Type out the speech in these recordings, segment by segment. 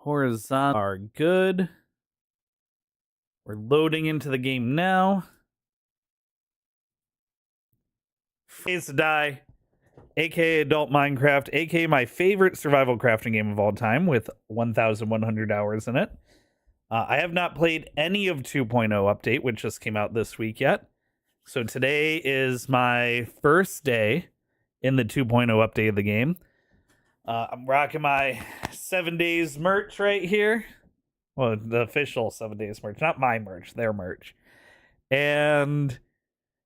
Horizontal are good. We're loading into the game now. Phase to Die, aka Adult Minecraft, aka my favorite survival crafting game of all time with 1,100 hours in it. I have not played any of 2.0 update, which just came out this week yet. So today is my first day in the 2.0 update of the game. I'm rocking my 7 days merch right here. Well, the official 7 days merch, not my merch, their merch. And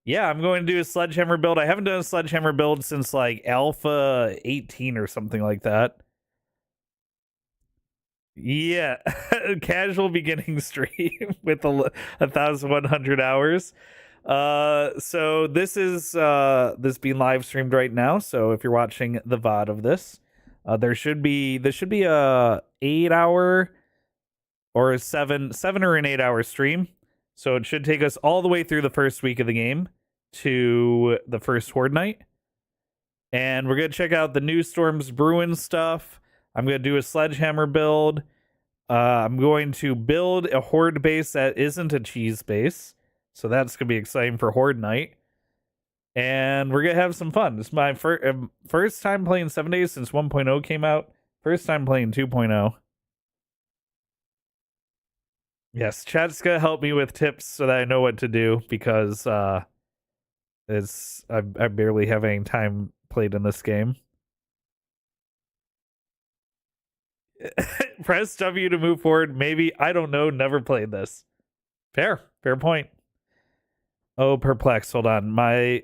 yeah, I'm going to do a sledgehammer build. I haven't done a sledgehammer build since like Alpha 18 or something like that. Yeah, casual beginning stream with 1,100 hours. So this is this being live streamed right now. So if you're watching the VOD of this, this should be a 8-hour or a 7 or an 8-hour stream. So it should take us all the way through the first week of the game to the first Horde night. And we're going to check out the new Storms Brewing stuff. I'm going to do a sledgehammer build. I'm going to build a Horde base that isn't a cheese base. So that's going to be exciting for Horde night. And we're going to have some fun. This is my first time playing 7 days since 1.0 came out. First time playing 2.0. Yes, chat's going to help me with tips so that I know what to do, because I barely have any time played in this game. Press W to move forward. Maybe. I don't know. Never played this. Fair point. Oh, perplexed. Hold on.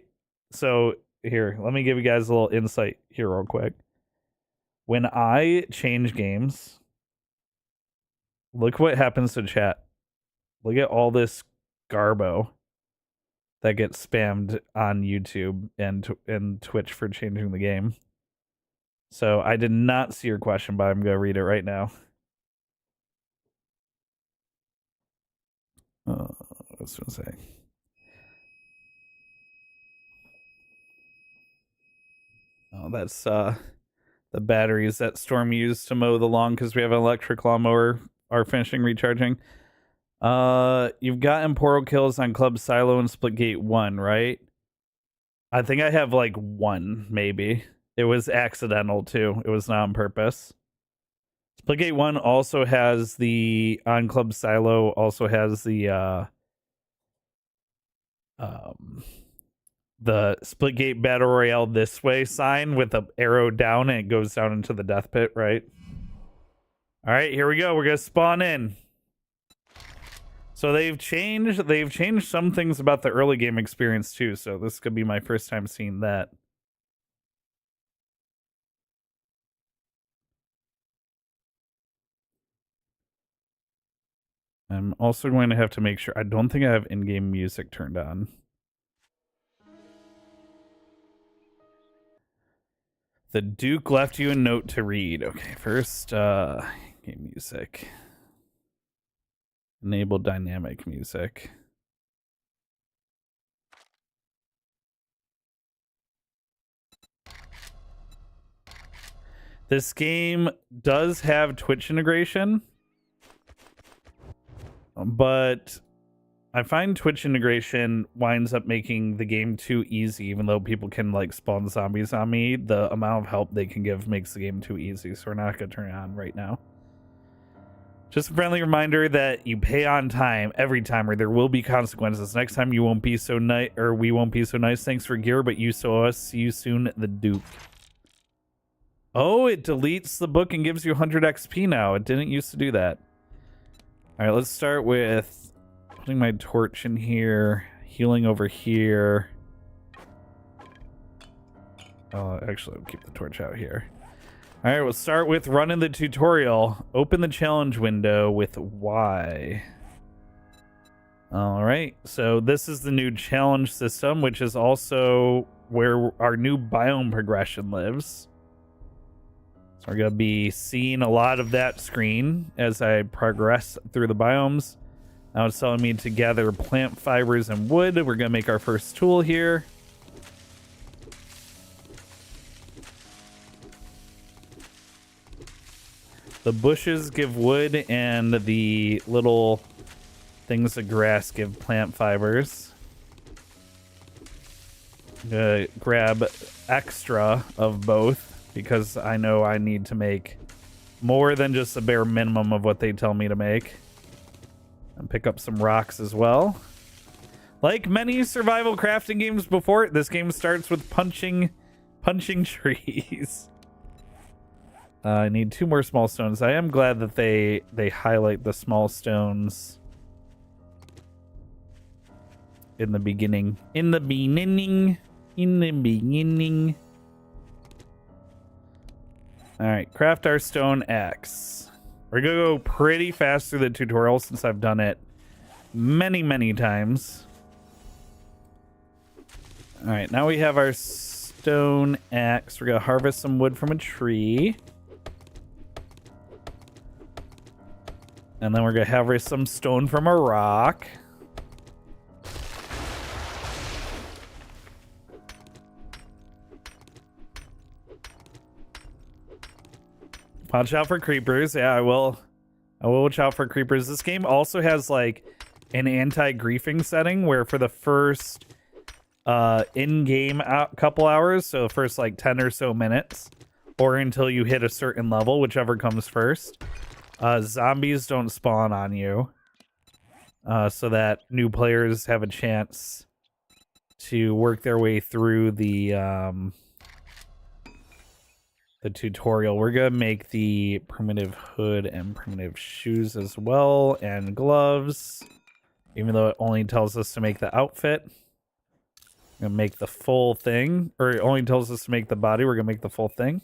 So here, let me give you guys a little insight here real quick. When I change games, look what happens to chat. Look at all this garbo that gets spammed on YouTube and Twitch for changing the game. So I did not see your question, but I'm going to read it right now. What was I going to say? Oh, that's the batteries that Storm used to mow the lawn because we have an electric lawnmower are finishing recharging. You've gotten portal kills on Club Silo and Splitgate 1, right? I think I have like 1, maybe. It was accidental too. It was not on purpose. Splitgate 1 also has on Club Silo also has the Splitgate Battle Royale this way sign with the arrow down, and it goes down into the death pit, right? All right, here we go. We're going to spawn in. So they've changed some things about the early game experience too. So this could be my first time seeing that. I'm also going to have to make sure. I don't think I have in-game music turned on. The Duke left you a note to read. Okay, first, game music. Enable dynamic music. This game does have Twitch integration, but I find Twitch integration winds up making the game too easy, even though people can like spawn zombies on me. The amount of help they can give makes the game too easy, so we're not going to turn it on right now. Just a friendly reminder that you pay on time every time, or there will be consequences. Next time you won't be so nice, or we won't be so nice. Thanks for gear, but you saw us. See you soon, the Duke. Oh, it deletes the book and gives you 100 XP now. It didn't used to do that. All right, let's start with putting my torch in here, healing over here. Oh, actually, I'll keep the torch out here. All right, we'll start with running the tutorial. Open the challenge window with Y. All right, so this is the new challenge system, which is also where our new biome progression lives. So we're going to be seeing a lot of that screen as I progress through the biomes. Now it's telling me to gather plant fibers and wood. We're going to make our first tool here. The bushes give wood, and the little things of grass give plant fibers. I'm gonna grab extra of both because I know I need to make more than just the bare minimum of what they tell me to make. And pick up some rocks as well. Like many survival crafting games before, this game starts with punching trees. I need 2 more small stones. I am glad that they highlight the small stones in the beginning. In the beginning. All right, craft our stone axe. We're gonna go pretty fast through the tutorial since I've done it many times. All right, now we have our stone axe. We're gonna harvest some wood from a tree. And then we're gonna harvest some stone from a rock. Watch out for creepers. Yeah, I will watch out for creepers. This game also has like an anti-griefing setting where for the first in-game couple hours, so first like 10 or so minutes, or until you hit a certain level, whichever comes first, zombies don't spawn on you, so that new players have a chance to work their way through the tutorial. We're gonna make the primitive hood and primitive shoes as well, and gloves, even though it only tells us to make the outfit. We're gonna make the full thing, or it only tells us to make the body. We're gonna make the full thing.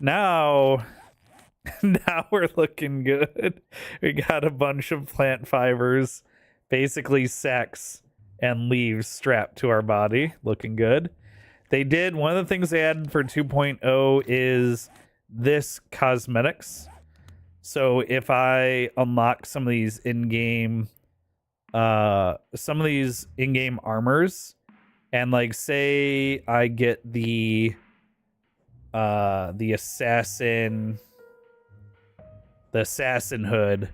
Now we're looking good. We got a bunch of plant fibers, basically sacks and leaves strapped to our body. Looking good. They did, one of the things they added for 2.0 is this cosmetics. So if I unlock some of these in-game armors, and like say I get the assassin hood,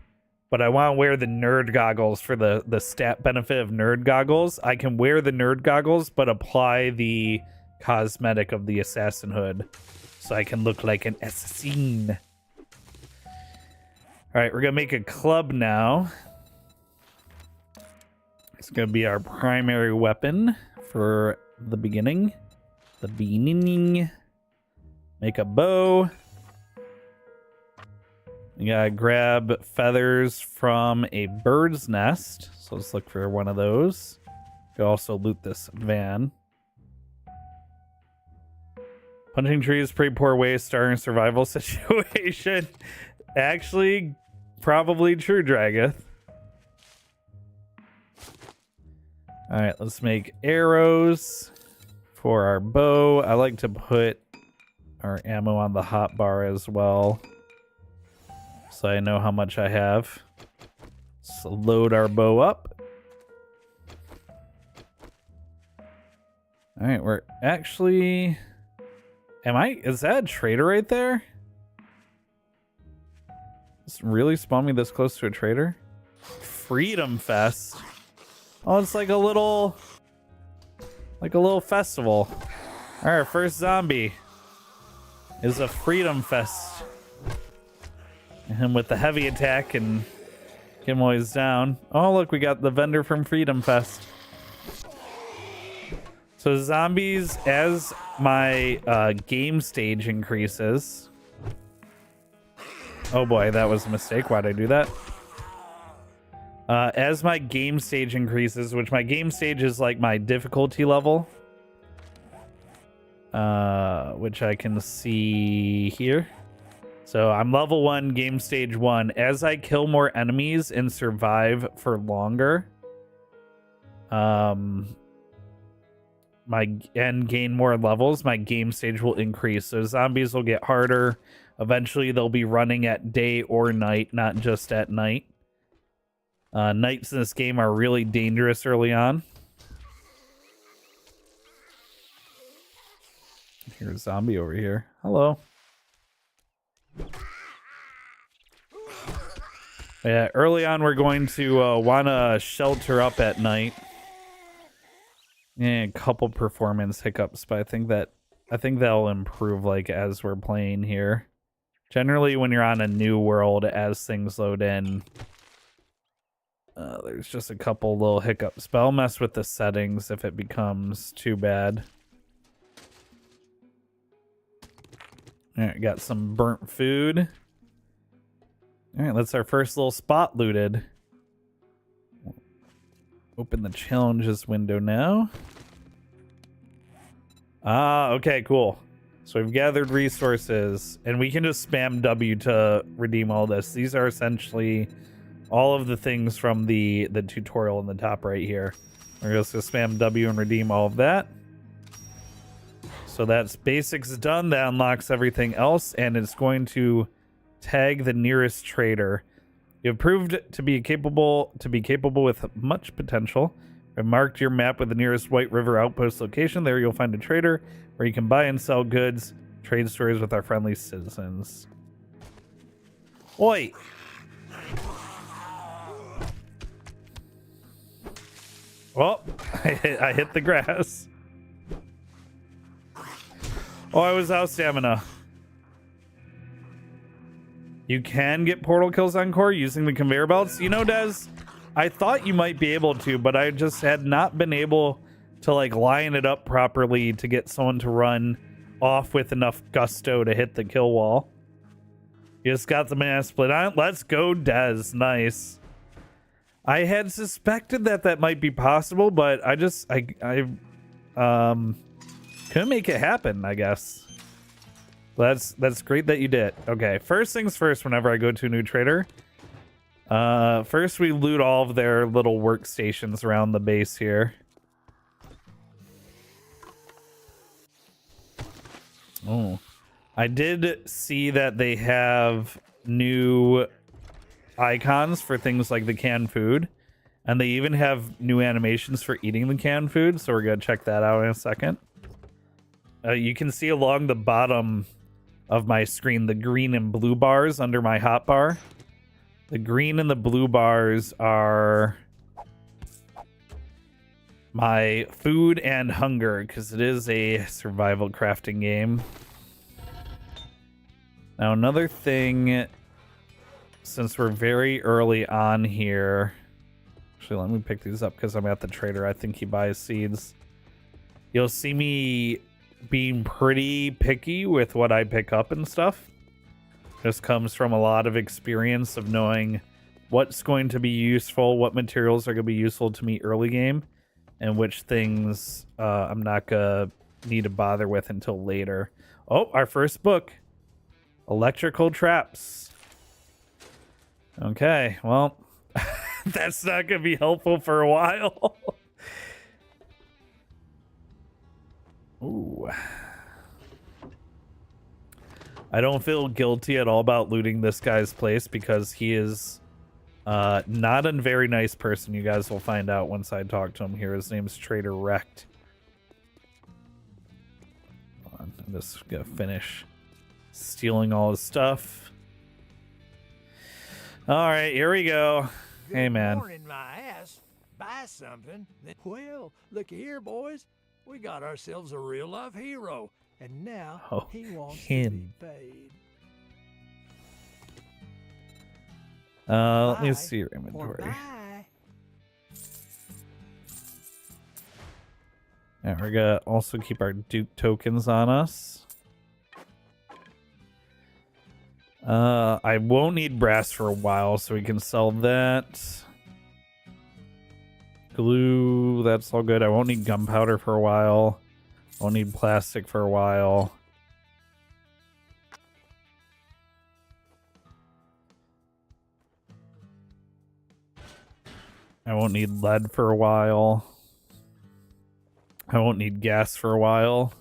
but I want to wear the nerd goggles for the stat benefit of nerd goggles, I can wear the nerd goggles but apply the cosmetic of the assassin hood so I can look like an assassin. All right, we're gonna make a club now. It's gonna be our primary weapon for the beginning. Make a bow. You gotta grab feathers from a bird's nest, so let's look for one of those. You can also loot this van. Punching trees, pretty poor way to start a survival situation. Actually, probably true, Dragath. Alright, let's make arrows for our bow. I like to put our ammo on the hotbar as well, so I know how much I have. So load our bow up. Alright, we're actually... Is that a trader right there? Does it really spawn me this close to a trader? Freedom Fest. Oh, it's like a little festival. Our first zombie is a Freedom Fest. And with the heavy attack and get him while he's down. Oh, look, we got the vendor from Freedom Fest. So zombies, as my game stage increases. Oh boy, that was a mistake. Why'd I do that? As my game stage increases, which my game stage is like my difficulty level, which I can see here. So I'm level 1, game stage 1. As I kill more enemies and survive for longer, and gain more levels, my game stage will increase. So zombies will get harder. Eventually they'll be running at day or night, not just at night. Nights in this game are really dangerous early on. Here's a zombie over here. Hello. Yeah, early on we're going to want to shelter up at night. Yeah, a couple performance hiccups, but I think that'll improve like as we're playing here. Generally, when you're on a new world, as things load in, there's just a couple little hiccups. But I'll mess with the settings if it becomes too bad. All right, got some burnt food. All right, that's our first little spot looted. Open the challenges window now. Ah, okay, cool. So we've gathered resources, and we can just spam W to redeem all this. These are essentially all of the things from the tutorial in the top right here. We're just gonna spam W and redeem all of that. So that's basics done. That unlocks everything else, and it's going to tag the nearest trader. You have proved to be capable with much potential. I've marked your map with the nearest White River outpost location. There you'll find a trader where you can buy and sell goods, trade stories with our friendly citizens. Oi! Well, I hit the grass. Oh, I was out of stamina. You can get portal kills on core using the conveyor belts. You know, Des, I thought you might be able to, but I just had not been able to like line it up properly to get someone to run off with enough gusto to hit the kill wall. You just got the banana split on. Let's go, Des. Nice. I had suspected that might be possible, but I couldn't make it happen, I guess. That's great that you did. Okay, first things first, whenever I go to a new trader, first we loot all of their little workstations around the base here. Oh, I did see that they have new icons for things like the canned food, and they even have new animations for eating the canned food, so we're gonna check that out in a second. You can see along the bottom of my screen the green and blue bars under my hotbar. The green and the blue bars are my food and hunger, because it is a survival crafting game. Now another thing, since we're very early on here, actually let me pick these up because I'm at the trader. I think he buys seeds. You'll see me being pretty picky with what I pick up and stuff. This comes from a lot of experience of knowing what's going to be useful, what materials are going to be useful to me early game, and which things I'm not going to need to bother with until later. Oh, our first book. Electrical traps. Okay, well, that's not going to be helpful for a while. Ooh. I don't feel guilty at all about looting this guy's place because he is not a very nice person. You guys will find out once I talk to him here. His name's Trader Wrecked. Hold on, I'm just gonna finish stealing all his stuff. All right, here we go. Hey, man. Morning, my ass. Buy something. Well, look here, boys. We got ourselves a real-life hero, and now he wants to be paid. Let me see your inventory. Yeah, we're gonna also keep our Duke tokens on us. I won't need brass for a while, so we can sell that. Glue, that's all good. I won't need gunpowder for a while. I won't need plastic for a while. I won't need lead for a while. I won't need gas for a while.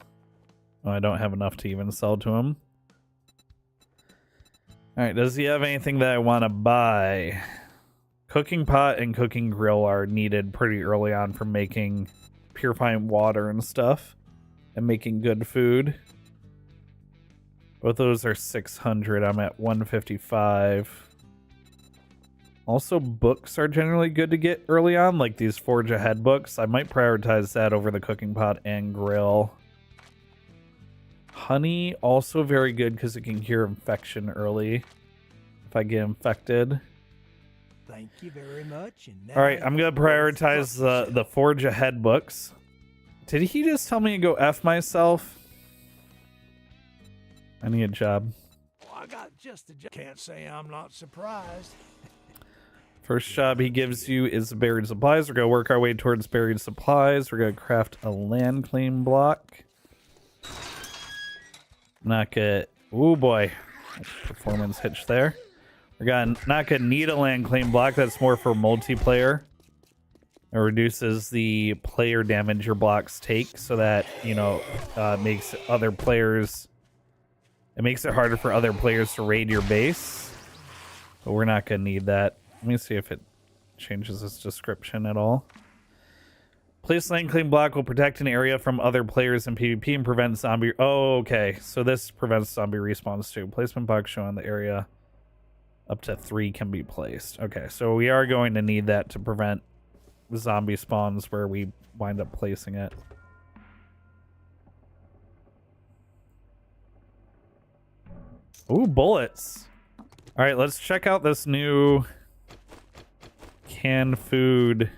Oh, I don't have enough to even sell to him. Alright, does he have anything that I want to buy? Cooking pot and cooking grill are needed pretty early on for making, purifying water and stuff, and making good food. Both those are 600. I'm at 155. Also, books are generally good to get early on, like these Forge Ahead books. I might prioritize that over the cooking pot and grill. Honey, also very good because it can cure infection early if I get infected. Thank you very much. And All right, I'm going to prioritize the Forge Ahead books. Did he just tell me to go F myself? I need a job. Oh, I got just a job. Can't say I'm not surprised. First job he gives you is buried supplies. We're going to work our way towards buried supplies. We're going to craft a land claim block. Not good. Oh boy. Performance hitch there. We're not going to need a land claim block. That's more for multiplayer. It reduces the player damage your blocks take so that, you know, makes other players... It makes it harder for other players to raid your base. But we're not going to need that. Let me see if it changes its description at all. Place land claim block will protect an area from other players in PvP and prevent zombie... Oh, okay. So this prevents zombie respawns too. Placement box showing the area up to 3 can be placed. Okay, so we are going to need that to prevent zombie spawns where we wind up placing it. Ooh, bullets. All right, let's check out this new canned food.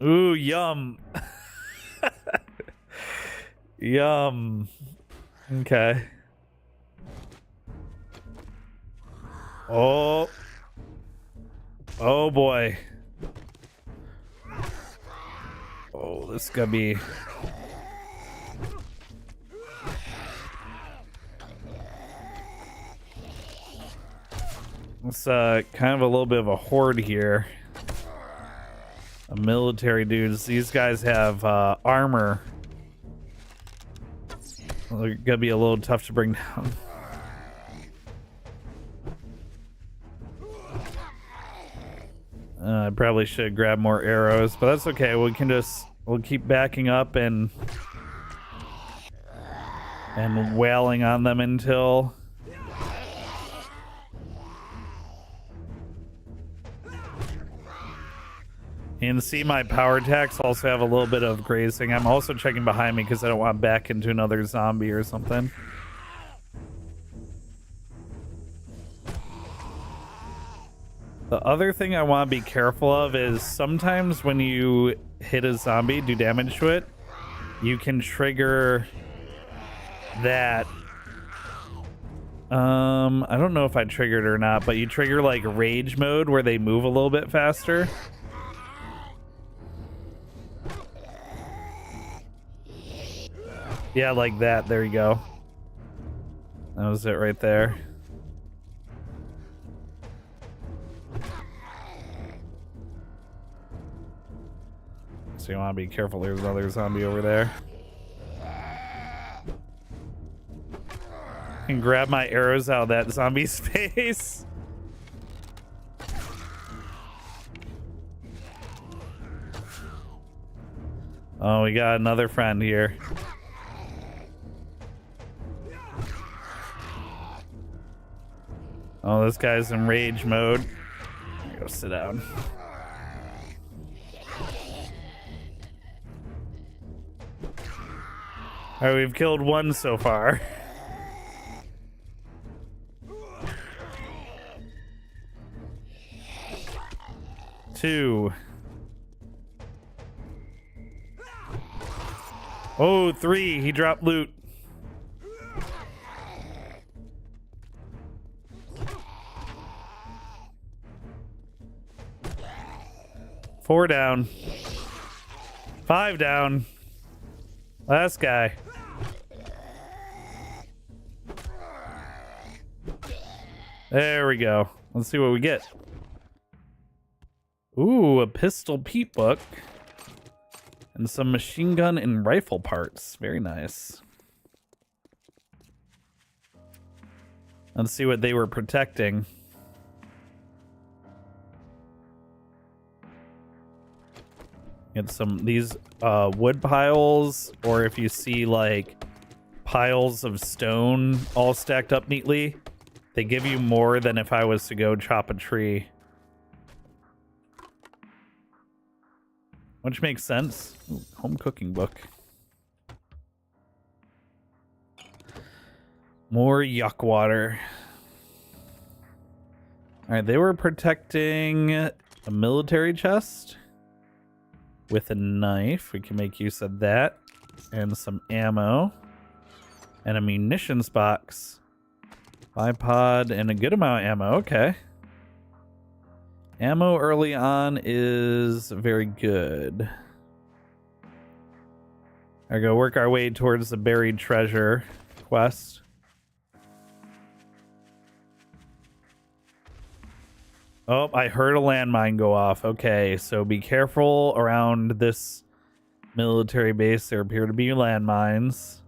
Ooh, yum. Yum. Okay. Oh. Oh boy. Oh, this is gonna be... It's kind of a little bit of a horde here. Military dudes. These guys have armor. Well, they're gonna be a little tough to bring down. I probably should grab more arrows, but that's okay. We'll keep backing up and wailing on them until... You can see my power attacks also have a little bit of grazing. I'm also checking behind me because I don't want to back into another zombie or something. The other thing I want to be careful of is sometimes when you hit a zombie, do damage to it, you can trigger that. I don't know if I triggered it or not, but you trigger like rage mode where they move a little bit faster. Yeah, like that. There you go. That was it right there. So you want to be careful. There's another zombie over there. And grab my arrows out of that zombie's face. Oh, we got another friend here. Oh, this guy's in rage mode. Go sit down. All right, we've killed one so far. Two. Oh, 3. He dropped loot. Four down. 5 down. Last guy. There we go. Let's see what we get. Ooh, a pistol Pete book. And some machine gun and rifle parts. Very nice. Let's see what they were protecting. Get some these wood piles, or if you see like piles of stone all stacked up neatly, They give you more than if I was to go chop a tree. Which makes sense. Ooh, home cooking book. More yuck water. Alright, they were protecting a military chest with a knife. We can make use of that. And some ammo. And a munitions box. Bipod and a good amount of ammo. Okay. Ammo early on is very good. I go work our way towards the buried treasure quest. Oh, I heard a landmine go off. Okay, so be careful around this military base. There appear to be landmines.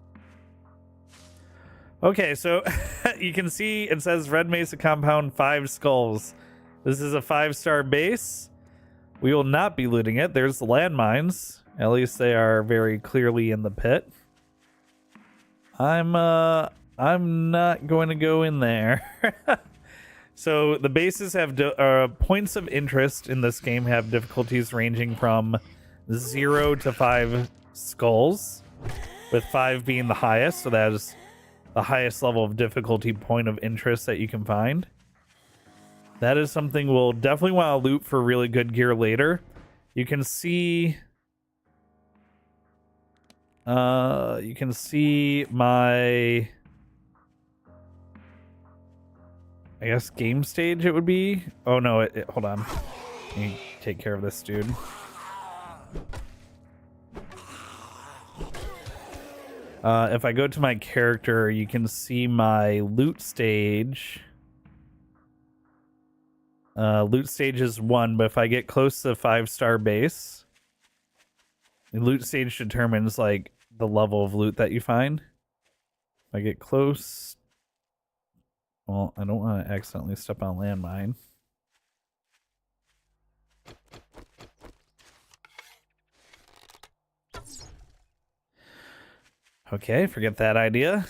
Okay, so you can see it says Red Mesa Compound 5 skulls. This is a 5-star base. We will not be looting it. There's the landmines. At least they are very clearly in the pit. I'm not going to go in there. So the bases have points of interest in this game have difficulties ranging from 0 to 5 skulls, with 5 being the highest. So that is the highest level of difficulty point of interest that you can find. That is something we'll definitely want to loot for really good gear later. You can see my I guess game stage it would be. Oh no, hold on. Let me take care of this dude. If I go to my character, you can see my loot stage. Loot stage is 1, but if I get close to 5-star base, the loot stage determines like the level of loot that you find. If I get close, well, I don't want to accidentally step on landmine. Okay, forget that idea.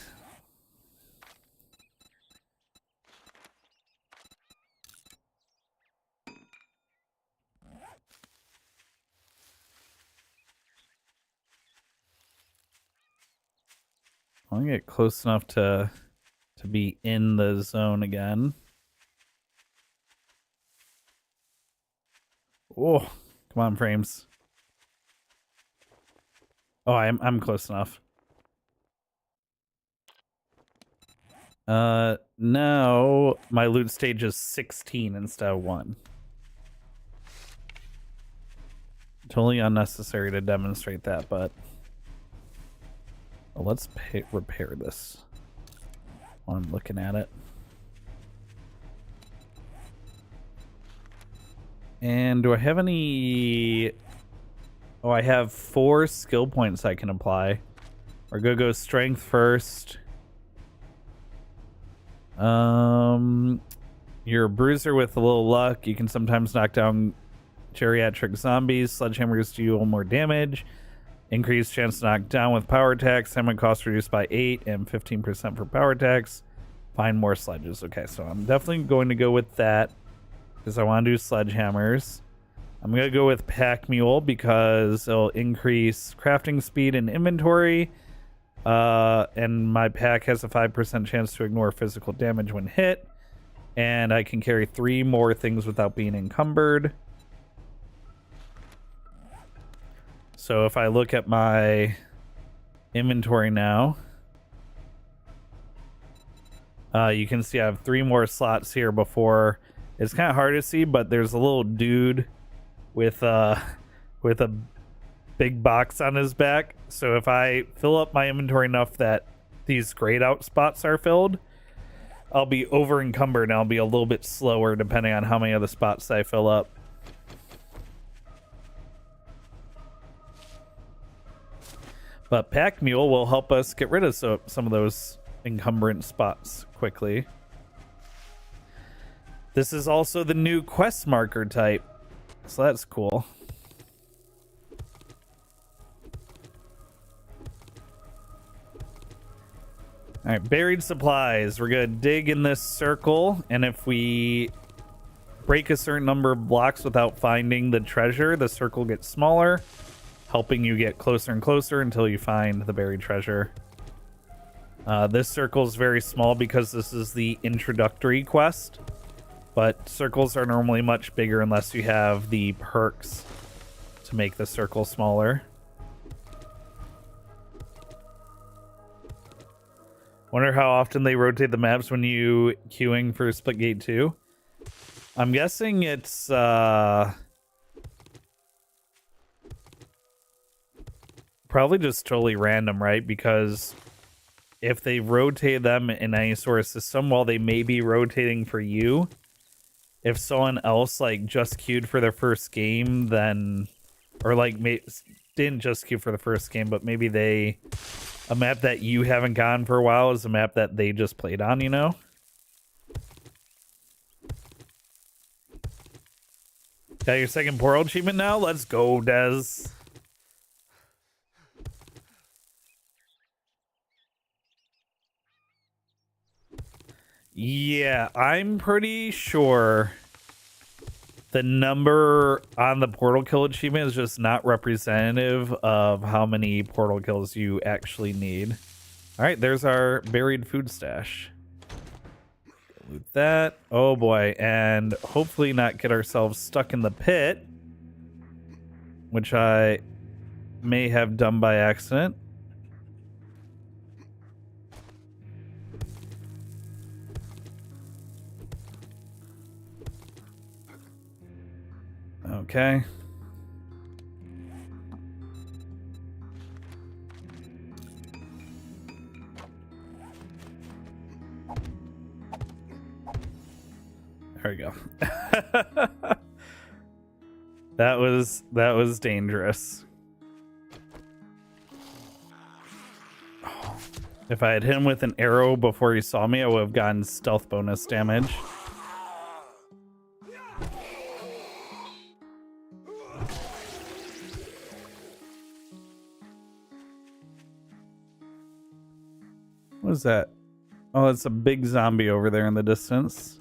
I'll get close enough to be in the zone again. Oh, come on, frames. Oh, I'm close enough. Now my loot stage is 16 instead of 1. Totally unnecessary to demonstrate that, but well, let's repair this while I'm looking at it. And do I have any... Oh, I have 4 skill points I can apply. We're gonna go strength first. You're a bruiser with a little luck. You can sometimes knock down geriatric zombies. Sledgehammers deal more damage. Increased chance to knock down with power attacks. Stamina cost reduced by 8 and 15% for power attacks. Find more sledges. Okay, so I'm definitely going to go with that because I want to do sledgehammers. I'm going to go with Pack Mule because it'll increase crafting speed and inventory. And my pack has a 5% chance to ignore physical damage when hit. And I can carry 3 more things without being encumbered. So if I look at my inventory now, you can see I have 3 more slots here before. It's kind of hard to see, but there's a little dude with a big box on his back. So if I fill up my inventory enough that these grayed out spots are filled, I'll be over encumbered and I'll be a little bit slower depending on how many of the spots I fill up. But Pack Mule will help us get rid of some of those encumbrance spots quickly. This is also the new quest marker type, so that's cool. All right, buried supplies. We're gonna dig in this circle, and if we break a certain number of blocks without finding the treasure, the circle gets smaller, helping you get closer and closer until you find the buried treasure. This circle is very small because this is the introductory quest, but circles are normally much bigger unless you have the perks to make the circle smaller. Wonder how often they rotate the maps when you queuing for Splitgate 2. I'm guessing it's probably just totally random, right? Because if they rotate them in any sort of system, while they may be rotating for you, if someone else like just queued for their first game, then, or like didn't just queue for the first game, but maybe a map that you haven't gone for a while is a map that they just played on, you know? Got your second portal achievement now? Let's go, Dez. Yeah, I'm pretty sure the number on the portal kill achievement is just not representative of how many portal kills you actually need. All right, there's our buried food stash. Loot that. Oh boy, and hopefully not get ourselves stuck in the pit, which I may have done by accident. Okay. There we go. That was dangerous. If I had hit him with an arrow before he saw me, I would have gotten stealth bonus damage. What is that? Oh, it's a big zombie over there in the distance.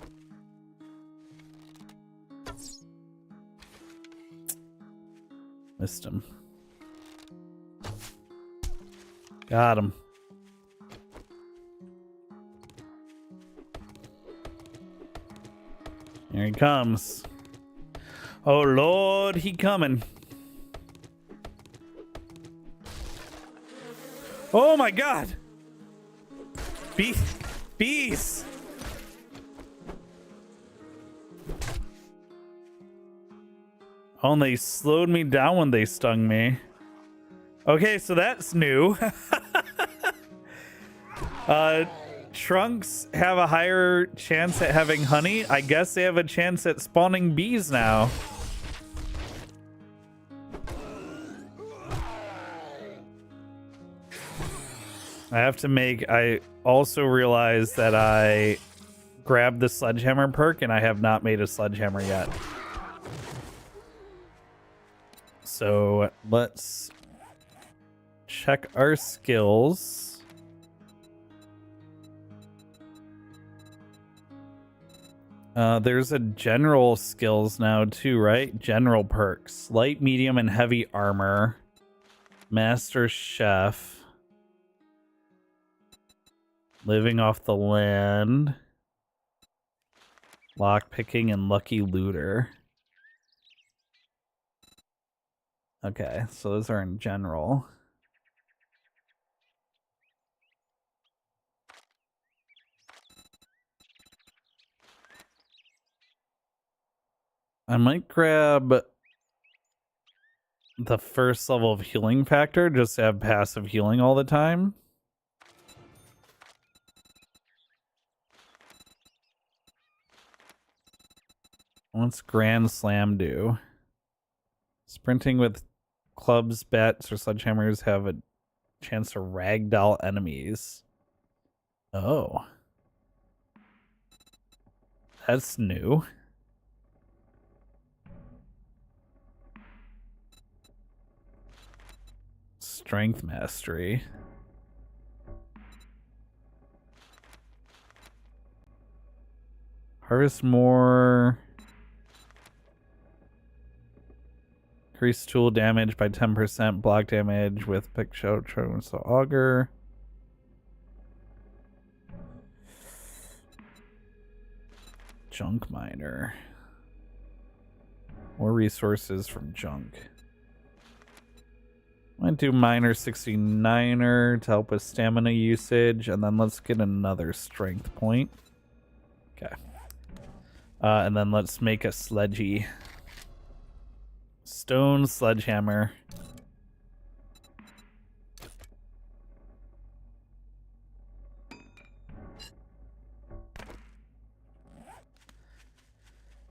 Missed him. Got him. Here he comes. Oh Lord, he coming. Oh my God. Bees. Oh, and they slowed me down when they stung me. Okay, so that's new. Trunks have a higher chance at having honey. I guess they have a chance at spawning bees now. I also realized that I grabbed the sledgehammer perk and I have not made a sledgehammer yet. So let's check our skills. There's a general skills now too, right? General perks. Light, medium, and heavy armor. Master chef. Living off the land. Lockpicking and lucky looter. Okay, so those are in general. I might grab the first level of healing factor just to have passive healing all the time. What's Grand Slam do? Sprinting with clubs, bats, or sledgehammers have a chance to ragdoll enemies. Oh. That's new. Strength mastery. Harvest more. Increase tool damage by 10%. Block damage with pick show. So auger. Junk miner. More resources from junk. Might do miner 69er to help with stamina usage, and then let's get another strength point. Okay. And then let's make a sledgy. Stone sledgehammer.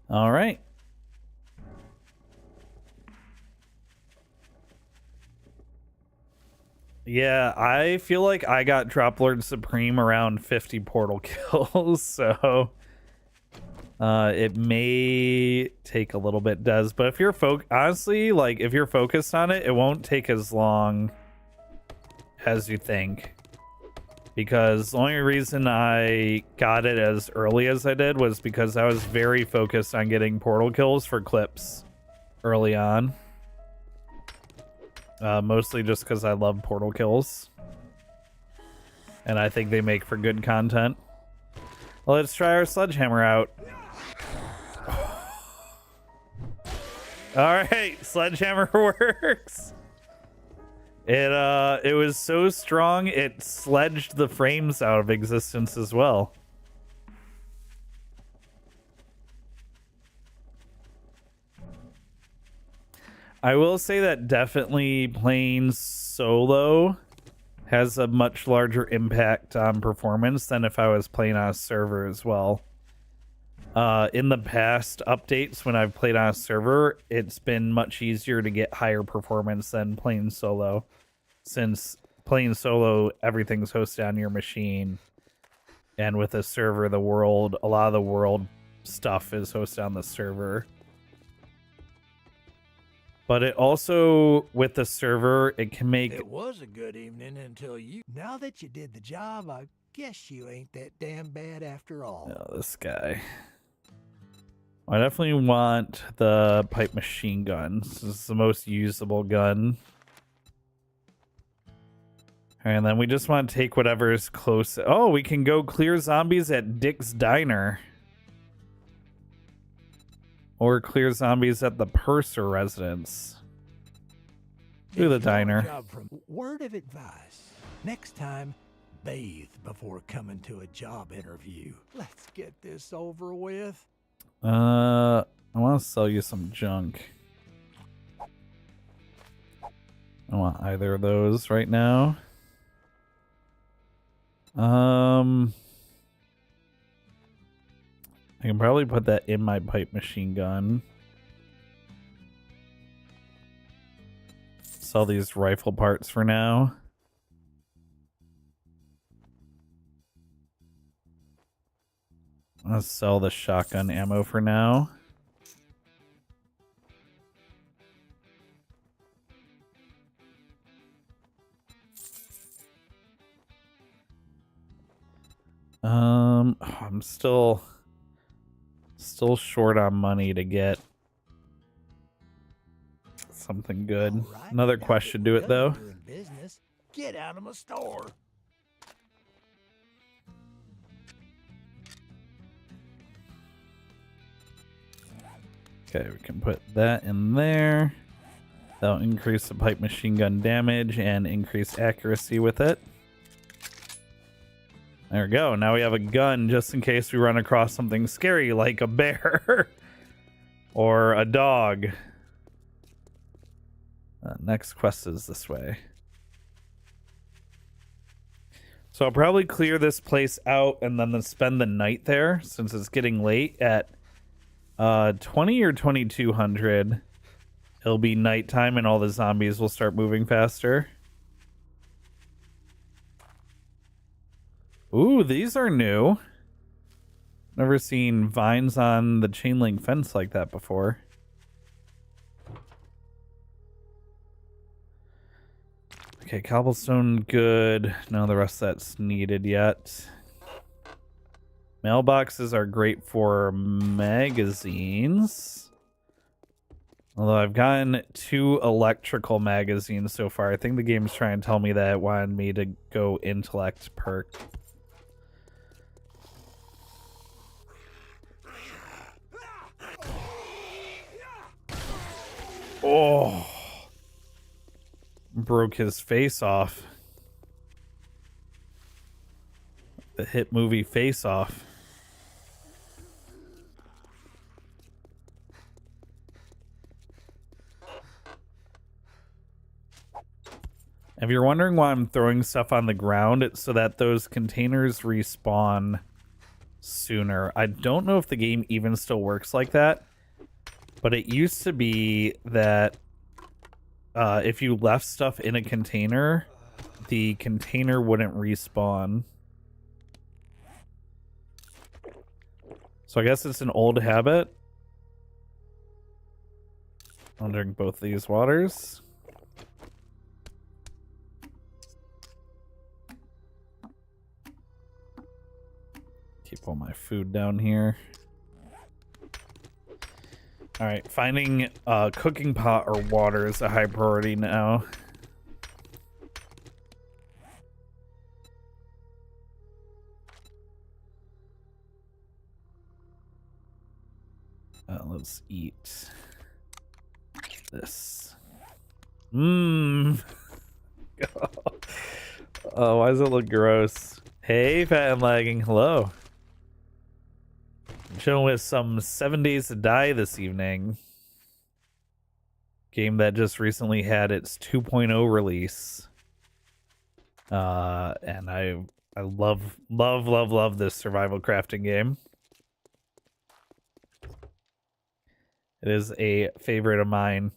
All right. Yeah, I feel like I got Drop Lord Supreme around 50 portal kills, so it may take a little bit, Des. But if you're honestly, like, if you're focused on it, it won't take as long as you think. Because the only reason I got it as early as I did was because I was very focused on getting portal kills for clips early on. Mostly just because I love portal kills. And I think they make for good content. Well, let's try our sledgehammer out. Alright, sledgehammer works. It was so strong it sledged the frames out of existence as well. I will say that definitely playing solo has a much larger impact on performance than if I was playing on a server as well. In the past updates, when I've played on a server, it's been much easier to get higher performance than playing solo. Since playing solo, everything's hosted on your machine. And with a server, a lot of the world stuff is hosted on the server. But it also, with the server, it can make... It was a good evening until you... Now that you did the job, I guess you ain't that damn bad after all. Oh, this guy. I definitely want the pipe machine gun. This is the most usable gun. And then we just want to take whatever is close. Oh, we can go clear zombies at Dick's Diner. Or clear zombies at the Purser residence. Do the diner. Word of advice. Next time, bathe before coming to a job interview. Let's get this over with. I want to sell you some junk. I don't want either of those right now. I can probably put that in my pipe machine gun. Sell these rifle parts for now. Let's sell the shotgun ammo for now. I'm still short on money to get something good. Right, Another quest should do it though. Business, get out of my store. Okay, we can put that in there. That'll increase the pipe machine gun damage and increase accuracy with it. There we go. Now we have a gun just in case we run across something scary like a bear or a dog. Next quest is this way. So I'll probably clear this place out and then spend the night there since it's getting late at 20 or 2200. It'll be nighttime and all the zombies will start moving faster. Ooh, these are new. Never seen vines on the chain link fence like that before. Okay, cobblestone, good. None of the rest that's needed yet. Mailboxes are great for magazines. Although I've gotten 2 electrical magazines so far. I think the game's trying to tell me that it wanted me to go intellect perk. Oh. Broke his face off. The hit movie Face Off. If you're wondering why I'm throwing stuff on the ground, it's so that those containers respawn sooner. I don't know if the game even still works like that, but it used to be that if you left stuff in a container, the container wouldn't respawn. So I guess it's an old habit. I'll drink both these waters. Keep all my food down here. All right, finding a cooking pot or water is a high priority now. Let's eat this. Mmm. Oh, why does it look gross? Hey, Fat and Lagging. Hello. I'm chilling with some 7 Days to Die this evening. Game that just recently had its 2.0 release. And I love this survival crafting game. It is a favorite of mine.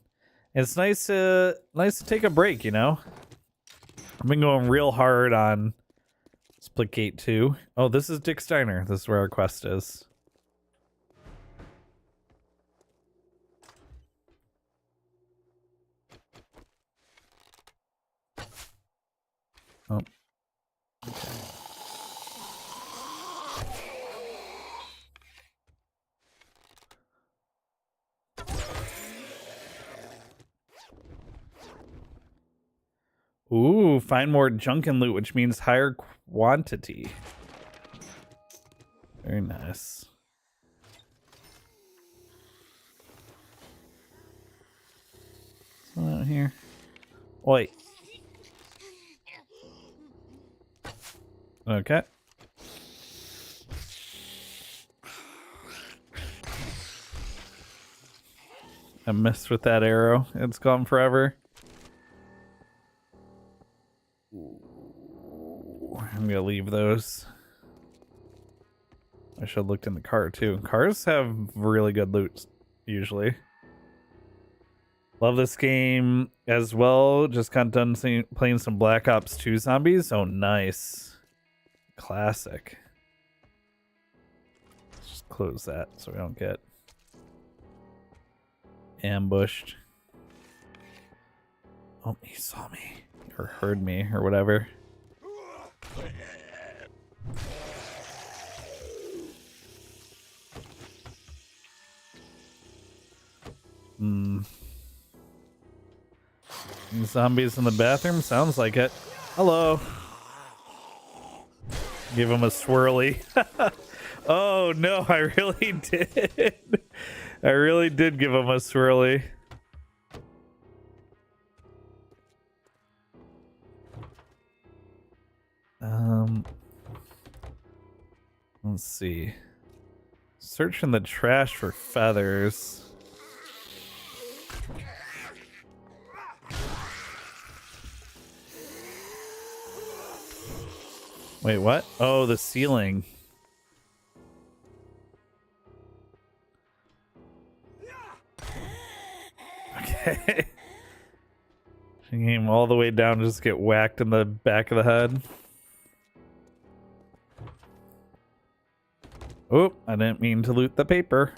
It's nice to take a break, you know? I've been going real hard on Splitgate 2. Oh, this is Dick Steiner. This is where our quest is. Oh. Ooh, find more junk and loot, which means higher quantity. Very nice. What's out here? Oi. Okay. I messed with that arrow. It's gone forever. I'm gonna leave those. I should have looked in the car too. Cars have really good loot usually. Love this game as well. Just got done playing some Black Ops 2 Zombies. Oh, nice. Classic. Let's just close that so we don't get ambushed. Oh, he saw me. Or heard me, or whatever. Zombies in the bathroom? Sounds like it. Hello. Give him a swirly. Oh, no, I really did. I really did give him a swirly. Let's see. Search in the trash for feathers. Wait, what? Oh, the ceiling. Okay. She came all the way down to just get whacked in the back of the head. Oh, I didn't mean to loot the paper.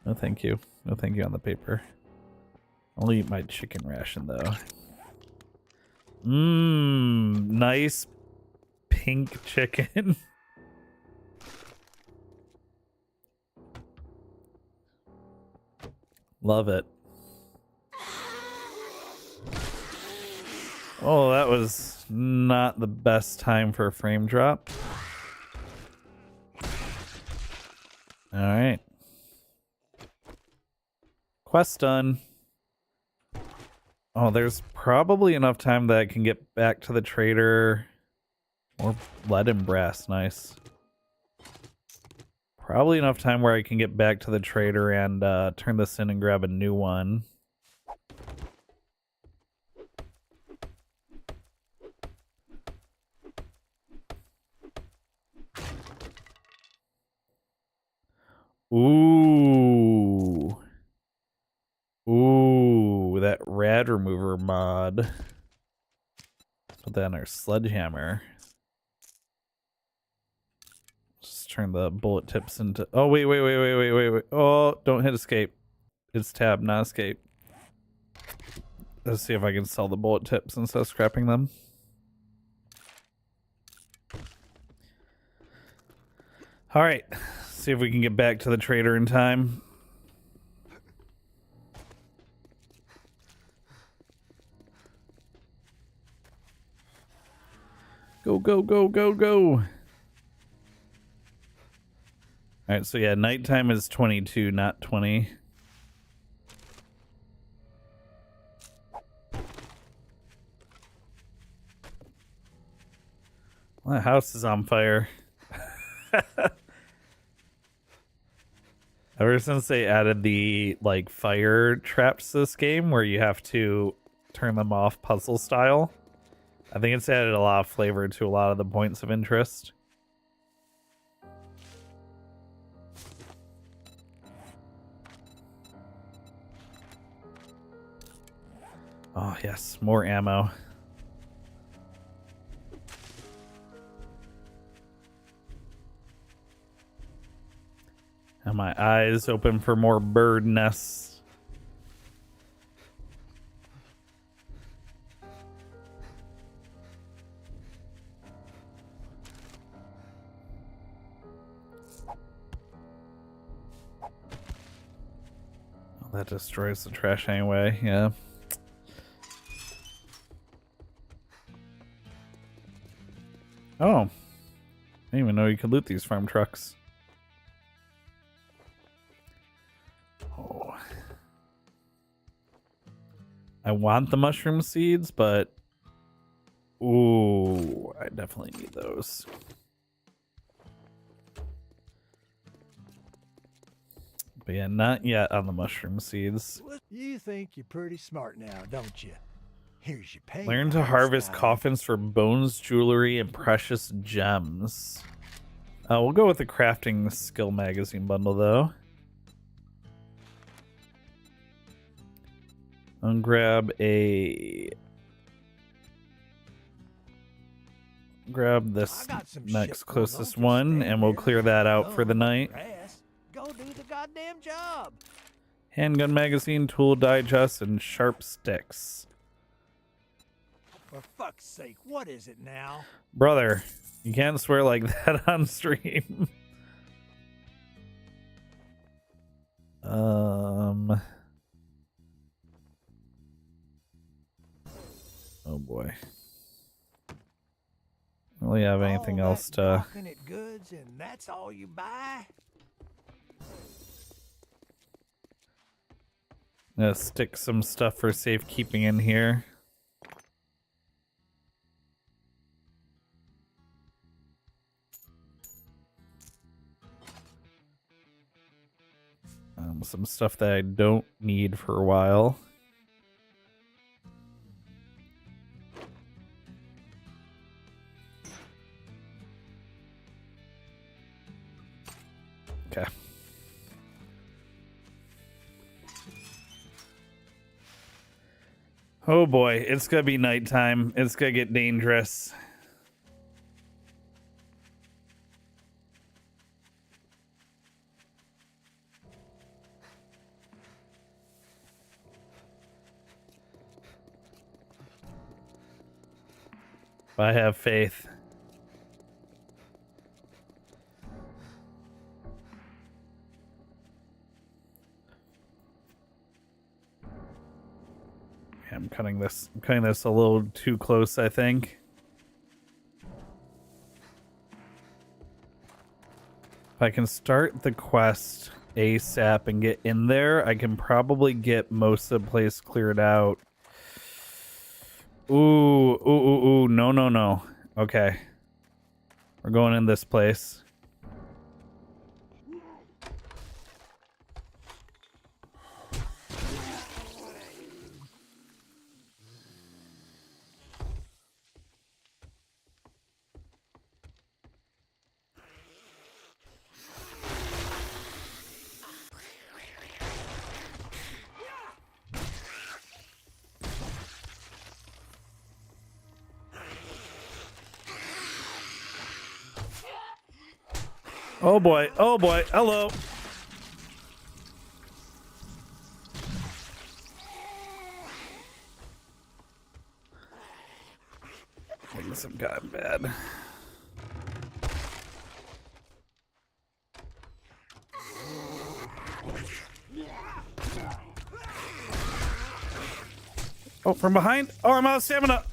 No thank you. No thank you on the paper. I'll eat my chicken ration though. Mmm, nice pink chicken. Love it. Oh, that was not the best time for a frame drop. All right. Quest done. Oh, there's probably enough time that I can get back to the trader. More lead and brass. Nice. Probably enough time where I can get back to the trader and turn this in and grab a new one. Ooh. Ooh, that rad remover mod. Put that in our sledgehammer. Just turn the bullet tips into... Oh, wait. Oh, don't hit escape. It's tab, not escape. Let's see if I can sell the bullet tips instead of scrapping them. All right. See if we can get back to the trader in time. Go, go, go, go, go. All right, so yeah, nighttime is 22, not 20. Well, the house is on fire. Ever since they added the like fire traps to this game where you have to turn them off puzzle style, I think it's added a lot of flavor to a lot of the points of interest. Oh yes, more ammo. And my eyes open for more bird nests. Oh, that destroys the trash anyway, yeah. Oh. I didn't even know you could loot these farm trucks. Oh. I want the mushroom seeds, but ooh, I definitely need those. But yeah, not yet on the mushroom seeds. You think you're pretty smart now, don't you? Here's your pay. Learn to harvest coffins for bones, jewelry, and precious gems. We'll go with the crafting skill magazine bundle, though. And grab this next closest one, and we'll clear that out for the night. Go do the goddamn job. Handgun magazine, tool digest, and sharp sticks. For fuck's sake, what is it now? Brother, you can't swear like that on stream. Oh boy. Really have anything else to... goods and that's all you buy? I'm gonna stick some stuff for safekeeping in here. Some stuff that I don't need for a while. Okay. Oh boy, it's gonna be nighttime. It's gonna get dangerous. I have faith. I'm cutting this a little too close, I think. If I can start the quest ASAP and get in there, I can probably get most of the place cleared out. Ooh, no. Okay. We're going in this place. Oh boy, hello. Things have gotten bad. Oh, from behind? Oh, I'm out of stamina.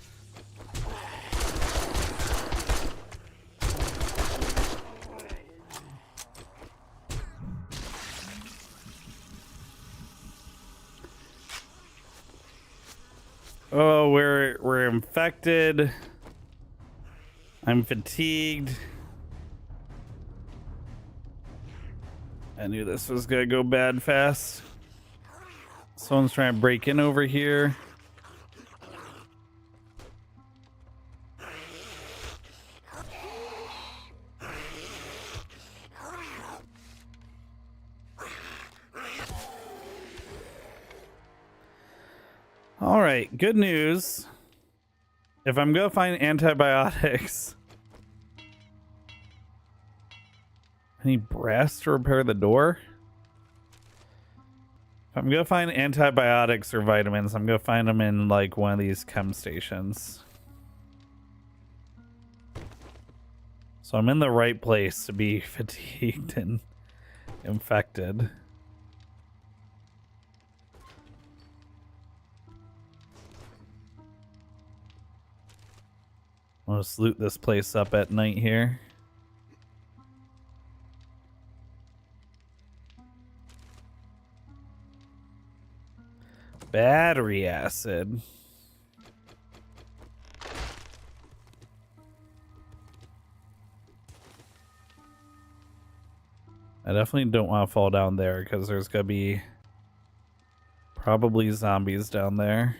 Oh, we're infected. I'm fatigued. I knew this was gonna go bad fast. Someone's trying to break in over here. All right, good news. If I'm gonna find antibiotics, I need brass to repair the door. If I'm gonna find antibiotics or vitamins, I'm gonna find them in like one of these chem stations. So I'm in the right place to be fatigued and infected. I'll just loot this place up at night here. Battery acid. I definitely don't want to fall down there because there's gonna be probably zombies down there.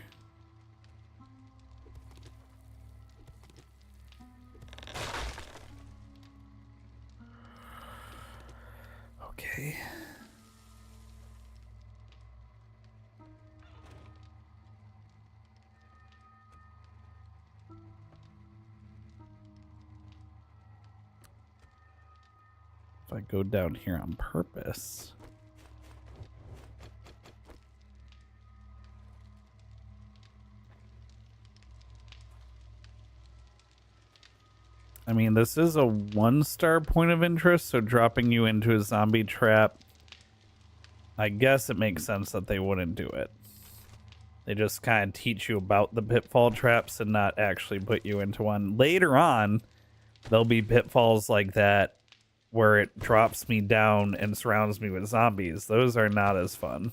Okay. If I go down here on purpose. I mean, this is a 1-star point of interest, so dropping you into a zombie trap, I guess it makes sense that they wouldn't do it. They just kind of teach you about the pitfall traps and not actually put you into one. Later on, there'll be pitfalls like that where it drops me down and surrounds me with zombies. Those are not as fun.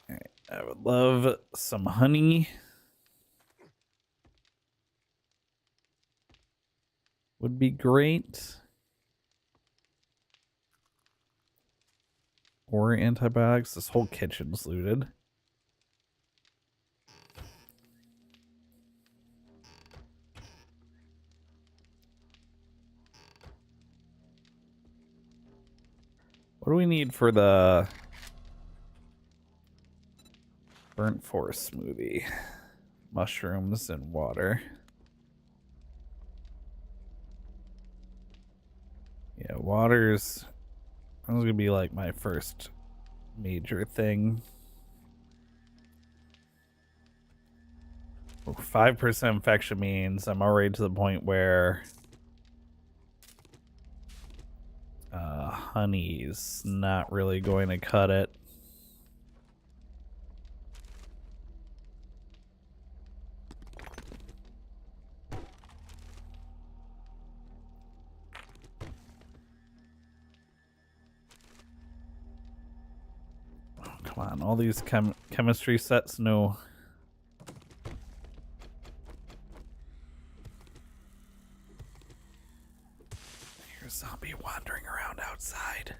All right, I would love some honey. Would be great. Or antibiotics. This whole kitchen's looted. What do we need for the burnt forest smoothie? Mushrooms and water. Yeah, water's gonna be like my first major thing. 5% infection means I'm already to the point where honey's not really going to cut it. Oh, come on, all these chemistry sets, no. Here's a zombie wandering around outside.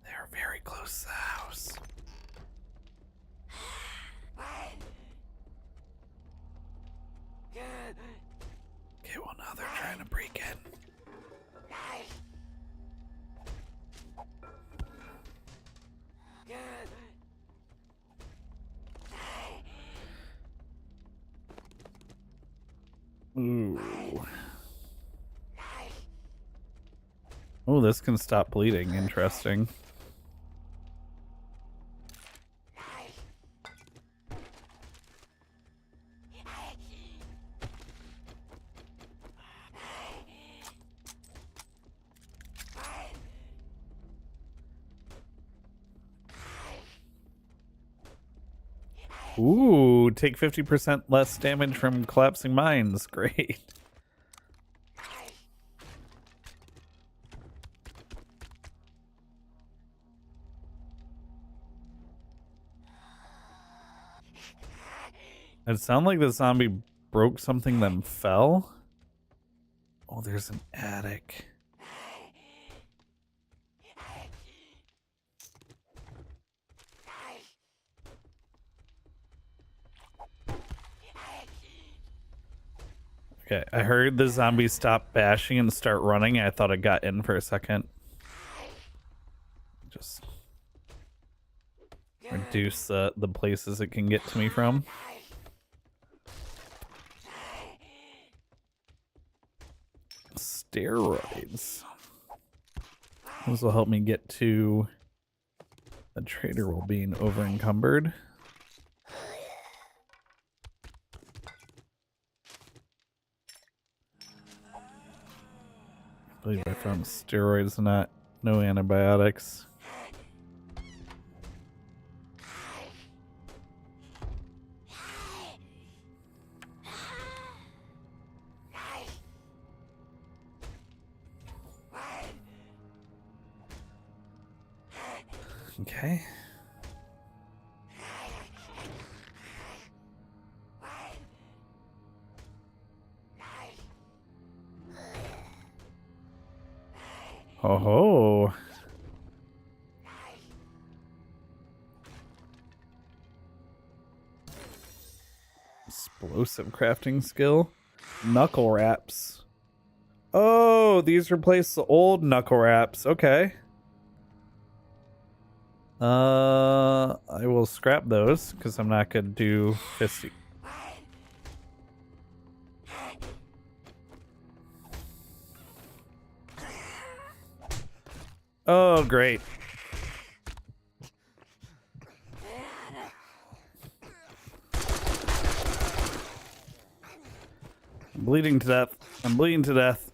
They're very close to the house. Okay, well now they're trying to break in. Ooh. Oh, this can stop bleeding. Interesting. Ooh, take 50% less damage from collapsing mines. Great. It sounded like the zombie broke something, then fell. Oh, there's an attic. Okay, I heard the zombie stop bashing and start running. I thought it got in for a second. Just reduce the places it can get to me from. Steroids. This will help me get to the trader while being over encumbered. I believe I found steroids, no antibiotics. Okay. Oh ho. Explosive crafting skill. Knuckle wraps. Oh, these replace the old knuckle wraps. Okay. I will scrap those because I'm not gonna do fisty. Oh, great. I'm bleeding to death. I'm bleeding to death.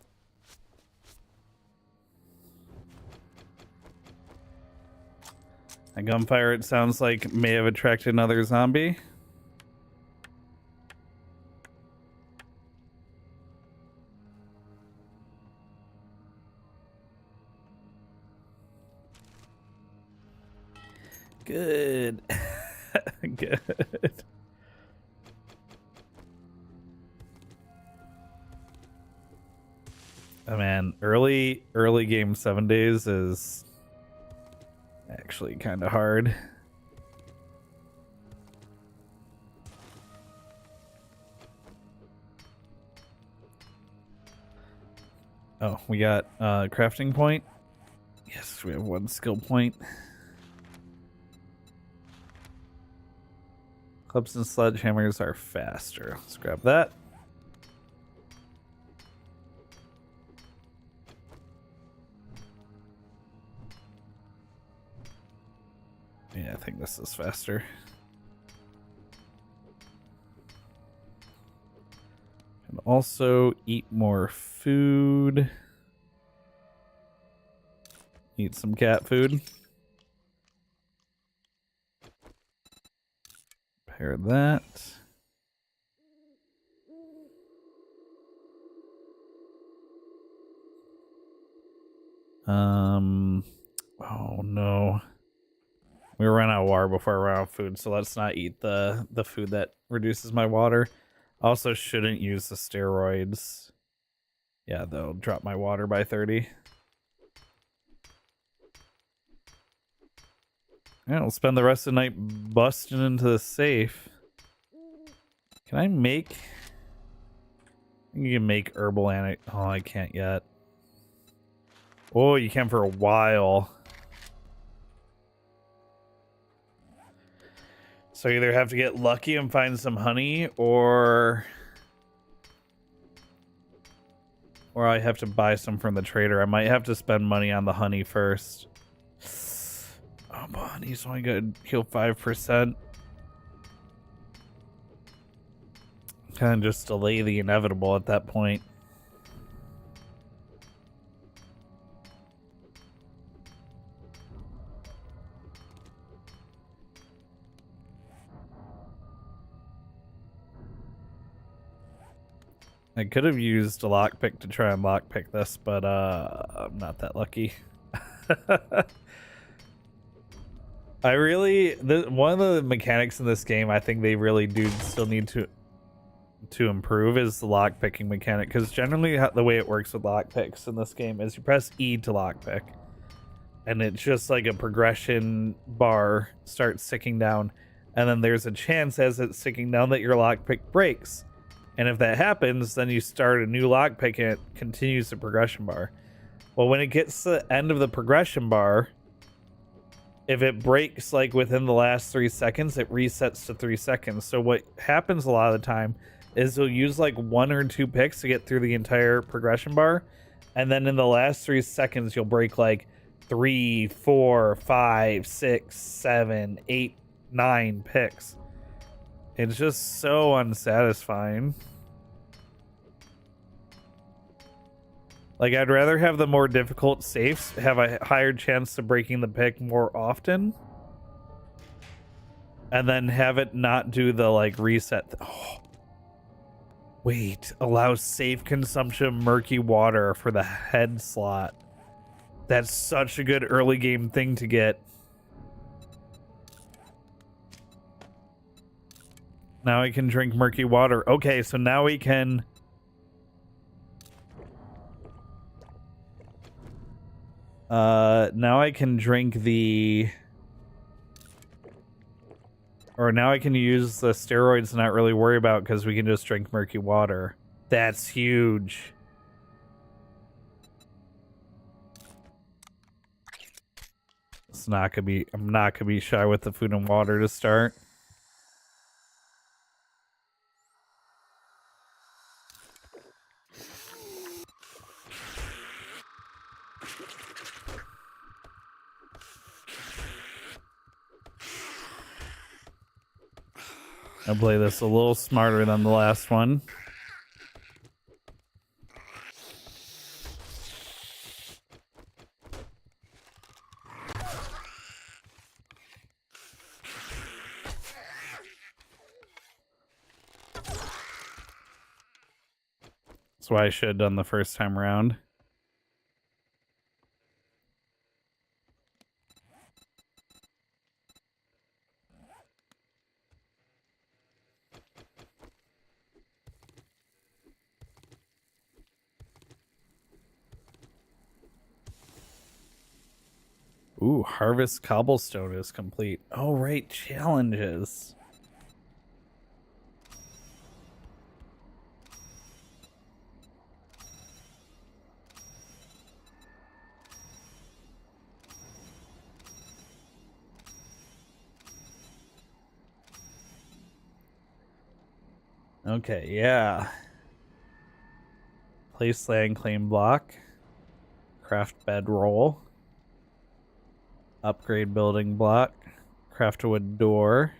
A gunfire, it sounds like, may have attracted another zombie. Good. Good. Oh man, early game 7 days is actually kind of hard. Oh, we got crafting point. Yes, we have 1 skill point. Clubs and sledgehammers are faster. Let's grab that. Yeah, I think this is faster. And also eat more food. Eat some cat food. Pair that. Oh no. We ran out of water before I ran out of food, so let's not eat the food that reduces my water. Also shouldn't use the steroids. Yeah, they'll drop my water by 30. Yeah, I'll spend the rest of the night busting into the safe. Can I make... You can make herbal Oh, I can't yet. Oh, you can for a while. So I either have to get lucky and find some honey, or I have to buy some from the trader. I might have to spend money on the honey first. Oh, but honey's only good. Heal 5%. Kind of just delay the inevitable at that point. I could have used a lockpick to try and lockpick this, but I'm not that lucky. I really... one of the mechanics in this game I think they really do still need to improve is the lockpicking mechanic, because generally the way it works with lockpicks in this game is you press E to lockpick, and it's just like a progression bar starts ticking down, and then there's a chance as it's ticking down that your lockpick breaks. And if that happens, then you start a new lockpick and it continues the progression bar. Well, when it gets to the end of the progression bar, if it breaks like within the last 3 seconds, it resets to 3 seconds. So what happens a lot of the time is you'll use like 1 or 2 picks to get through the entire progression bar. And then in the last 3 seconds, you'll break like 3, 4, 5, 6, 7, 8, 9 picks. It's just so unsatisfying. Like, I'd rather have the more difficult safes have a higher chance of breaking the pick more often, and then have it not do the, like, reset. Oh. Wait, allows safe consumption of murky water for the head slot. That's such a good early game thing to get. Now I can drink murky water. Okay, so now we can... now I can drink the... Or now I can use the steroids and not really worry about, because we can just drink murky water. That's huge. It's not gonna be... I'm not gonna be shy with the food and water to start. I'll play this a little smarter than the last one. That's why I should have done the first time around. Ooh, Harvest Cobblestone is complete. Oh, right, challenges. Okay, yeah. Place land claim block. Craft bedroll. Upgrade building block. Craft a wood door.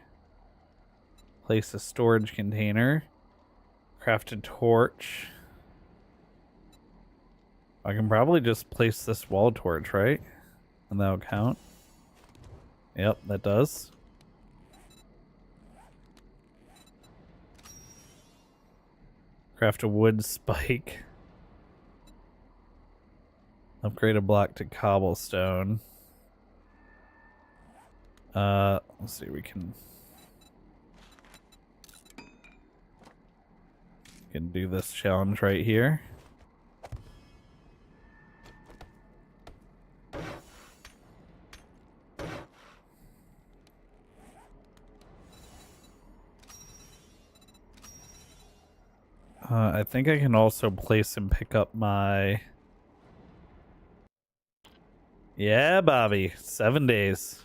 Place a storage container. Craft a torch. I can probably just place this wall torch, right? And that'll count. Yep, that does. Craft a wood spike. Upgrade a block to cobblestone. Let's see, we can do this challenge right here. I think I can also place and pick up my... Yeah, Bobby. 7 days.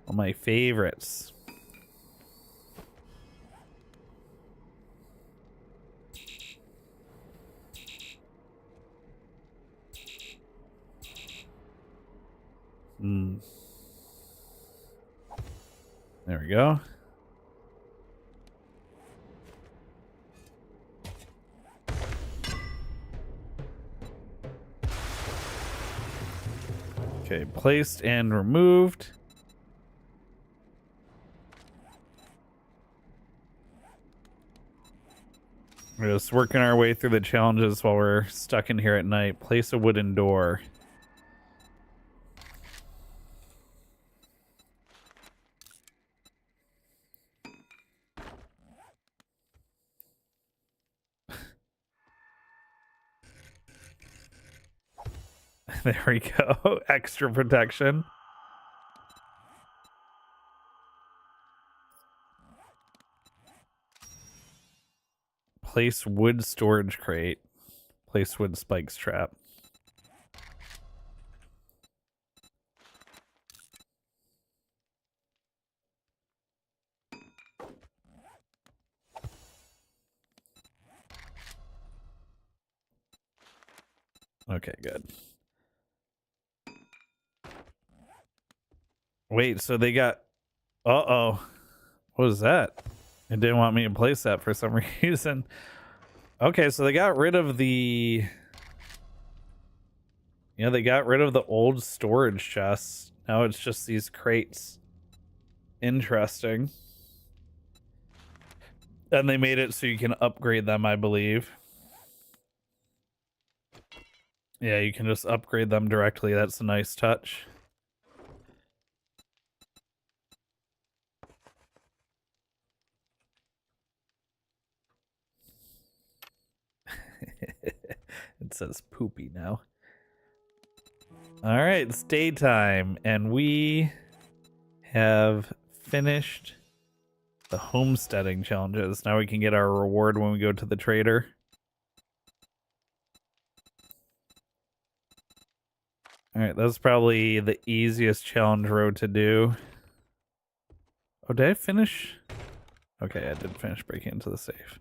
One of my favorites. There we go. Okay, placed and removed. We're just working our way through the challenges while we're stuck in here at night. Place a wooden door. There we go. Extra protection. Place wood storage crate. Place wood spikes trap. Okay, good. Wait, so they got... Uh-oh. What was that? It didn't want me to place that for some reason. Okay, so they got rid of the... Yeah, they got rid of the old storage chests. Now it's just these crates. Interesting. And they made it so you can upgrade them, I believe. Yeah, you can just upgrade them directly. That's a nice touch. It says poopy now. All right, it's daytime, and we have finished the homesteading challenges. Now we can get our reward when we go to the trader. All right, that's probably the easiest challenge road to do. Oh, did I finish? Okay, I did finish breaking into the safe.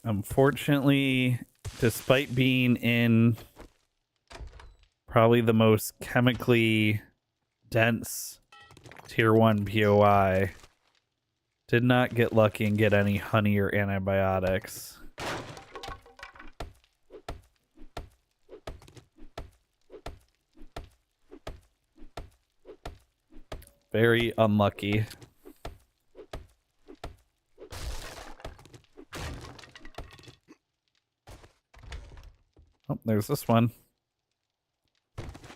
Unfortunately, despite being in probably the most chemically dense tier 1 POI, did not get lucky and get any honey or antibiotics. Very unlucky. Oh, there's this one.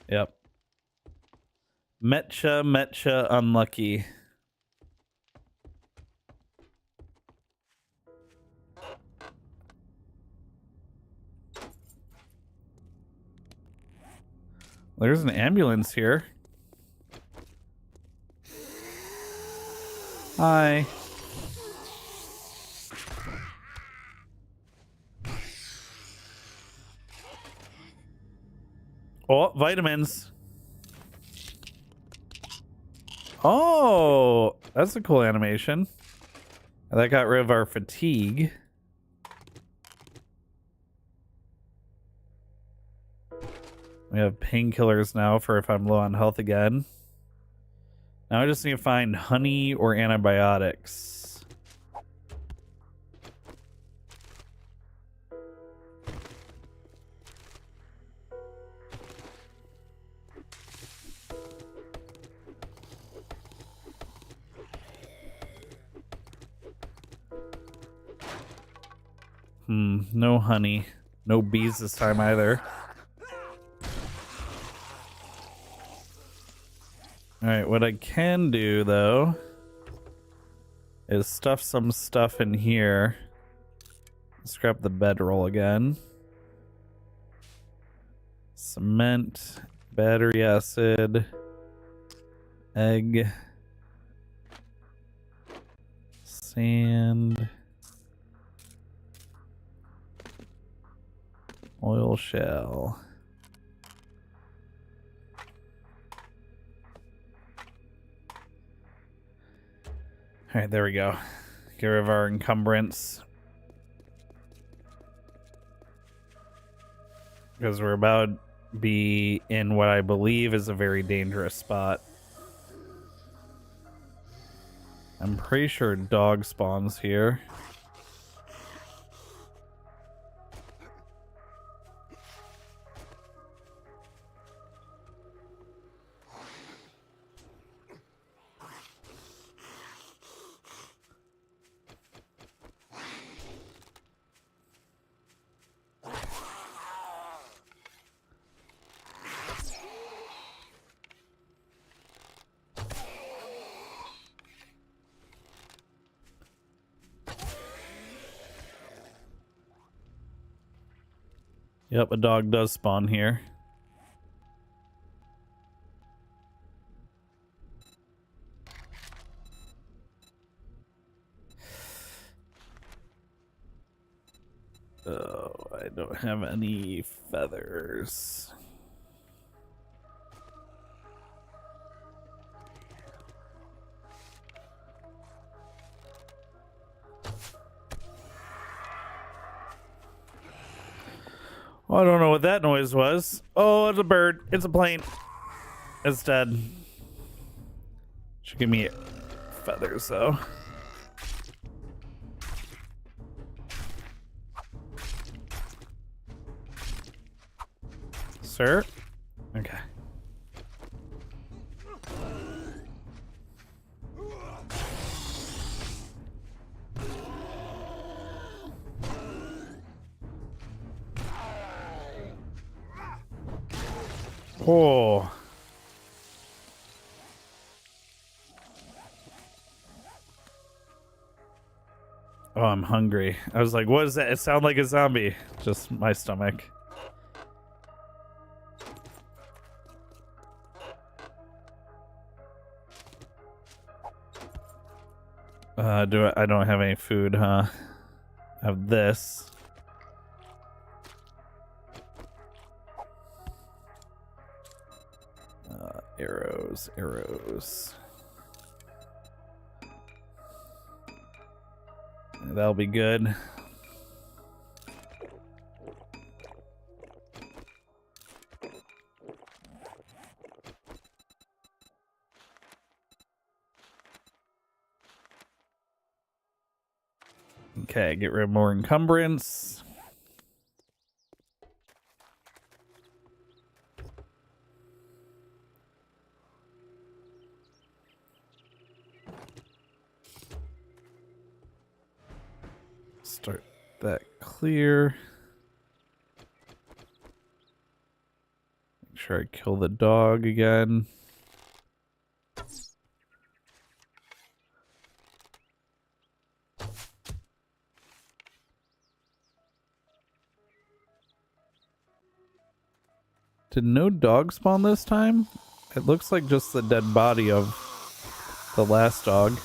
Yep. Metcha, unlucky. There's an ambulance here. Hi. Oh, vitamins. Oh, that's a cool animation. That got rid of our fatigue. We have painkillers now for if I'm low on health again. Now I just need to find honey or antibiotics. No honey. No bees this time either. Alright, what I can do, though, is stuff some stuff in here. Scrap the bedroll again. Cement, battery acid, egg, sand, oil shell. All right, there we go. Get rid of our encumbrance. Because we're about to be in what I believe is a very dangerous spot. I'm pretty sure dog spawns here. Yep, a dog does spawn here. Oh, I don't have any feathers. I don't know what that noise was. Oh, it's a bird. It's a plane. It's dead. Should give me feathers, though. Sir? Okay. Oh. Oh, I'm hungry. I was like, what is that? It sounded like a zombie. Just my stomach. I don't have any food, huh? I have this. Arrows. That'll be good. Okay, get rid of more encumbrance. Start that clear. Make sure I kill the dog again. Did no dog spawn this time? It looks like just the dead body of the last dog.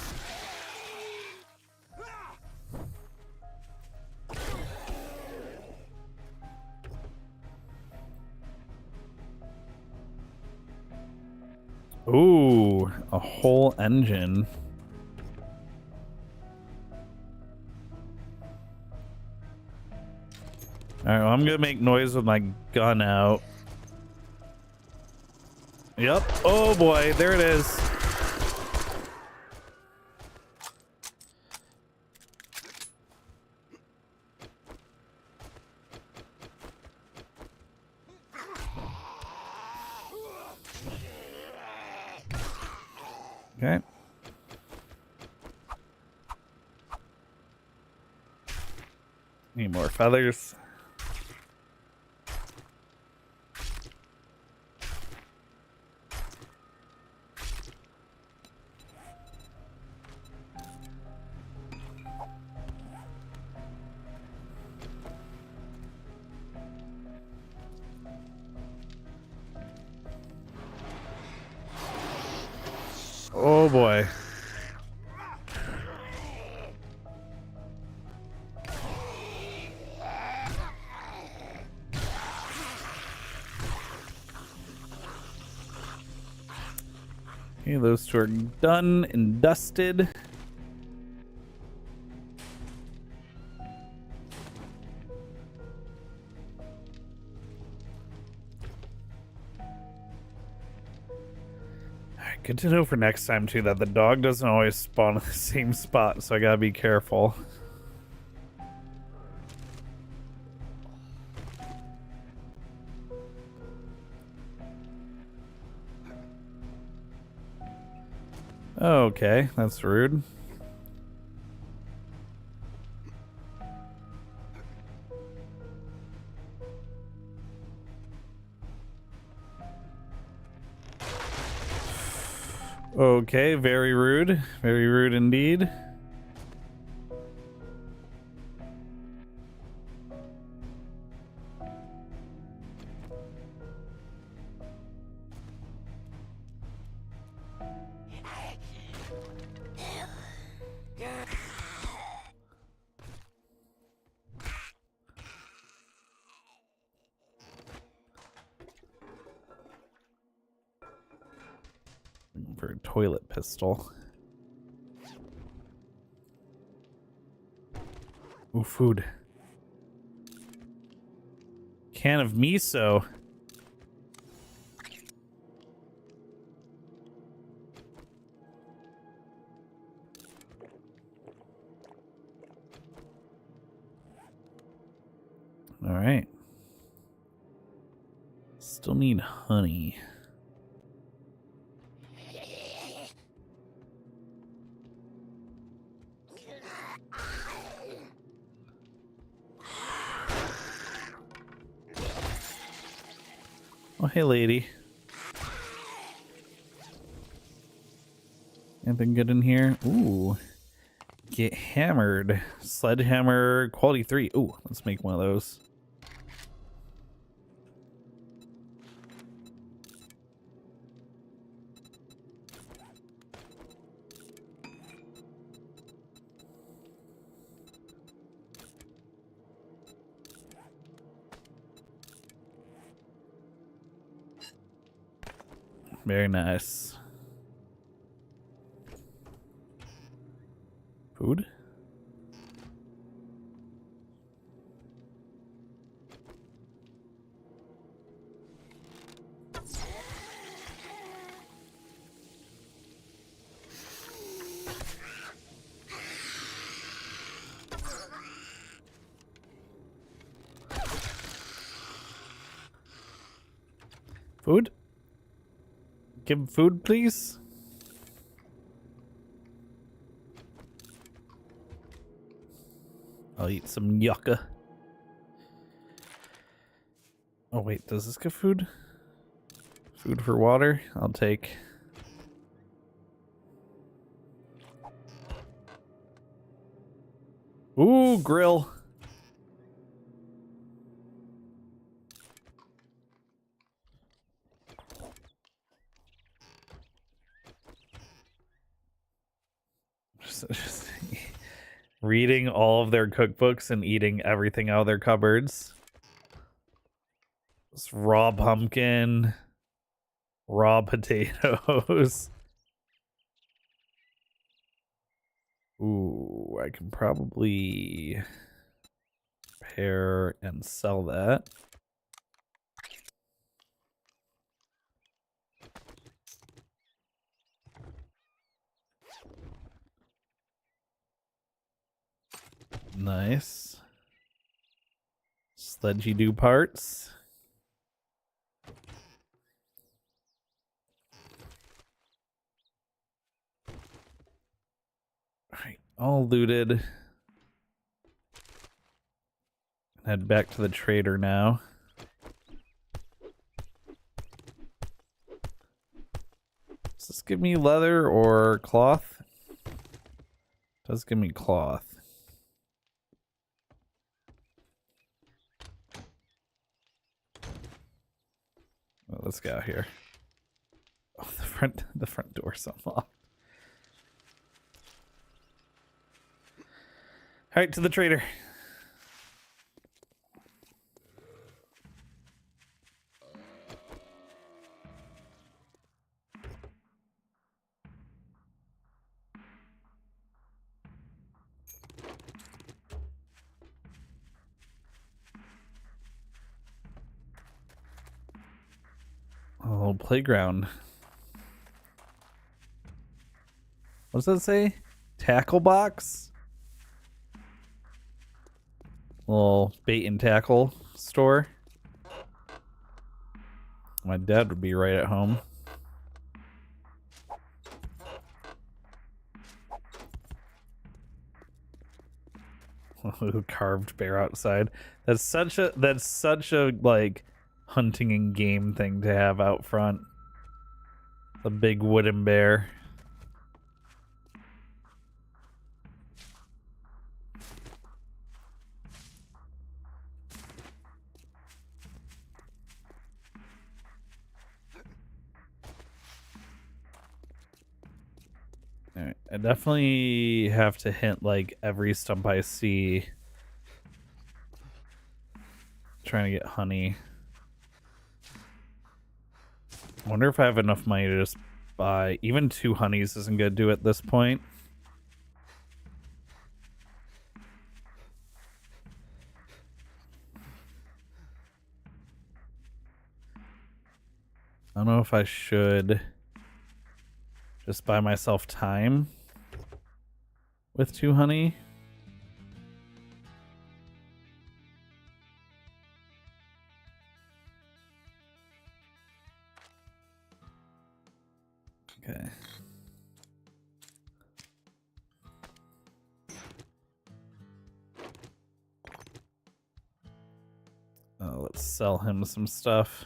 Ooh, a whole engine. Alright, well, I'm gonna make noise with my gun out. Yep. Oh boy, there it is. Okay. Need more feathers. Oh boy. Okay, those two are done and dusted. Alright, good to know for next time too that the dog doesn't always spawn in the same spot, so I gotta be careful. Okay, that's rude. Okay, very rude. Very rude indeed. For a toilet pistol. Ooh, food. Can of miso. All right. Still need honey. Oh, hey, lady. Anything good in here? Ooh. Get hammered. Sledgehammer quality 3. Ooh, let's make one of those. Very nice. Food? Food? Give food, please. I'll eat some yucca. Oh wait, does this give food? Food for water? I'll take. Ooh, grill. Just reading all of their cookbooks and eating everything out of their cupboards. This raw pumpkin, Raw potatoes. Ooh, I can probably pair and sell that. Nice. Sledgy do parts. Alright, all looted. Head back to the trader now. Does this give me leather or cloth? It does give me cloth. Well, let's get out here. Oh, the front door's unlocked. All right, to the trader. Oh, playground. What does that say? Tackle box? Little bait and tackle store. My dad would be right at home. Carved bear outside. That's such a like hunting and game thing to have out front. A big wooden bear. All right, I definitely have to hint like every stump I see. Trying to get honey. I wonder if I have enough money to just buy. Even 2 honeys isn't gonna do at this point. I don't know if I should just buy myself time with 2 honey. Okay. Let's sell him some stuff.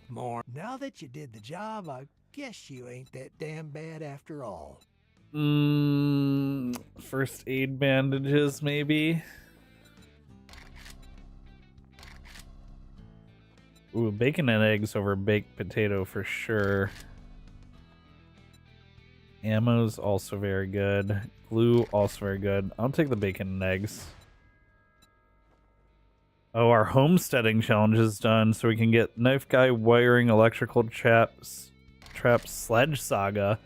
More. Now that you did the job, I guess you ain't that damn bad after all. First aid bandages, maybe. Ooh, bacon and eggs over baked potato for sure. Ammo's also very good. Glue also very good. I'll take the bacon and eggs. Oh, our homesteading challenge is done, so we can get knife guy, wiring, electrical traps, sledge saga.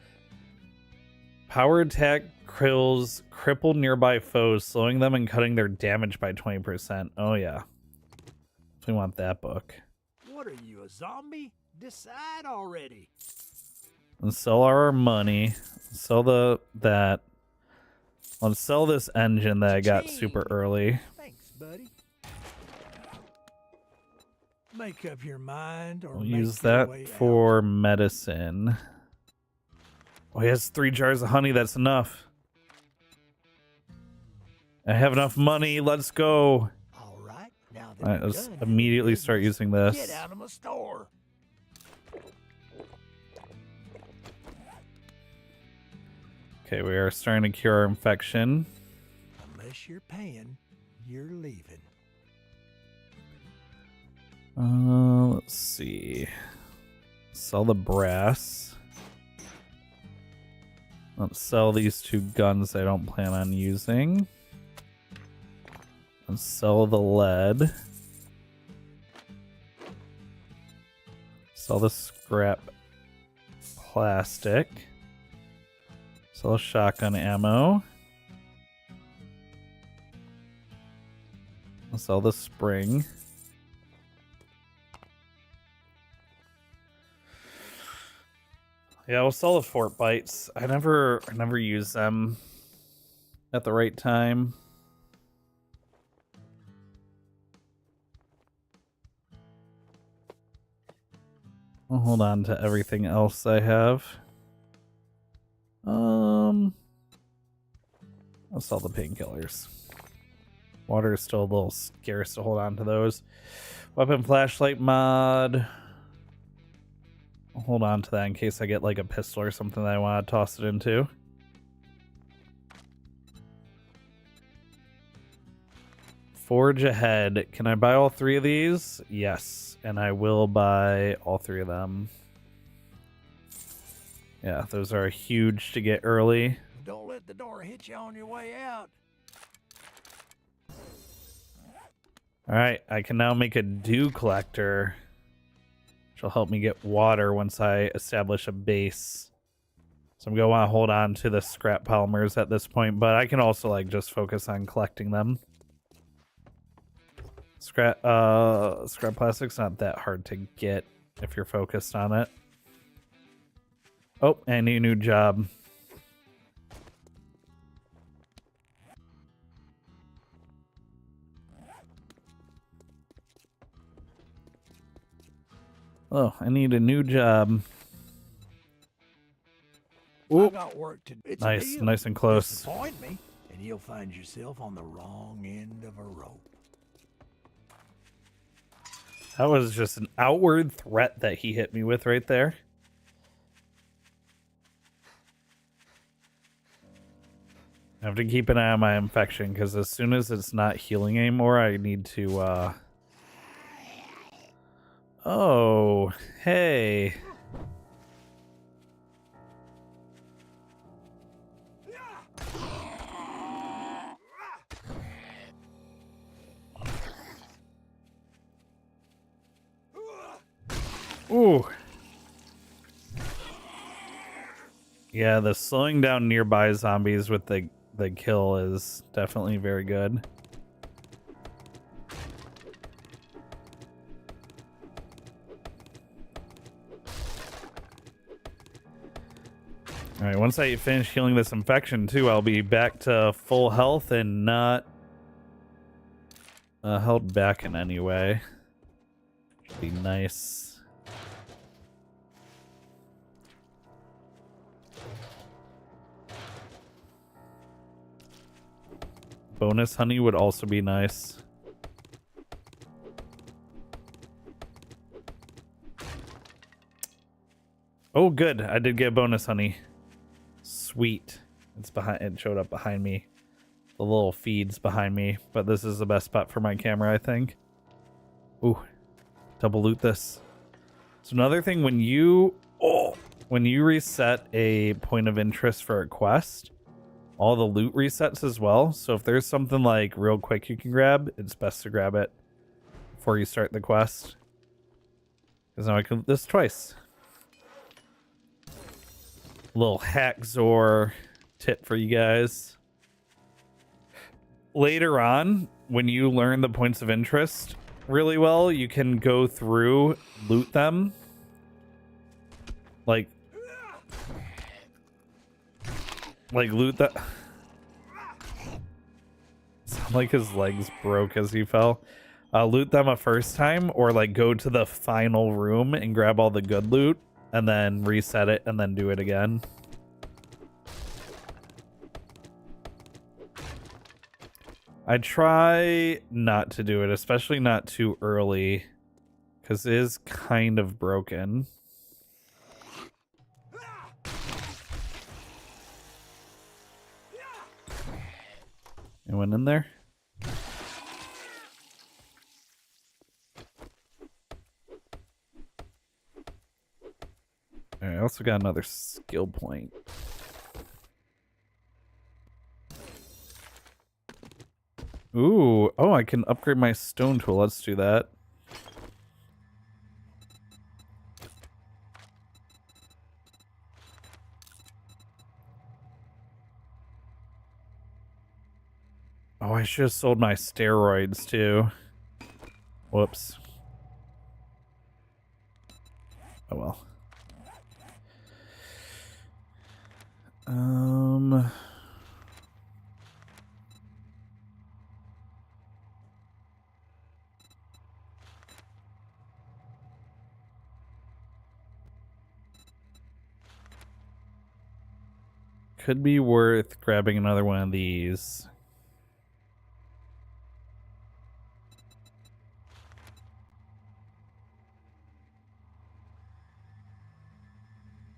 Power attack krills cripple nearby foes, slowing them and cutting their damage by 20%. Oh yeah. We want that book. What are you, a zombie? Decide already. Let's sell our money. Sell that. Let's sell this engine that I got super early. Thanks, buddy. Make up your mind or We'll use that for medicine. Oh, he has 3 jars of honey. That's enough. I have enough money. Let's go. All right. Now All right, let's immediately start using this. Get out of my store. Okay, we are starting to cure our infection. Unless you're paying, you're leaving. Let's see. Sell the brass. Let's sell these 2 guns I don't plan on using. Sell the lead. Sell the scrap plastic. Sell shotgun ammo. I'll sell the spring. Yeah, we'll sell the fort bites. I never use them at the right time. I'll hold on to everything else I have. I'll sell the painkillers. Water is still a little scarce to hold on to those. Weapon flashlight mod. I'll hold on to that in case I get like a pistol or something that I want to toss it into. Forge ahead. Can I buy all 3 of these? Yes, and I will buy all 3 of them. Yeah, those are huge to get early. Don't let the door hit you on your way out. Alright, I can now make a dew collector, which will help me get water once I establish a base. So I'm going to want to hold on to the scrap polymers at this point, but I can also like just focus on collecting them. Scrap plastic's not that hard to get if you're focused on it. Oh, I need a new job. Oh, I need a new job. I got work to do. It's nice, nice and close. Disappoint me, and you'll find yourself on the wrong end of a rope. That was just an outward threat that he hit me with right there. I have to keep an eye on my infection because as soon as it's not healing anymore, I need to, Oh, hey. Ooh. Yeah, the slowing down nearby zombies with the kill is definitely very good. Alright, once I finish healing this infection too, I'll be back to full health and not held back in any way. Should be nice. Bonus honey would also be nice. Oh, good. I did get bonus honey. Sweet. It's behind. It showed up behind me. The little feeds behind me. But this is the best spot for my camera, I think. Ooh. Double loot this. So another thing, when you reset a point of interest for a quest, all the loot resets as well. So if there's something like real quick you can grab, it's best to grab it before you start the quest. Because now I can loot this twice. Little Hackzor tip for you guys. Later on, when you learn the points of interest really well, you can go through, loot them. Like loot that. Sound like his legs broke as he fell. Loot them a first time, or like go to the final room and grab all the good loot and then reset it and then do it again. I try not to do it, especially not too early, because it is kind of broken. Anyone in there? Alright, I also got another skill point. Ooh, oh, I can upgrade my stone tool. Let's do that. Oh, I should have sold my steroids too. Whoops. Oh well. Could be worth grabbing another one of these.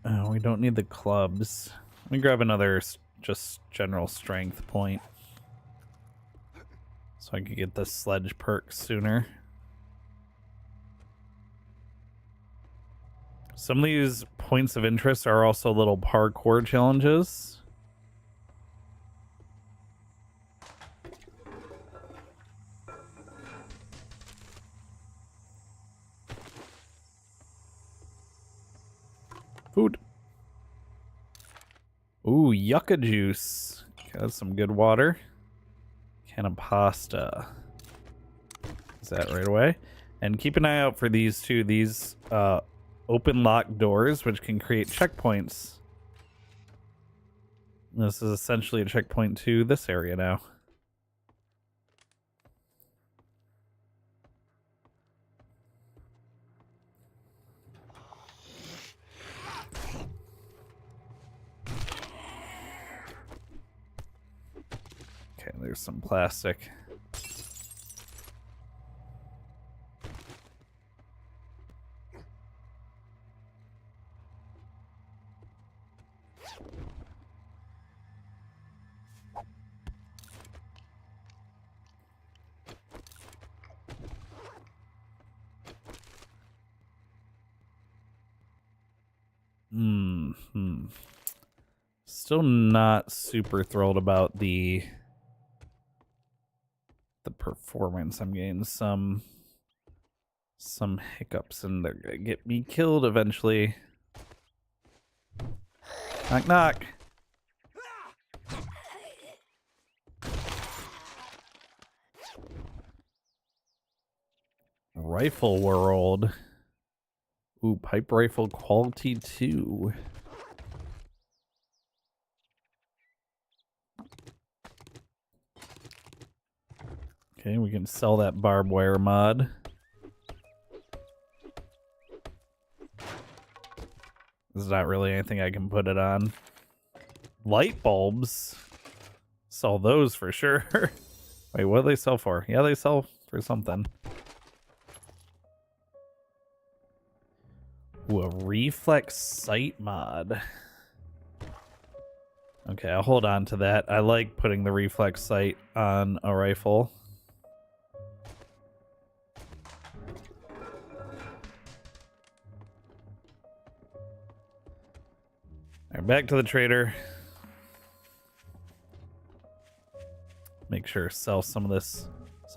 Oh, we don't need the clubs. Let me grab another just general strength point. So I could get the sledge perk sooner. Some of these points of interest are also little parkour challenges. Food. Ooh, yucca juice. Got some good water. Can of pasta. Is that right away? And keep an eye out for these two. These open lock doors, which can create checkpoints. This is essentially a checkpoint to this area now. Okay, there's some plastic. Still not super thrilled about the performance. I'm getting some hiccups and they're gonna get me killed eventually. Knock knock. Rifle world. Ooh, pipe rifle quality 2. Okay, we can sell that barbed wire mod. There's not really anything I can put it on. Light bulbs. Sell those for sure. Wait, what do they sell for? Yeah, they sell for something. Ooh, a reflex sight mod. Okay, I'll hold on to that. I like putting the reflex sight on a rifle. All right, back to the trader. Make sure to sell some of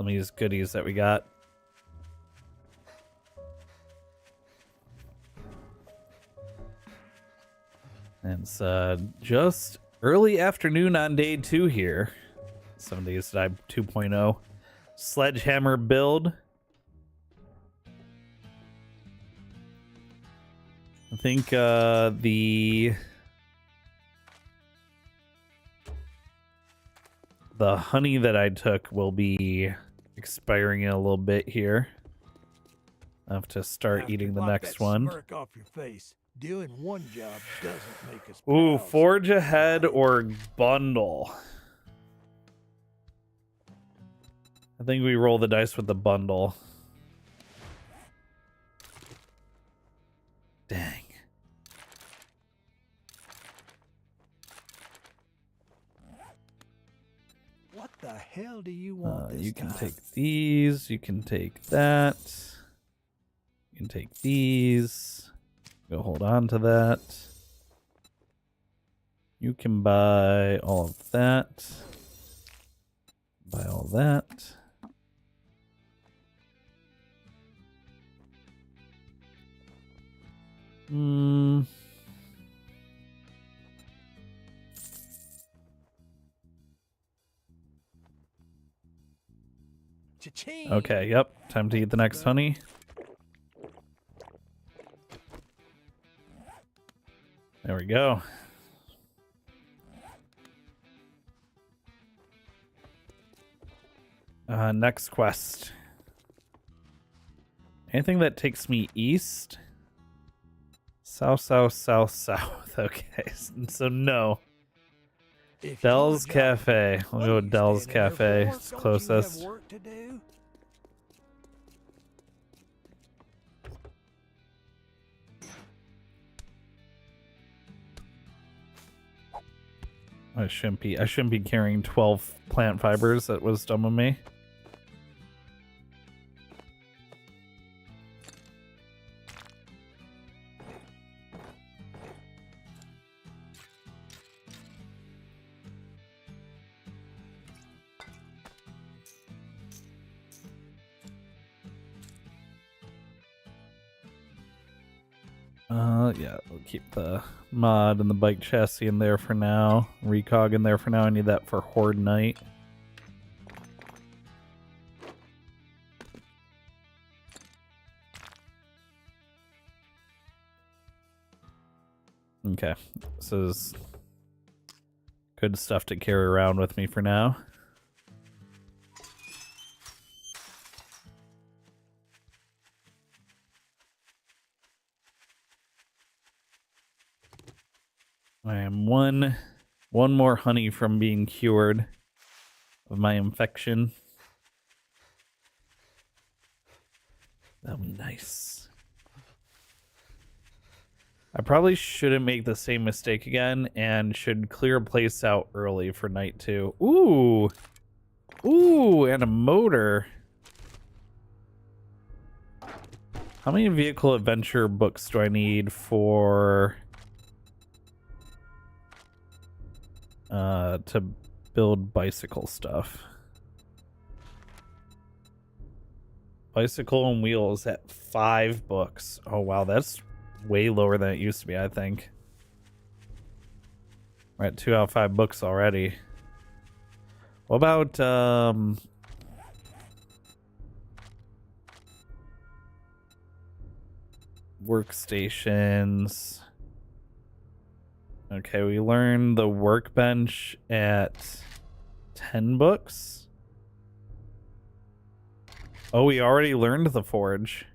these goodies that we got. And it's just early afternoon on day 2 here. Some days I 2.0. Sledgehammer build. I think the honey that I took will be expiring in a little bit here. I have to start eating the next one. Smirk off your face. Doing one job doesn't make us Ooh, pals. forge ahead or bundle. I think we roll the dice with the bundle. Dang. What the hell do you want this You can time? take these. You can take that. You can take these. Go hold on to that. You can buy all of that. Buy all that. Cha-ching. Okay, yep. Time to eat the next honey. There we go. Next quest. Anything that takes me east? South, south, south, south. Okay, so no. If Dell's you're a jockey, Cafe. We'll what go are with you Dell's standing there Cafe. for? It's Don't closest. you have work to do? I shouldn't be carrying 12 plant fibers. That was dumb of me. Yeah, we'll keep the mod and the bike chassis in there for now. Recog in there for now. I need that for Horde Night. Okay, this is good stuff to carry around with me for now. I am one more honey from being cured of my infection. That'll be nice. I probably shouldn't make the same mistake again and should clear a place out early for night 2. Ooh! Ooh, and a motor. How many vehicle adventure books do I need for... to build bicycle stuff? Bicycle and wheels at 5 books. Oh wow, that's way lower than it used to be, I think. We're at 2 out of 5 books already. What about workstations? Okay, we learned the workbench at 10 books. Oh, we already learned the forge.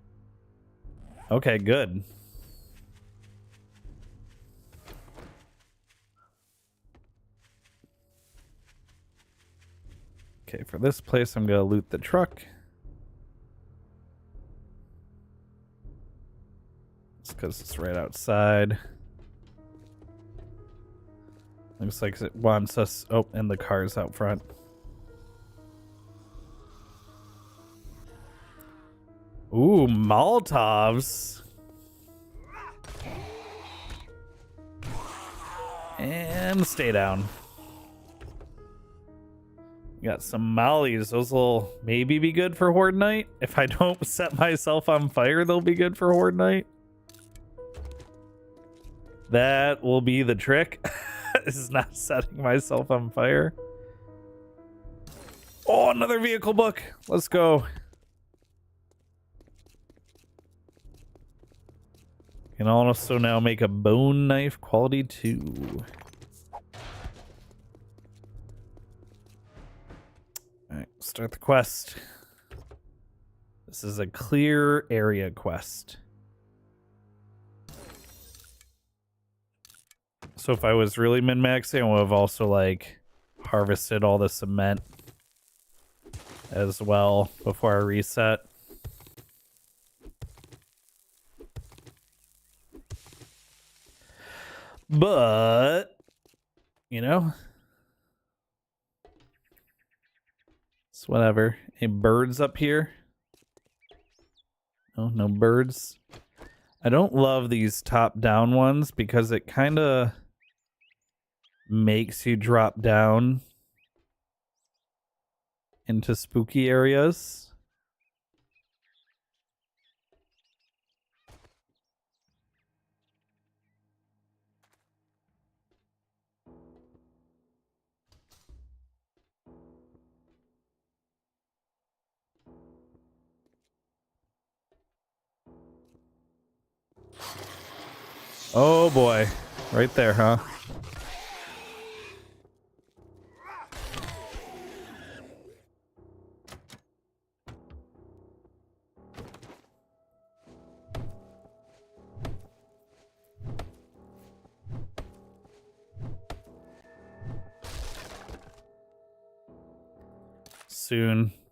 Okay, good. Okay, for this place, I'm gonna loot the truck. It's because it's right outside. Looks like it wants us... Oh, and the car's out front. Ooh, Molotovs. And stay down. Got some mollies. Those will maybe be good for Horde Night. If I don't set myself on fire, they'll be good for Horde Night. That will be the trick. Is not setting myself on fire. Oh, another vehicle book. Let's go. Can also now make a bone knife quality 2. Alright, start the quest. This is a clear area quest. So if I was really min-maxing, I would have also like harvested all the cement as well before I reset. But, you know, it's whatever. Any birds up here? No, no birds. I don't love these top-down ones because it kind of makes you drop down into spooky areas. Oh boy. Right there, huh?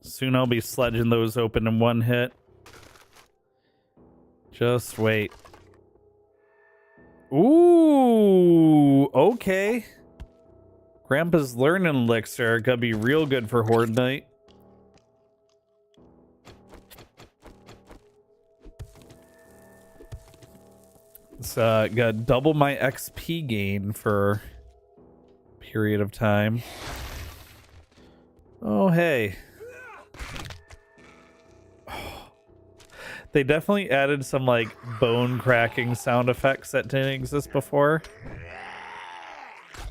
Soon I'll be sledging those open in one hit. Just wait. Ooh, okay. Grandpa's learning elixir. Gonna be real good for Horde Night. It's gonna double my XP gain for a period of time. Oh, hey. They definitely added some like bone cracking sound effects that didn't exist before.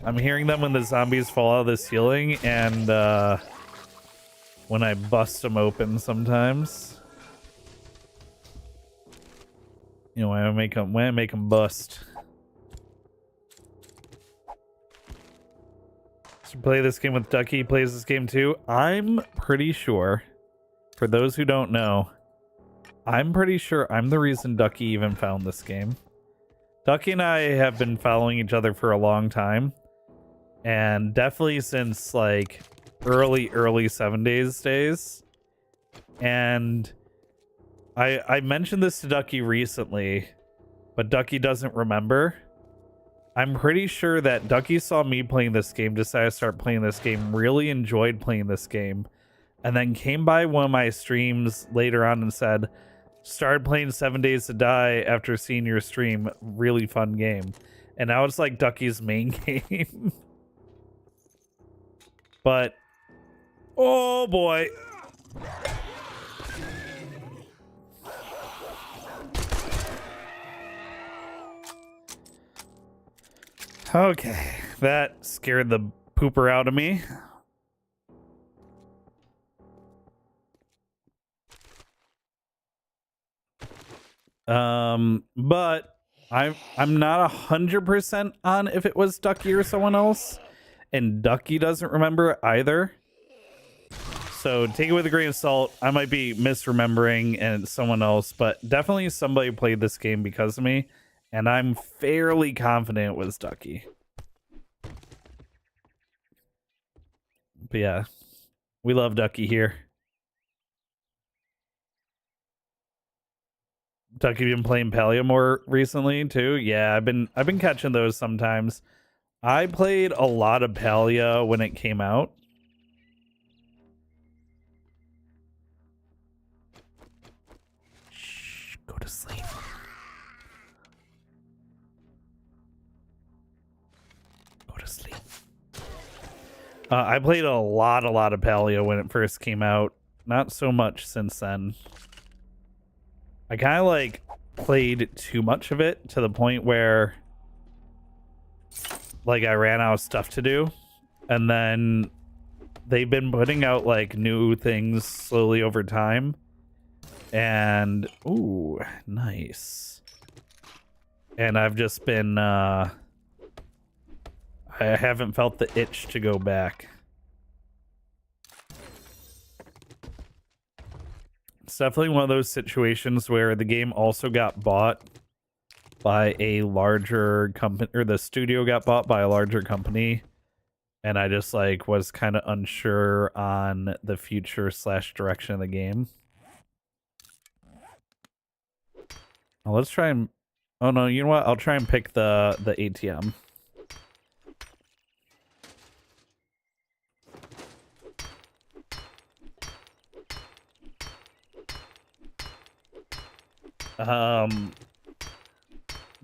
I'm hearing them when the zombies fall out of the ceiling and when I bust them open sometimes. You know, when I make them bust. So play this game with Ducky, plays this game too. I'm pretty sure, for those who don't know, I'm pretty sure I'm the reason Ducky even found this game. Ducky and I have been following each other for a long time. And definitely since like early 7 days. And I mentioned this to Ducky recently, but Ducky doesn't remember. I'm pretty sure that Ducky saw me playing this game, decided to start playing this game, really enjoyed playing this game, and then came by one of my streams later on and said, started playing 7 Days to Die after seeing your stream, really fun game. And now it's like Ducky's main game. But, oh boy. Okay, that scared the pooper out of me. But I'm not 100% on if it was Ducky or someone else, and Ducky doesn't remember either. So take it with a grain of salt. I might be misremembering and it's someone else, but definitely somebody played this game because of me, and I'm fairly confident it was Ducky. But yeah, we love Ducky here. Ducky been playing Paleo more recently too. Yeah, I've been catching those sometimes. I played a lot of Paleo when it came out. Shh, go to sleep. Go to sleep. I played a lot of Paleo when it first came out. Not so much since then. I kind of like played too much of it to the point where like I ran out of stuff to do, and then they've been putting out like new things slowly over time, and ooh, nice. And I've just been I haven't felt the itch to go back. It's definitely one of those situations where the game also got bought by a larger company, or the studio got bought by a larger company, and I just like was kind of unsure on the future / direction of the game. Well, let's try and oh no, you know what? I'll try and pick the ATM.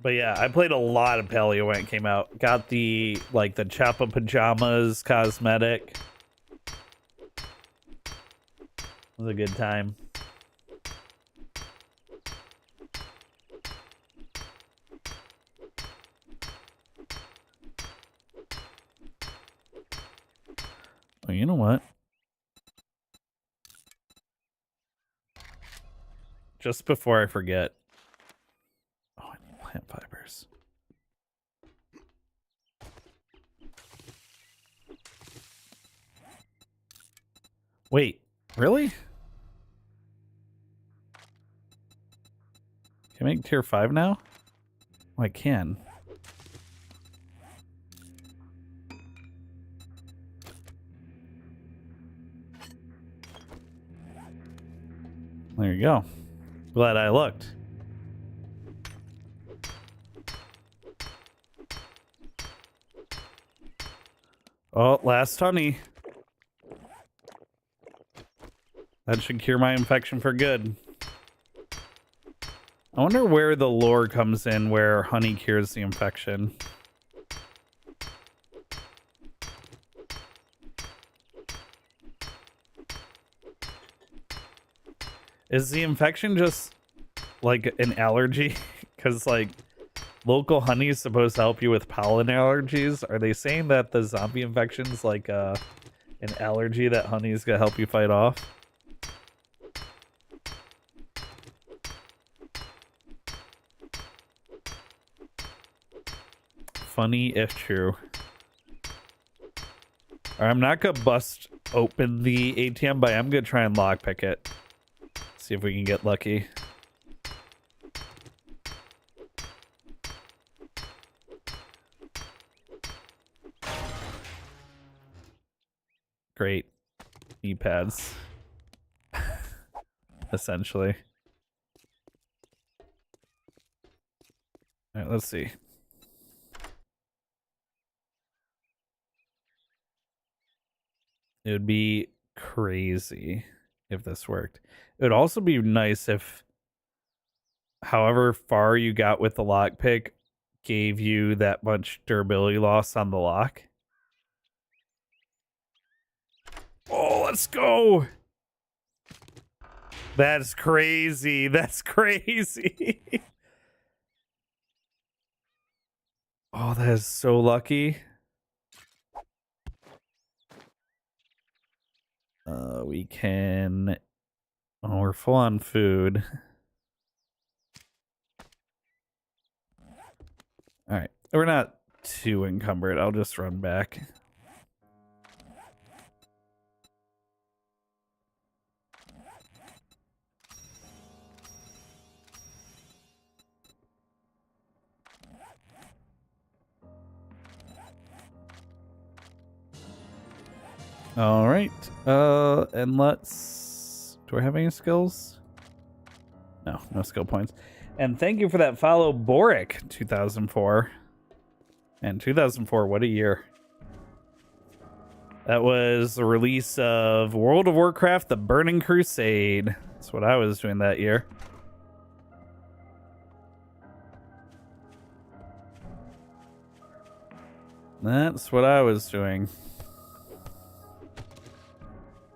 But yeah, I played a lot of Paleo when it came out. Got the like the Chappa Pajamas cosmetic. It was a good time. Oh, you know what? Just before I forget. Oh, I need plant fibers. Wait, really? Can I make tier 5 now? Oh, I can. There you go. Glad I looked. Oh, last honey. That should cure my infection for good. I wonder where the lore comes in where honey cures the infection. Is the infection just like an allergy? Because like local honey is supposed to help you with pollen allergies. Are they saying that the zombie infection's like an allergy that honey is gonna help you fight off? Funny if true. Alright, I'm not gonna bust open the ATM, but I'm gonna try and lockpick it. See if we can get lucky. Great. Knee pads. Essentially. Alright, let's see. It would be crazy if this worked. It would also be nice if however far you got with the lockpick gave you that much durability loss on the lock. Oh, let's go! That's crazy. That's crazy. Oh, that is so lucky. We can... Oh, we're full on food. Alright. We're not too encumbered. I'll just run back. Alright. And let's... Do I have any skills? No, no skill points. And thank you for that follow, Boric 2004. And 2004, what a year. That was the release of World of Warcraft, The Burning Crusade. That's what I was doing that year. That's what I was doing.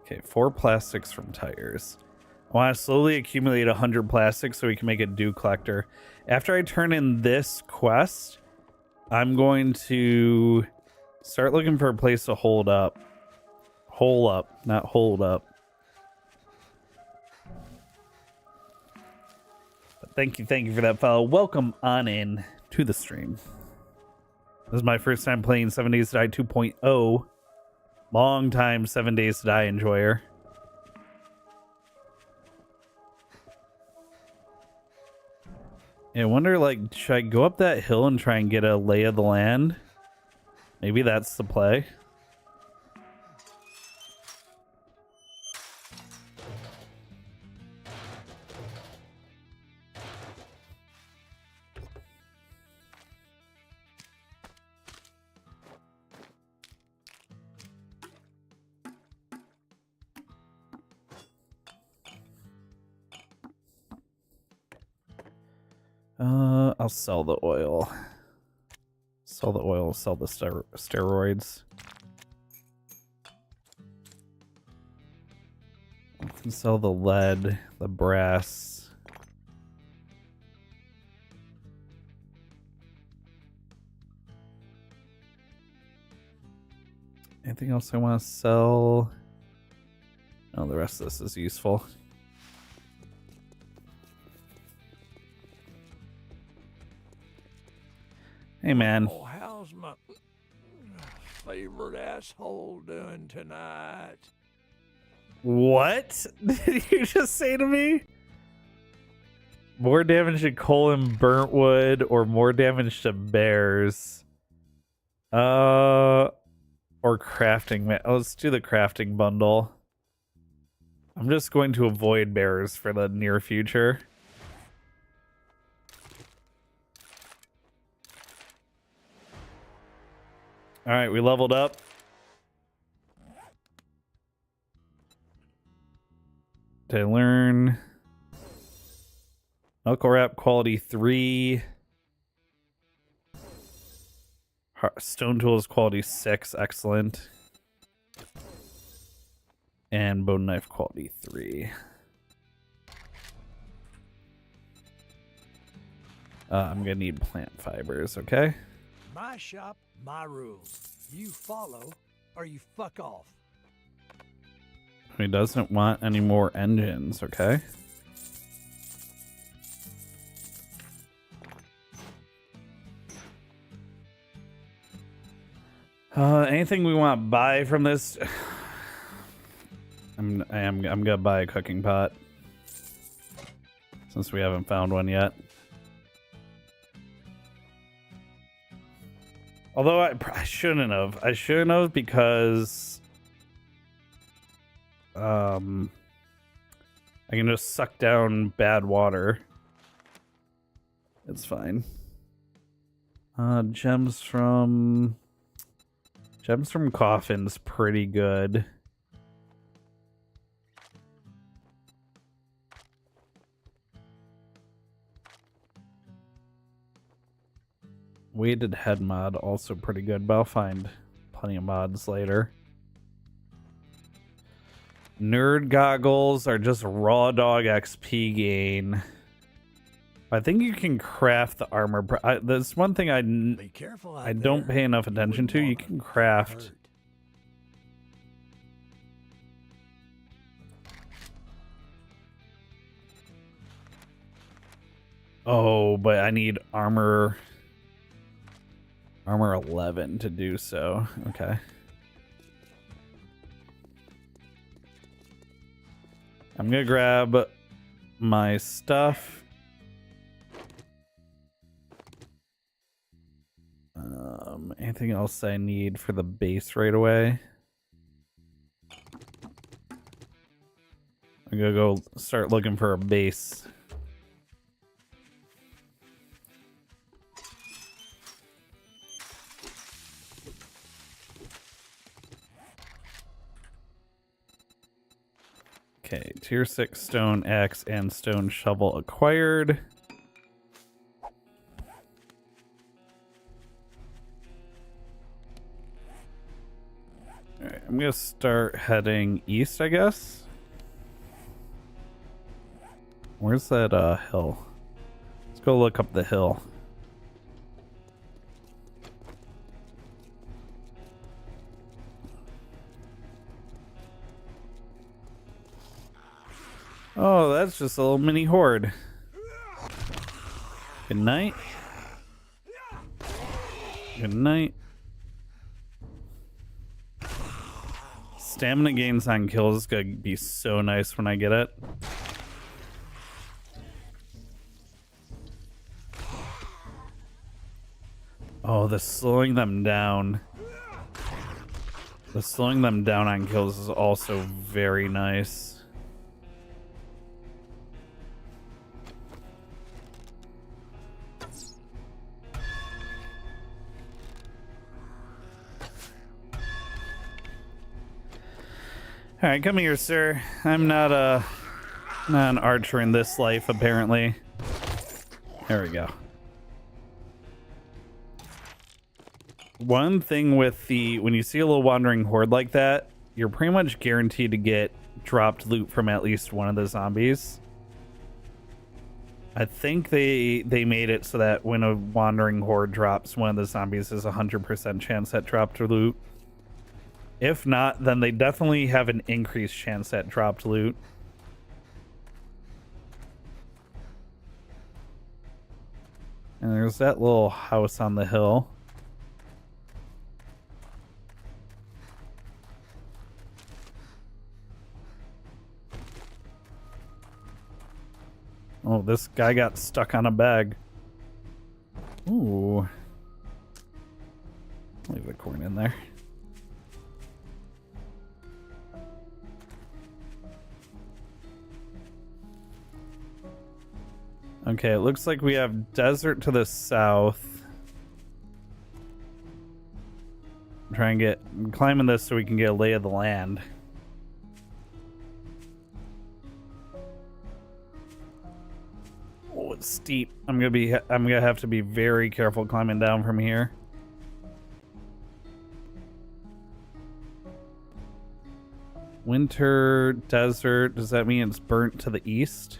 Okay, 4 plastics from tires. I want to slowly accumulate 100 plastics so we can make a dew collector. After I turn in this quest, I'm going to start looking for a place to hold up. Hole up, not hold up. But thank you for that follow. Welcome on in to the stream. This is my first time playing 7 Days to Die 2.0. Long time 7 Days to Die enjoyer. I wonder, like, should I go up that hill and try and get a lay of the land? Maybe that's the play. I'll sell the oil. Sell the oil, sell the steroids. I can sell the lead, the brass. Anything else I want to sell? No, the rest of this is useful. Hey, man. Oh, how's my favorite asshole doing tonight? What did you just say to me? More damage to coal and burnt wood, or more damage to bears? Or crafting. Let's do the crafting bundle. I'm just going to avoid bears for the near future. All right, we leveled up. Did I learn? Knuckle wrap quality 3. Stone tools quality 6, excellent. And bone knife quality 3. I'm gonna need plant fibers, okay? My shop, my rules. You follow or you fuck off. He doesn't want any more engines, okay? Anything we want to buy from this? I'm gonna buy a cooking pot since we haven't found one yet. Although I shouldn't have. I shouldn't have because I can just suck down bad water. It's fine. Gems from Coffin's pretty good. Weighted head mod also pretty good, but I'll find plenty of mods later. Nerd goggles are just raw dog XP gain. I think you can craft the armor. That's one thing Be careful out I don't there. pay enough attention to. You can craft. Hurt. Oh, but I need armor 11 to do so. Okay. I'm gonna grab my stuff. Anything else I need for the base right away? I'm gonna go start looking for a base. Okay, tier 6 stone axe and stone shovel acquired. Alright, I'm gonna start heading east, I guess. Where's that hill? Let's go look up the hill. Oh, that's just a little mini horde. Good night. Good night. Stamina gains on kills is gonna be so nice when I get it. Oh, the slowing them down. The slowing them down on kills is also very nice. All right, come here, sir. I'm not an archer in this life, apparently. There we go. One thing with when you see a little wandering horde like that, you're pretty much guaranteed to get dropped loot from at least one of the zombies. I think they made it so that when a wandering horde drops, one of the zombies has a 100% chance at dropped loot. If not, then they definitely have an increased chance at dropped loot. And there's that little house on the hill. Oh, this guy got stuck on a bag. Ooh. Leave the corn in there. Okay, it looks like we have desert to the south. I'm climbing this so we can get a lay of the land. Oh, it's steep. I'm gonna have to be very careful climbing down from here. Winter desert, does that mean it's burnt to the east?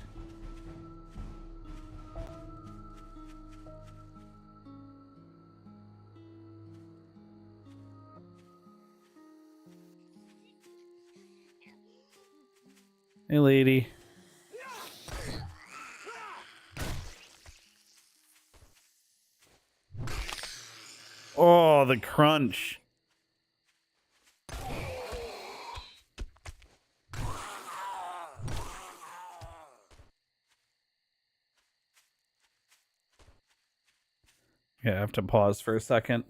Hey, lady. Oh, the crunch. Yeah, I have to pause for a second.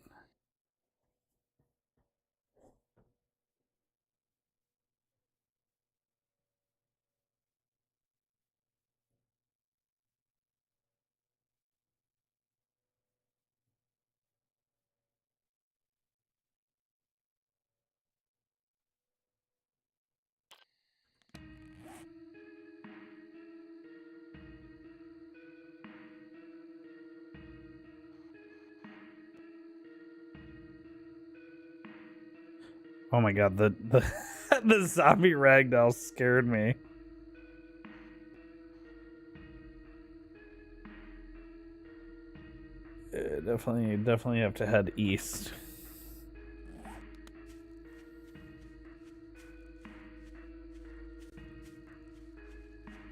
Oh my god, the the zombie ragdoll scared me. Definitely have to head east.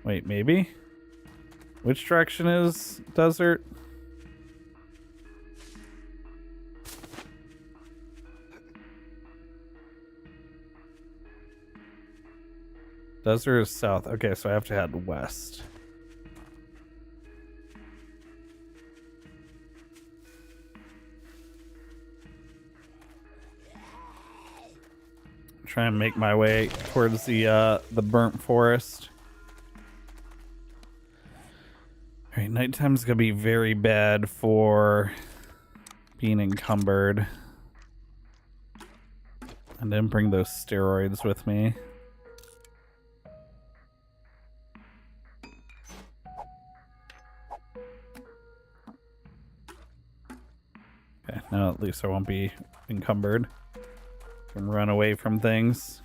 Wait, maybe? Which direction is desert? Desert is south. Okay, so I have to head west. Try and make my way towards the burnt forest. All right, nighttime's gonna be very bad for being encumbered. I didn't bring those steroids with me. Okay, now at least I won't be encumbered. Can run away from things.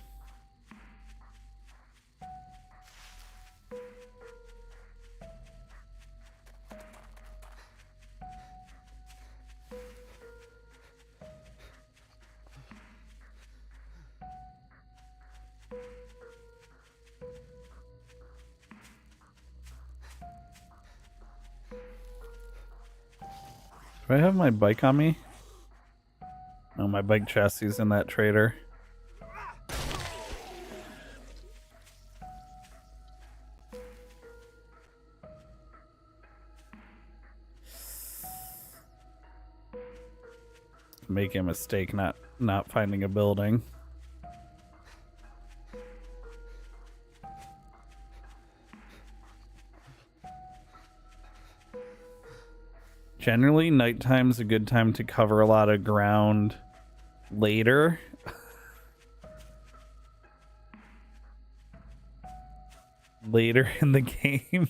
Do I have my bike on me? No, my bike chassis is in that trader. Making a mistake not finding a building. Generally, nighttime's a good time to cover a lot of ground later. Later in the game.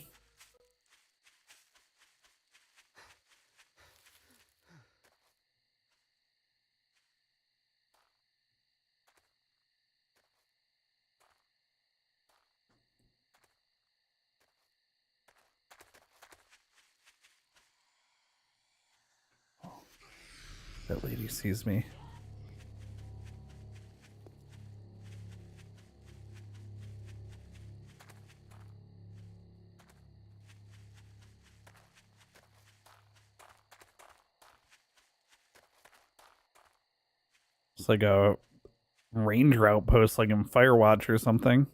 That lady sees me. It's like a ranger outpost, like in Firewatch or something.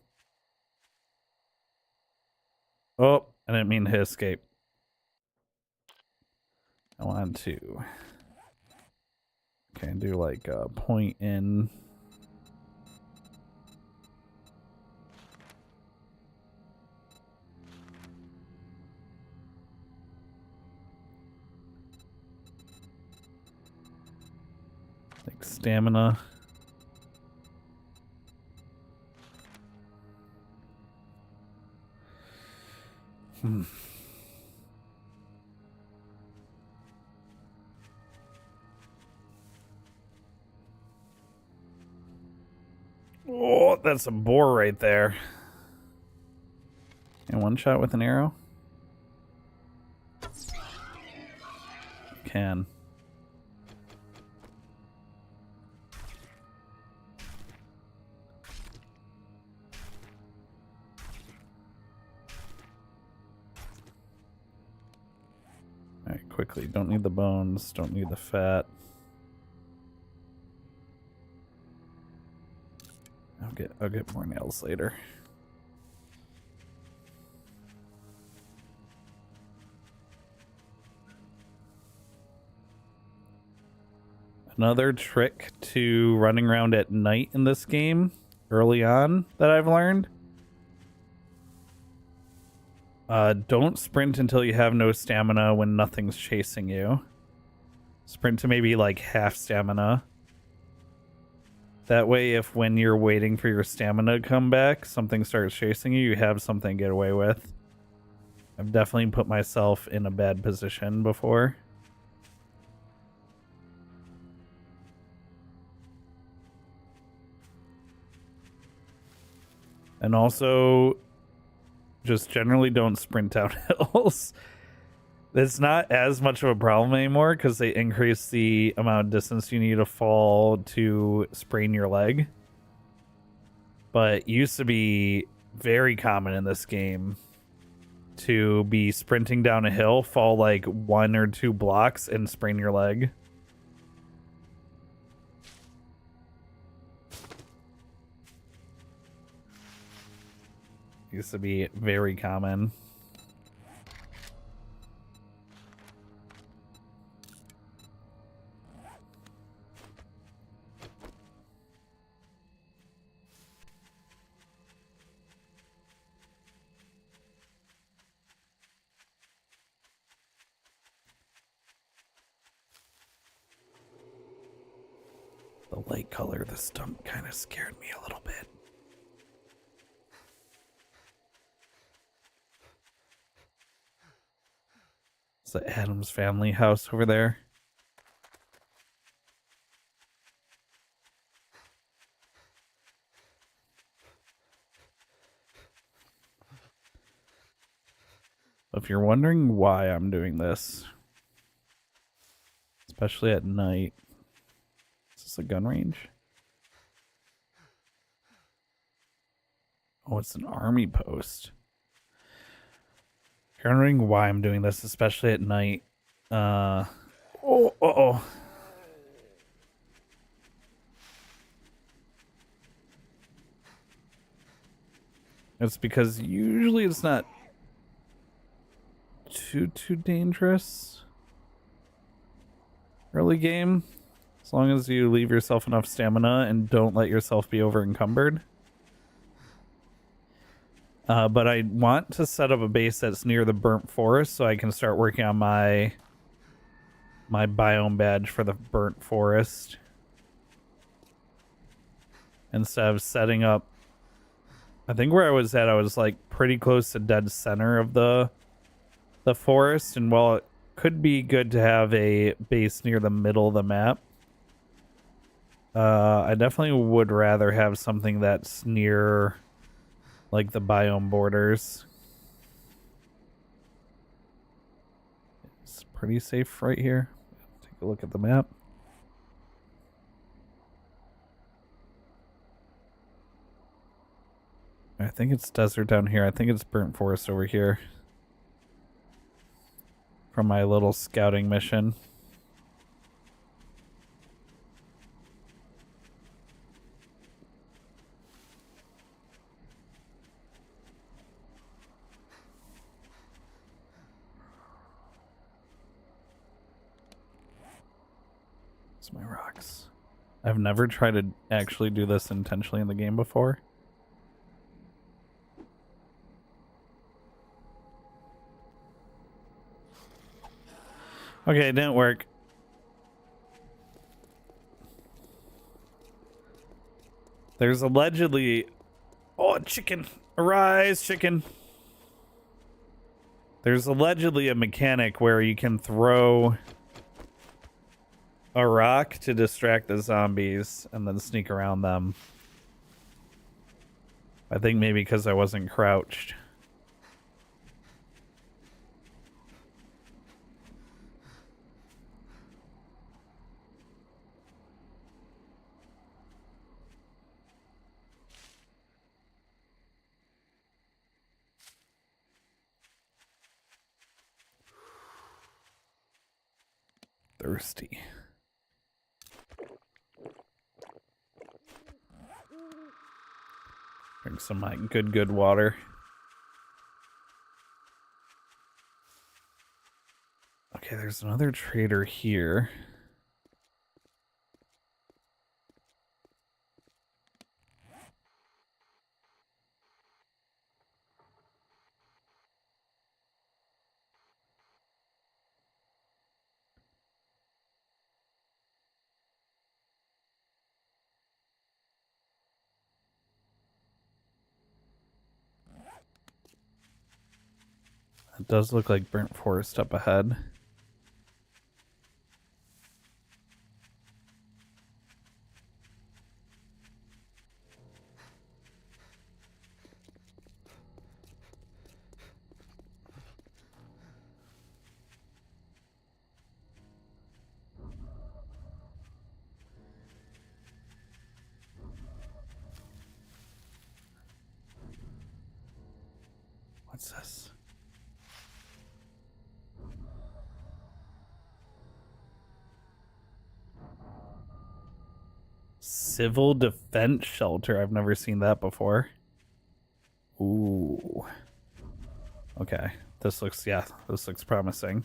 Oh, I didn't mean to escape. I wanted to. Okay, do like a point in. Like stamina. Oh, that's a boar right there. And one shot with an arrow? Can. Alright, quickly. Don't need the bones. Don't need the fat. I'll get more nails later. Another trick to running around at night in this game early on that I've learned. Don't sprint until you have no stamina when nothing's chasing you. Sprint to maybe like half stamina. That way, if when you're waiting for your stamina to come back, something starts chasing you, you have something to get away with. I've definitely put myself in a bad position before. And also, just generally don't sprint down hills. It's not as much of a problem anymore because they increase the amount of distance you need to fall to sprain your leg. But it used to be very common in this game to be sprinting down a hill, fall like 1 or 2 blocks, and sprain your leg. Used to be very common. The light color of the stump kind of scared me a little bit. It's the Addams family house over there. If you're wondering why I'm doing this, especially at night, is this a gun range? Oh, it's an army post. If you're wondering why I'm doing this, especially at night, it's because usually it's not too dangerous early game, as long as you leave yourself enough stamina and don't let yourself be over encumbered. But I want to set up a base that's near the burnt forest so I can start working on my biome badge for the burnt forest instead of setting up. I think where I was at, I was like pretty close to dead center of the forest, and while it could be good to have a base near the middle of the map, I definitely would rather have something that's near like the biome borders. It's pretty safe right here. Take a look at the map. I think it's desert down here. I think it's burnt forest over here. From my little scouting mission. Where's my rocks? I've never tried to actually do this intentionally in the game before. Okay, it didn't work. There's allegedly... Oh, chicken! Arise, chicken! There's allegedly a mechanic where you can throw a rock to distract the zombies and then sneak around them. I think maybe because I wasn't crouched. Thirsty. Drink some of my good water. Okay, there's another trader here. It does look like burnt forest up ahead. What's this? Civil defense shelter. I've never seen that before. Ooh. Okay. This looks promising.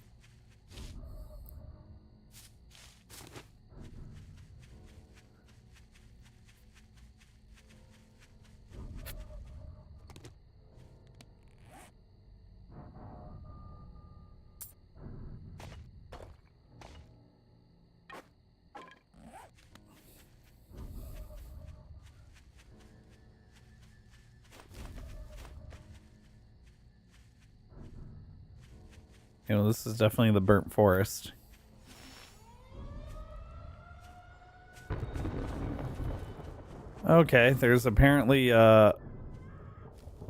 You know, this is definitely the burnt forest. Okay, there's apparently a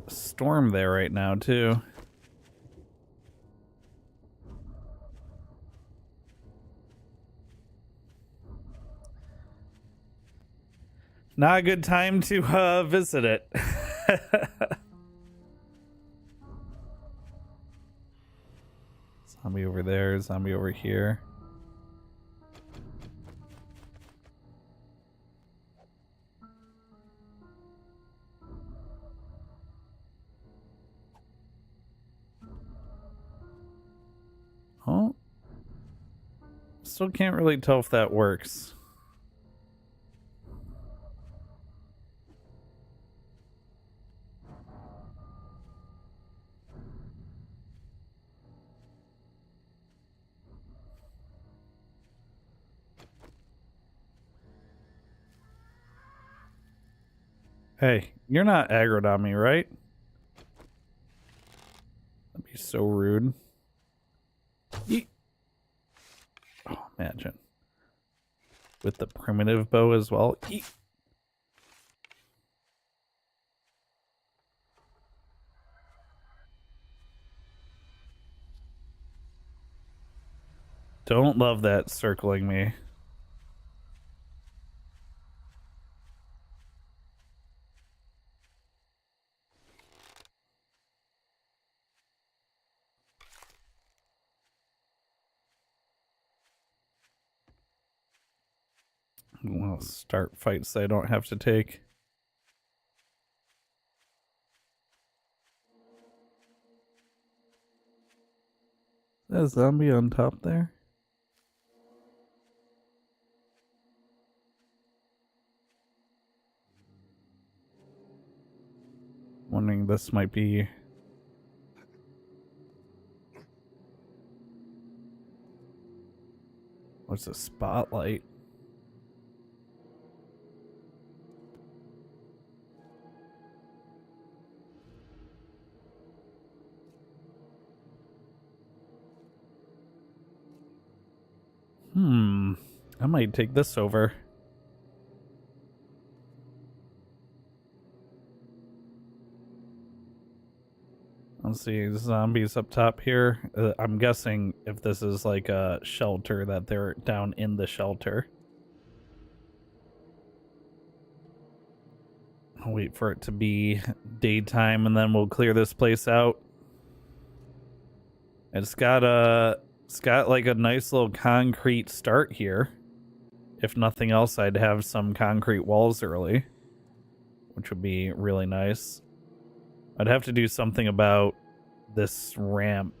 storm there right now, too. Not a good time to visit it. Zombie over there, zombie over here. Oh. Still can't really tell if that works. Hey, you're not aggroed on me, right? That'd be so rude. Yeet. Oh, imagine. With the primitive bow as well. Yeet. Don't love that circling me. Well, start fights I don't have to take. Is that a zombie on top there? Wondering this might be... What's a spotlight? I might take this over. Let's see, zombies up top here. I'm guessing if this is like a shelter, that they're down in the shelter. I'll wait for it to be daytime and then we'll clear this place out. It's got like a nice little concrete start here. If nothing else, I'd have some concrete walls early, which would be really nice. I'd have to do something about this ramp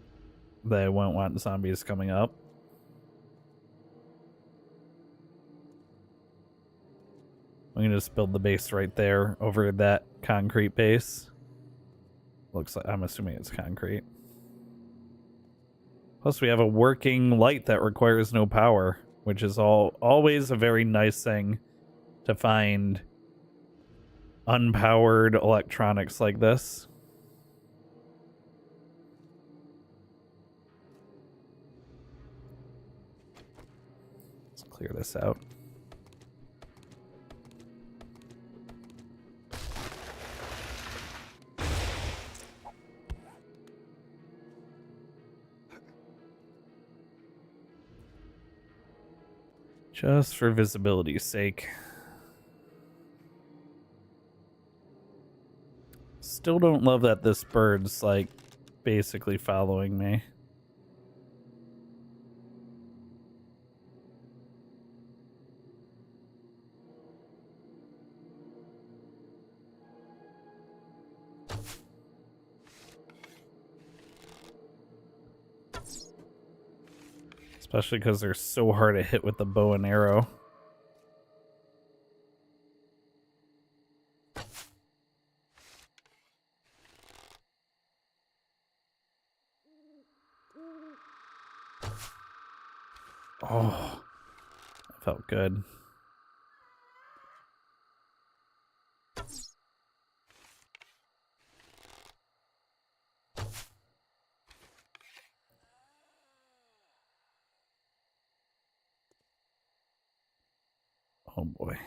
that I won't want zombies coming up. I'm gonna just build the base right there over that concrete base. Looks like, I'm assuming it's concrete. Plus we have a working light that requires no power, which is always a very nice thing to find unpowered electronics like this. Let's clear this out. Just for visibility's sake. Still don't love that this bird's like basically following me. Especially because they're so hard to hit with the bow and arrow. Oh, that felt good. Oh boy.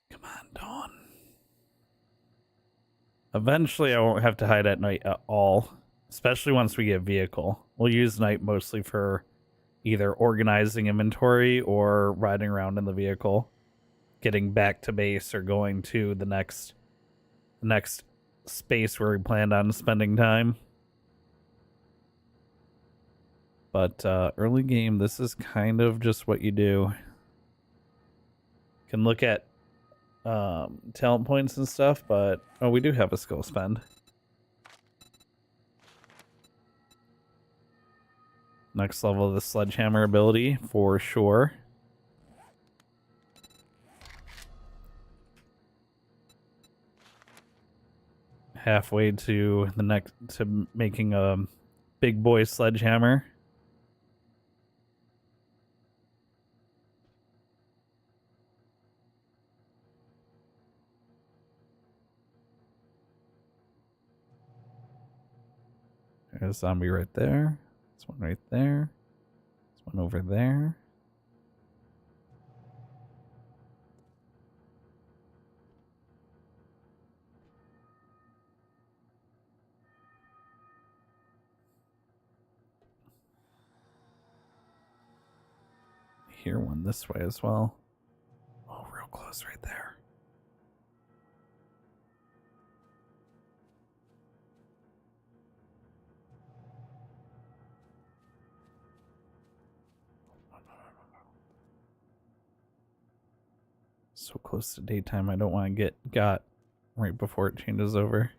Come on, Dawn. Eventually I won't have to hide at night at all, especially once we get a vehicle. We'll use night mostly for either organizing inventory or riding around in the vehicle, getting back to base or going to the next space where we planned on spending time. But early game, this is kind of just what you do. Can look at talent points and stuff, but oh, we do have a skill spend. Next level of the sledgehammer ability for sure. Halfway to the next, to making a big boy sledgehammer. There's a zombie right there. This one right there. This one over there. Here one this way as well. Oh, real close right there. So close to daytime, I don't want to get got right before it changes over.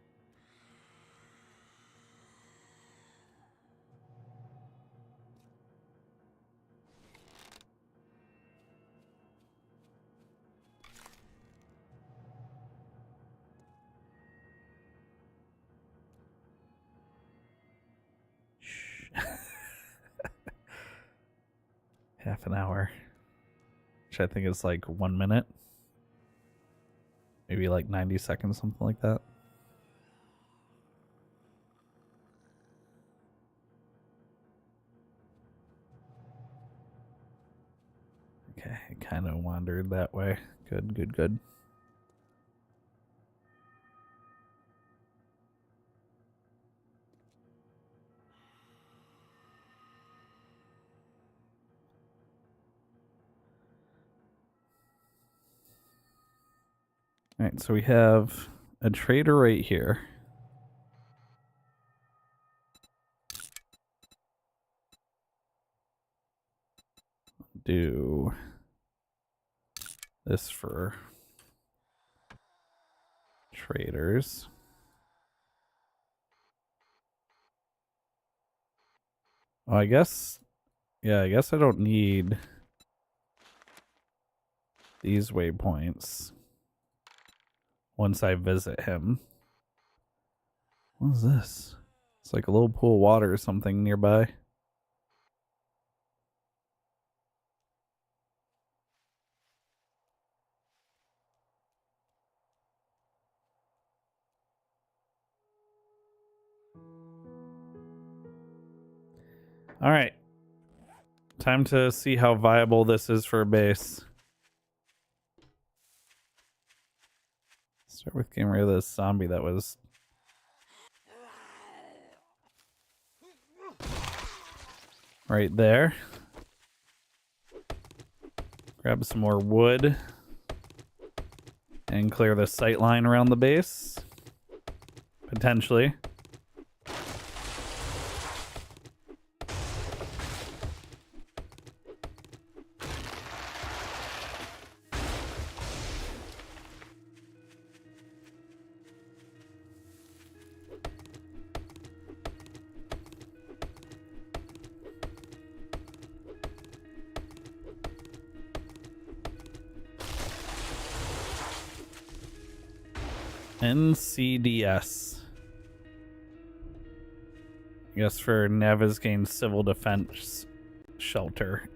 half an hour, which I think is like 1 minute, maybe like 90 seconds, something like that. Okay, it kind of wandered that way. Good, good, good. All right, so we have a trader right here. Do this for traders. Oh, I guess, yeah, I guess I don't need these waypoints once I visit him. What is this? It's like a little pool of water or something nearby. All right. Time to see how viable this is for a base. Start with getting rid of this zombie that was... right there. Grab some more wood. And clear the sight line around the base. Potentially. NCDS. I guess for Navezgane Civil Defense Shelter.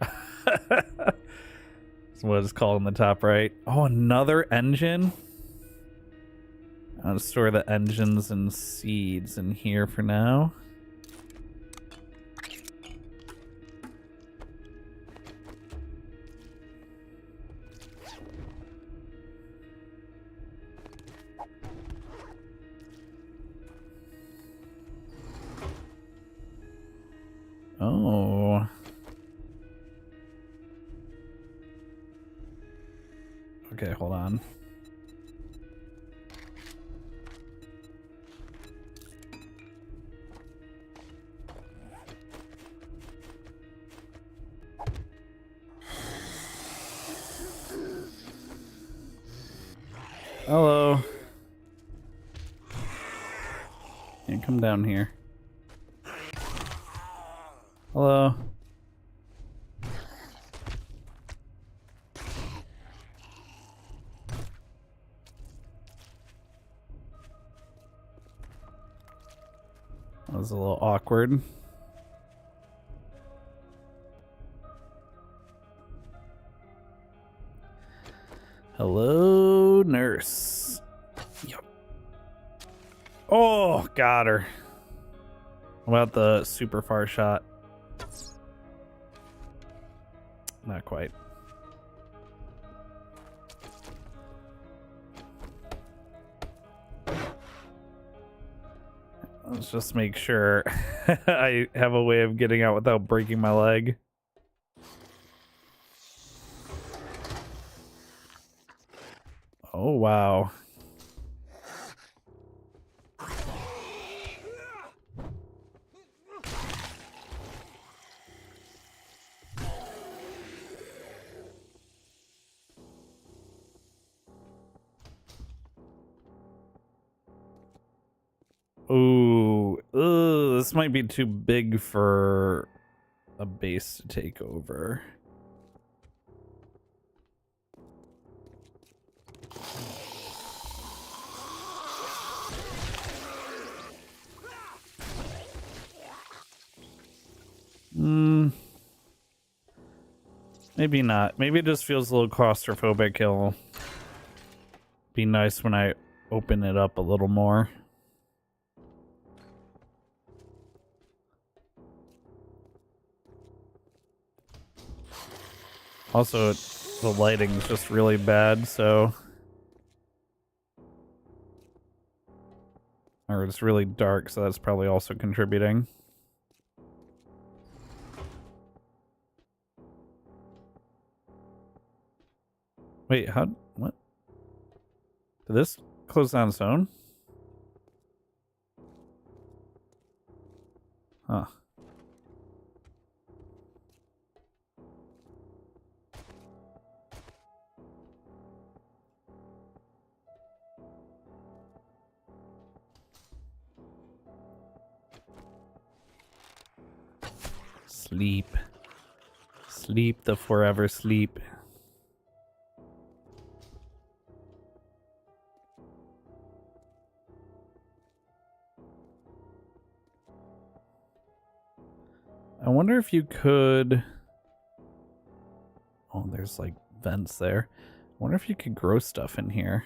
That's what it's called in the top right. Oh, another engine? I'll store the engines and seeds in here for now. Oh. Okay, hold on. Hello. Yeah, come down here. Hello. That was a little awkward. Hello, nurse. Yep. Oh, got her. What about the super far shot? Not quite. Let's just make sure I have a way of getting out without breaking my leg. Oh, wow. Ooh, ugh, this might be too big for a base to take over. Maybe not. Maybe it just feels a little claustrophobic. It'll be nice when I open it up a little more. Also, the lighting's just really bad, so... Or it's really dark, so that's probably also contributing. Wait, how... What? Did this close on its own? Huh. Sleep. Sleep the forever sleep. I wonder if you could... Oh, there's like vents there. I wonder if you could grow stuff in here.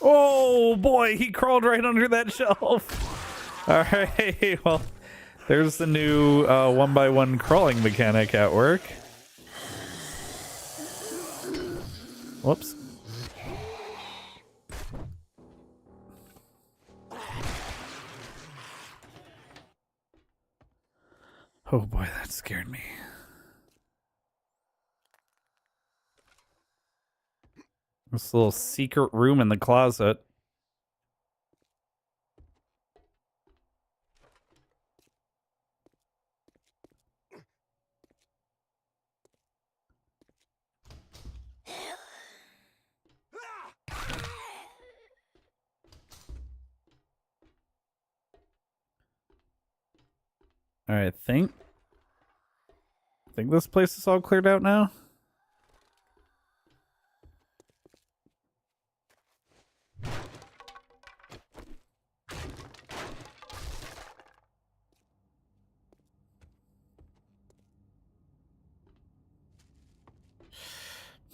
Oh boy, he crawled right under that shelf. All right, well, there's the new 1x1 crawling mechanic at work. Whoops. Oh boy, that scared me. This little secret room in the closet. All right, I think this place is all cleared out now.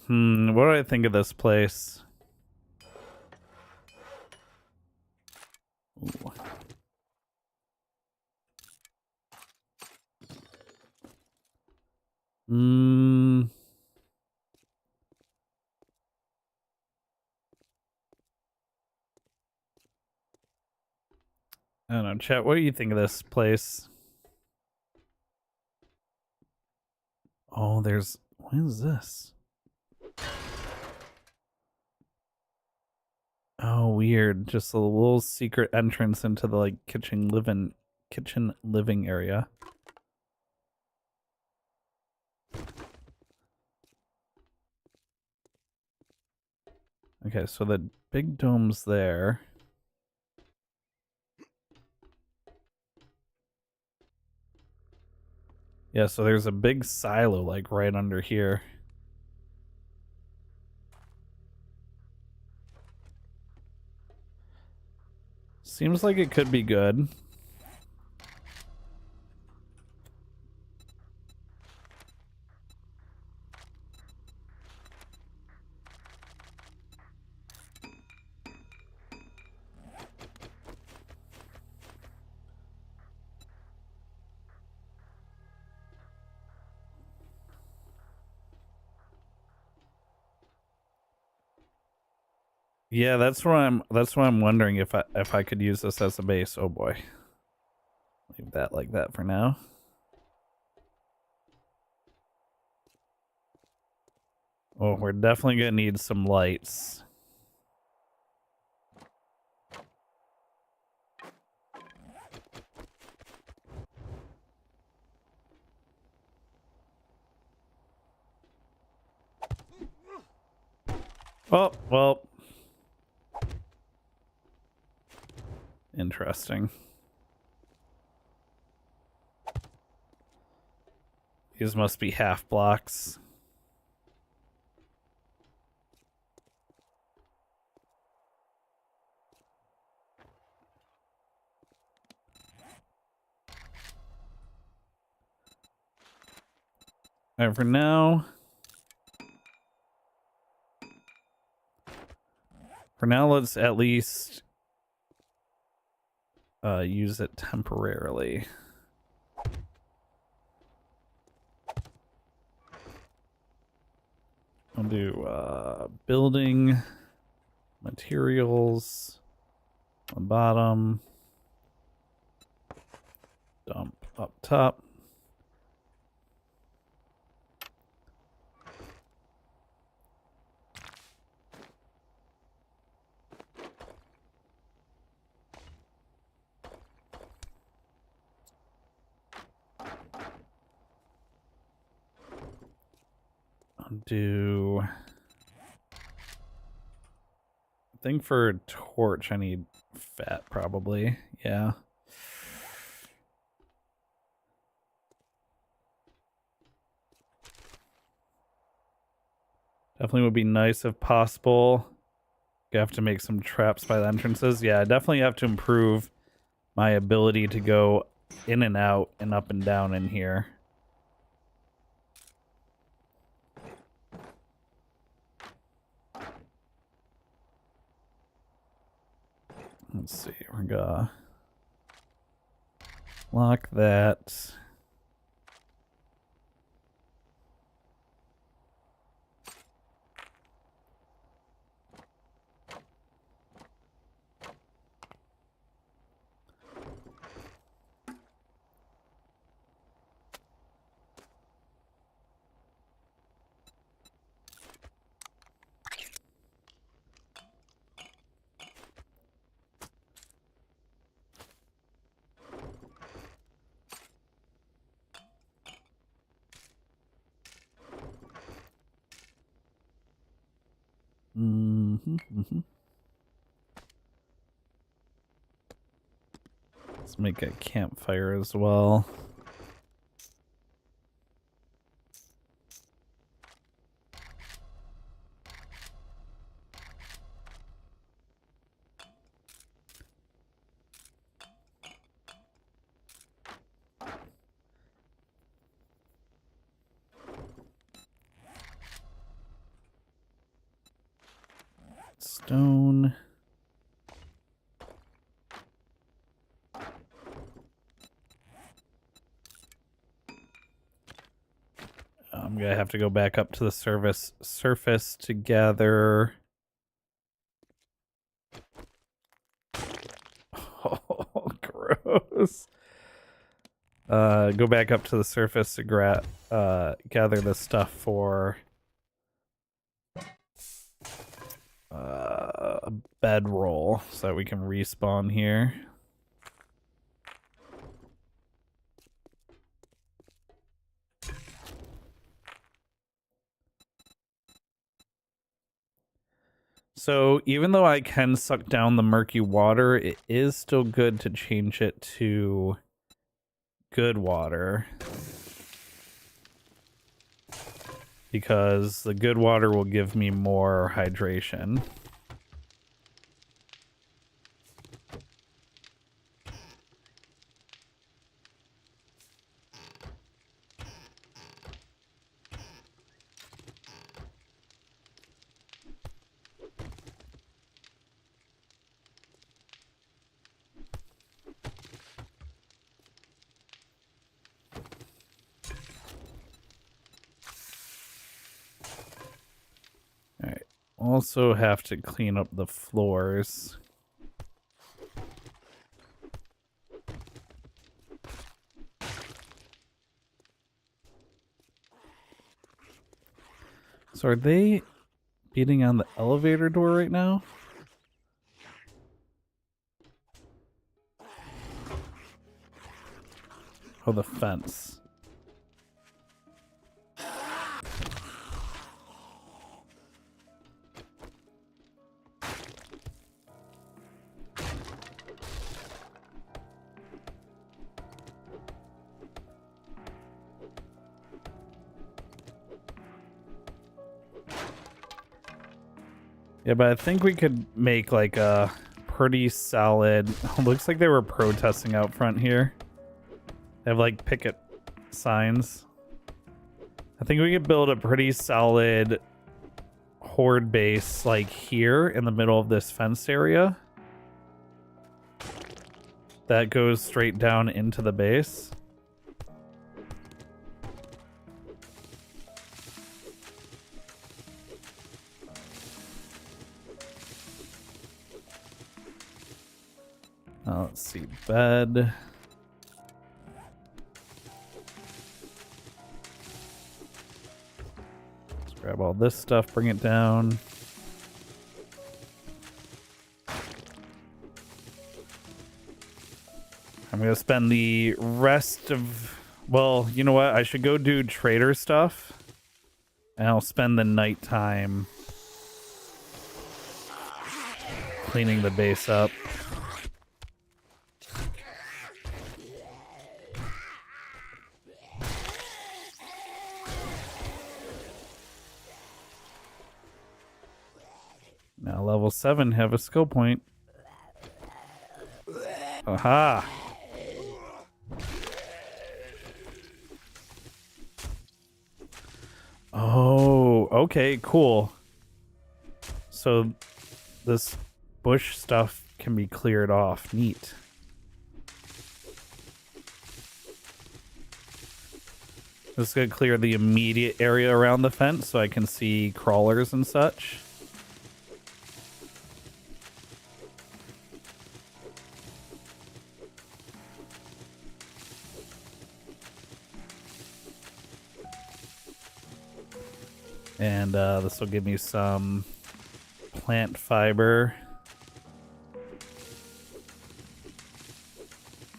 What do I think of this place? Ooh. I don't know, chat, what do you think of this place? Oh, there's... What is this? Oh, weird. Just a little secret entrance into the, like, kitchen living area. Okay, so the big dome's there. Yeah, so there's a big silo, like, right under here. Seems like it could be good. Yeah, that's why I'm wondering if I could use this as a base. Oh boy. Leave that like that for now. Oh, we're definitely gonna need some lights. Oh, well. Interesting. These must be half blocks. Alright, for now. For now, let's at least use it temporarily. I'll do building materials on bottom, dump up top. Do I think for a torch I need fat probably. Yeah. Definitely would be nice if possible. You have to make some traps by the entrances. Yeah, I definitely have to improve my ability to go in and out and up and down in here. Let's see, we're gonna lock that. Let's make a campfire as well. Stone. I'm gonna have to go back up to the surface to gather. Oh, gross. Go back up to the surface to gather the stuff for a bedroll so that we can respawn here. So even though I can suck down the murky water, it is still good to change it to good water. Because the good water will give me more hydration. Also have to clean up the floors. So are they beating on the elevator door right now? Oh, the fence. Yeah, but I think we could make like a pretty solid... Looks like they were protesting out front here. They have like picket signs. I think we could build a pretty solid horde base like here in the middle of this fenced area. That goes straight down into the base. Let's see, bed. Let's grab all this stuff, bring it down. I'm gonna spend the rest of, well, you know what? I should go do trader stuff, and I'll spend the nighttime cleaning the base up. Now level 7 have a skill point. Aha! Oh, okay, cool. So this bush stuff can be cleared off. Neat. This is gonna clear the immediate area around the fence so I can see crawlers and such. And this will give me some plant fiber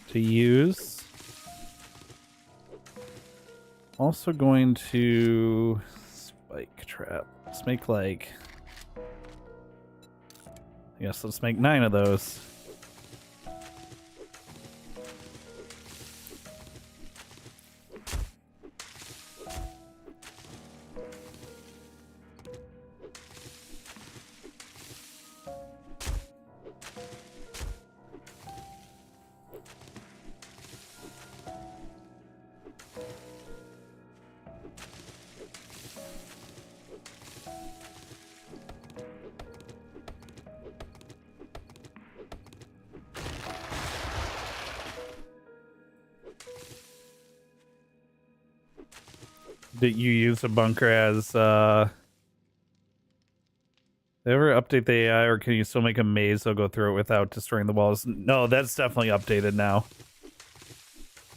to use. Also going to spike trap. Let's make like, I guess let's make 9 of those. Did you use a bunker as they ever update the AI, or can you still make a maze that'll go through it without destroying the walls? No, that's definitely updated now.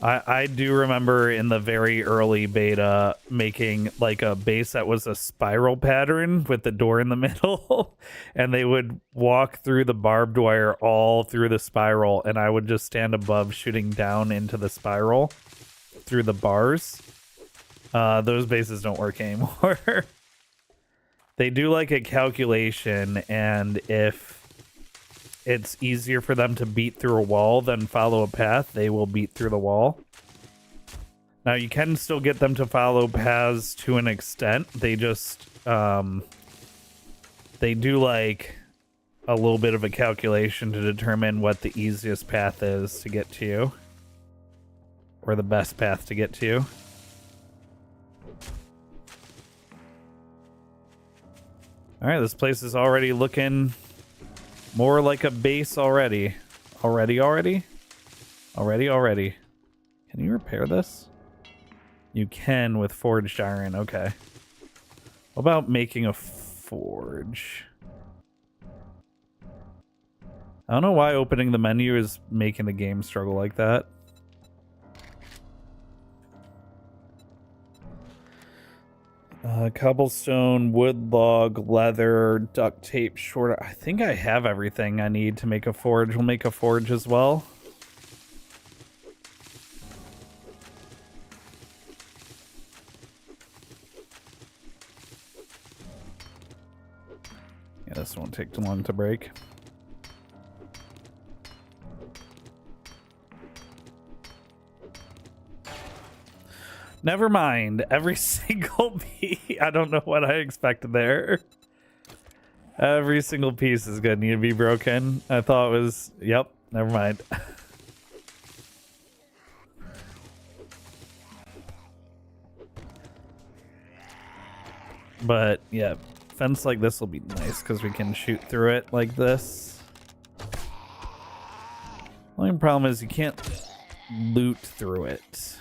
I do remember in the very early beta making like a base that was a spiral pattern with the door in the middle, and they would walk through the barbed wire all through the spiral, and I would just stand above shooting down into the spiral through the bars. Those bases don't work anymore. They do like a calculation, and if it's easier for them to beat through a wall than follow a path, they will beat through the wall. Now, you can still get them to follow paths to an extent. They just, they do like a little bit of a calculation to determine what the easiest path is to get to you, or the best path to get to you. All right, this place is already looking more like a base already. Already. Can you repair this? You can with forged iron. Okay. What about making a forge? I don't know why opening the menu is making the game struggle like that. Cobblestone, wood log, leather, duct tape, short. I think I have everything I need to make a forge. We'll make a forge as well. Yeah, this won't take too long to break. Never mind. Every single piece. I don't know what I expected there. Every single piece is going to need to be broken. I thought it was... Yep. Never mind. But yeah, fence like this will be nice because we can shoot through it like this. Only problem is you can't loot through it.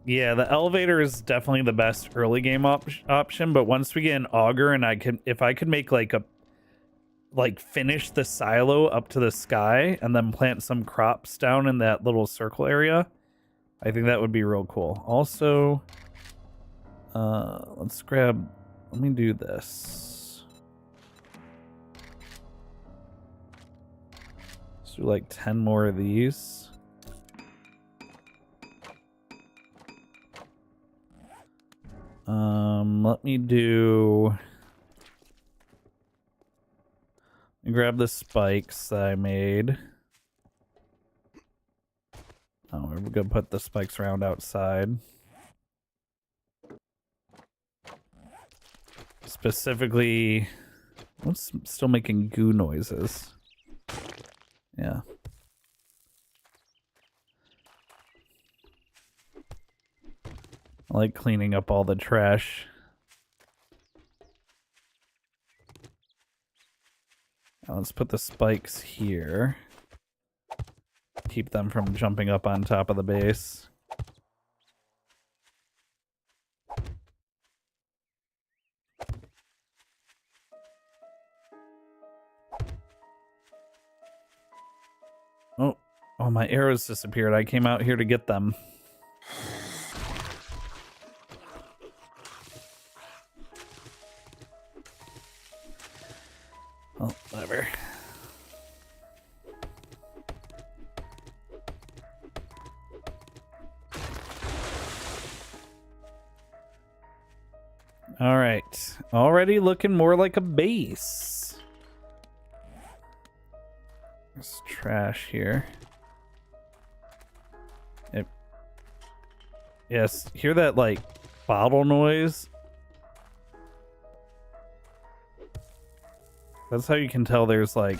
Yeah, the elevator is definitely the best early game option, but once we get an auger and if I could make like finish the silo up to the sky and then plant some crops down in that little circle area, I think that would be real cool. Also, let me do this. Let's do like 10 more of these. Let me grab the spikes that I made. Oh, we're gonna put the spikes around outside. Specifically, what's still making goo noises? Yeah. I like cleaning up all the trash. Now let's put the spikes here. Keep them from jumping up on top of the base. Oh, my arrows disappeared. I came out here to get them. Oh, whatever. All right. Already looking more like a base. There's trash here. Yes, hear that like bottle noise? That's how you can tell there's like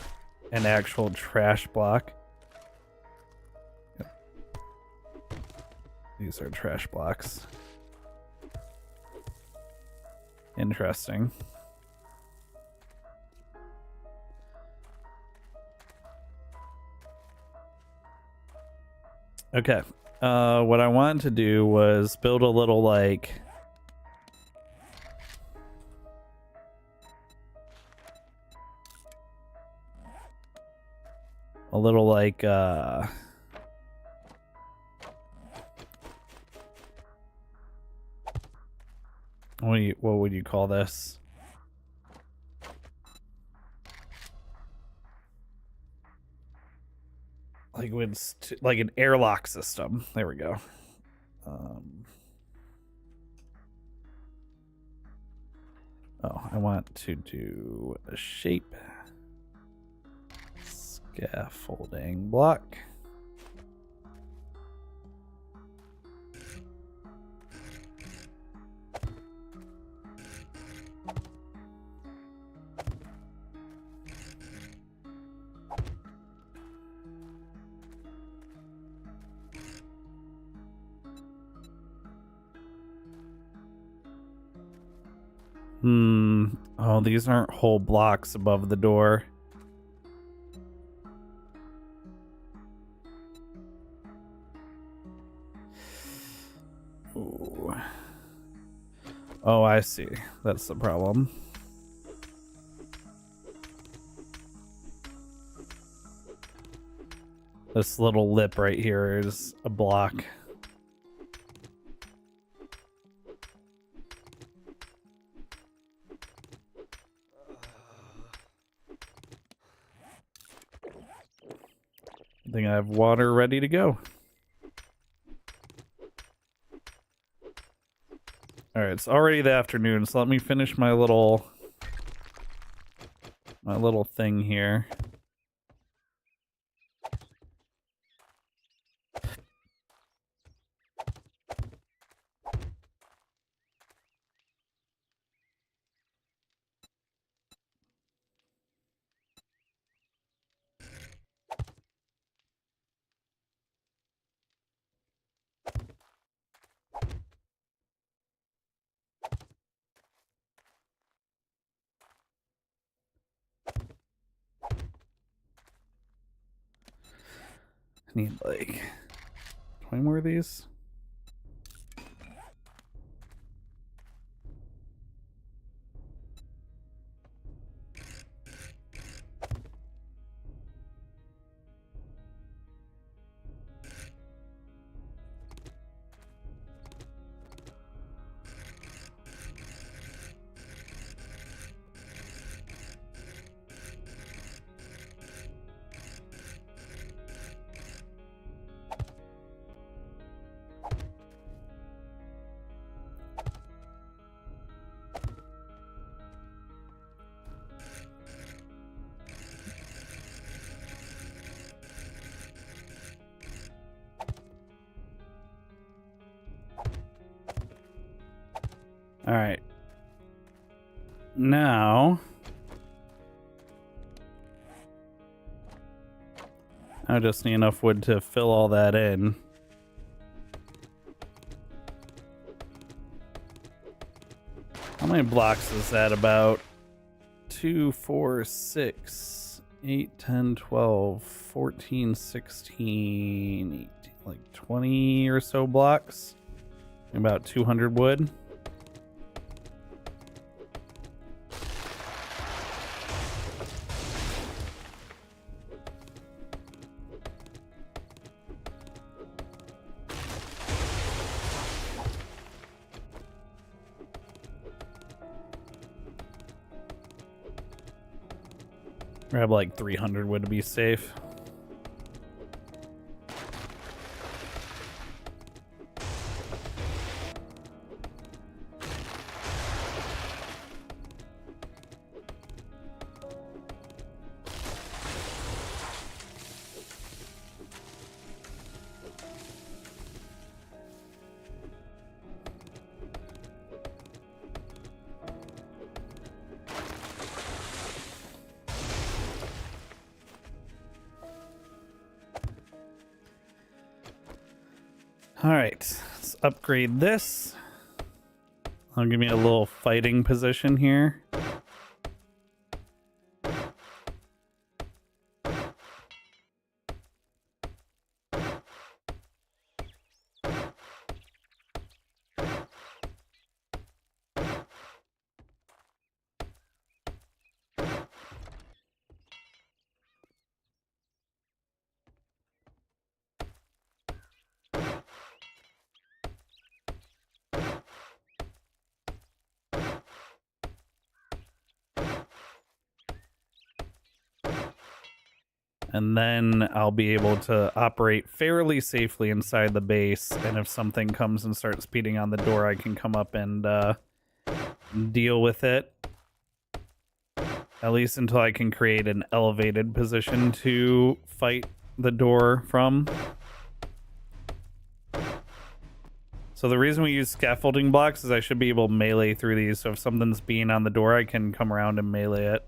an actual trash block. Yep. These are trash blocks. Interesting. Okay. What I wanted to do was build a little like what would you call this? Like an airlock system. There we go. I want to do a shape scaffolding block. Oh, these aren't whole blocks above the door. Ooh. Oh, I see. That's the problem. This little lip right here is a block. I think I have water ready to go. All right, it's already the afternoon, so let me finish my little thing here. I need like 20 more of these. All right. Now, I just need enough wood to fill all that in. How many blocks is that? About 2, 4, 6, 8, 10, 12, 14, 16, 18, like 20 or so blocks. About 200 wood. Grab like 300 wood to be safe. All right, let's upgrade this. I'll give me a little fighting position here. And then I'll be able to operate fairly safely inside the base. And if something comes and starts beating on the door, I can come up and deal with it. At least until I can create an elevated position to fight the door from. So the reason we use scaffolding blocks is I should be able to melee through these. So if something's being on the door, I can come around and melee it.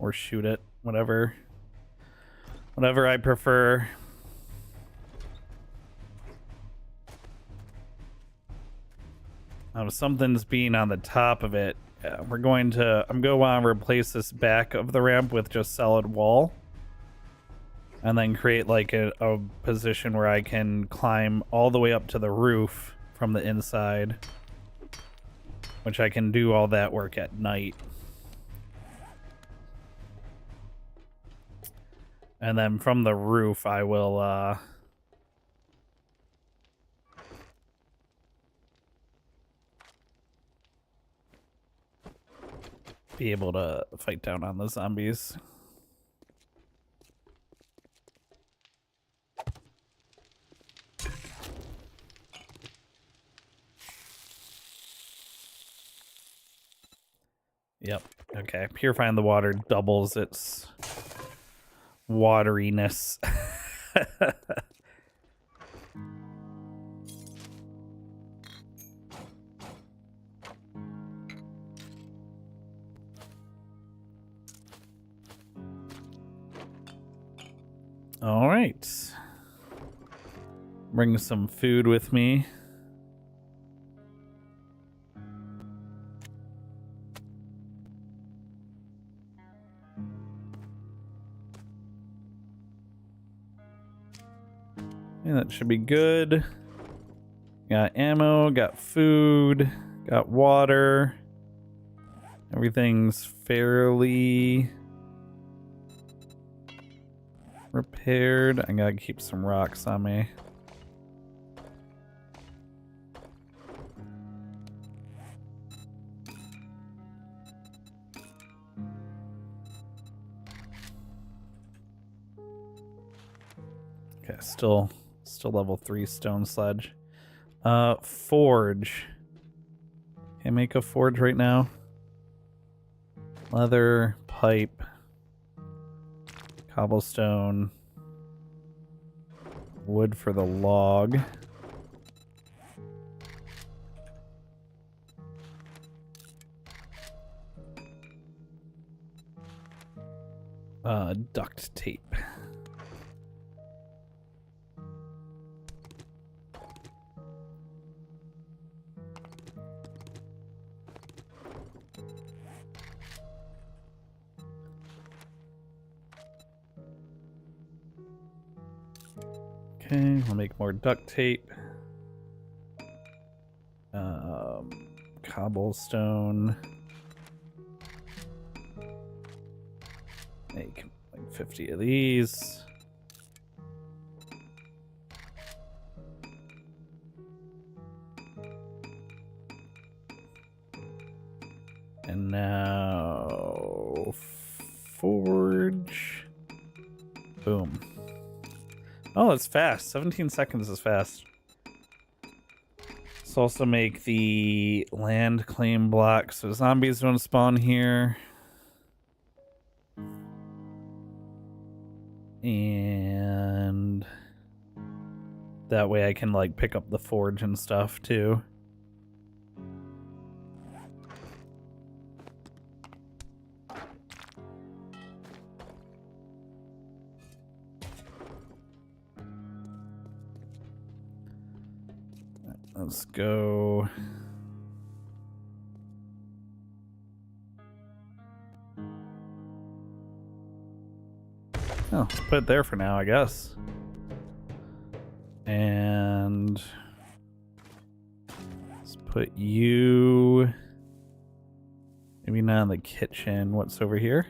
Or shoot it, whatever I prefer. If something's being on the top of it, I'm going to want to replace this back of the ramp with just solid wall, and then create like a position where I can climb all the way up to the roof from the inside, which I can do all that work at night. And then from the roof, I will be able to fight down on the zombies. Yep. Okay. Purifying the water doubles its wateriness. All right. Bring some food with me. Okay, that should be good. Got ammo, got food, got water. Everything's fairly repaired. I gotta keep some rocks on me. Okay, still level 3 stone sledge. Forge. Can't make a forge right now. Leather, pipe, cobblestone, wood for the log. Duct tape. Okay, we'll make more duct tape. Cobblestone. Make like 50 of these. And now forge. Boom. Oh, it's fast. 17 seconds is fast. Let's also make the land claim block so zombies don't spawn here. And that way I can like pick up the forge and stuff too. Let's go. Oh, let's put it there for now, I guess. And let's put you maybe not in the kitchen. What's over here?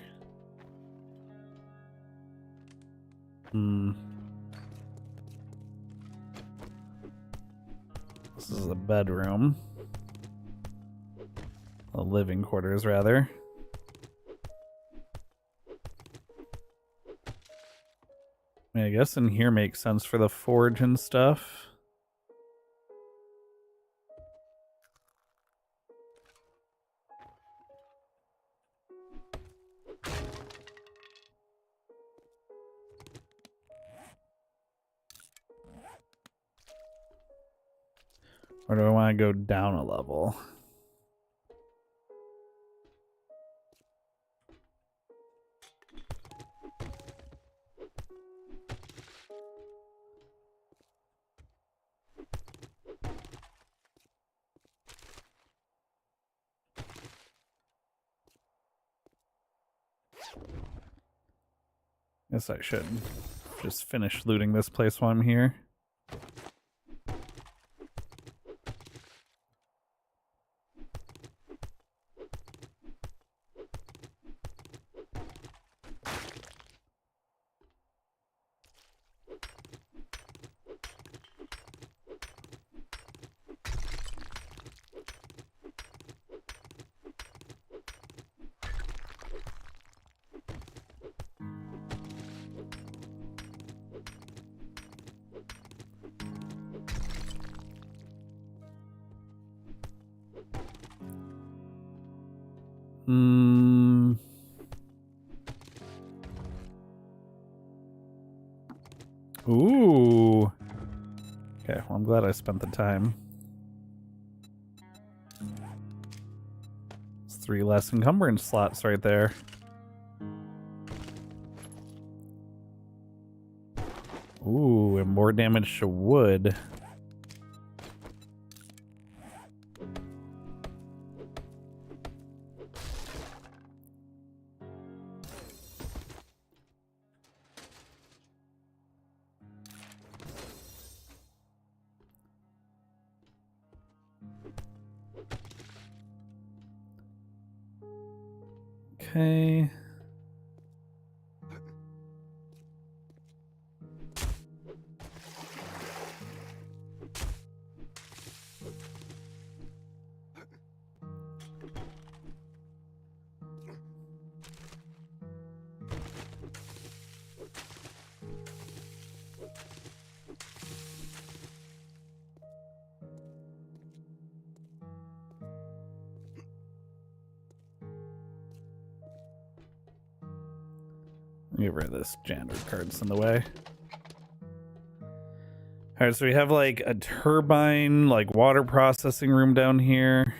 This is a bedroom. The living quarters, rather. I mean, I guess in here makes sense for the forge and stuff. Or do I want to go down a level? Guess I should just finish looting this place while I'm here. Ooh. Okay, well, I'm glad I spent the time. It's 3 less encumbrance slots right there. Ooh, and more damage to wood. Okay. Get rid of this janitor card's in the way. Alright, so we have like a turbine, like water processing room down here.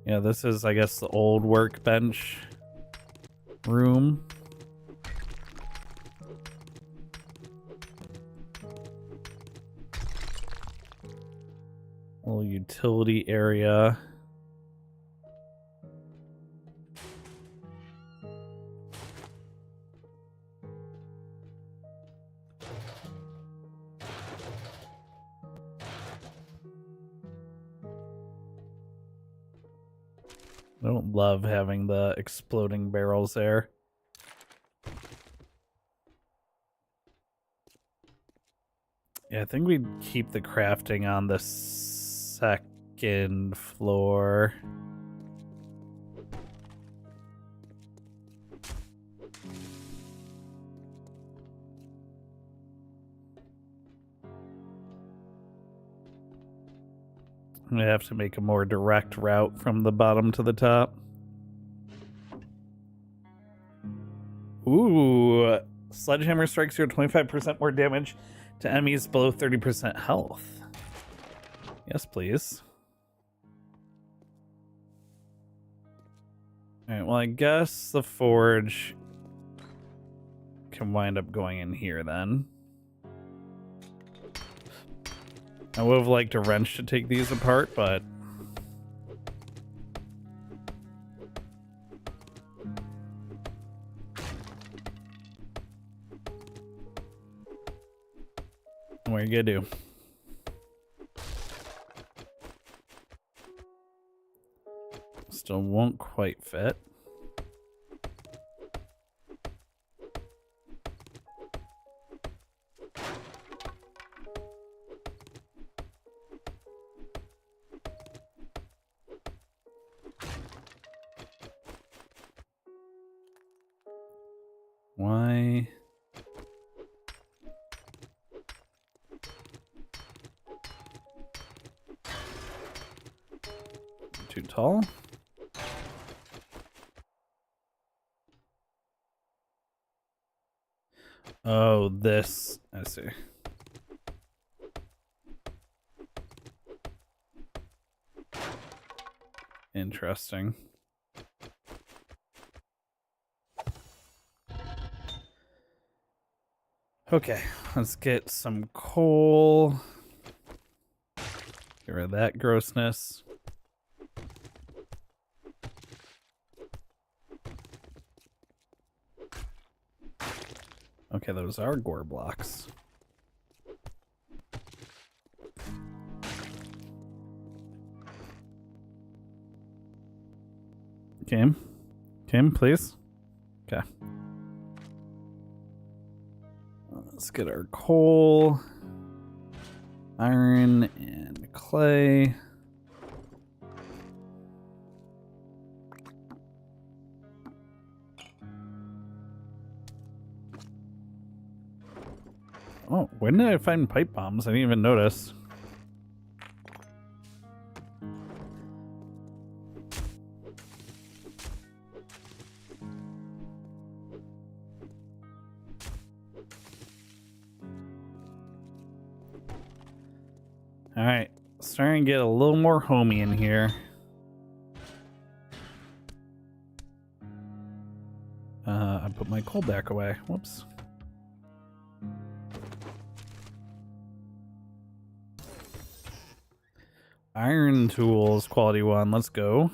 Yeah, this is, I guess, the old workbench room. Little utility area. I don't love having the exploding barrels there. Yeah, I think we'd keep the crafting on the second floor. We have to make a more direct route from the bottom to the top. Ooh, sledgehammer strikes deal 25% more damage to enemies below 30% health. Yes, please. Alright, well, I guess the forge can wind up going in here then. I would have liked a wrench to take these apart, but... what are you gonna do? Still won't quite fit. Why? Too tall? Oh, this. I see. Interesting. Okay, let's get some coal. Get rid of that grossness. Okay, those are gore blocks. Kim? Kim, please? Okay. Let's get our coal, iron, and clay. Oh, when did I find pipe bombs? I didn't even notice. Alright, starting to get a little more homey in here. I put my coal back away. Whoops. Iron tools, quality 1. Let's go.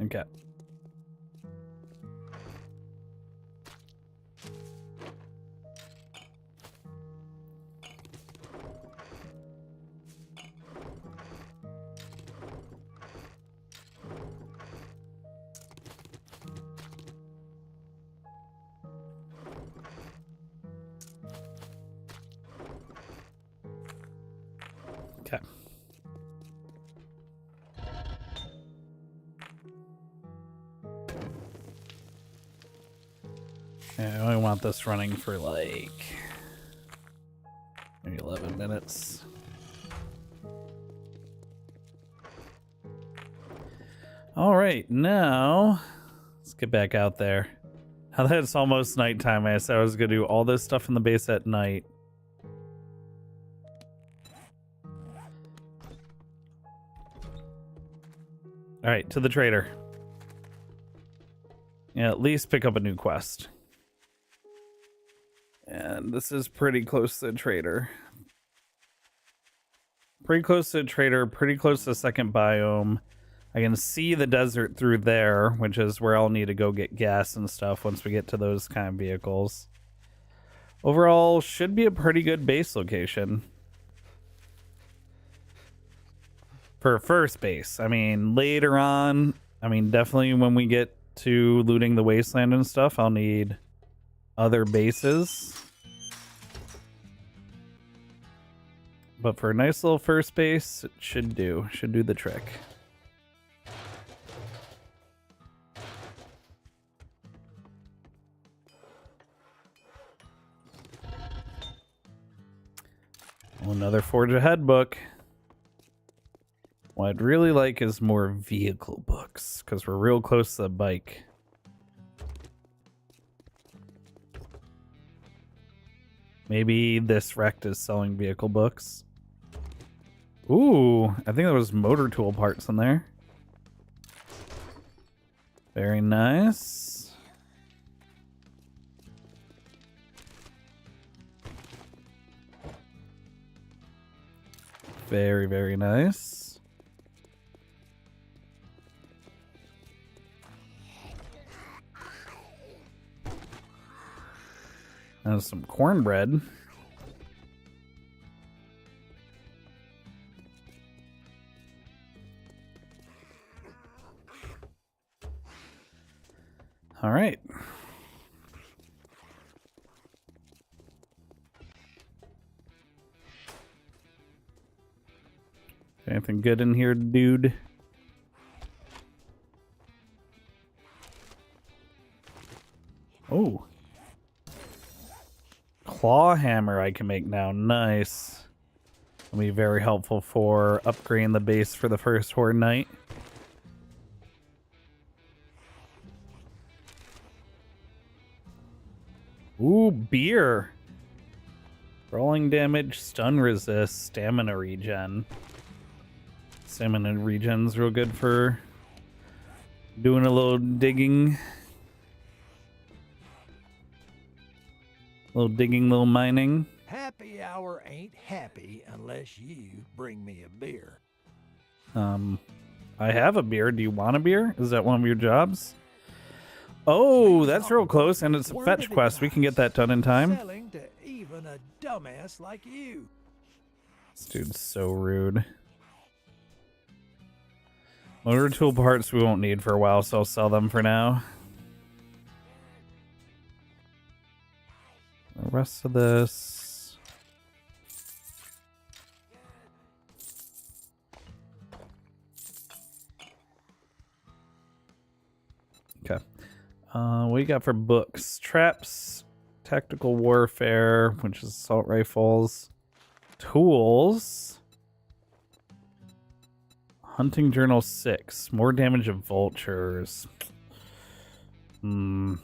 Okay. Okay. Yeah, I only want this running for like maybe 11 minutes. All right, now let's get back out there. Now that it's almost nighttime, I said I was going to do all this stuff in the base at night. All right, to the trader. Yeah, at least pick up a new quest. And this is pretty close to the trader. Pretty close to the trader, pretty close to the second biome. I can see the desert through there, which is where I'll need to go get gas and stuff once we get to those kind of vehicles. Overall, should be a pretty good base location. For first base. I mean, later on, definitely when we get to looting the wasteland and stuff, I'll need other bases. But for a nice little first base, it should do the trick. Well, another Forge Ahead book. What I'd really like is more vehicle books, because we're real close to the bike. Maybe this wrecked is selling vehicle books. Ooh, I think there was motor tool parts in there. Very nice. Very, very nice. And some cornbread. All right. Anything good in here, dude? Oh. Claw hammer I can make now. Nice. Will be very helpful for upgrading the base for the first Horde Night. Ooh, beer. Rolling damage, stun resist, stamina regen. Stamina regen's real good for doing a little digging. Little digging, little mining. Happy hour ain't happy unless you bring me a beer. I have a beer. Do you want a beer? Is that one of your jobs? Oh, that's real close, and it's a fetch quest. We can get that done in time. Selling to even a dumbass like you. This dude's so rude. Motor tool parts we won't need for a while, so I'll sell them for now. The rest of this. Okay. What do you got for books? Traps, tactical warfare, which is assault rifles, tools, hunting journal 6, more damage of vultures. Bum,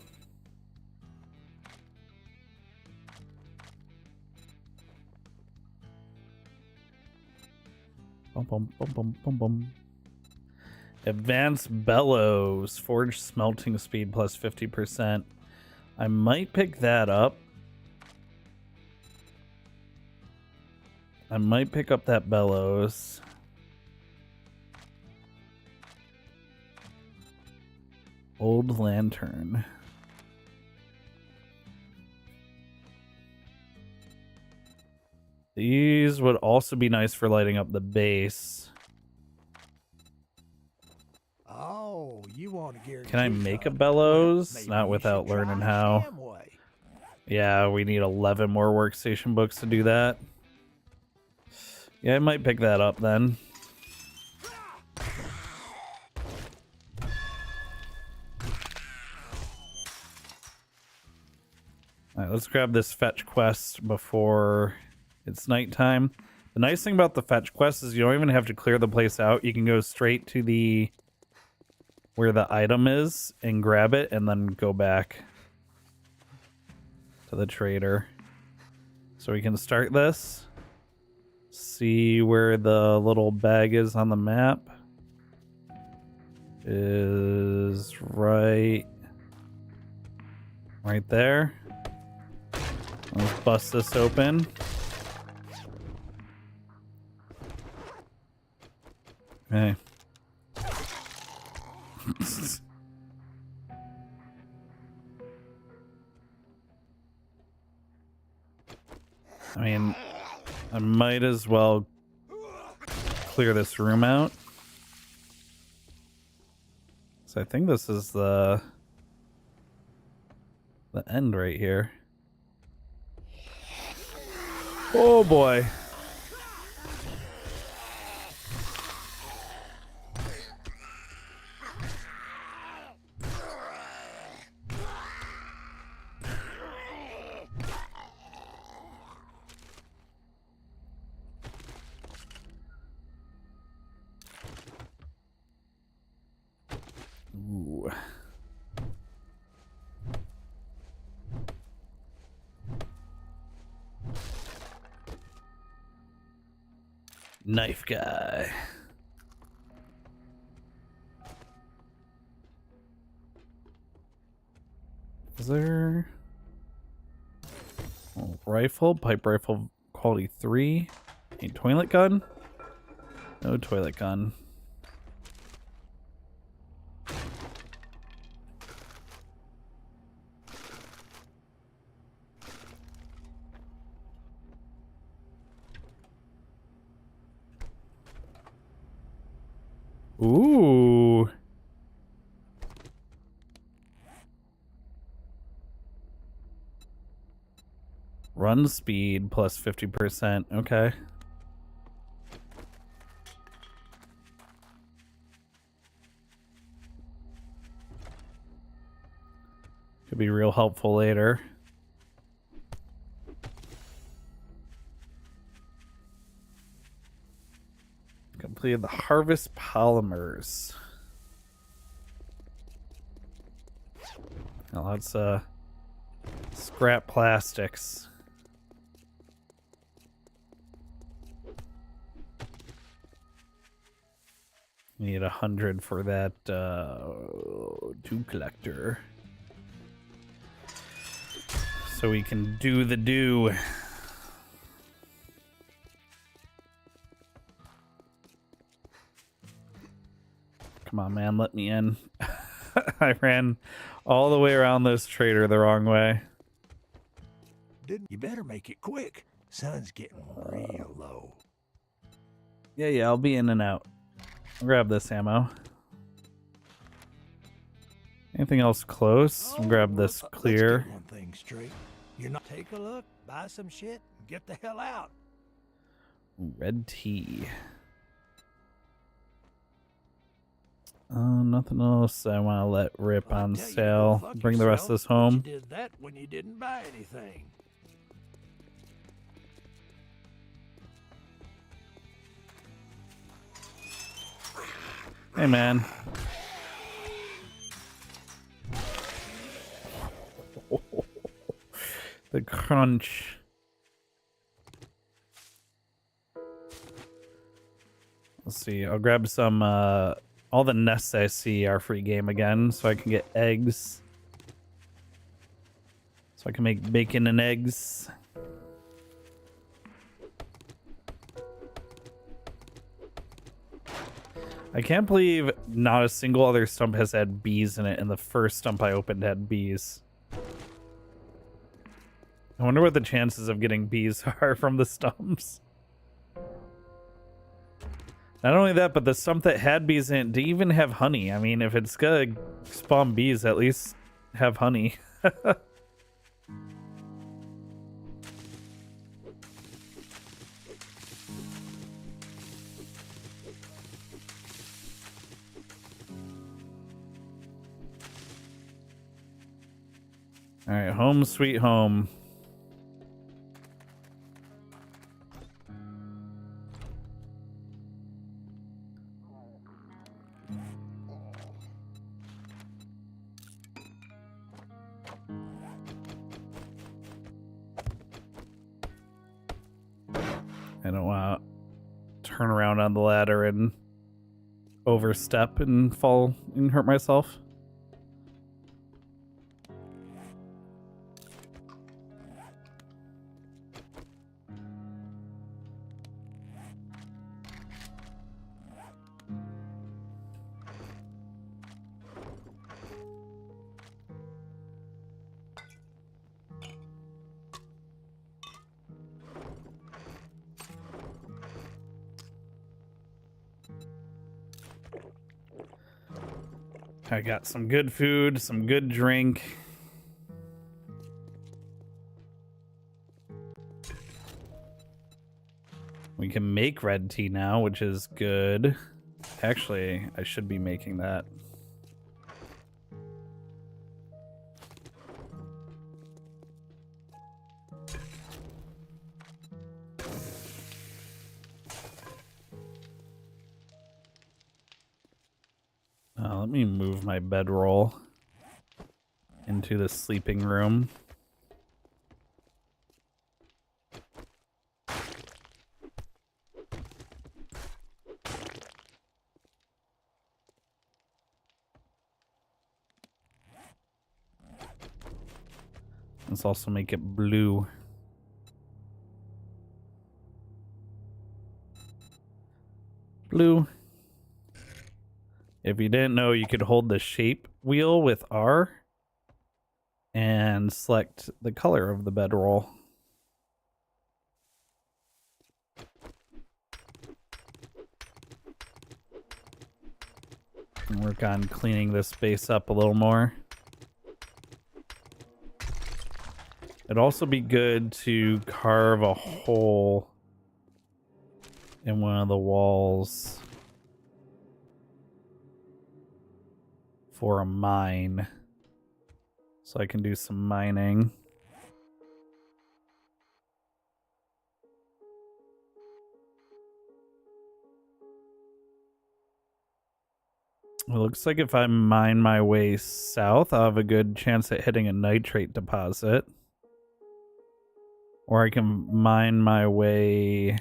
bum, bum, bum, bum, bum. Advanced bellows, forged smelting speed plus 50%. I might pick that up. I might pick up that bellows. Old lantern. These would also be nice for lighting up the base. Oh, you want to Can I make a bellows? Not without learning how. Yeah, we need 11 more workstation books to do that. Yeah, I might pick that up then. Alright, let's grab this fetch quest before it's nighttime. The nice thing about the fetch quest is you don't even have to clear the place out. You can go straight to the where the item is and grab it and then go back to the trader. So we can start this. See where the little bag is on the map. Is right there. Let's bust this open. Okay. I mean, I might as well clear this room out. So I think this is the end right here. Oh boy. Ooh. Knife guy. Is there rifle, pipe rifle quality 3? A toilet gun? No toilet gun. Ooh. Run speed plus 50%. Okay. Could be real helpful later. Completed the harvest polymers. Now let's scrap plastics. Need 100 for that dew collector. So we can do the dew. Come on, man, let me in. I ran all the way around this trader the wrong way. You better make it quick. Sun's getting real low. Yeah, I'll be in and out. I'll grab this ammo. Anything else close? I'll grab this clear. Let's get one thing straight. You're not take a look, buy some shit, and get the hell out. Red tea. Nothing else I want to let rip on sale. Bring the rest of this home. You did that when you didn't buy anything. Hey, man. The crunch. Let's see. I'll grab some, all the nests I see are free game again, so I can get eggs. So I can make bacon and eggs. I can't believe not a single other stump has had bees in it, and the first stump I opened had bees. I wonder what the chances of getting bees are from the stumps. Not only that, but the stump that had bees in it didn't even have honey. I mean, if it's gonna spawn bees, at least have honey. All right, home sweet home. I don't want to turn around on the ladder and overstep and fall and hurt myself. I got some good food, some good drink. We can make red tea now, which is good. Actually, I should be making that. Let me move my bedroll into the sleeping room. Let's also make it blue. Blue. If you didn't know, you could hold the shape wheel with R and select the color of the bedroll. And work on cleaning this space up a little more. It'd also be good to carve a hole in one of the walls for a mine, so I can do some mining. It looks like if I mine my way south, I'll have a good chance at hitting a nitrate deposit. Or I can mine my way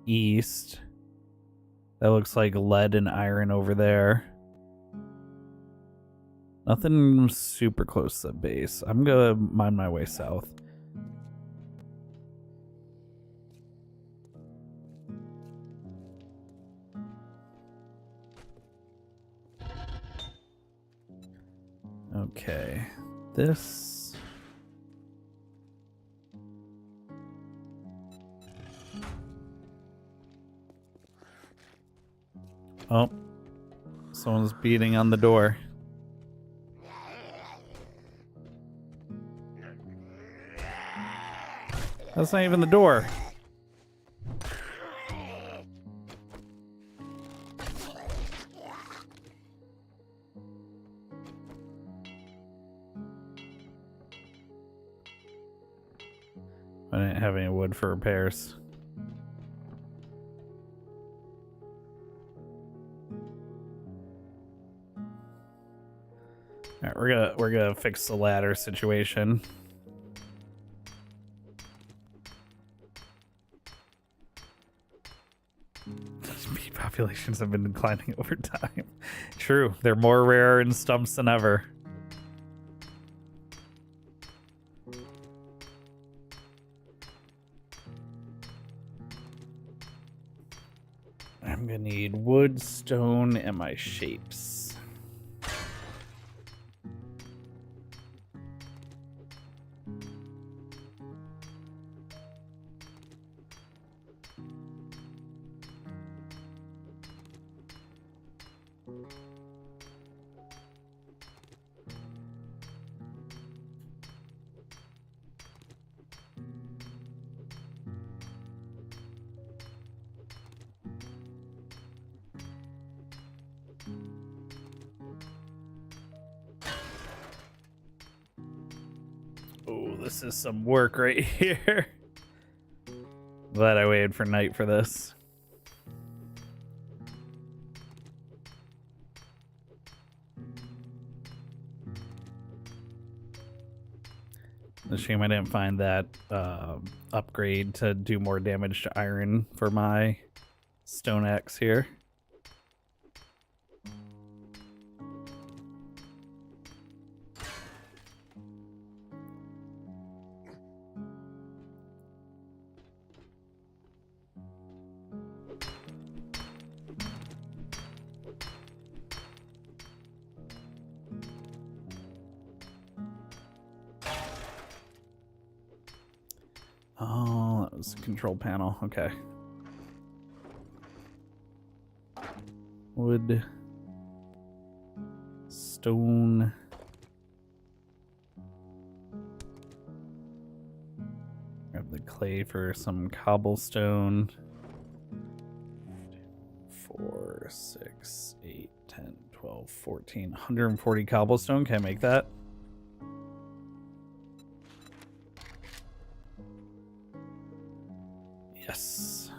east. That looks like lead and iron over there. Nothing super close to the base. I'm gonna mine my way south. Okay. This... Oh. Someone's beating on the door. That's not even the door. I didn't have any wood for repairs. All right, we're gonna fix the ladder situation. Bee populations have been declining over time. True, they're more rare in stumps than ever. I'm gonna need wood, stone, and my shapes. this is some work right here. Glad I waited for night for this. A shame I didn't find that upgrade to do more damage to iron for my stone axe here. Oh, that was the control panel. Okay. Wood. Stone. Grab the clay for some cobblestone. 4, 6, 8, 10, 12, 14. 140 cobblestone. Can I make that? Yes.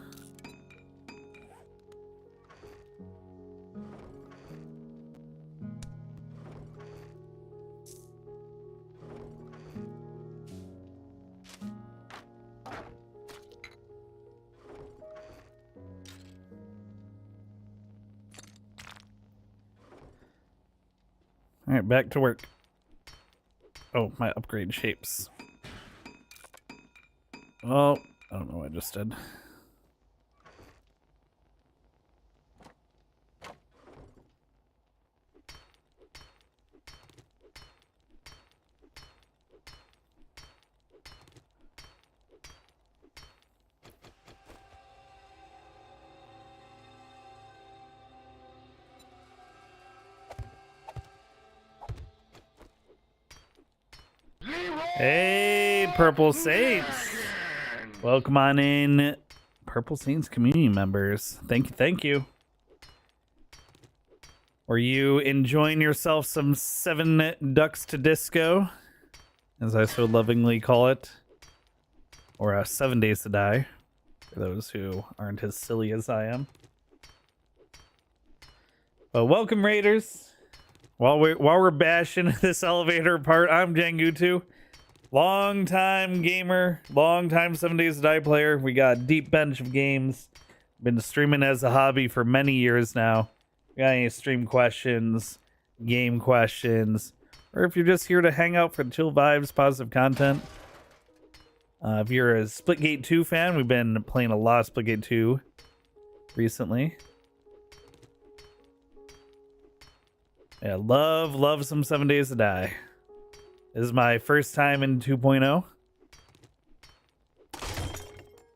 All right, back to work. Oh, my upgrade shapes. Oh, I don't know what I just did. Hey, Purple Saints. Welcome on in, Purple Saints community members. Thank you. Were you enjoying yourself some 7 ducks to disco, as I so lovingly call it, or 7 days to die, for those who aren't as silly as I am. But welcome, Raiders. While we're bashing this elevator apart, I'm Jangutu. Long time gamer, long time 7 days to die player. We got a deep bench of games. Been streaming as a hobby for many years now. Got any stream questions, game questions, or if you're just here to hang out for chill vibes, positive content. If you're a Splitgate 2 fan, we've been playing a lot of Splitgate 2 recently. Yeah, love some 7 days to die. This is my first time in 2.0.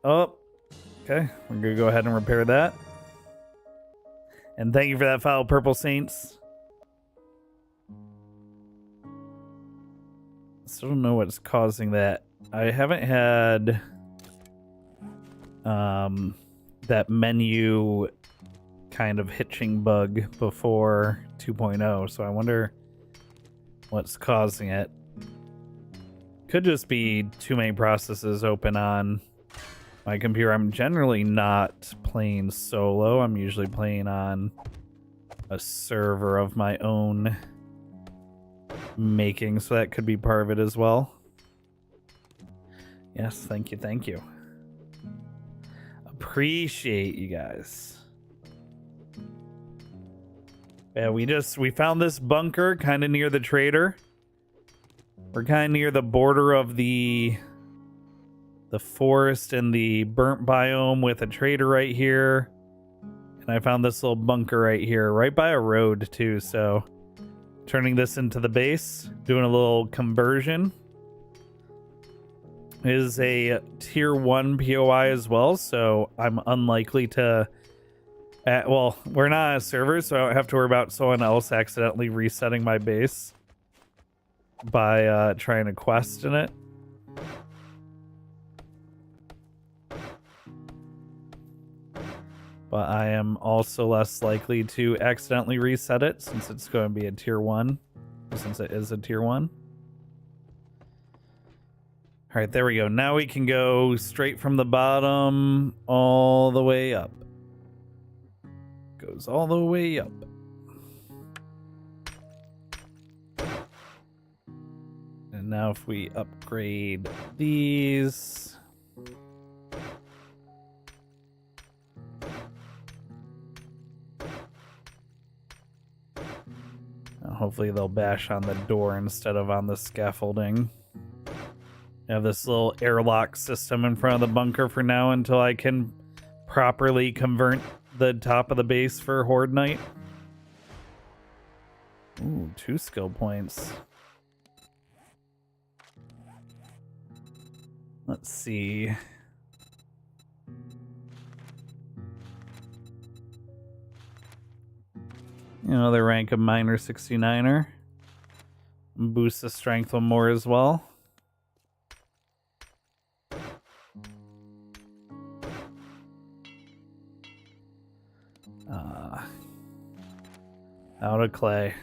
Oh, okay. We're going to go ahead and repair that. And thank you for that file, Purple Saints. Still don't know what's causing that. I haven't had that menu kind of hitching bug before 2.0, so I wonder what's causing it. Could just be too many processes open on my computer. I'm generally not playing solo. I'm usually playing on a server of my own making, so that could be part of it as well. Yes, thank you. Appreciate you guys. Yeah, we found this bunker kind of near the trader. We're kind of near the border of the forest and the burnt biome with a trader right here. And I found this little bunker right here, right by a road too. So turning this into the base, doing a little conversion. It is a tier 1 POI as well, so I'm unlikely to... well, we're not on a server, so I don't have to worry about someone else accidentally resetting my base by trying a quest in it. But I am also less likely to accidentally reset it since it's going to be a tier 1. Since it is a tier 1. All right, there we go. Now we can go straight from the bottom all the way up. Goes all the way up. And now if we upgrade these... hopefully they'll bash on the door instead of on the scaffolding. I have this little airlock system in front of the bunker for now until I can properly convert the top of the base for Horde Night. Ooh, 2 skill points. Let's see. Another rank of minor 69er. Boost the strength one more as well. Out of clay.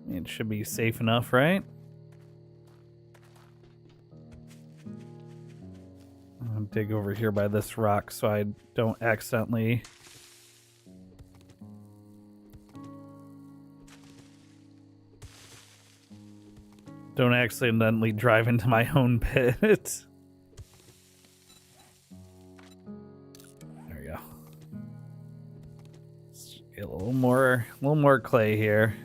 It should be safe enough, right? I'll dig over here by this rock so I don't accidentally... don't accidentally drive into my own pit. There we go. Let's get a little more clay here.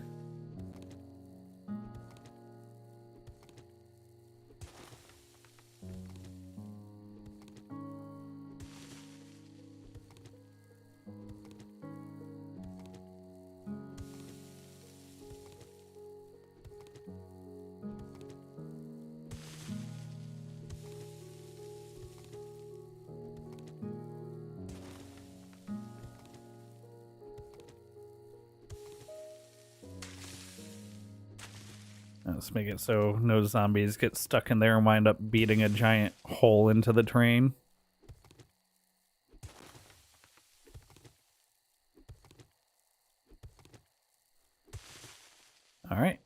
Let's make it so no zombies get stuck in there and wind up beating a giant hole into the terrain. All right.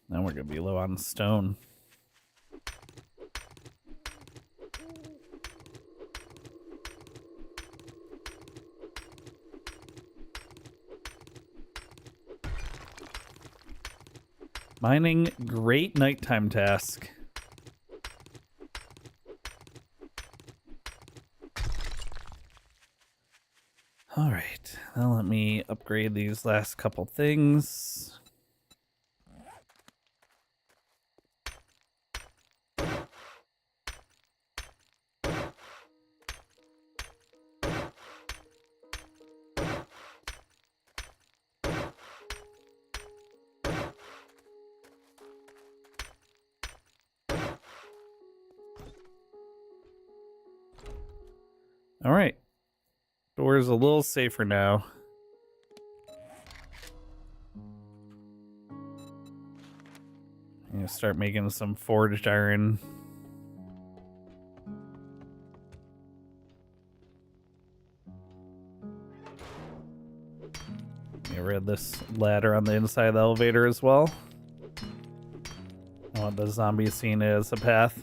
Now we're going to be low on stone. Mining, great nighttime task. All right, now let me upgrade these last couple things. All right, door's a little safer now. I'm gonna start making some forged iron. Get rid of this ladder on the inside of the elevator as well. I want the zombie scene as a path.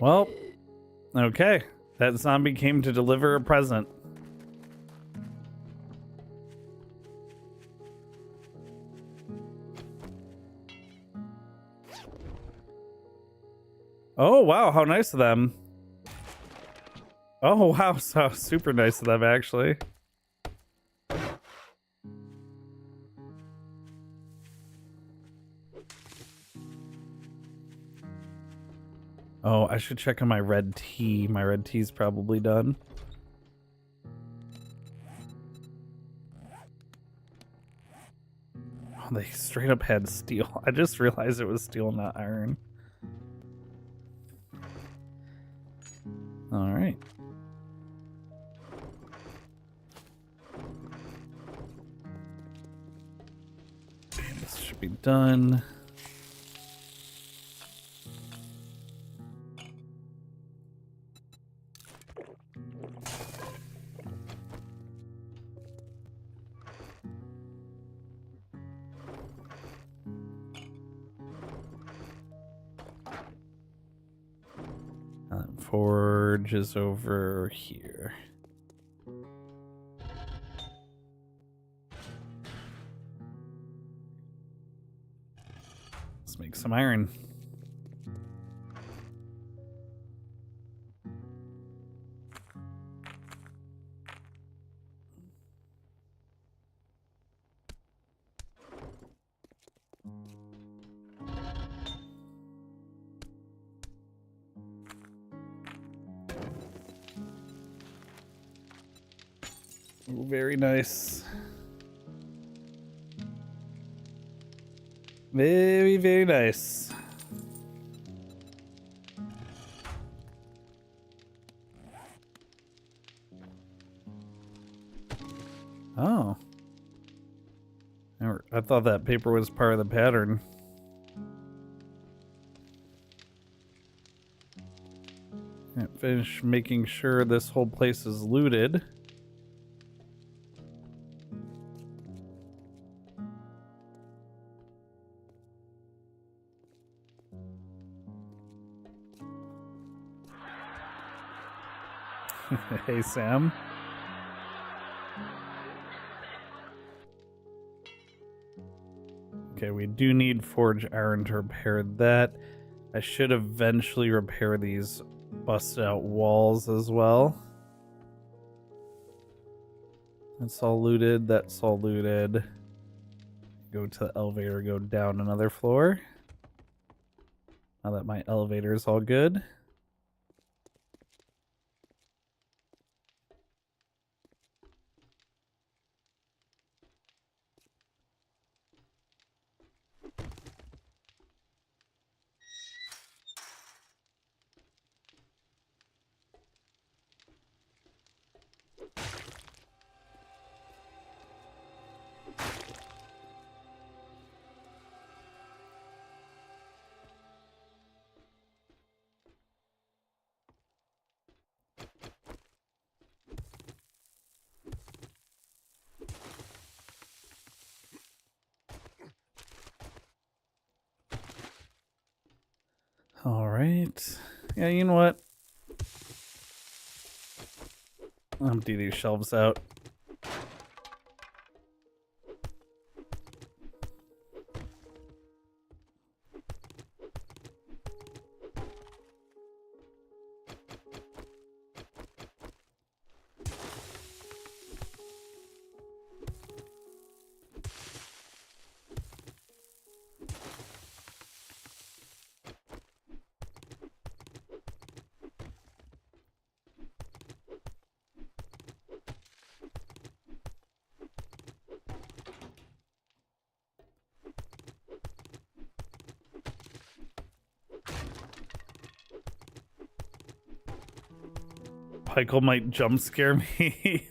Well, okay. That zombie came to deliver a present. Oh, wow. How nice of them. Oh, wow. So super nice of them, actually. Oh, I should check on my red tea. My red tea's probably done. Oh, they straight up had steel. I just realized it was steel, not iron. All right. This should be done. Forge is over here. Let's make some iron. Ooh, very nice. Very, very nice. Oh. I thought that paper was part of the pattern. Finish making sure this whole place is looted. Hey, Sam. Okay, we do need forge iron to repair that. I should eventually repair these busted out walls as well. That's all looted. That's all looted. Go to the elevator, go down another floor. Now that my elevator is all good. All right. Yeah, you know what? I'll empty these shelves out. Pikel might jump scare me.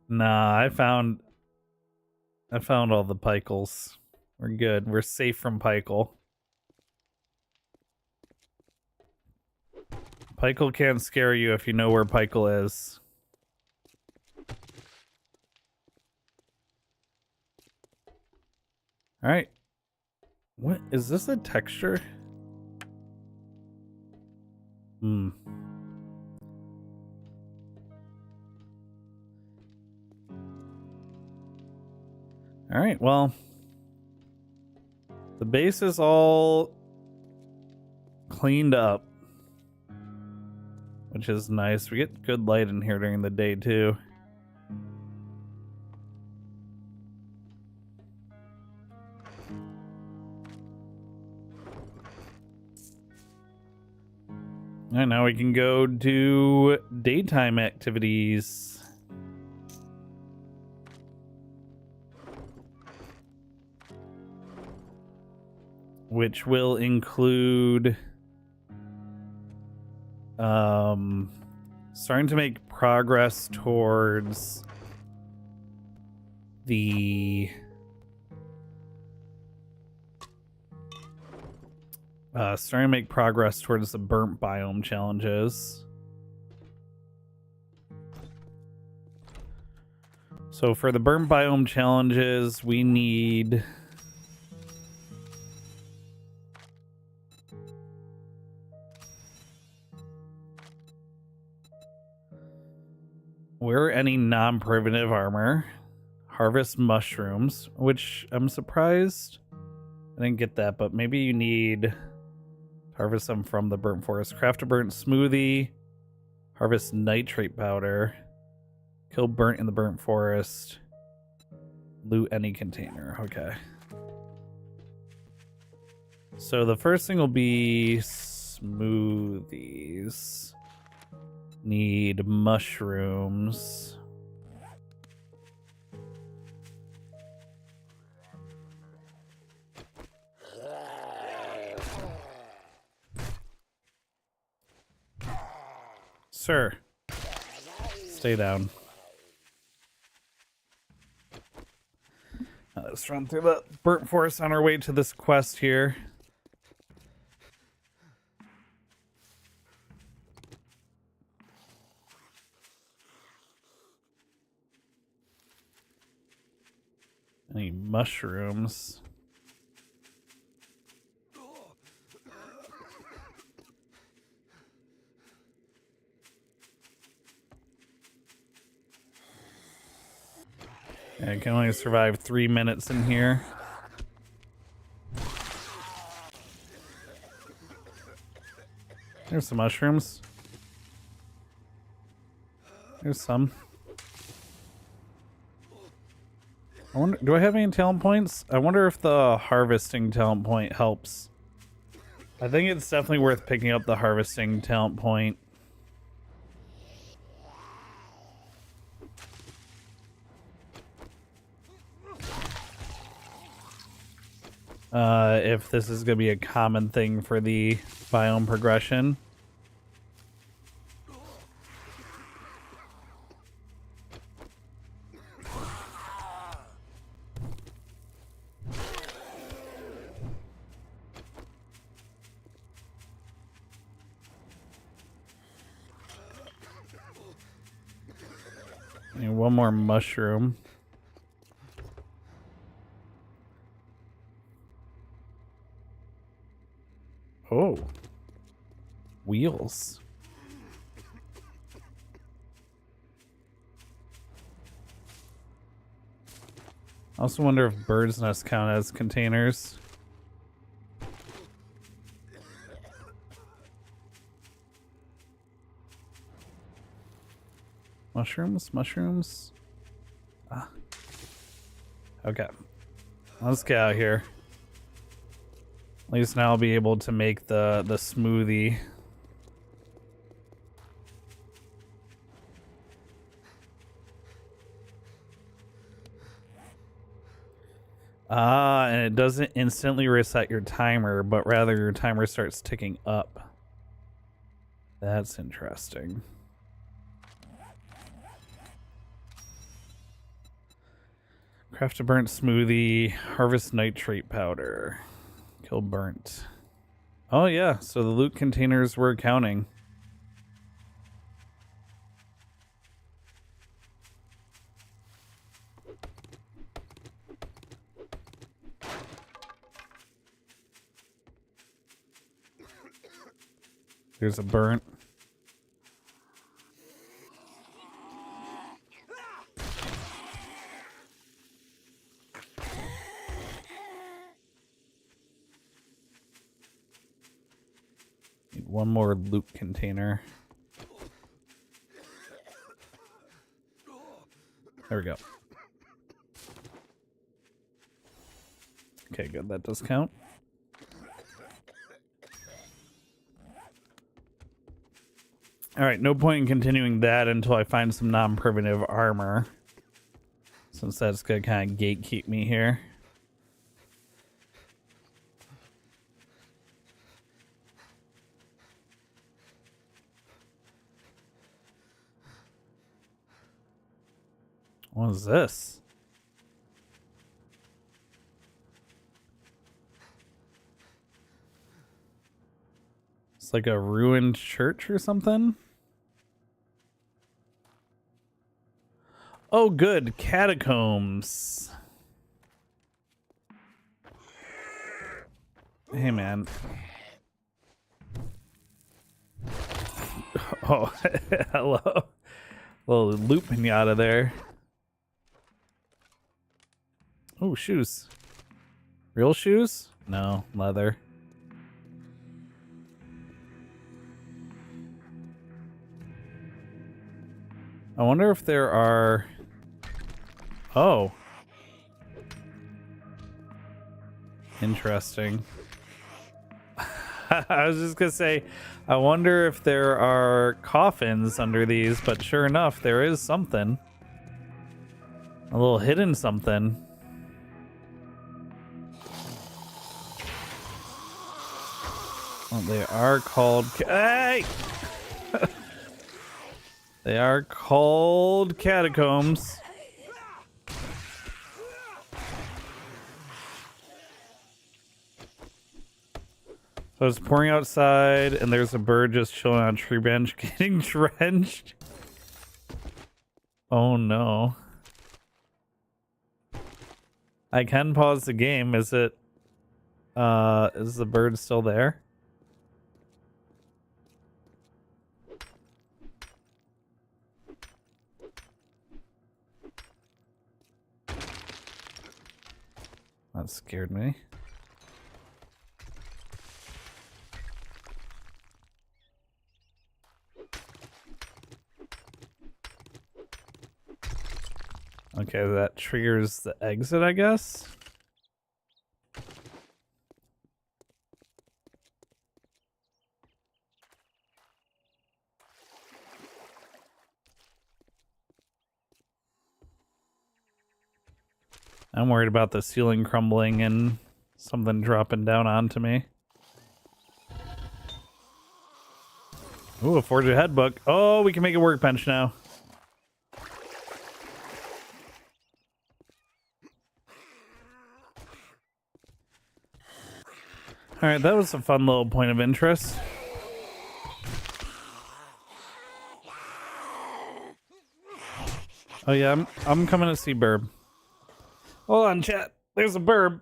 Nah, I found all the Pikels. We're good. We're safe from Pikel. Pikel can't scare you if you know where Pikel is. Alright. What? Is this a texture? Hmm. Alright, well. The base is all cleaned up. Which is nice. We get good light in here during the day, too. And now we can go do daytime activities. Which will include starting to make progress towards the starting to make progress towards the burnt biome challenges. So for the burnt biome challenges, we need wear any non-primitive armor, harvest mushrooms, which I'm surprised I didn't get that, but maybe you need harvest them from the burnt forest. Craft a burnt smoothie, harvest nitrate powder, kill burnt in the burnt forest, loot any container. Okay. So the first thing will be smoothies. Need mushrooms. Sir, stay down. Let's run through the burnt forest on our way to this quest here. Any mushrooms? I can only survive 3 minutes in here. There's some mushrooms. There's some. I wonder, do I have any talent points? I wonder if the harvesting talent point helps. I think it's definitely worth picking up the harvesting talent point. If this is going to be a common thing for the biome progression. And one more mushroom. Oh. Wheels. I also wonder if birds' nests count as containers. Mushrooms. Ah. Okay. Let's get out here. At least now I'll be able to make the smoothie. Ah, and it doesn't instantly reset your timer, but rather your timer starts ticking up. That's interesting. Craft a burnt smoothie, harvest nitrate powder, kill burnt. Oh yeah, so the loot containers were counting. There's a burnt. Need one more loot container. There we go. Okay, good. That does count. All right, no point in continuing that until I find some non-primitive armor, since that's gonna kind of gatekeep me here. What is this? It's like a ruined church or something. Oh, good. Catacombs. Hey, man. Oh, hello. Little loot pinata there. Oh, shoes. Real shoes? No, leather. I wonder if there are... Oh. Interesting. I was just gonna say, I wonder if there are coffins under these, but sure enough, there is something. A little hidden something. Well, they are called... Hey! They are called catacombs. So it's pouring outside, and there's a bird just chilling on a tree bench getting drenched. Oh no. I can pause the game. Is the bird still there? That scared me. Okay, that triggers the exit, I guess. I'm worried about the ceiling crumbling and something dropping down onto me. Ooh, a forged head book. Oh, we can make a workbench now. All right, that was a fun little point of interest. Oh yeah, I'm coming to see Burb. Hold on, chat. There's a Burb.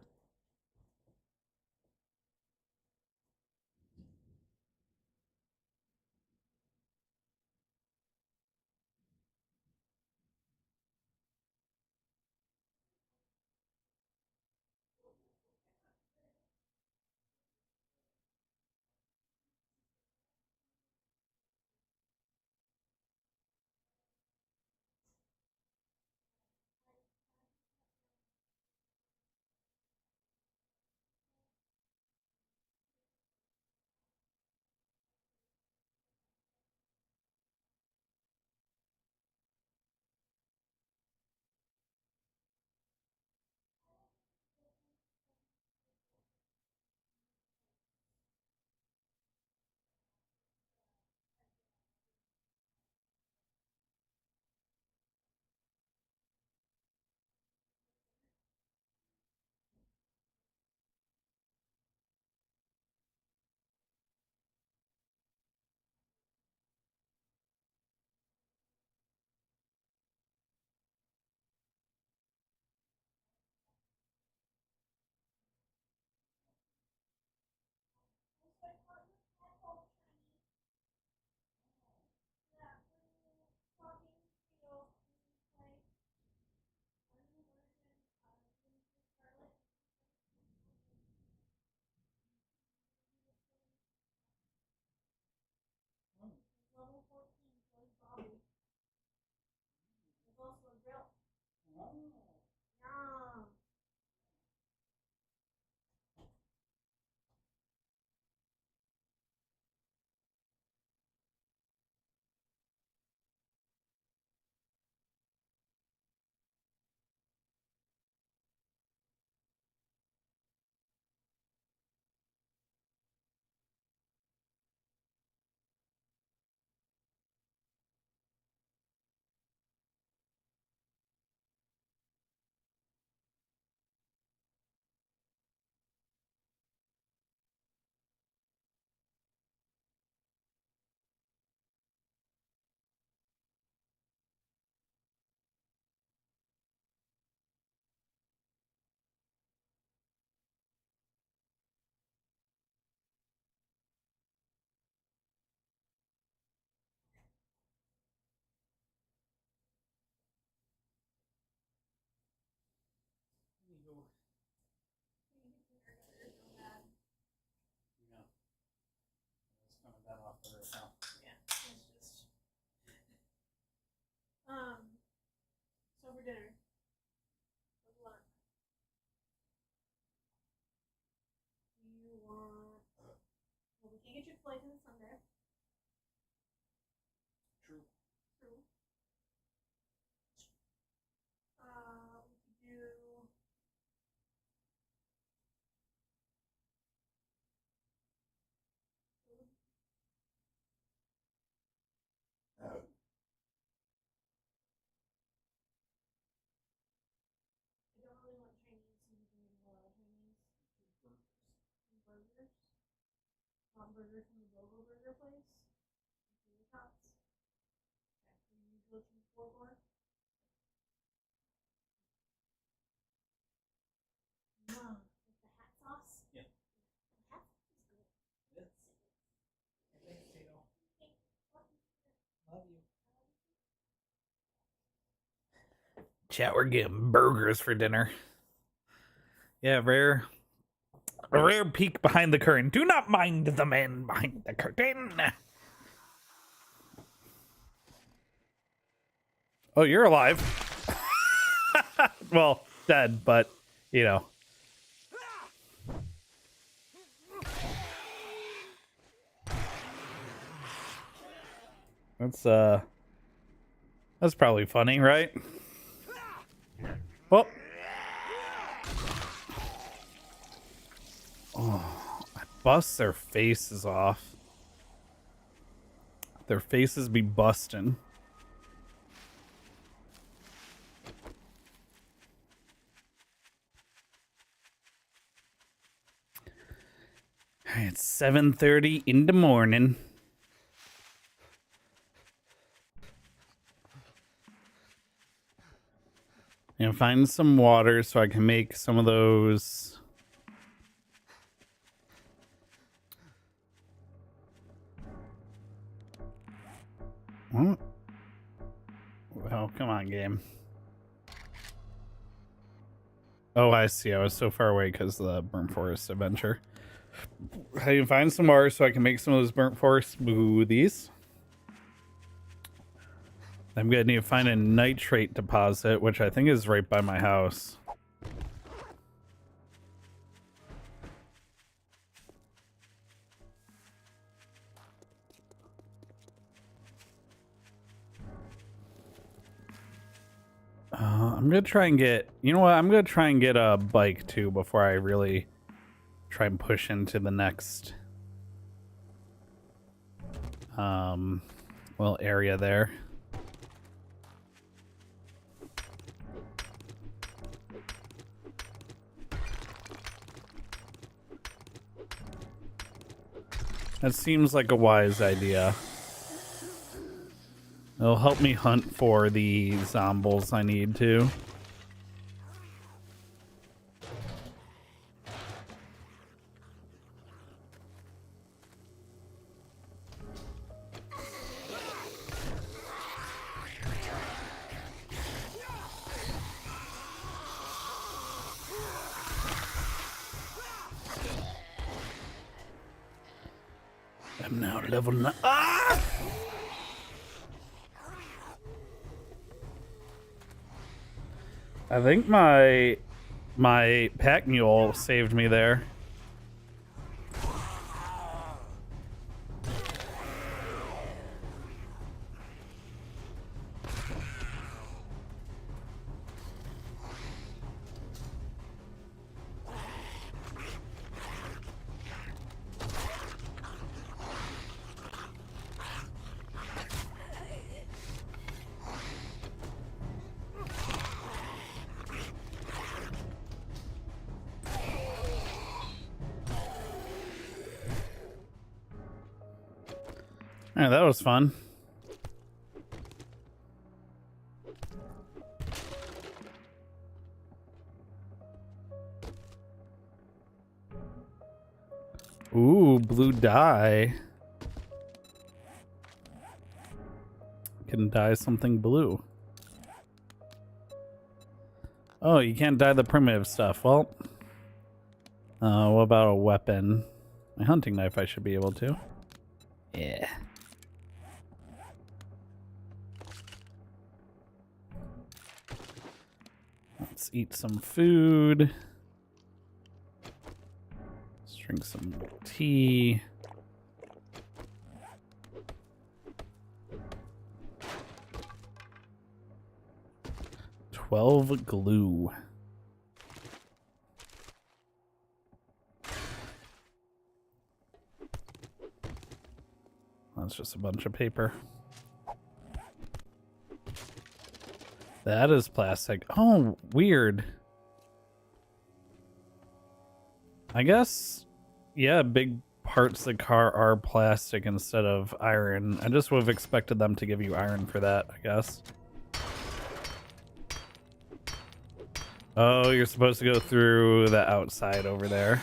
Chick-fil-A to the Sunday. True. True. We could do. I don't really want Chinese, so we can do a lot of Chinese. Burgers. Want burgers from the Bogo Burger place? Tater tots. Okay, we usually choose 4 more. With the hat sauce? Yeah. The hat sauce is good. Yes. Thanks, Tito. Love you. Chat, we're getting burgers for dinner. Yeah, a rare peek behind the curtain. Do not mind the man behind the curtain. Oh, you're alive. Well, dead, but, you know. That's probably funny, right? Well. Oh, I bust their faces off. Their faces be busting. It's 7:30 in the morning. And find some water so I can make some of those. Oh, well, come on, game. Oh, I see. I was so far away because of the burnt forest adventure. I can find some water so I can make some of those burnt forest smoothies. I'm gonna need to find a nitrate deposit, which I think is right by my house. I'm gonna try and get, you know what? I'm gonna try and get a bike too before I really try and push into the next well, area there. That seems like a wise idea. It'll help me hunt for the zombies I need to. I'm now level 9. Ah! I think my pack mule saved me there. Yeah, that was fun. Ooh, blue dye. Can dye something blue. Oh, you can't dye the primitive stuff. Well, what about a weapon? My hunting knife I should be able to. Yeah. Let's eat some food. Let's drink some tea. 12 glue. That's just a bunch of paper. That is plastic. Oh, weird. I guess, yeah, big parts of the car are plastic instead of iron. I just would have expected them to give you iron for that, I guess. Oh, you're supposed to go through the outside over there.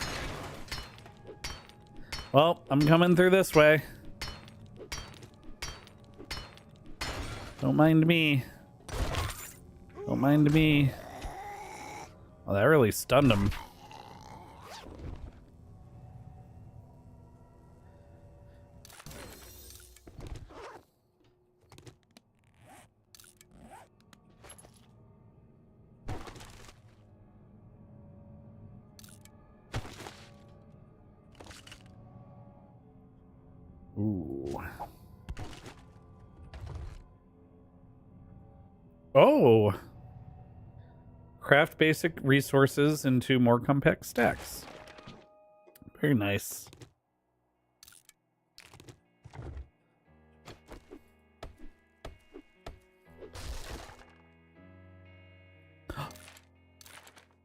Well, I'm coming through this way. Don't mind me. Don't mind me. Oh, that really stunned him. Ooh. Oh. Craft basic resources into more compact stacks. Very nice.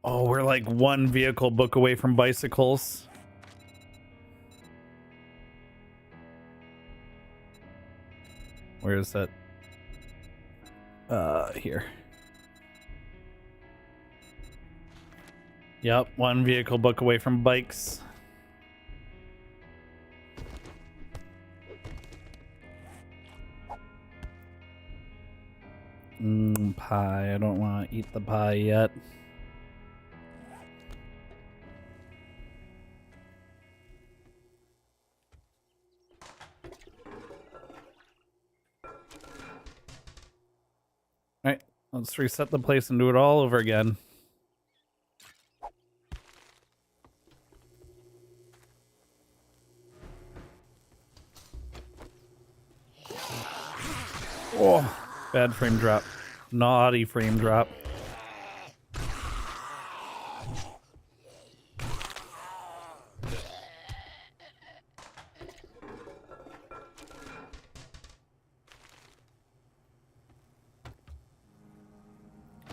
Oh, we're like one vehicle book away from bicycles. Where is that? Here. Yep, one vehicle book away from bikes. Pie. I don't want to eat the pie yet. Alright, let's reset the place and do it all over again. Oh, bad frame drop. Naughty frame drop.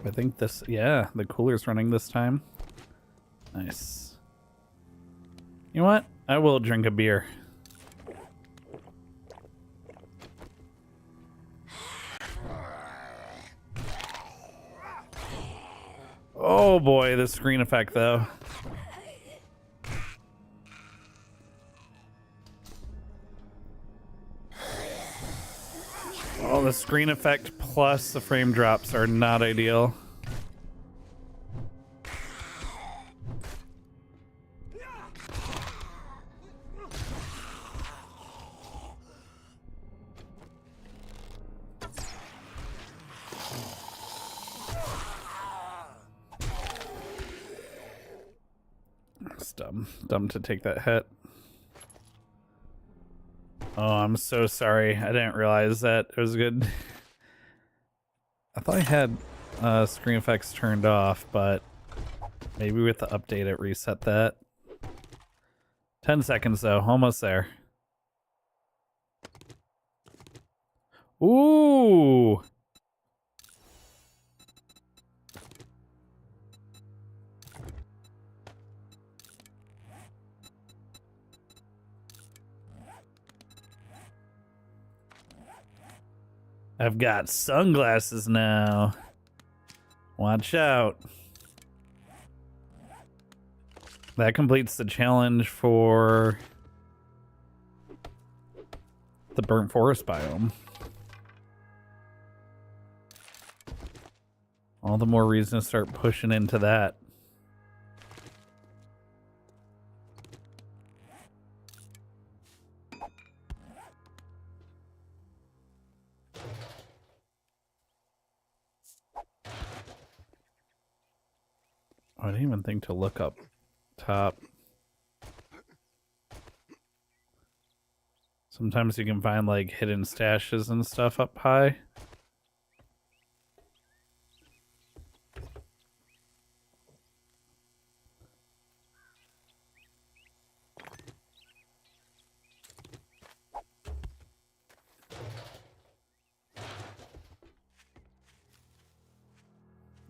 I think this, yeah, the cooler's running this time. Nice. You know what? I will drink a beer. Oh boy, the screen effect though. Oh, the screen effect plus the frame drops are not ideal. It's dumb. Dumb to take that hit. Oh, I'm so sorry. I didn't realize that it was good. I thought I had screen effects turned off, but maybe with the update it reset that. 10 seconds though, almost there. Ooh! I've got sunglasses now. Watch out. That completes the challenge for the burnt forest biome. All the more reason to start pushing into that. I didn't even think to look up top. Sometimes you can find like hidden stashes and stuff up high.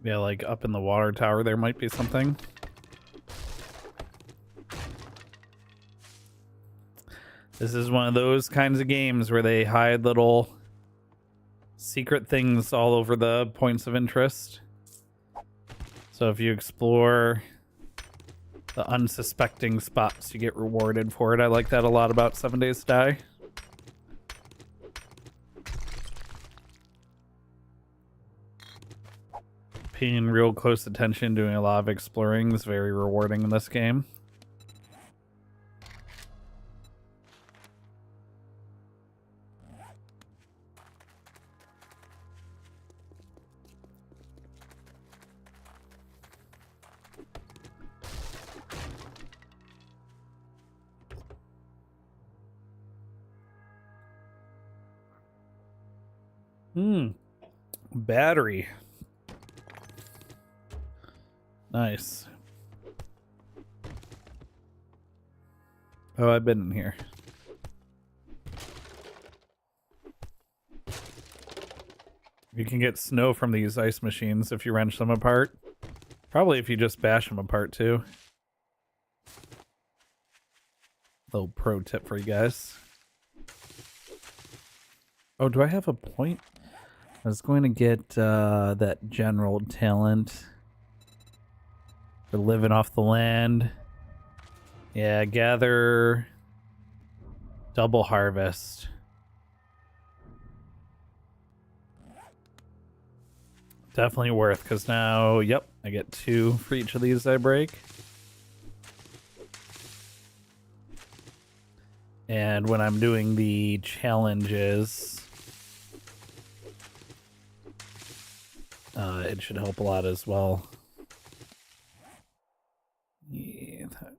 Yeah, like up in the water tower there might be something. This is one of those kinds of games where they hide little secret things all over the points of interest. So if you explore the unsuspecting spots, you get rewarded for it. I like that a lot about 7 Days to Die. Paying real close attention, doing a lot of exploring is very rewarding in this game. Battery. Nice. Oh, I've been in here. You can get snow from these ice machines if you wrench them apart. Probably if you just bash them apart too. Little pro tip for you guys. Oh, do I have a point? I was going to get that general talent for living off the land. Yeah, gather double harvest. Definitely worth, because now, yep, I get 2 for each of these I break. And when I'm doing the challenges, it should help a lot as well. Yeah, that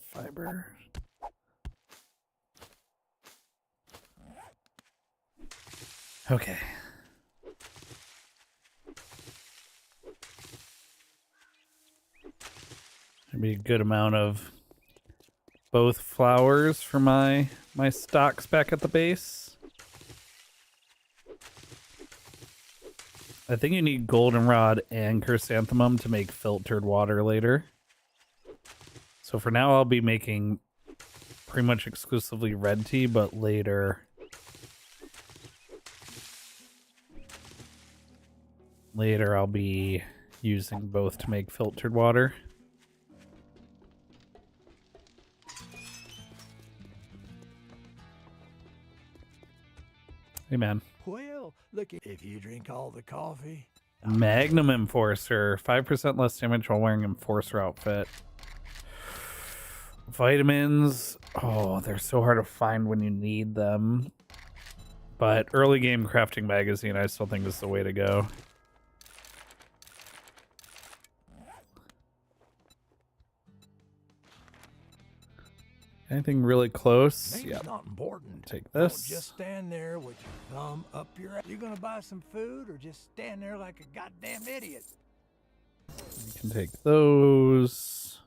fiber. Okay. Should be a good amount of both flowers for my stocks back at the base. I think you need goldenrod and chrysanthemum to make filtered water later. So for now I'll be making pretty much exclusively red tea, but later I'll be using both to make filtered water. Hey, man. Well, look, if you drink all the coffee... Magnum Enforcer. 5% less damage while wearing Enforcer outfit. Vitamins. Oh, they're so hard to find when you need them. But early game crafting magazine, I still think is the way to go. Anything really close? Yeah. Not important. Take this. Don't just stand there with your thumb up your... You gonna buy some food or just stand there like a goddamn idiot? You can take those.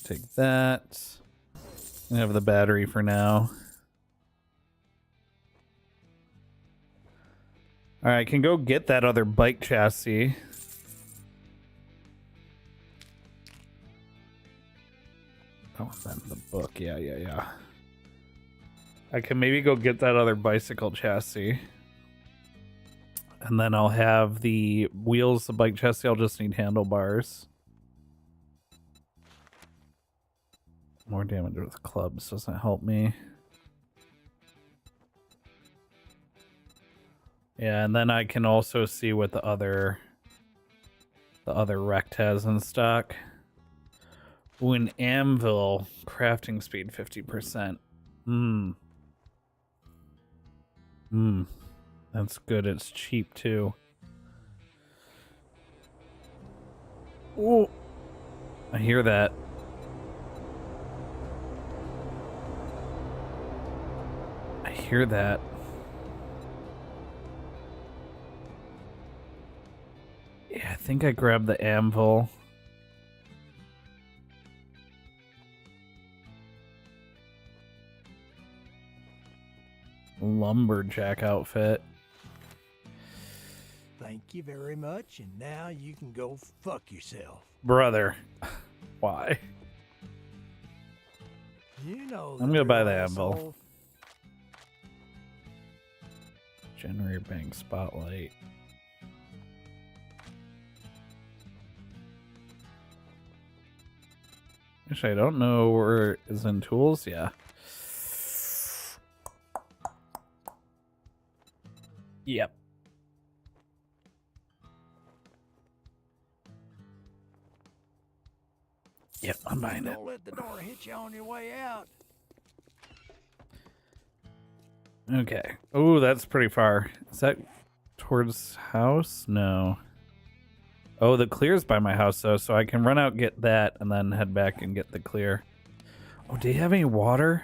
Take that. I have the battery for now. Alright, I can go get that other bike chassis. Oh, that's the book. Yeah. I can maybe go get that other bicycle chassis. And then I'll have the wheels, the bike chassis. I'll just need handlebars. More damage with clubs doesn't help me. Yeah, and then I can also see what the other Rect has in stock. Ooh, an anvil, crafting speed 50%. That's good. It's cheap too. Ooh, I hear that. I hear that. Yeah, I think I grabbed the anvil. Lumberjack outfit. Thank you very much, and now you can go fuck yourself. Brother. Why? You know I'm gonna buy drill, the anvil. asshole. Generator bank spotlight. Actually, I don't know where is in tools. Yeah. Yep. Yep, I'm buying it. Don't let the door hit you on your way out. Okay. Oh, that's pretty far. Is that towards house? No. Oh, the clear's by my house, though, so I can run out, get that, and then head back and get the clear. Oh, do you have any water?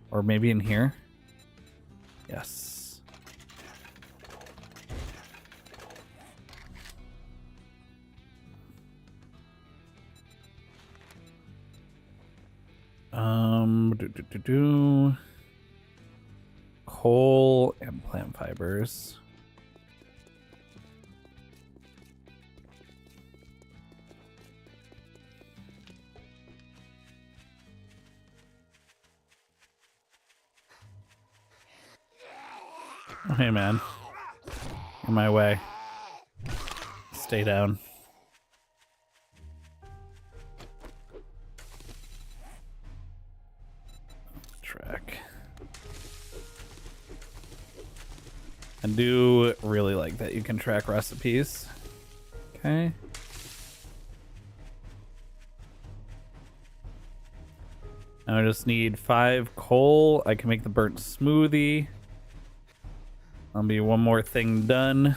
Or maybe in here? Yes. Coal and plant fibers. Oh, hey, man. In my way. Stay down. Track. I do really like that you can track recipes. Okay. Now I just need 5 coal. I can make the burnt smoothie. That'll be one more thing done.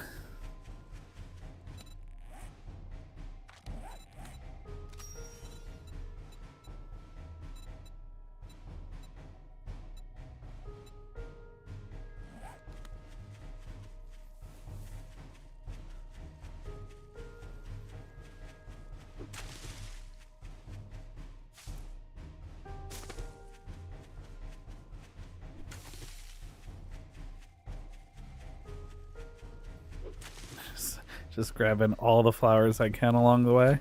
Just grabbing all the flowers I can along the way.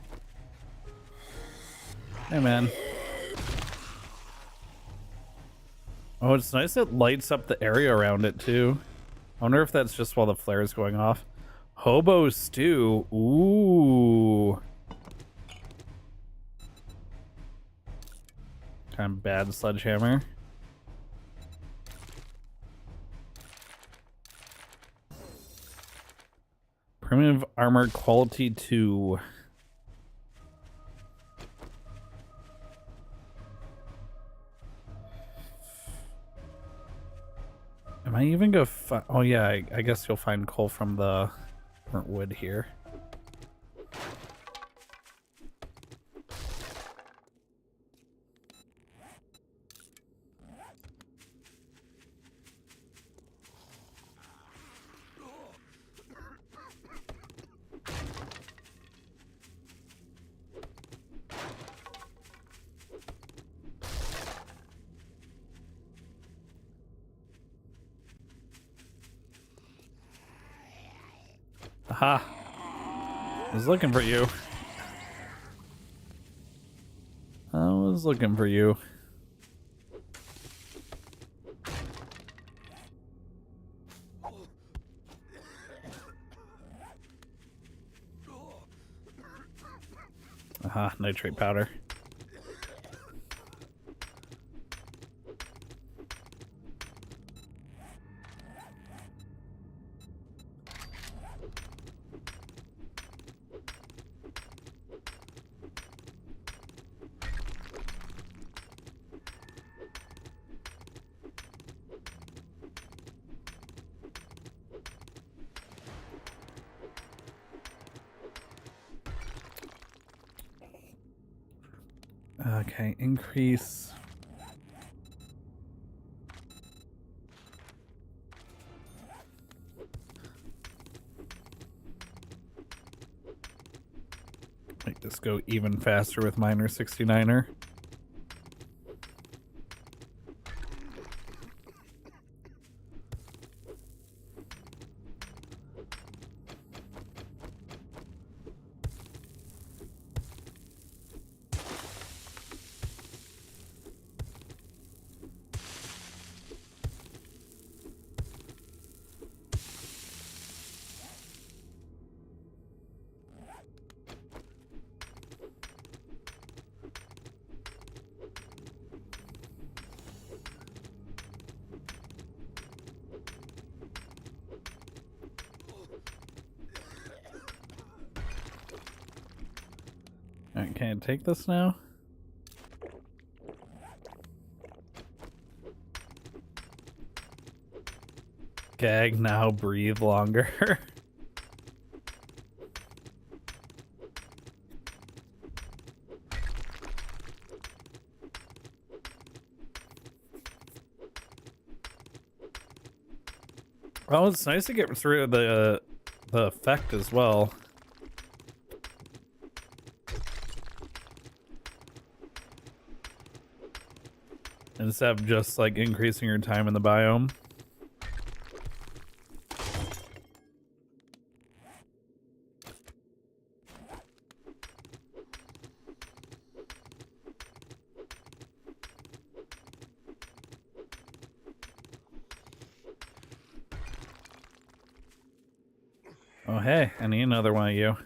Hey, man. Oh, it's nice it lights up the area around it, too. I wonder if that's just while the flare is going off. Hobo stew. Ooh. Kind of bad sledgehammer. Primitive armor quality 2. Am I even gonna oh yeah, I guess you'll find coal from the burnt wood here. Aha! I was looking for you. I was looking for you. Aha, nitrate powder. Okay, increase. Make this go even faster with Miner 69er. Alright, can I take this now? Gag now, breathe longer. Oh, it's nice to get rid of the effect as well. Instead of just like increasing your time in the biome. Oh, hey, I need another one of you.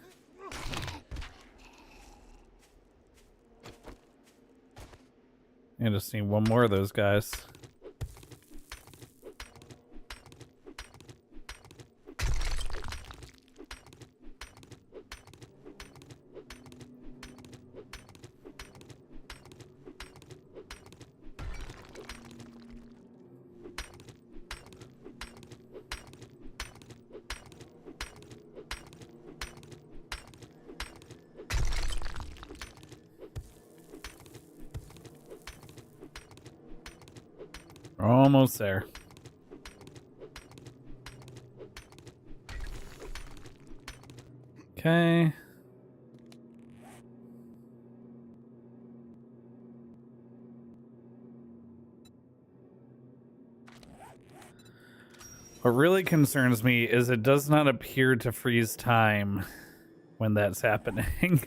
I just need one more of those guys. Almost there. Okay. What really concerns me is it does not appear to freeze time when that's happening.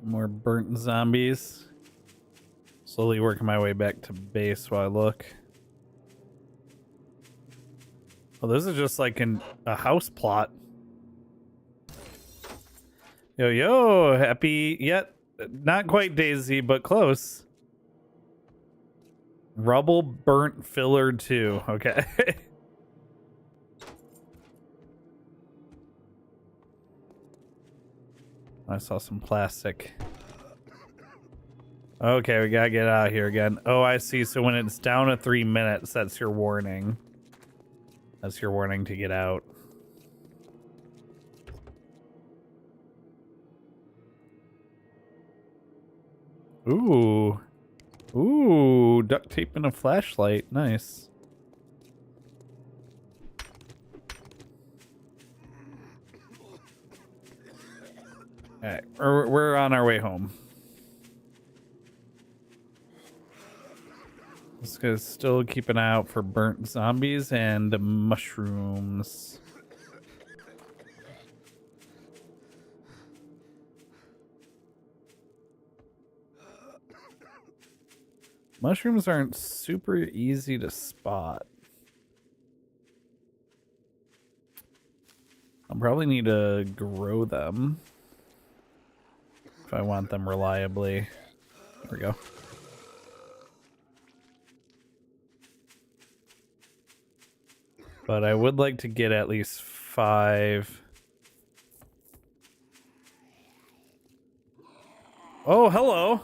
More burnt zombies. Slowly working my way back to base while I look. Well, this is just like a house plot. Yo, yo, happy, yet not quite Daisy, but close. Rubble burnt filler 2, okay. I saw some plastic. Okay, we gotta get out of here again. Oh, I see. So when it's down to 3 minutes, that's your warning. That's your warning to get out. Ooh. Ooh, duct tape and a flashlight. Nice. Alright, we're on our way home. Let's go still keep an eye out for burnt zombies and mushrooms. Mushrooms aren't super easy to spot. I'll probably need to grow them if I want them reliably. There we go. But I would like to get at least 5. Oh, hello.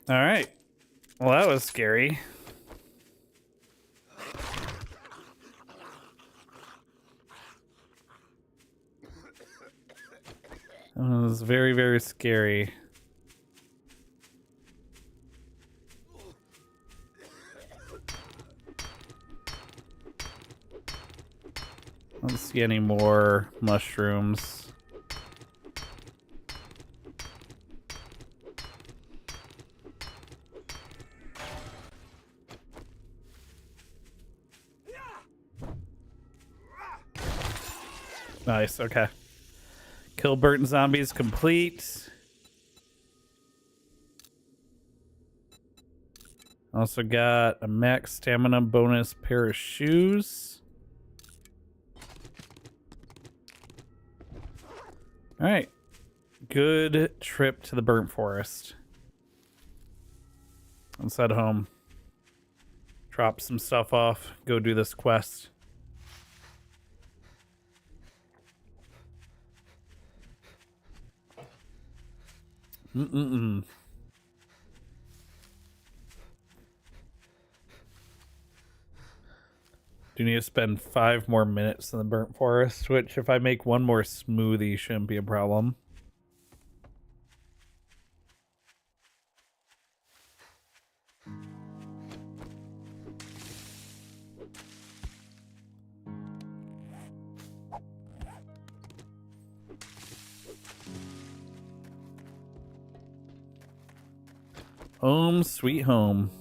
All right. Well, that was scary. That was very, very scary. I don't see any more mushrooms. Nice, okay. Kill Burton zombies complete. Also got a max stamina bonus pair of shoes. Alright. Good trip to the burnt forest. Let's head home. Drop some stuff off. Go do this quest. Mm-mm-mm. Do need to spend 5 more minutes in the burnt forest, which if I make one more smoothie shouldn't be a problem. Home sweet home.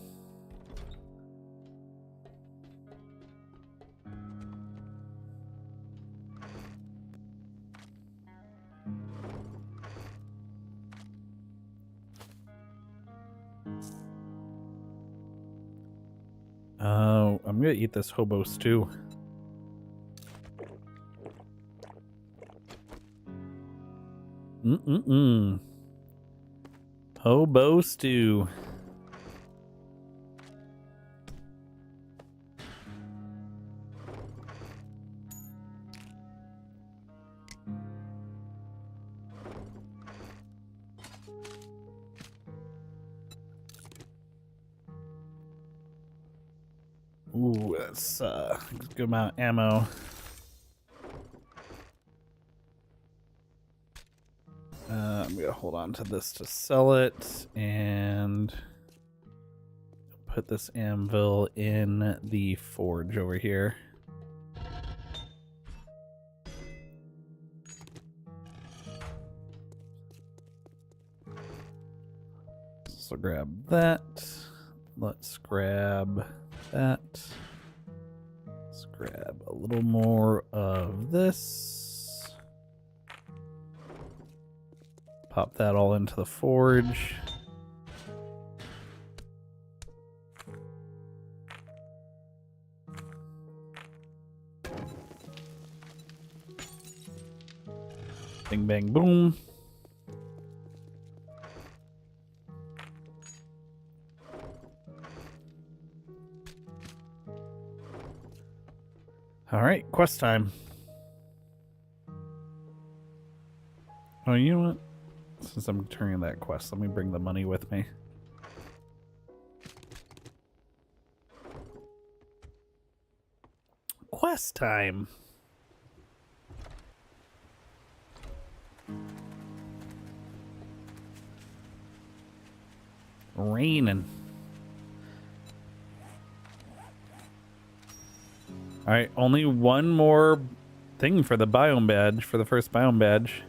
Oh, I'm gonna eat this hobo stew. Mm-mm-mm. Hobo stew. Ooh, that's a good amount of ammo. I'm gonna hold on to this to sell it and put this anvil in the forge over here. So grab that. Let's grab that. Let's grab a little more of this. Pop that all into the forge. Bing, bang, boom. All right, quest time. Oh, you know what? Since I'm turning that quest, let me bring the money with me. Quest time. Raining. All right, only one more thing for the biome badge, for the first biome badge.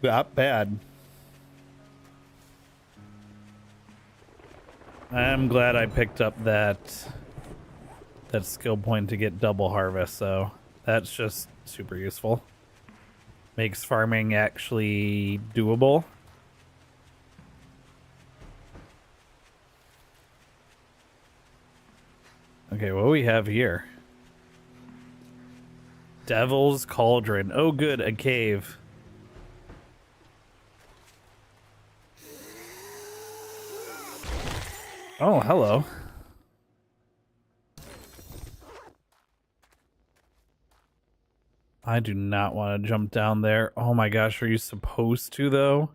Not bad. I'm glad I picked up that skill point to get double harvest, so that's just super useful. Makes farming actually doable. Okay, what do we have here? Devil's Cauldron. Oh good, a cave. Oh, hello. I do not want to jump down there. Oh my gosh, are you supposed to though?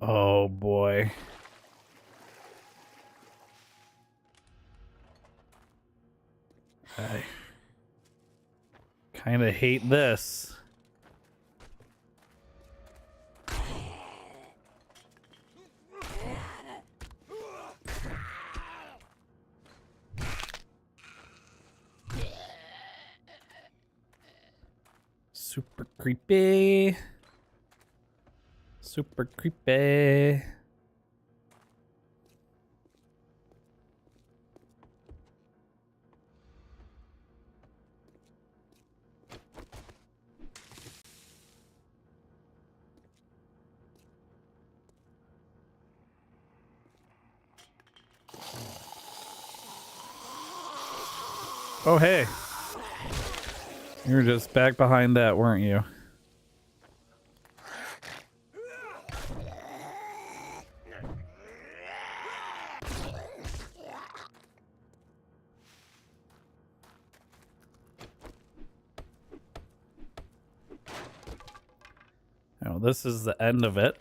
Oh boy. I kind of hate this. Super creepy. Super creepy. Oh, hey. You were just back behind that, weren't you? Oh, this is the end of it.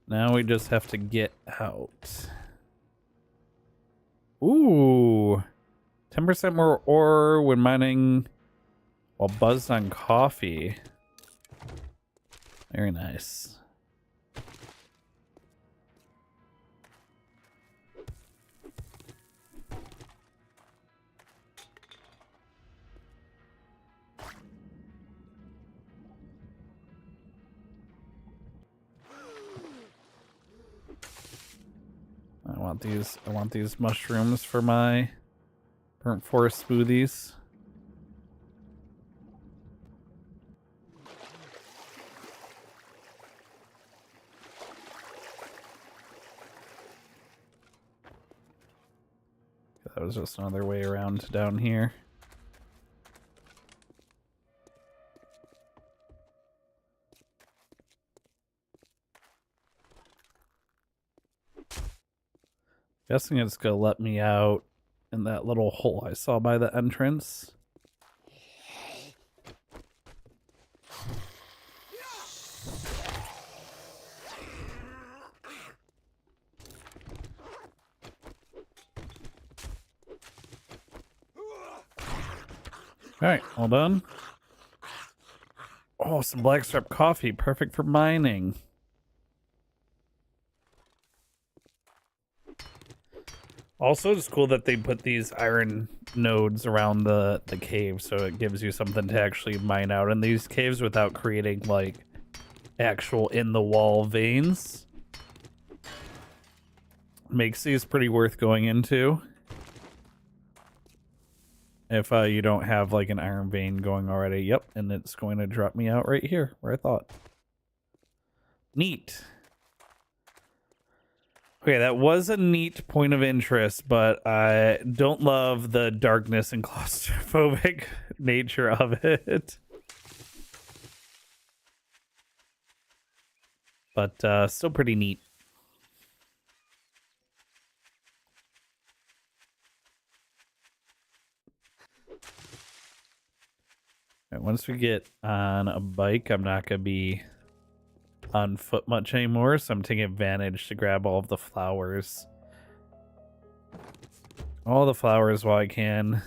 Now we just have to get out. Ooh. 10% more ore when mining while buzzed on coffee. Very nice. I want these mushrooms for my burnt forest smoothies. That was just another way around down here. Guessing it's gonna let me out in that little hole I saw by the entrance. Alright, all done. Oh, some blackstrap coffee, perfect for mining. Also, it's cool that they put these iron nodes around the cave, so it gives you something to actually mine out in these caves without creating, like, actual in-the-wall veins. Makes these pretty worth going into. If you don't have, like, an iron vein going already. Yep, and it's going to drop me out right here, where I thought. Neat. Okay, that was a neat point of interest, but I don't love the darkness and claustrophobic nature of it. But still pretty neat. Right, once we get on a bike, I'm not going to be on foot much anymore, so I'm taking advantage to grab all of the flowers. All the flowers while I can.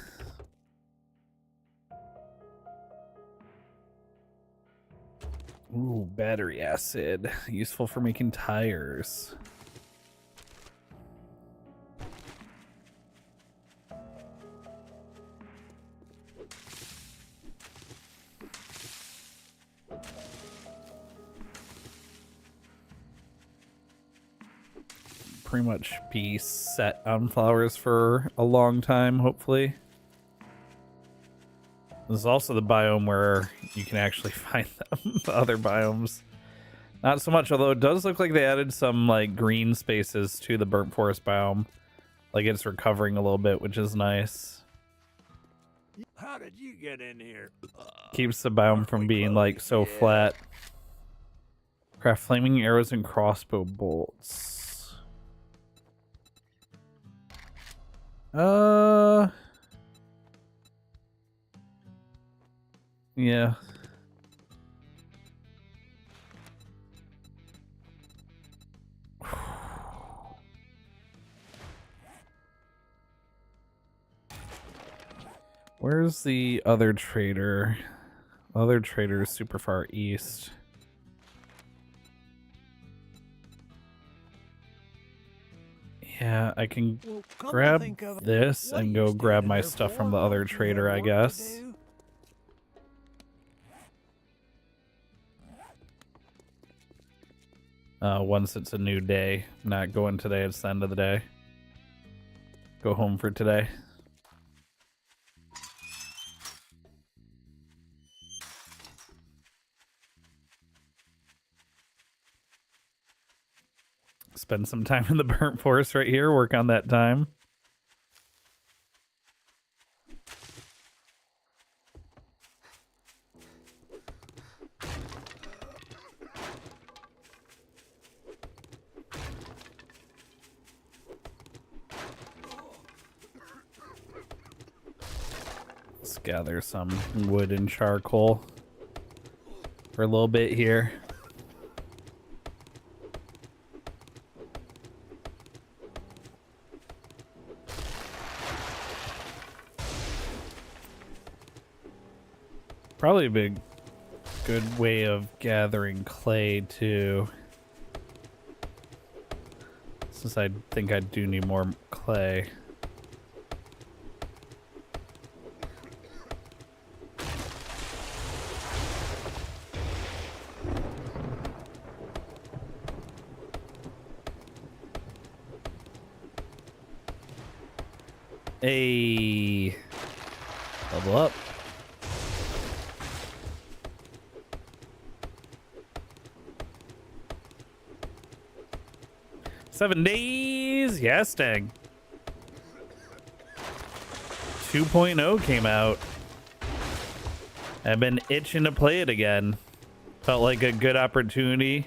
Ooh, battery acid. Useful for making tires. Pretty much be set on flowers for a long time, hopefully. This is also the biome where you can actually find them. The other biomes, not so much, although it does look like they added some like green spaces to the burnt forest biome. Like it's recovering a little bit, which is nice. How did you get in here? Keeps the biome from being like so flat. Craft flaming arrows and crossbow bolts. Yeah. Where's the other trader? Other trader is super far east. Yeah, I can grab this and go grab my stuff from the other trader, I guess. once it's a new day. Not going today, it's the end of the day. Go home for today. Spend some time in the burnt forest right here, work on that time. Let's gather some wood and charcoal for a little bit here. Probably a big good way of gathering clay too, since I think I do need more clay. Hey, level up. Seven days, yes, dang. 2.0 came out. I've been itching to play it again. Felt like a good opportunity.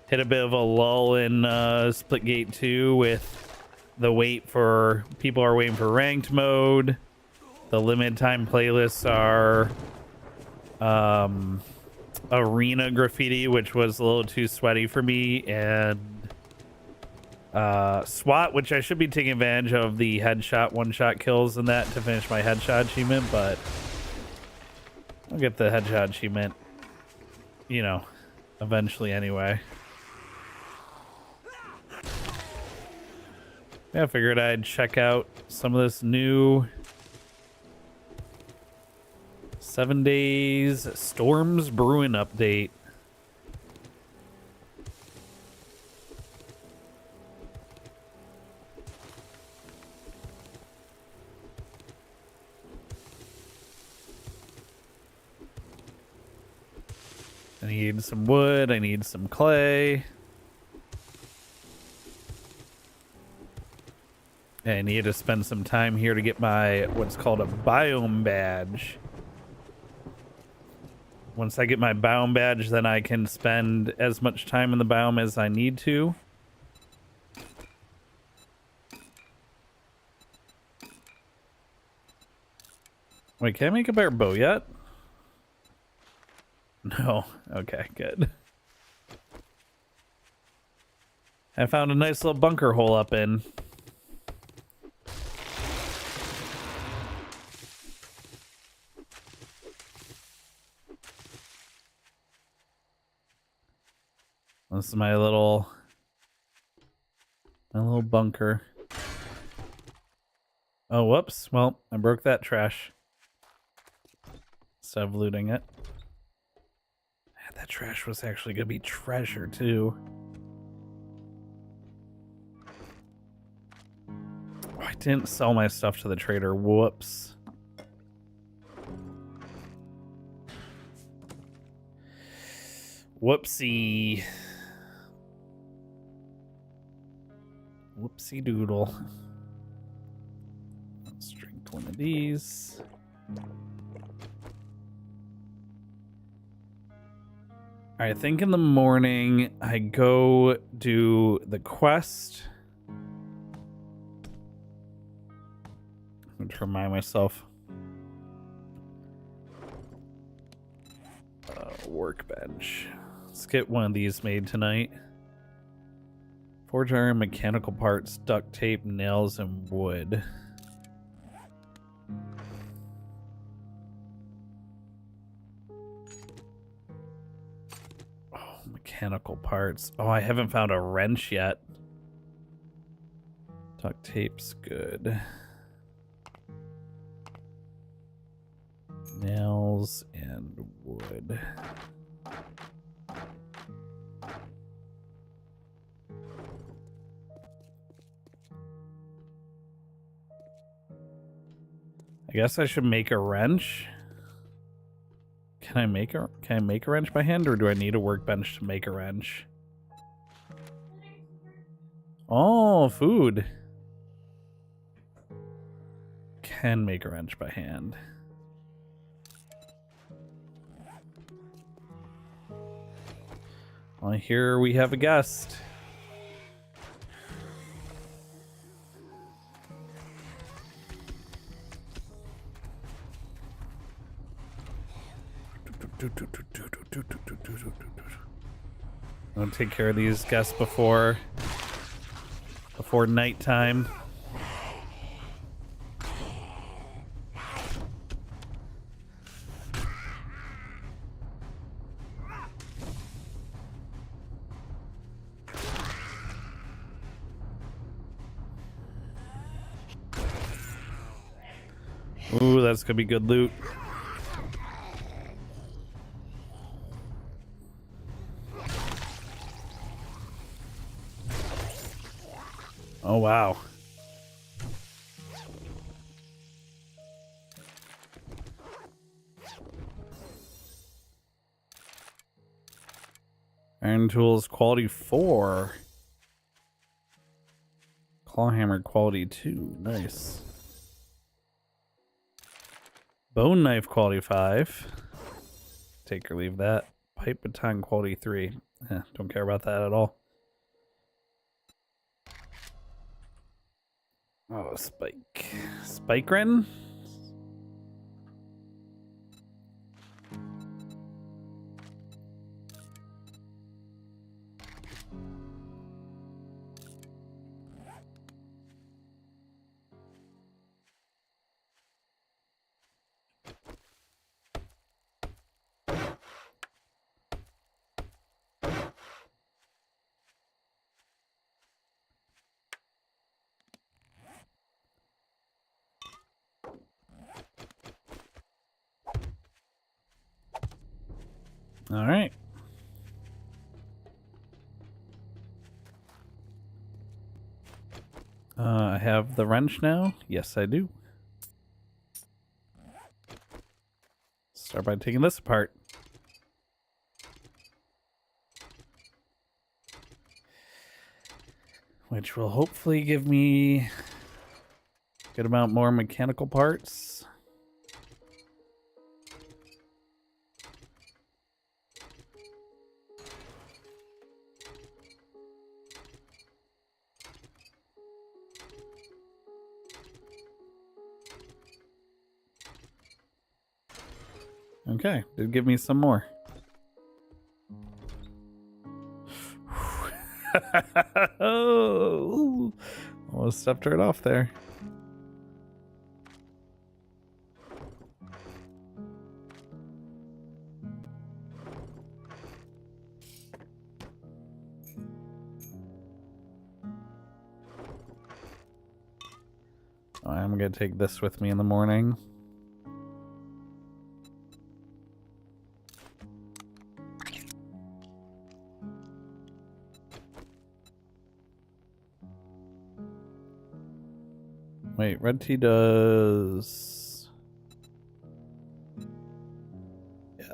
Hit a bit of a lull in Splitgate 2 with the people are waiting for ranked mode. The limited time playlists are arena graffiti, which was a little too sweaty for me, and SWAT, which I should be taking advantage of the headshot, one-shot kills and that to finish my headshot achievement, but I'll get the headshot achievement, you know, eventually anyway. Yeah, I figured I'd check out some of this new 7 days Storms Brewing update. I need some wood, I need some clay. I need to spend some time here to get my what's called a biome badge. Once I get my biome badge, then I can spend as much time in the biome as I need to. Wait, can I make a better bow yet? No. Okay, good. I found a nice little bunker hole up in. This is my little bunker. Oh, whoops. Well, I broke that trash. Instead of looting it. That trash was actually gonna be treasure too. Oh, I didn't sell my stuff to the trader. Whoops. Whoopsie. Whoopsie doodle. Let's drink one of these. I think in the morning I go do the quest. I'm to remind myself. Workbench. Let's get one of these made tonight. Forge iron, mechanical parts, duct tape, nails, and wood. Oh, mechanical parts. Oh, I haven't found a wrench yet. Duct tape's good. Nails and wood. I guess I should make a wrench. Can I make a wrench by hand, or do I need a workbench to make a wrench? Oh, food. Can make a wrench by hand. Well, here we have a guest. I'm gonna take care of these guests before nighttime. Ooh, that's gonna be good loot. Oh, wow. Iron tools quality 4. Claw hammer quality 2. Nice. Bone knife quality 5. Take or leave that. Pipe baton quality 3. Don't care about that at all. Oh, spike. Spike Ren? All right. I have the wrench now. Yes, I do. Start by taking this apart. Which will hopefully give me a good amount more mechanical parts. Okay, did give me some more. Oh, almost stepped right off there. I'm gonna take this with me in the morning. Wait, red tea does... Yeah.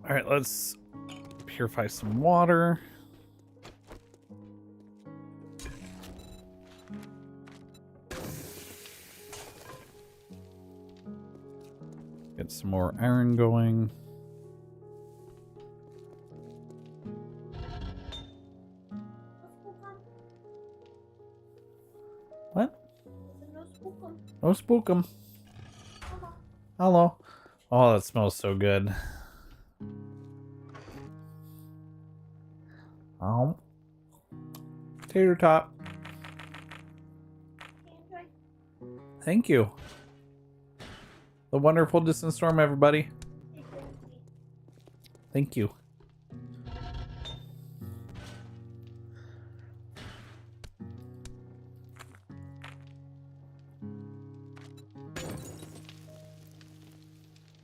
Alright, let's purify some water. Get some more iron going. What? No spook 'em. Hello. Oh, that smells so good. Oh. Tater tot. Thank you. The wonderful distant storm, everybody. Thank you.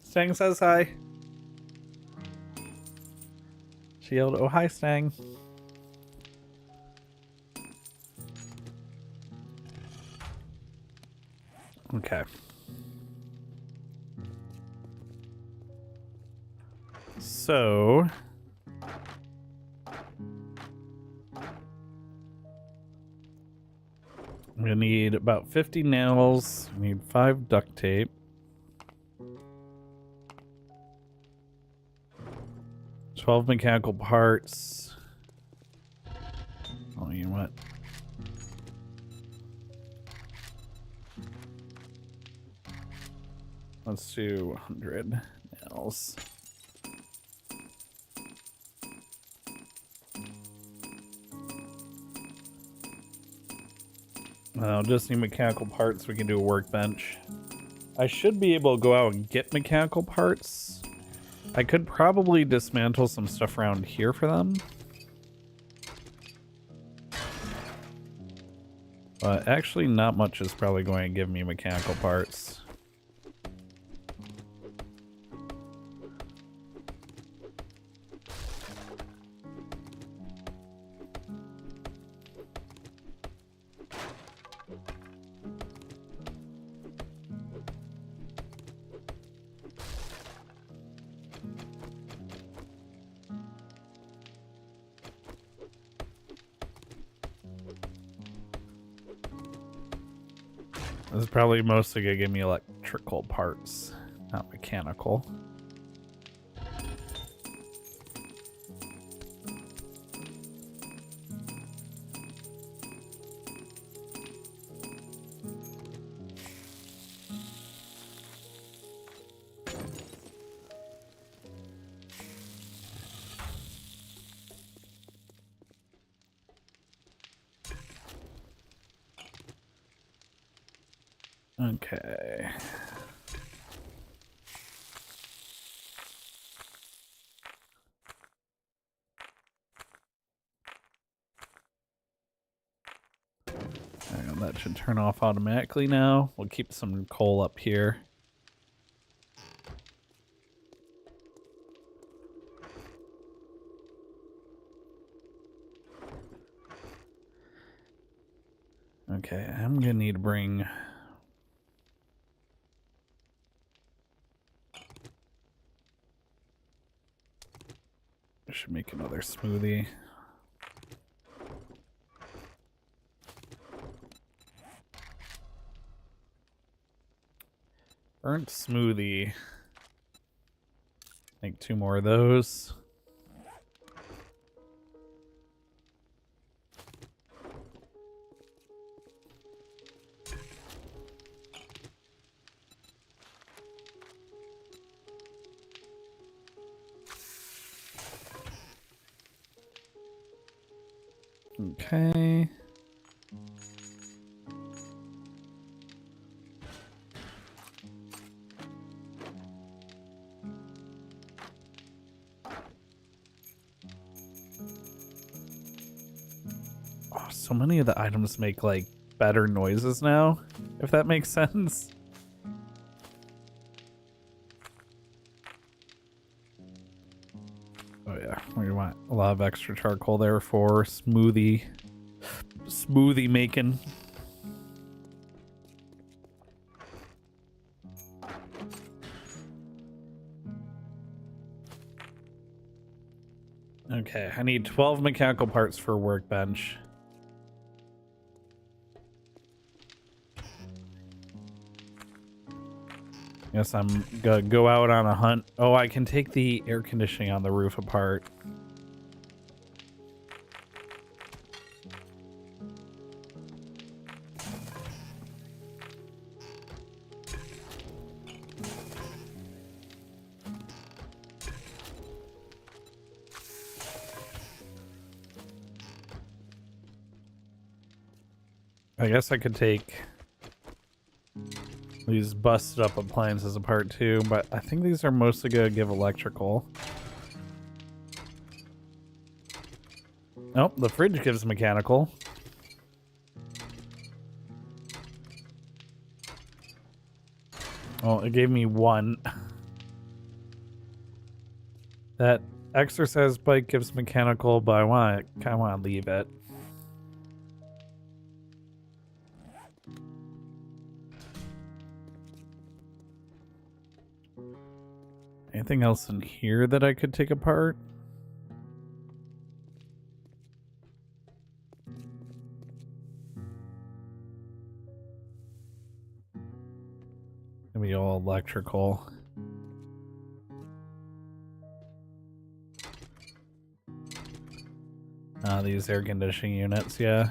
Stang says hi. She yelled, "Oh, hi, Stang." Okay. So I'm gonna need about 50 nails. I need 5 duct tape. 12 mechanical parts. Oh, you know what? Let's do 100 nails. I'll just need mechanical parts. We can do a workbench. I should be able to go out and get mechanical parts. I could probably dismantle some stuff around here for them. But actually not much is probably going to give me mechanical parts. This is probably mostly gonna give me electrical parts, not mechanical. Okay. Hang on, that should turn off automatically now. We'll keep some coal up here. Okay, I'm gonna need to bring... I should make another smoothie. Burnt smoothie. Make 2 more of those. Okay. Oh, so many of the items make like better noises now, if that makes sense. Oh yeah, we want a lot of extra charcoal there for smoothie making. Okay, I need 12 mechanical parts for a workbench. Guess I'm gonna go out on a hunt. Oh, I can take the air conditioning on the roof apart. I guess I could take these busted up appliances apart too, but I think these are mostly gonna give electrical. Nope, the fridge gives mechanical. Oh, it gave me 1. That exercise bike gives mechanical, but I kind of want to leave it. Anything else in here that I could take apart? Maybe all electrical. These air conditioning units, yeah.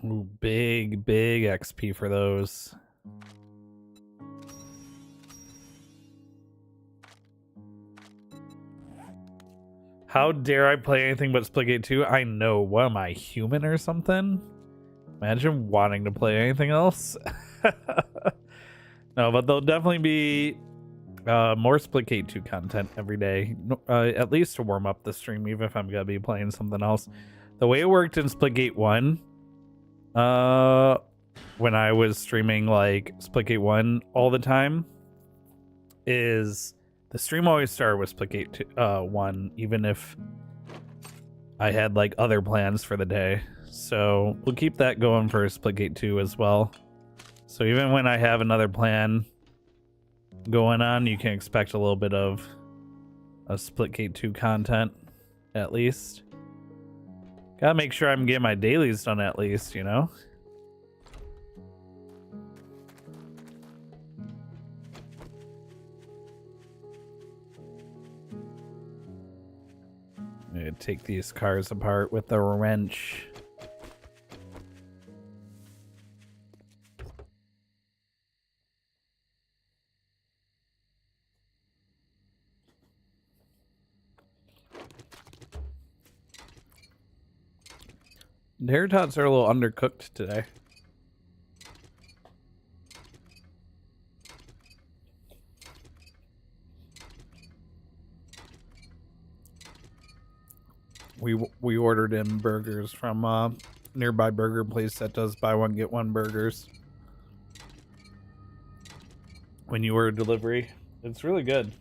Ooh, big XP for those. How dare I play anything but Splitgate 2? I know. What am I, human or something? Imagine wanting to play anything else. No, but there'll definitely be more Splitgate 2 content every day. At least to warm up the stream, even if I'm going to be playing something else. The way it worked in Splitgate 1, when I was streaming like Splitgate 1 all the time, is the stream always started with Splitgate 1, even if I had like other plans for the day. So we'll keep that going for Splitgate 2 as well. So even when I have another plan going on, you can expect a little bit of a Splitgate 2 content, at least. Gotta make sure I'm getting my dailies done at least, you know? I'm gonna take these cars apart with the wrench. Tater tots are a little undercooked today. We ordered in burgers from a nearby burger place that does buy one get one burgers when you order delivery. It's really good.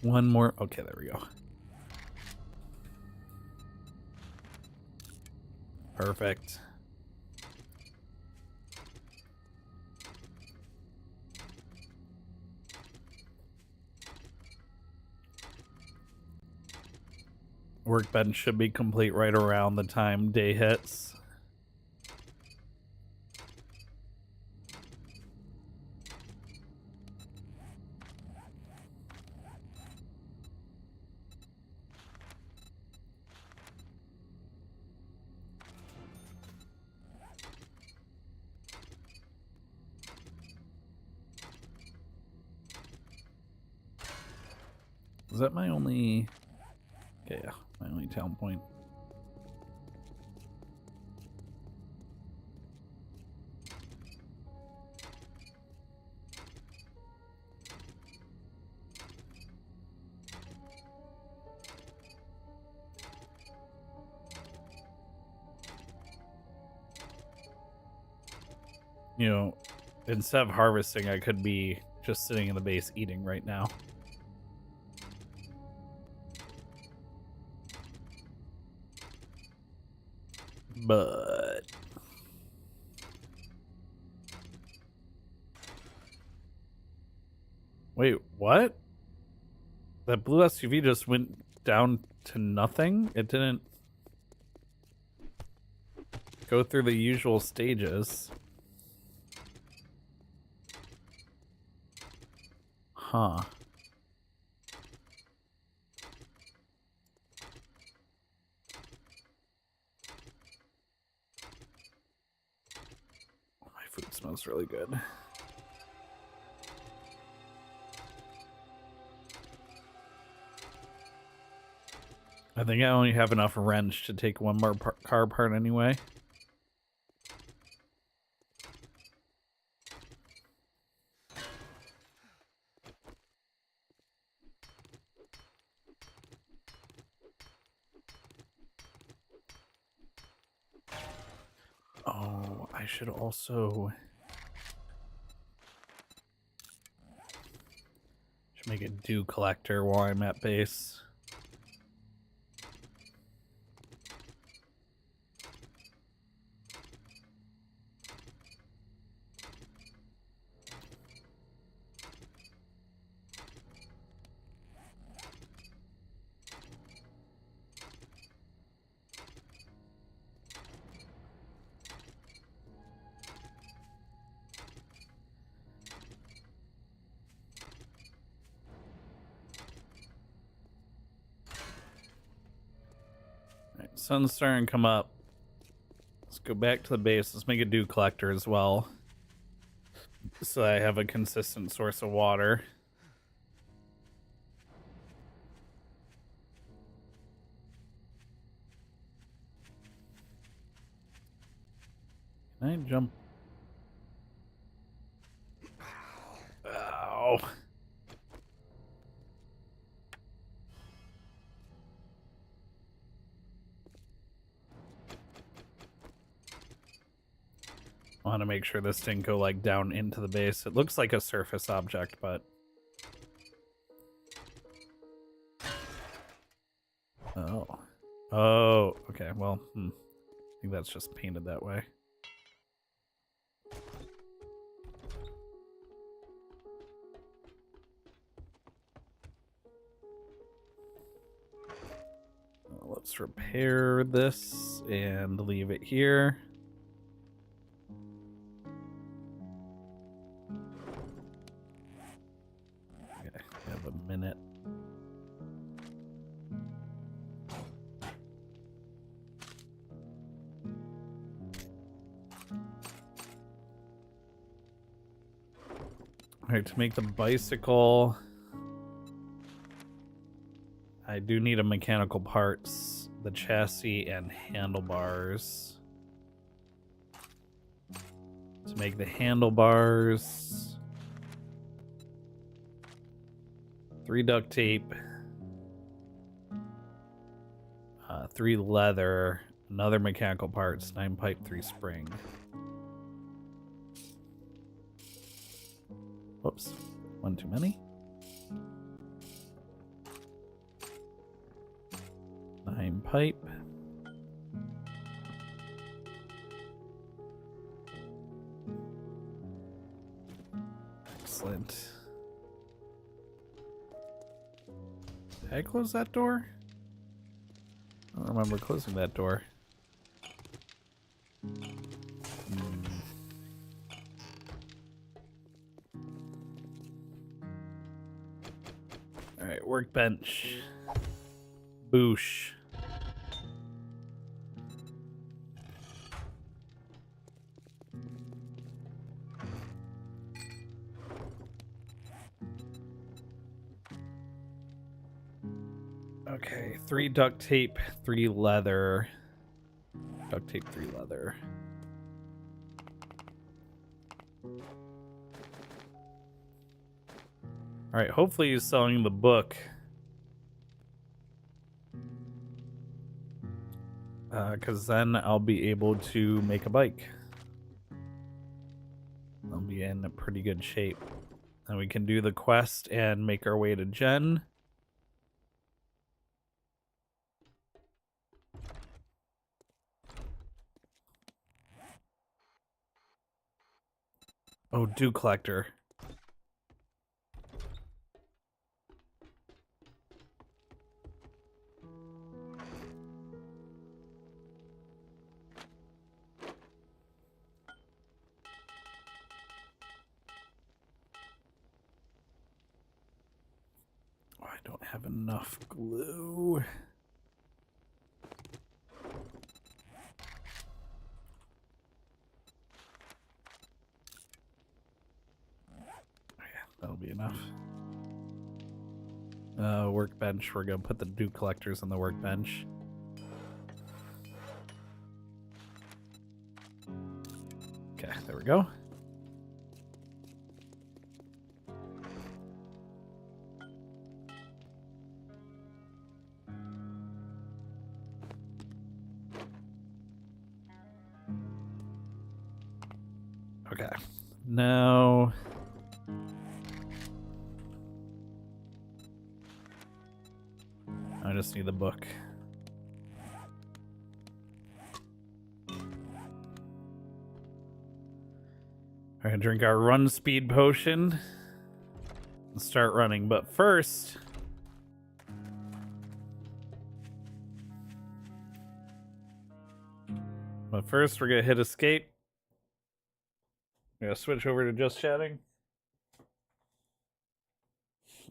One more. Okay, there we go. Perfect. Workbench should be complete right around the time day hits. Is that my only... Okay, yeah, my only town point. You know, instead of harvesting, I could be just sitting in the base eating right now. But wait, what? That blue SUV just went down to nothing? It didn't go through the usual stages. Huh. My food smells really good. I think I only have enough wrench to take one more car apart anyway. I should also make a dew collector while I'm at base. Sun's starting to come up. Let's go back to the base. Let's make a dew collector as well, so I have a consistent source of water. Can I jump? Ow. I want to make sure this didn't go like down into the base. It looks like a surface object, but oh, okay. Well, I think that's just painted that way. Let's repair this and leave it here. Okay, I have a minute. All right, to make the bicycle, I do need a mechanical parts, the chassis and handlebars. To make the handlebars, 3 duct tape, 3 leather, another mechanical parts, 9 pipe, 3 spring. Whoops, one too many. 9 pipe. Excellent. Did I close that door? I don't remember closing that door. Alright, workbench. Boosh. Okay, 3 duct tape, 3 leather. Duct tape, 3 leather. Alright, hopefully he's selling the book. Because then I'll be able to make a bike. I'll be in a pretty good shape. And we can do the quest and make our way to Jen. Oh, dew collector. Oh, I don't have enough glue. That'll be enough. Workbench. We're gonna put the dew collectors on the workbench. Okay, there we go. Okay. Now... I just need the book. We're gonna drink our run speed potion and start running, but first... we're gonna hit escape. I'm gonna switch over to just chatting.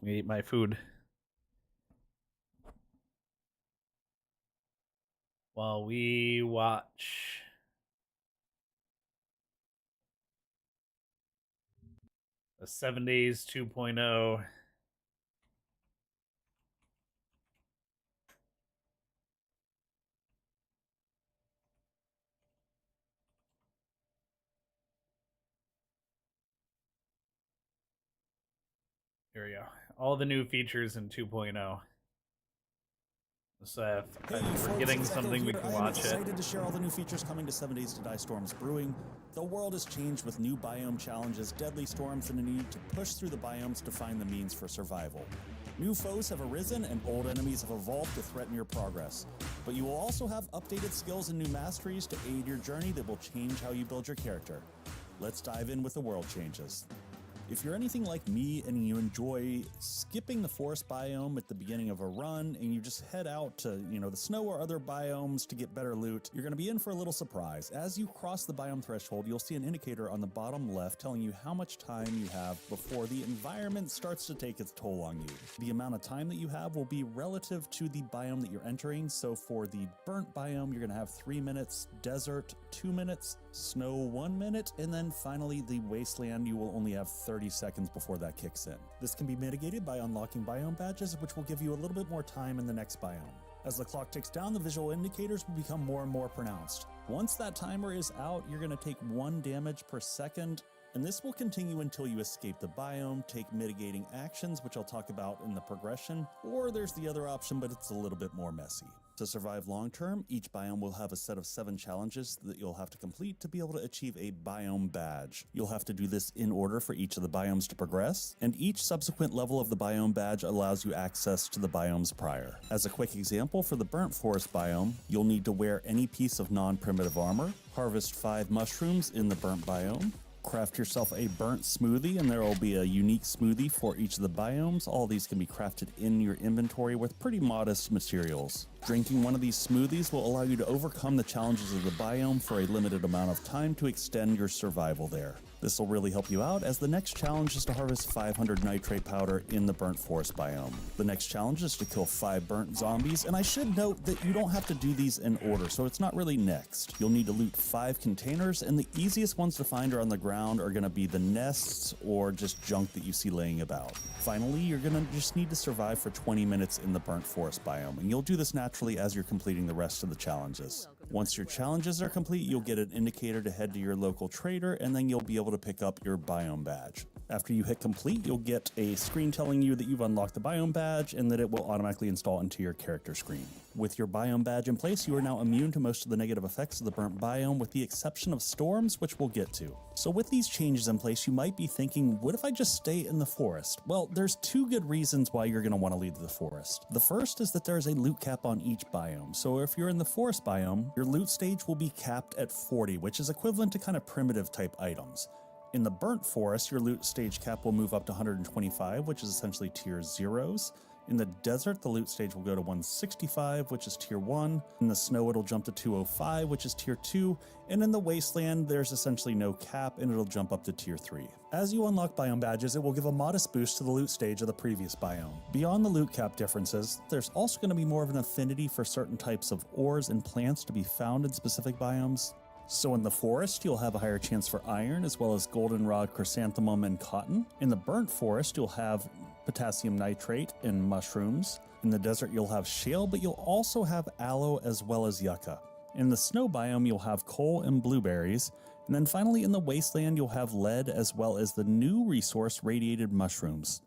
Eat my food. While we watch the 7 Days 2.0. Here we go. All the new features in 2.0. So if I'm forgetting something, we can watch it. I'm excited to share all the new features coming to 7 Days to Die Storms Brewing. The world has changed with new biome challenges, deadly storms, and a need to push through the biomes to find the means for survival. New foes have arisen and old enemies have evolved to threaten your progress. But you will also have updated skills and new masteries to aid your journey that will change how you build your character. Let's dive in with the world changes. If you're anything like me and you enjoy skipping the forest biome at the beginning of a run and you just head out to, the snow or other biomes to get better loot, you're going to be in for a little surprise. As you cross the biome threshold, you'll see an indicator on the bottom left telling you how much time you have before the environment starts to take its toll on you. The amount of time that you have will be relative to the biome that you're entering. So for the burnt biome, you're going to have 3 minutes, desert 2 minutes, snow 1 minute, and then finally the wasteland, you will only have 30 seconds before that kicks in. This can be mitigated by unlocking biome badges, which will give you a little bit more time in the next biome. As the clock ticks down, the visual indicators will become more and more pronounced. Once that timer is out, you're going to take 1 damage per second, and this will continue until you escape the biome, take mitigating actions, which I'll talk about in the progression, or there's the other option, but it's a little bit more messy. To survive long term, each biome will have a set of 7 challenges that you'll have to complete to be able to achieve a biome badge. You'll have to do this in order for each of the biomes to progress, and each subsequent level of the biome badge allows you access to the biomes prior. As a quick example, for the burnt forest biome, you'll need to wear any piece of non-primitive armor, harvest 5 mushrooms in the burnt biome, craft yourself a burnt smoothie, and there will be a unique smoothie for each of the biomes. All these can be crafted in your inventory with pretty modest materials. Drinking one of these smoothies will allow you to overcome the challenges of the biome for a limited amount of time to extend your survival there. This will really help you out, as the next challenge is to harvest 500 nitrate powder in the burnt forest biome. The next challenge is to kill 5 burnt zombies, and I should note that you don't have to do these in order, so it's not really next. You'll need to loot 5 containers, and the easiest ones to find are on the ground are going to be the nests or just junk that you see laying about. Finally, you're going to just need to survive for 20 minutes in the burnt forest biome, and you'll do this naturally as you're completing the rest of the challenges. Once your challenges are complete, you'll get an indicator to head to your local trader, and then you'll be able to pick up your biome badge. After you hit complete, you'll get a screen telling you that you've unlocked the biome badge and that it will automatically install into your character screen. With your biome badge in place, you are now immune to most of the negative effects of the burnt biome, with the exception of storms, which we'll get to. So with these changes in place, you might be thinking, what if I just stay in the forest? Well, there's 2 good reasons why you're going to want to leave the forest. The first is that there's a loot cap on each biome. So if you're in the forest biome, your loot stage will be capped at 40, which is equivalent to kind of primitive type items. In the burnt forest, your loot stage cap will move up to 125, which is essentially tier 0s. In the desert, the loot stage will go to 165, which is tier 1. In the snow, it'll jump to 205, which is tier 2. And in the wasteland, there's essentially no cap, and it'll jump up to tier 3. As you unlock biome badges, it will give a modest boost to the loot stage of the previous biome. Beyond the loot cap differences, there's also going to be more of an affinity for certain types of ores and plants to be found in specific biomes. So in the forest, you'll have a higher chance for iron, as well as goldenrod, chrysanthemum, and cotton. In the burnt forest, you'll have potassium nitrate and mushrooms. In the desert, you'll have shale, but you'll also have aloe as well as yucca. In the snow biome, you'll have coal and blueberries. And then finally, in the wasteland, you'll have lead as well as the new resource, radiated mushrooms.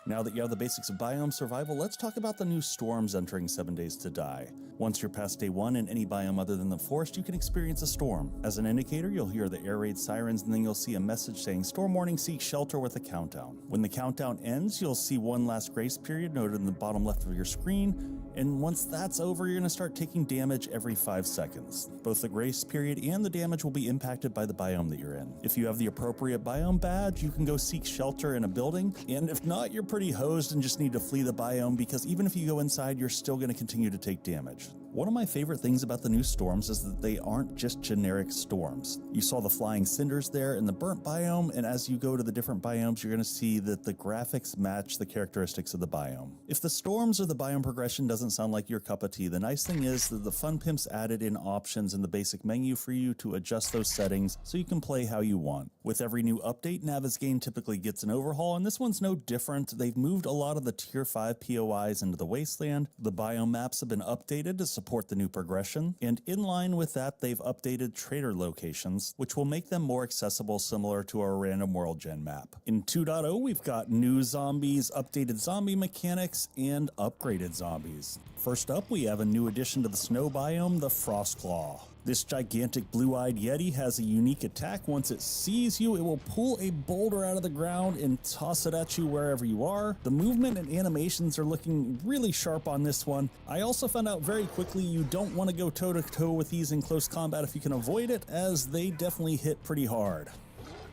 Now that you have the basics of biome survival, let's talk about the new storms entering 7 Days to Die. Once you're past day 1 in any biome other than the forest, you can experience a storm. As an indicator, you'll hear the air raid sirens, and then you'll see a message saying storm warning, seek shelter with a countdown. When the countdown ends, you'll see one last grace period noted in the bottom left of your screen, and once that's over, you're going to start taking damage every 5 seconds. Both the grace period and the damage will be impacted by the biome that you're in. If you have the appropriate biome badge, you can go seek shelter in a building, and if not, you're pretty hosed and just need to flee the biome, because even if you go inside, you're still going to continue to take damage. One of my favorite things about the new storms is that they aren't just generic storms. You saw the flying cinders there in the burnt biome, and as you go to the different biomes, you're going to see that the graphics match the characteristics of the biome. If the storms or the biome progression doesn't sound like your cup of tea, the nice thing is that the Fun Pimps added in options in the basic menu for you to adjust those settings so you can play how you want. With every new update, Navezgane typically gets an overhaul, and this one's no different. They've moved a lot of the Tier 5 POIs into the Wasteland. The biome maps have been updated to support the new progression, and in line with that, they've updated trader locations, which will make them more accessible, similar to our random world gen map. In 2.0, we've got new zombies, updated zombie mechanics, and upgraded zombies. First up, we have a new addition to the snow biome, the Frostclaw. This gigantic blue-eyed yeti has a unique attack. Once it sees you, it will pull a boulder out of the ground and toss it at you wherever you are. The movement and animations are looking really sharp on this one. I also found out very quickly you don't want to go toe-to-toe with these in close combat if you can avoid it, as they definitely hit pretty hard.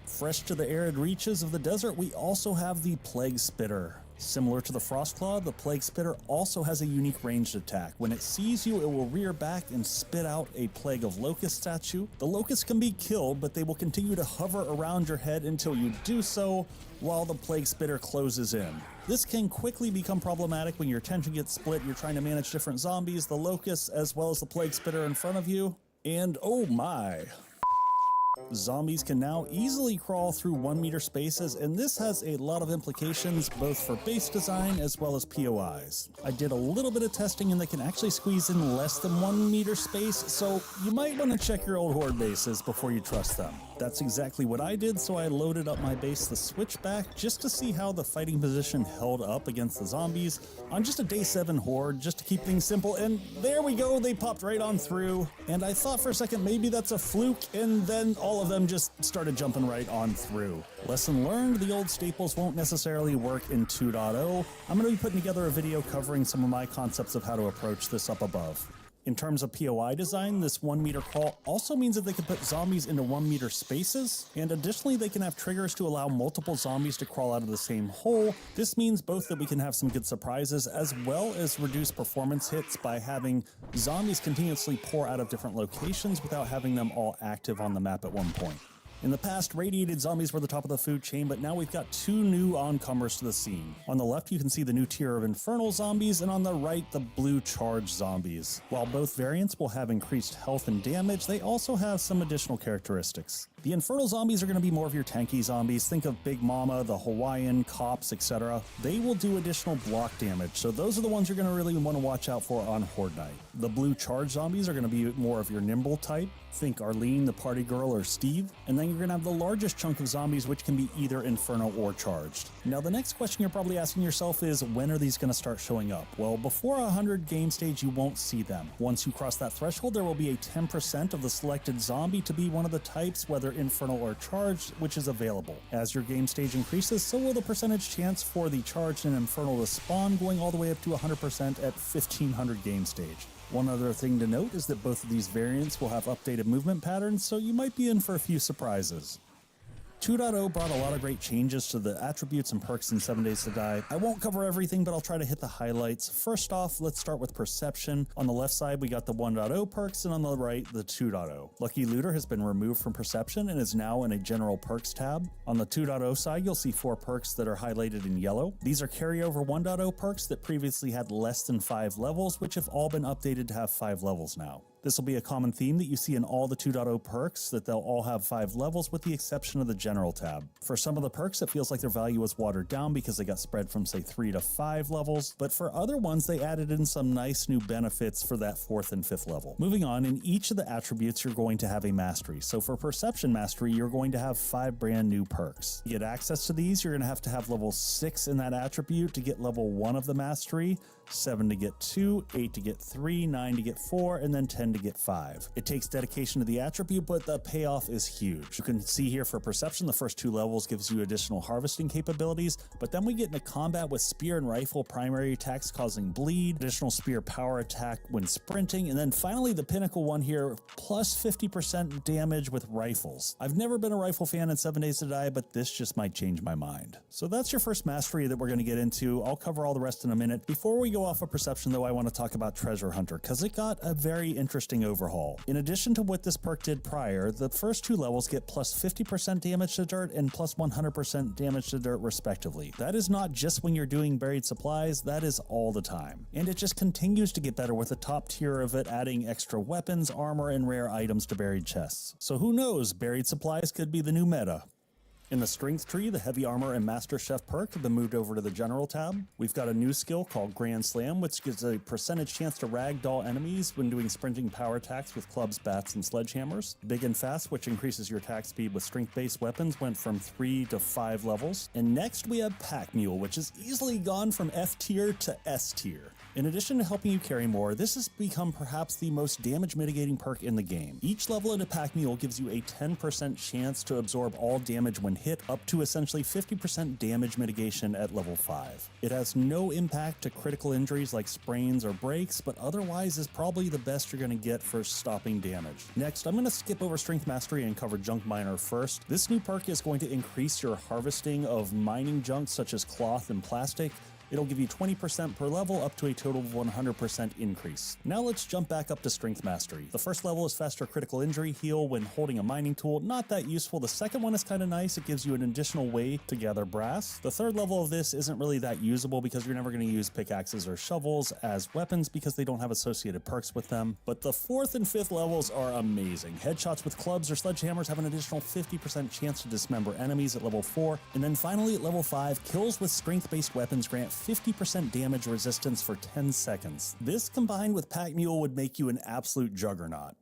Fresh to the arid reaches of the desert, we also have the Plague Spitter. Similar to the Frostclaw, the Plague Spitter also has a unique ranged attack. When it sees you, it will rear back and spit out a plague of locusts at you. The locusts can be killed, but they will continue to hover around your head until you do so, while the Plague Spitter closes in. This can quickly become problematic when your attention gets split, you're trying to manage different zombies, the locusts, as well as the Plague Spitter in front of you. And oh my! Zombies can now easily crawl through 1 meter spaces, and this has a lot of implications both for base design as well as POIs. I did a little bit of testing and they can actually squeeze in less than 1 meter space, so you might want to check your old horde bases before you trust them. That's exactly what I did, so I loaded up my base the Switchback just to see how the fighting position held up against the zombies on just a day 7 horde, just to keep things simple, and there we go, they popped right on through, and I thought for a second maybe that's a fluke, and then all of them just started jumping right on through. Lesson learned, the old staples won't necessarily work in 2.0. I'm going to be putting together a video covering some of my concepts of how to approach this up above. In terms of POI design, this 1 meter crawl also means that they can put zombies into 1 meter spaces, and additionally they can have triggers to allow multiple zombies to crawl out of the same hole. This means both that we can have some good surprises as well as reduce performance hits by having zombies continuously pour out of different locations without having them all active on the map at one point. In the past, radiated zombies were the top of the food chain, but now we've got 2 new oncomers to the scene. On the left, you can see the new tier of infernal zombies, and on the right, the blue charged zombies. While both variants will have increased health and damage, they also have some additional characteristics. The infernal zombies are going to be more of your tanky zombies. Think of Big Mama, the Hawaiian, Cops, etc. They will do additional block damage, so those are the ones you're going to really want to watch out for on Horde Night. The blue charged zombies are going to be more of your nimble type. Think Arlene, the party girl, or Steve. And then you're going to have the largest chunk of zombies, which can be either infernal or charged. Now, the next question you're probably asking yourself is, when are these going to start showing up? Well, before 100 game stage, you won't see them. Once you cross that threshold, there will be a 10% of the selected zombie to be one of the types, whether infernal or charged, which is available. As your game stage increases, so will the percentage chance for the charged and infernal to spawn, going all the way up to 100% at 1500 game stage. One other thing to note is that both of these variants will have updated movement patterns, so you might be in for a few surprises. 2.0 brought a lot of great changes to the attributes and perks in 7 Days to Die. I won't cover everything, but I'll try to hit the highlights. First off, let's start with Perception. On the left side, we got the 1.0 perks, and on the right, the 2.0. Lucky Looter has been removed from Perception and is now in a General Perks tab. On the 2.0 side, you'll see 4 perks that are highlighted in yellow. These are carryover 1.0 perks that previously had less than 5 levels, which have all been updated to have 5 levels now. This will be a common theme that you see in all the 2.0 perks, that they'll all have 5 levels with the exception of the General tab. For some of the perks, it feels like their value was watered down because they got spread from say 3 to 5 levels, but for other ones they added in some nice new benefits for that 4th and 5th level. Moving on, in each of the attributes you're going to have a mastery. So for Perception Mastery, you're going to have 5 brand new perks. To get access to these, you're going to have level 6 in that attribute to get level 1 of the mastery, 7 to get 2, 8 to get 3, 9 to get 4, and then 10 to get 5. It takes dedication to the attribute, but the payoff is huge. You can see here for Perception, the first 2 levels gives you additional harvesting capabilities, but then we get into combat with spear and rifle primary attacks causing bleed, additional spear power attack when sprinting, and then finally the pinnacle one here, plus 50% damage with rifles. I've never been a rifle fan in 7 Days to Die, but this just might change my mind. So that's your first mastery that we're going to get into. I'll cover all the rest in a minute. Before we go off of Perception though, I want to talk about Treasure Hunter, because it got a very interesting overhaul. In addition to what this perk did prior, the first 2 levels get plus 50% damage to dirt and plus 100% damage to dirt respectively. That is not just when you're doing buried supplies, that is all the time. And it just continues to get better with the top tier of it adding extra weapons, armor, and rare items to buried chests. So who knows, buried supplies could be the new meta. In the strength tree, the heavy armor and master chef perk have been moved over to the general tab. We've got a new skill called Grand Slam, which gives a percentage chance to ragdoll enemies when doing sprinting power attacks with clubs, bats, and sledgehammers. Big and Fast, which increases your attack speed with strength-based weapons, went from 3 to 5 levels. And next we have Pack Mule, which has easily gone from F tier to S tier. In addition to helping you carry more, this has become perhaps the most damage mitigating perk in the game. Each level in a Pack Mule gives you a 10% chance to absorb all damage when hit, up to essentially 50% damage mitigation at level 5. It has no impact to critical injuries like sprains or breaks, but otherwise is probably the best you're going to get for stopping damage. Next, I'm going to skip over Strength Mastery and cover Junk Miner first. This new perk is going to increase your harvesting of mining junk such as cloth and plastic. It'll give you 20% per level up to a total of 100% increase. Now let's jump back up to Strength Mastery. The first level is faster critical injury heal when holding a mining tool. Not that useful. The second one is kind of nice. It gives you an additional way to gather brass. The third level of this isn't really that usable because you're never going to use pickaxes or shovels as weapons because they don't have associated perks with them. But the 4th and 5th levels are amazing. Headshots with clubs or sledgehammers have an additional 50% chance to dismember enemies at level 4. And then finally at level 5, kills with strength-based weapons grant 50% damage resistance for 10 seconds. This combined with Pack Mule would make you an absolute juggernaut.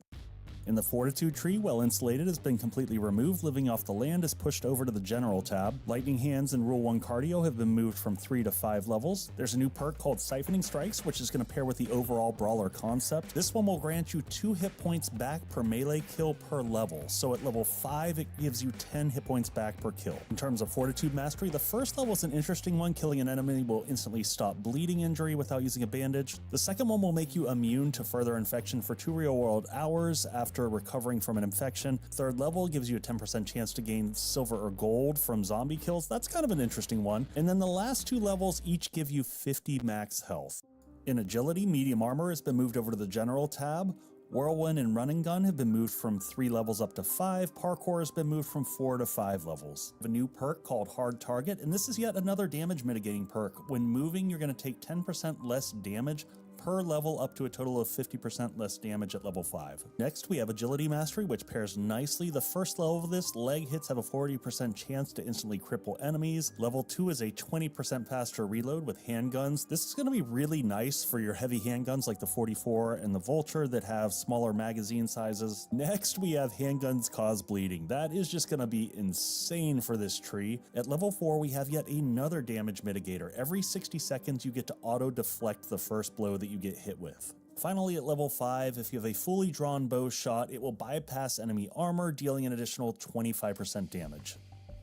In the Fortitude tree, Well Insulated has been completely removed. Living Off the Land is pushed over to the General tab. Lightning Hands and Rule 1 Cardio have been moved from 3 to 5 levels. There's a new perk called Siphoning Strikes, which is going to pair with the overall Brawler concept. This one will grant you 2 hit points back per melee kill per level. So at level 5, it gives you 10 hit points back per kill. In terms of Fortitude Mastery, the first level is an interesting one. Killing an enemy will instantly stop bleeding injury without using a bandage. The second one will make you immune to further infection for 2 real-world hours after recovering from an infection. Third level gives you a 10% chance to gain silver or gold from zombie kills. That's kind of an interesting one. And then the last 2 levels each give you 50 max health. In Agility, Medium Armor has been moved over to the General tab. Whirlwind and Running Gun have been moved from 3 levels up to 5. Parkour has been moved from 4 to 5 levels. We have a new perk called Hard Target, and this is yet another damage mitigating perk. When moving, you're going to take 10% less damage per level up to a total of 50% less damage at level 5. Next, we have Agility Mastery, which pairs nicely. The first level of this, leg hits have a 40% chance to instantly cripple enemies. Level 2 is a 20% faster reload with handguns. This is going to be really nice for your heavy handguns like the 44 and the Vulture that have smaller magazine sizes. Next, we have Handguns Cause Bleeding. That is just going to be insane for this tree. At level 4, we have yet another damage mitigator. Every 60 seconds, you get to auto-deflect the first blow that you get hit with. Finally, at level 5, if you have a fully drawn bow shot, it will bypass enemy armor, dealing an additional 25% damage.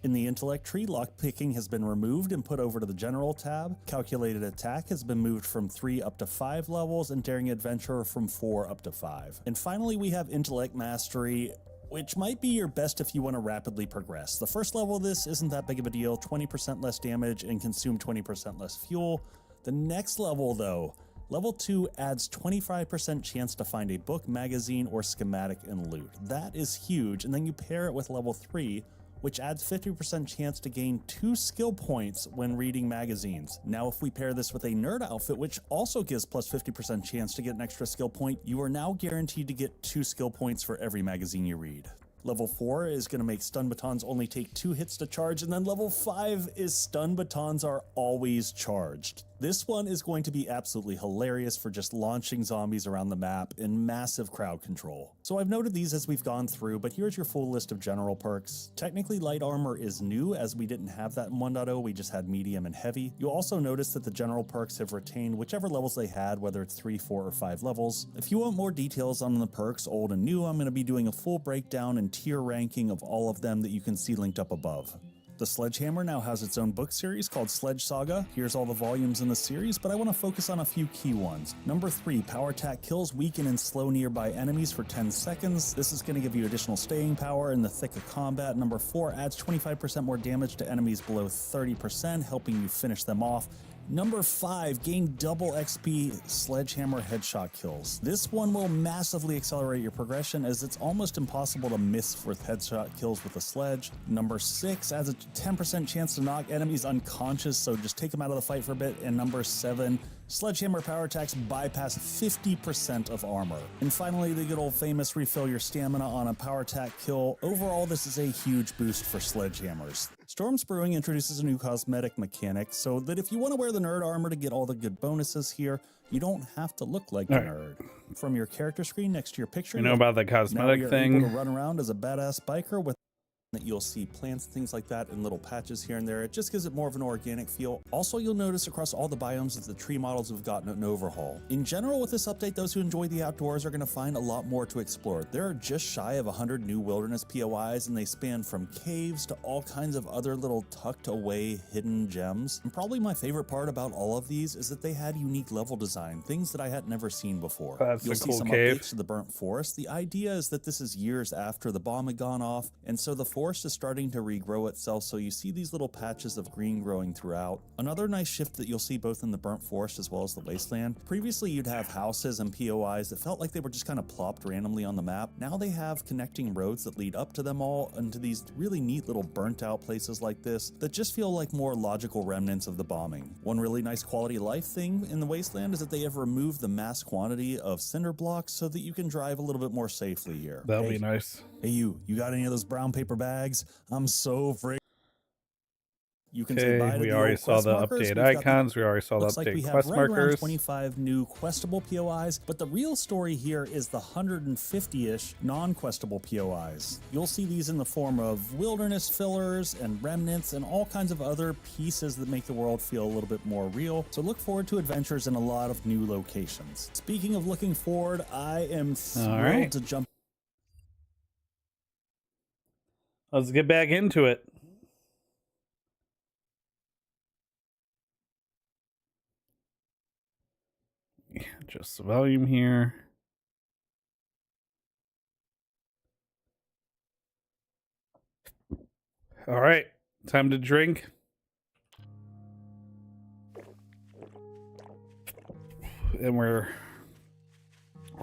In the Intellect tree, Lockpicking has been removed and put over to the General tab. Calculated Attack has been moved from 3 up to 5 levels, and Daring Adventure from 4 up to 5. And finally, we have Intellect Mastery, which might be your best if you want to rapidly progress. The first level of this isn't that big of a deal, 20% less damage and consume 20% less fuel. The next level, though, Level 2 adds 25% chance to find a book, magazine, or schematic and loot. That is huge, and then you pair it with level 3, which adds 50% chance to gain 2 skill points when reading magazines. Now if we pair this with a nerd outfit, which also gives plus 50% chance to get an extra skill point, you are now guaranteed to get 2 skill points for every magazine you read. Level 4 is going to make stun batons only take 2 hits to charge, and then level 5 is stun batons are always charged. This one is going to be absolutely hilarious for just launching zombies around the map in massive crowd control. So I've noted these as we've gone through, but here's your full list of general perks. Technically, light armor is new, as we didn't have that in 1.0, we just had medium and heavy. You'll also notice that the general perks have retained whichever levels they had, whether it's 3, 4, or 5 levels. If you want more details on the perks, old and new, I'm going to be doing a full breakdown and tier ranking of all of them that you can see linked up above. The Sledgehammer now has its own book series called Sledge Saga. Here's all the volumes in the series, but I want to focus on a few key ones. Number 3, Power Attack kills weaken and slow nearby enemies for 10 seconds. This is going to give you additional staying power in the thick of combat. Number 4, adds 25% more damage to enemies below 30%, helping you finish them off. Number 5, gain double XP Sledgehammer headshot kills. This one will massively accelerate your progression, as it's almost impossible to miss with headshot kills with a sledge. Number 6, adds a 10% chance to knock enemies unconscious, so just take them out of the fight for a bit. And number 7, Sledgehammer power attacks bypass 50% of armor. And finally, the good old famous refill your stamina on a power attack kill. Overall, this is a huge boost for sledgehammers. Storm's Brewing introduces a new cosmetic mechanic, so that if you want to wear the nerd armor to get all the good bonuses here, you don't have to look like a nerd. From your character screen next to your picture, You know about the cosmetic now thing? you're able to run around as a badass biker with that you'll see plants, things like that in little patches here and there. It just gives it more of an organic feel. Also, you'll notice across all the biomes that the tree models have gotten an overhaul. In general, with this update, those who enjoy the outdoors are going to find a lot more to explore. There are just shy of 100 new wilderness POIs, and they span from caves to all kinds of other little tucked away hidden gems. And probably my favorite part about all of these is that they had unique level design, things that I had never seen before. That's You'll a see cool some cave. updates to the burnt forest. The idea is that this is years after the bomb had gone off, and so the forest is starting to regrow itself, so you see these little patches of green growing throughout. Another nice shift that you'll see both in the burnt forest as well as the wasteland. Previously, you'd have houses and POIs that felt like they were just kind of plopped randomly on the map. Now they have connecting roads that lead up to them all into these really neat little burnt out places like this that just feel like more logical remnants of the bombing. One really nice quality of life thing in the wasteland is that they have removed the mass quantity of cinder blocks so that you can drive a little bit more safely here. That'll be nice. Hey, you got any of those brown paper bags? I'm so afraid. You can say bye Okay, to we the already old saw quest the markers. update We've got icons. We already saw the looks like we update have quest right around markers. 25 new questable POIs, but the real story here is the 150-ish non-questable POIs. You'll see these in the form of wilderness fillers and remnants and all kinds of other pieces that make the world feel a little bit more real. So look forward to adventures in a lot of new locations. Speaking of looking forward, I am thrilled to jump. Let's get back into it. Yeah, just the volume here. All right, time to drink. And we're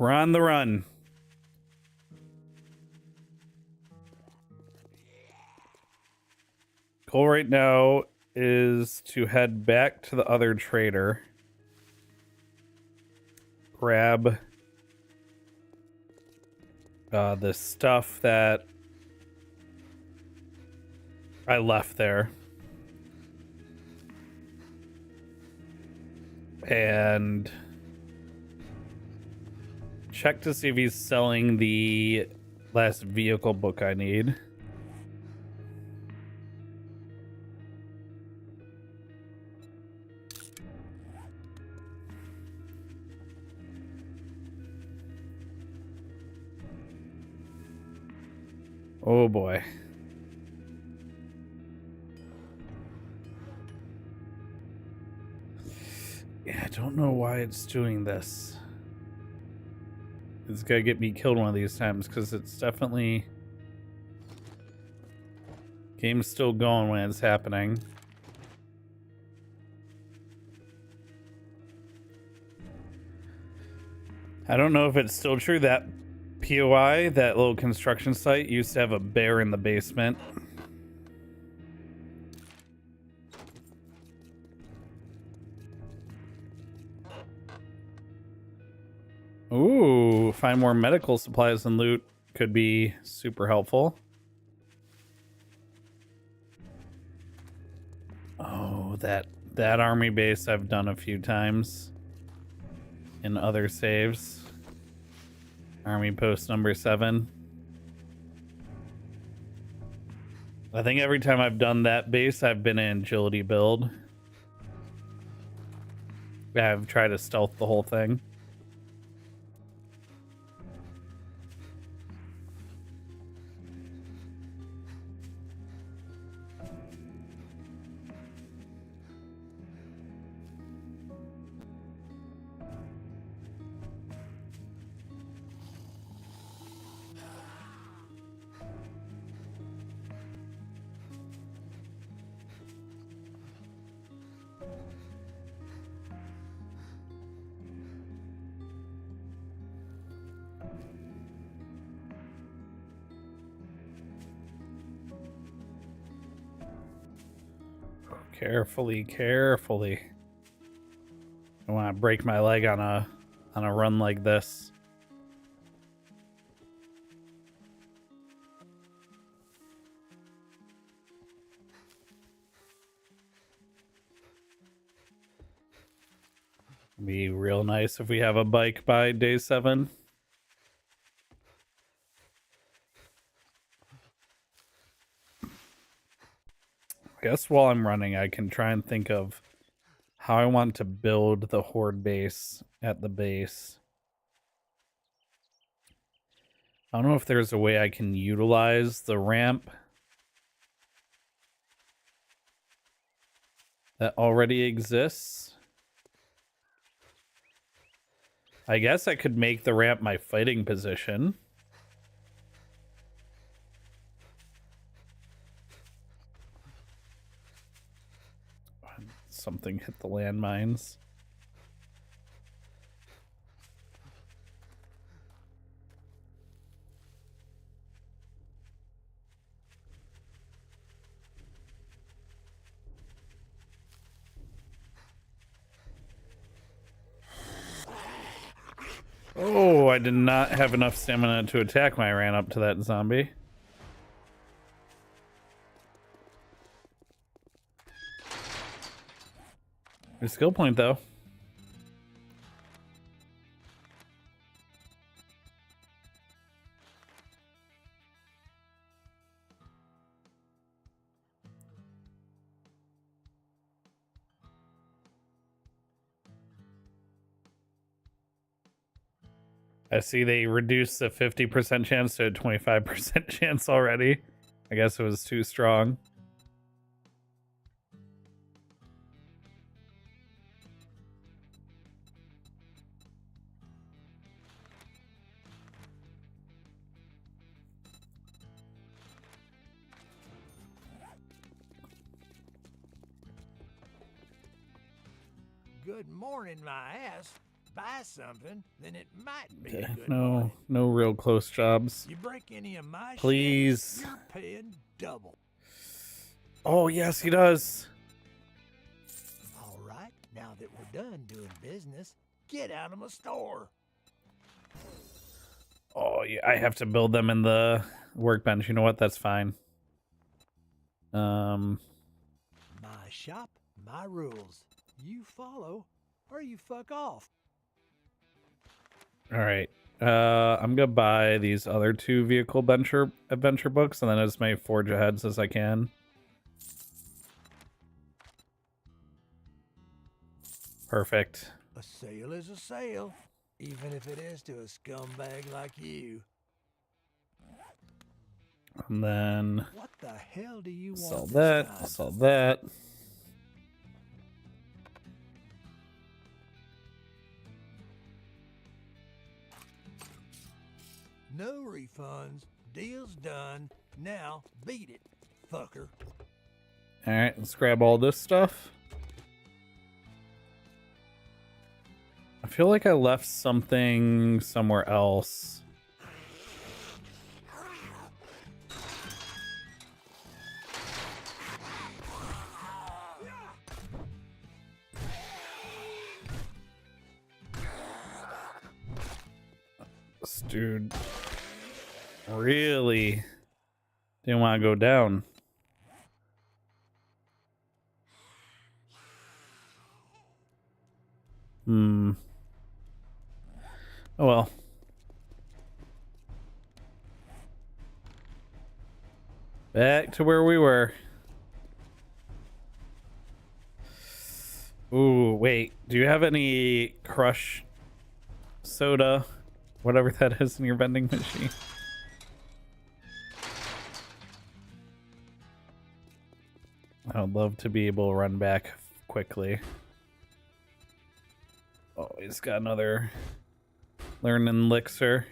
on the run. Goal right now is to head back to the other trader. Grab the stuff that I left there. And check to see if he's selling the last vehicle book I need. Oh boy. Yeah, I don't know why it's doing this. It's gotta get me killed one of these times, because it's definitely... Game's still going when it's happening. I don't know if it's still true that POI, that little construction site, used to have a bear in the basement. Ooh, find more medical supplies and loot could be super helpful. Oh, that army base I've done a few times in other saves. Army post number 7. I think every time I've done that base, I've been an agility build. I've tried to stealth the whole thing. Carefully, carefully. I want to break my leg on a run like this. Be real nice if we have a bike by day 7. I guess while I'm running, I can try and think of how I want to build the horde base at the base. I don't know if there's a way I can utilize the ramp that already exists. I guess I could make the ramp my fighting position. Something hit the landmines. Oh, I did not have enough stamina to attack when I ran up to that zombie. Good skill point, though. I see they reduced the 50% chance to a 25% chance already. I guess it was too strong. Good morning, my ass. Buy something, then it might be a good No, morning. no real close jobs. You break any of my Please. shit, you're paying double. Oh, yes, he does. All right, now that we're done doing business, get out of my store. Oh, yeah, I have to build them in the workbench. You know what? That's fine. My shop, my rules. You follow, or you fuck off. All right. I'm gonna buy these other 2 vehicle adventure books, and then as many forge aheads as I can. Perfect. A sale is a sale, even if it is to a scumbag like you. And then What the hell do you sell want that. this time? Sell that. No refunds. Deal's done. Now beat it, fucker. All right, let's grab all this stuff. I feel like I left something somewhere else. dude really didn't want to go down. Oh well. Back to where we were. Ooh, wait. Do you have any crush soda? Whatever that is in your vending machine. I would love to be able to run back quickly. Oh, he's got another learning elixir.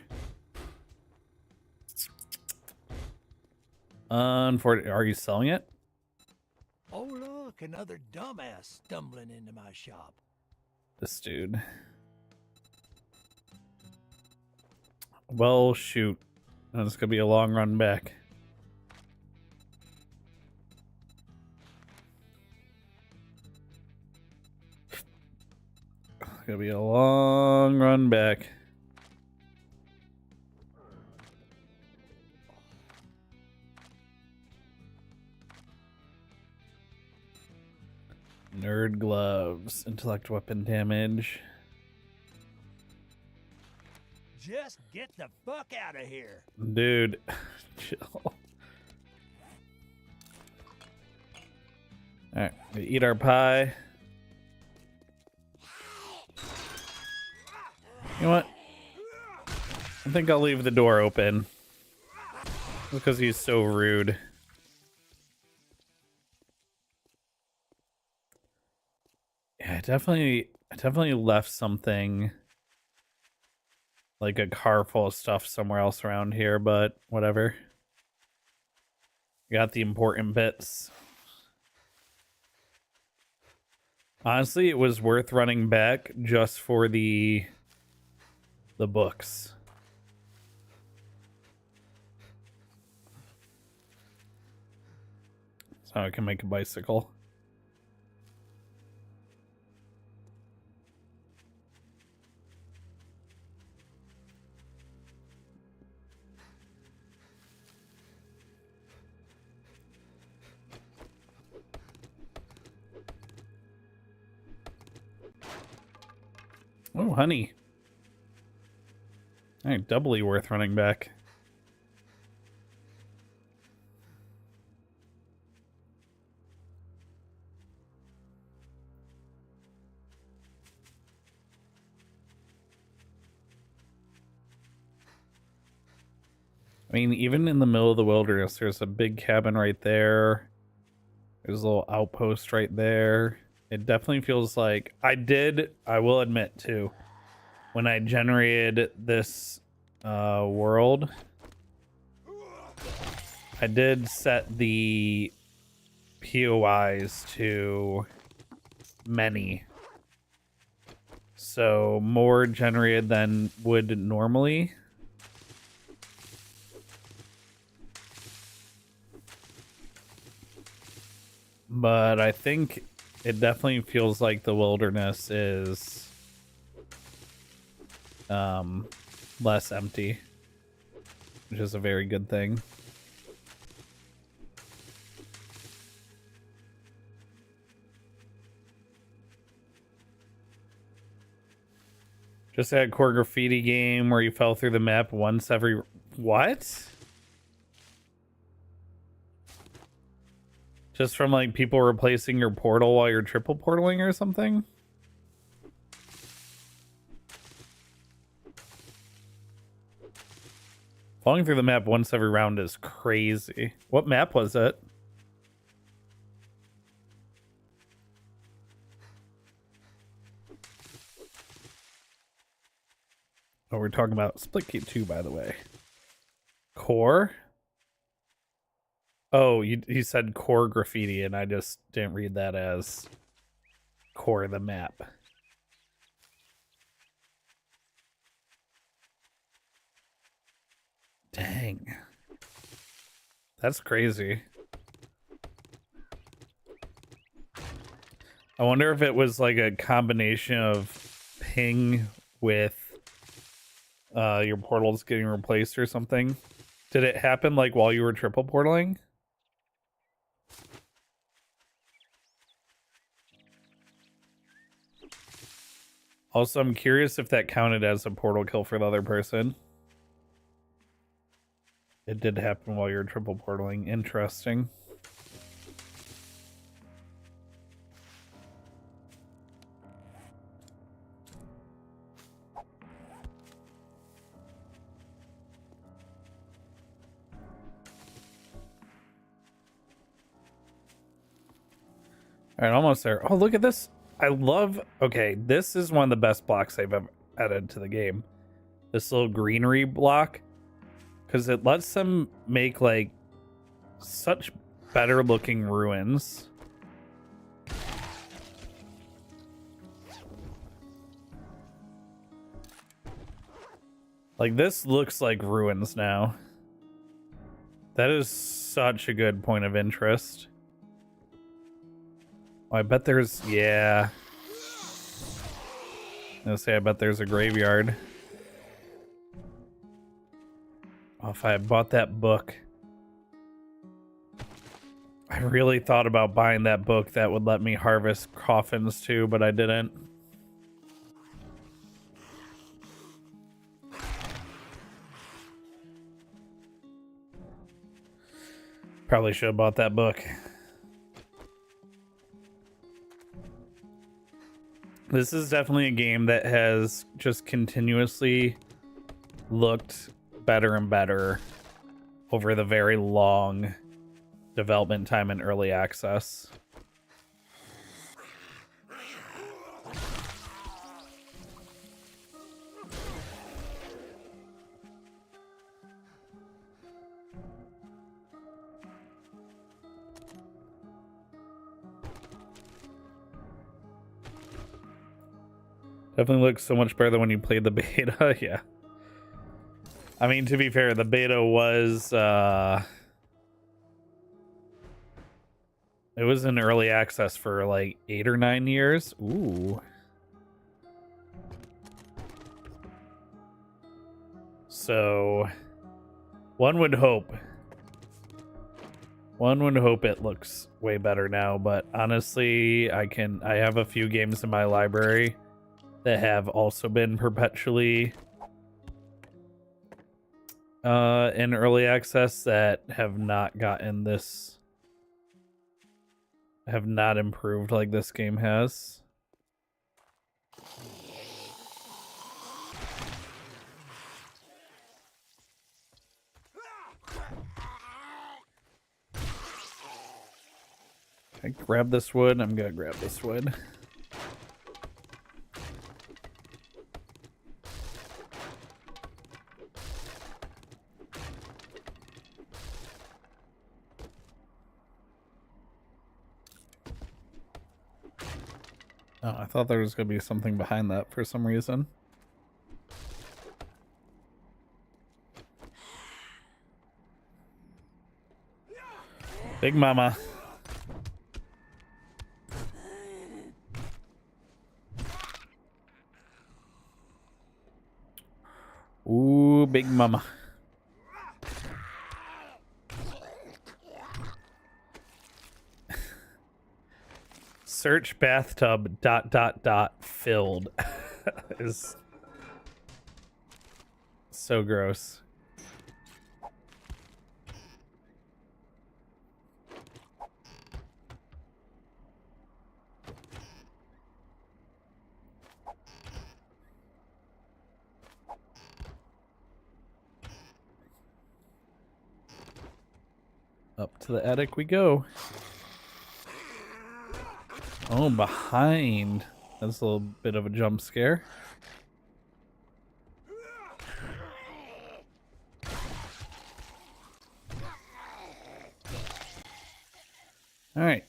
Unfortunately, are you selling it? Oh, look, another dumbass stumbling into my shop. This dude. Well, shoot. That's gonna be a long run back. It's gonna be a long run back. Nerd gloves, intellect weapon damage. Just get the fuck out of here. Dude, chill. Alright, we eat our pie. You know what? I think I'll leave the door open. Because he's so rude. Yeah, I definitely left something like a car full of stuff somewhere else around here, but whatever. Got the important bits. Honestly, it was worth running back just for the books. So I can make a bicycle. Oh, honey. All right, doubly worth running back. I mean, even in the middle of the wilderness, there's a big cabin right there. There's a little outpost right there. It definitely feels like I will admit too, when I generated this world, I did set the POIs to many. So more generated than would normally. But I think it definitely feels like the wilderness is less empty, which is a very good thing. Just had a core graffiti game where you fell through the map once every... What? Just from like people replacing your portal while you're triple portaling or something? Falling through the map once every round is crazy. What map was it? Oh, we're talking about Splitgate 2, by the way. Core? Oh, he said core graffiti, and I just didn't read that as core the map. Dang. That's crazy. I wonder if it was like a combination of ping with your portal's getting replaced or something. Did it happen like while you were triple portaling? Also, I'm curious if that counted as a portal kill for the other person. It did happen while you were triple portaling. Interesting. All right, almost there. Oh, look at this. I love... Okay, this is one of the best blocks I've ever added to the game. This little greenery block. Because it lets them make, like, such better looking ruins. Like, this looks like ruins now. That is such a good point of interest. Oh, I bet there's... Yeah. I was gonna say, I bet there's a graveyard. Oh, if I had bought that book. I really thought about buying that book that would let me harvest coffins too, but I didn't. Probably should have bought that book. This is definitely a game that has just continuously looked better and better over the very long development time in early access. Definitely looks so much better than when you played the beta. Yeah. I mean, to be fair, the beta was it was in early access for like 8 or 9 years. Ooh. So one would hope it looks way better now, but honestly, I have a few games in my library that have also been perpetually in early access that have not gotten this, have not improved like this game has. I grab this wood. I'm gonna grab this wood. Oh, I thought there was going to be something behind that for some reason. Big Mama. Ooh, Big Mama. Search bathtub ... filled is so gross. Up to the attic we go. Oh, behind. That's a little bit of a jump scare. All right.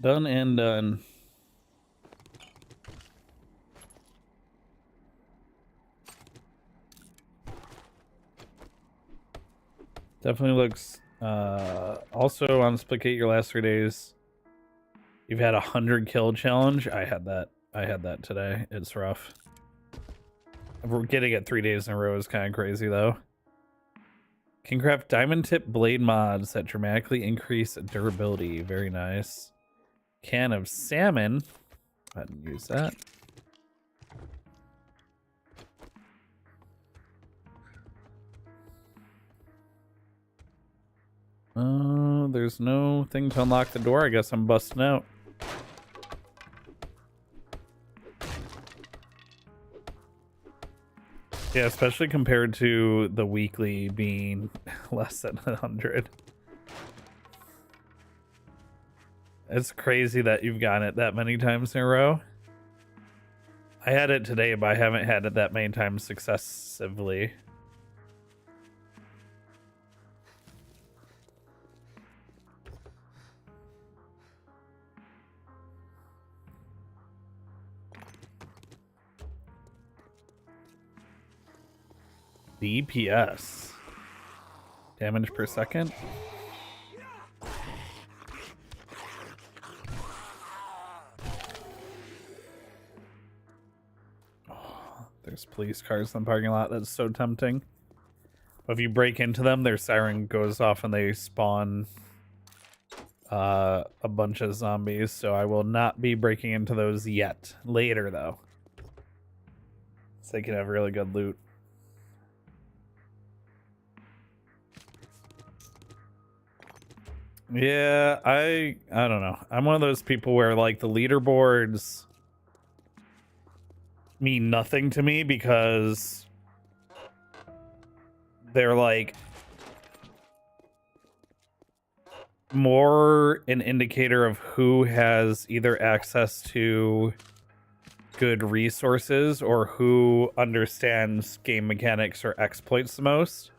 Done and done. Definitely looks also on Splitgate your last 3 days. You've had 100 kill challenge. I had that today. It's rough. We're getting it 3 days in a row is kind of crazy, though. Can craft diamond tip blade mods that dramatically increase durability. Very nice. Can of salmon. I didn't use that. There's no thing to unlock the door. I guess I'm busting out. Yeah, especially compared to the weekly being less than 100. It's crazy that you've gotten it that many times in a row. I had it today, but I haven't had it that many times successively. DPS. Damage per second. Oh, there's police cars in the parking lot. That's so tempting. But if you break into them, their siren goes off and they spawn a bunch of zombies. So I will not be breaking into those yet. Later, though. So they can have really good loot. Yeah, I don't know. I'm one of those people where like the leaderboards mean nothing to me because they're like more an indicator of who has either access to good resources or who understands game mechanics or exploits the most.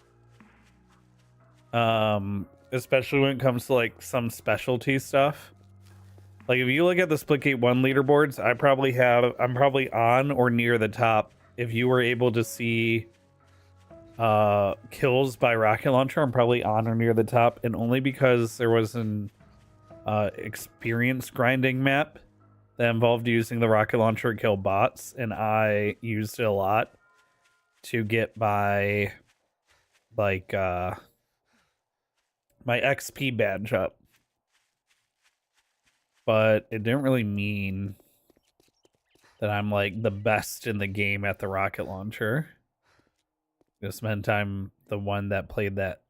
Especially when it comes to like some specialty stuff. Like if you look at the Splitgate 1 leaderboards, I'm probably on or near the top. If you were able to see kills by rocket launcher, I'm probably on or near the top, and only because there was an experience grinding map that involved using the rocket launcher to kill bots, and I used it a lot to get by like my XP badge up. But it didn't really mean that I'm like the best in the game at the rocket launcher. It just meant I'm the one that played that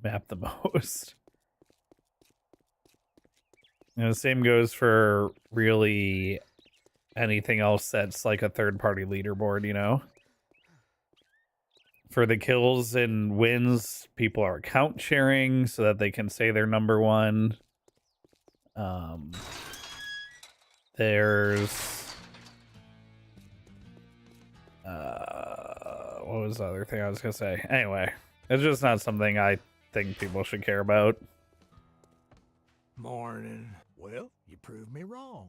map the most. And the same goes for really anything else that's like a third-party leaderboard, you know? For the kills and wins, people are account sharing so that they can say they're number one. There's what was the other thing I was gonna say? Anyway, it's just not something I think people should care about. Morning. Well, you proved me wrong.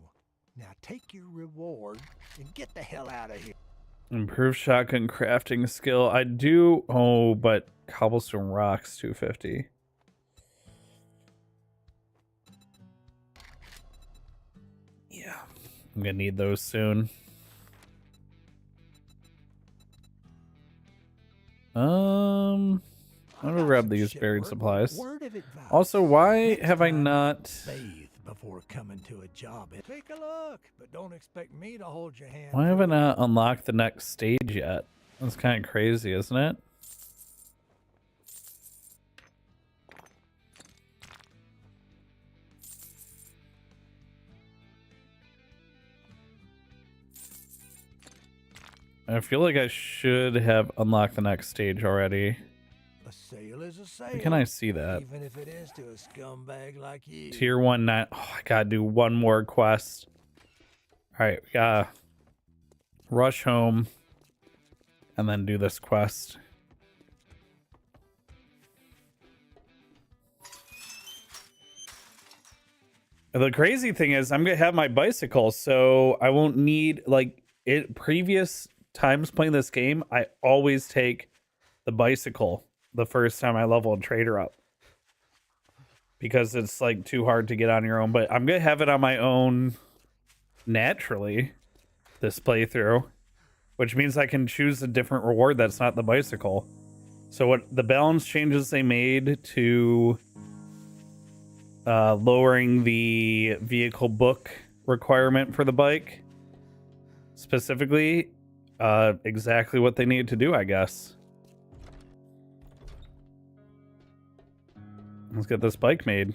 Now take your reward and get the hell out of here. Improved shotgun crafting skill. I do. Oh, but cobblestone rocks 250. Yeah, I'm gonna need those soon. I'm gonna grab these buried supplies. Also, why have I not bathe before coming to a job? Take a look, but don't expect me to hold your hand. Why haven't I unlocked the next stage yet? That's kind of crazy, isn't it? I feel like I should have unlocked the next stage already. A sale is a sale. Where can I see that? Even if it is to a scumbag like you. Tier 1 9. Oh, I gotta do one more quest. Alright, we gotta rush home and then do this quest. The crazy thing is I'm gonna have my bicycle, so I won't need like it. Previous times playing this game, I always take the bicycle the first time I level a trader up because it's like too hard to get on your own. But I'm gonna have it on my own naturally this playthrough which means I can choose a different reward that's not the bicycle. So what the balance changes they made to lowering the vehicle book requirement for the bike, specifically, exactly what they needed to do, I guess. Let's get this bike made.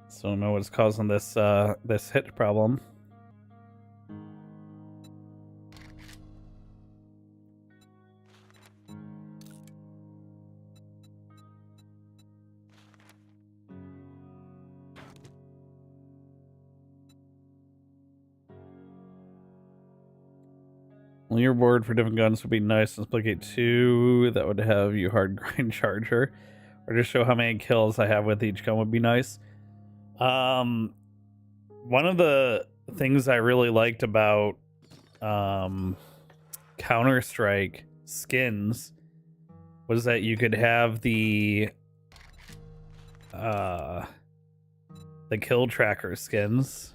So I don't know what's causing this this hitch problem. Leaderboard for different guns would be nice in Splitgate 2. That would have you hard grind charger. Or just show how many kills I have with each gun would be nice. One of the things I really liked about Counter-Strike skins was that you could have the kill tracker skins.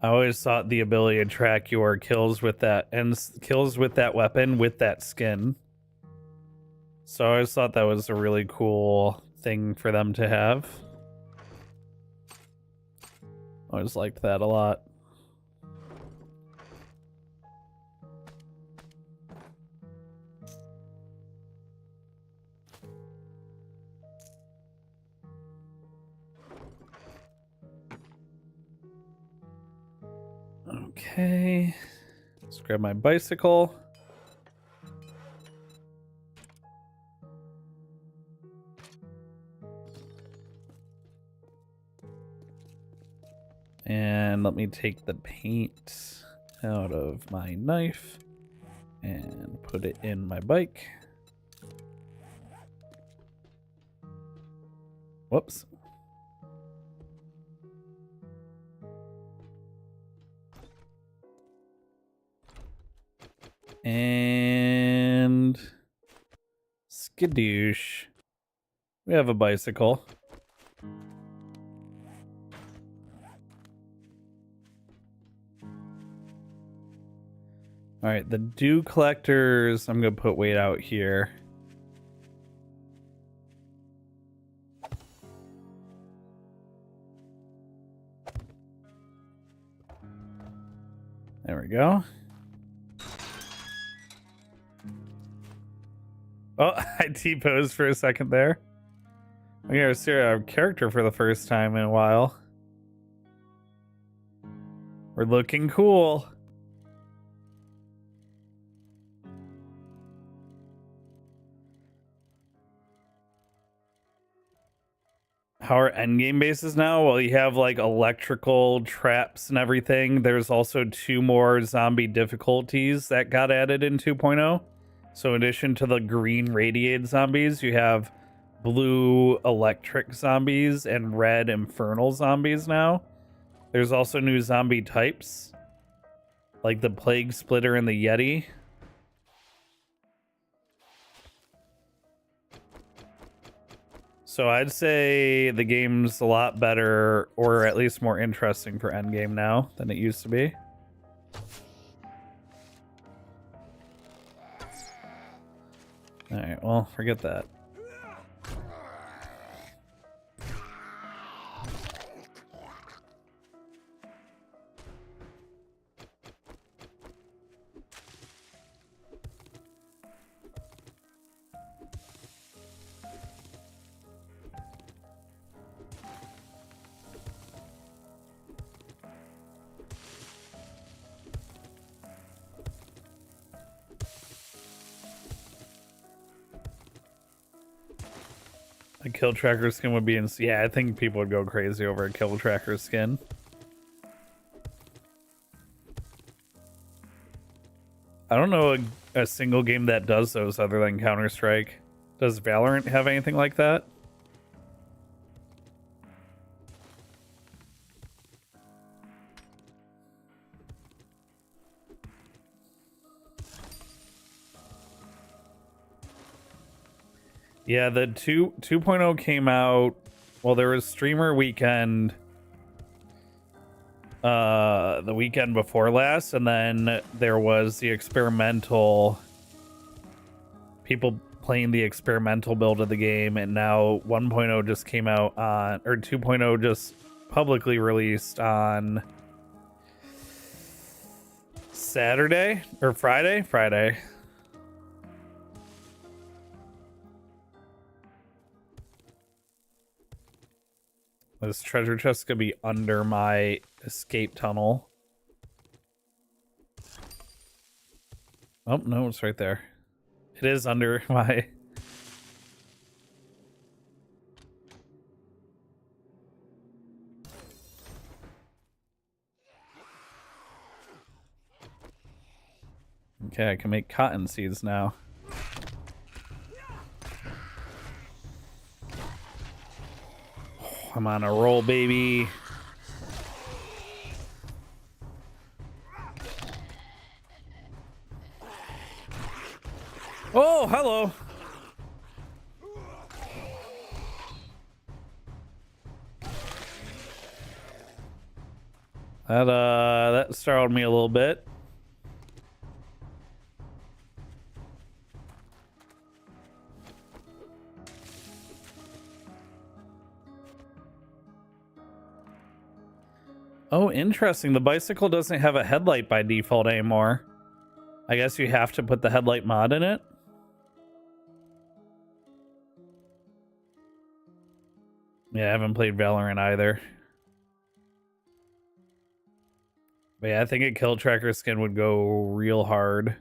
I always thought the ability to track your kills with that and kills with that weapon with that skin. So I always thought that was a really cool thing for them to have. I always liked that a lot. Okay, let's grab my bicycle. And let me take the paint out of my knife and put it in my bike. Whoops. And skadoosh. We have a bicycle. All right, the dew collectors, I'm going to put weight out here. There we go. Oh, I T-posed for a second there. I'm going to see our character for the first time in a while. We're looking cool. How are endgame bases now? Well, you have like electrical traps and everything. There's also 2 more zombie difficulties that got added in 2.0. So in addition to the green radiated zombies, you have blue electric zombies and red infernal zombies now. There's also new zombie types, like the Plague Splitter and the Yeti. So I'd say the game's a lot better, or at least more interesting for endgame now than it used to be. Alright, well, forget that. A kill tracker skin would be yeah, I think people would go crazy over a kill tracker skin. I don't know a single game that does those other than Counter-Strike. Does Valorant have anything like that? Yeah, the 2.0 came out. Well, there was streamer weekend the weekend before last, and then there was the experimental people playing the experimental build of the game, and now 1.0 just came out on, or 2.0 just publicly released on Saturday or Friday. This treasure chest could be under my escape tunnel. Oh, no, it's right there. It is under my... Okay, I can make cotton seeds now. Oh, I'm on a roll, baby. Oh, hello. That startled me a little bit. Oh, interesting. The bicycle doesn't have a headlight by default anymore. I guess you have to put the headlight mod in it. Yeah, I haven't played Valorant either. But yeah, I think a kill tracker skin would go real hard.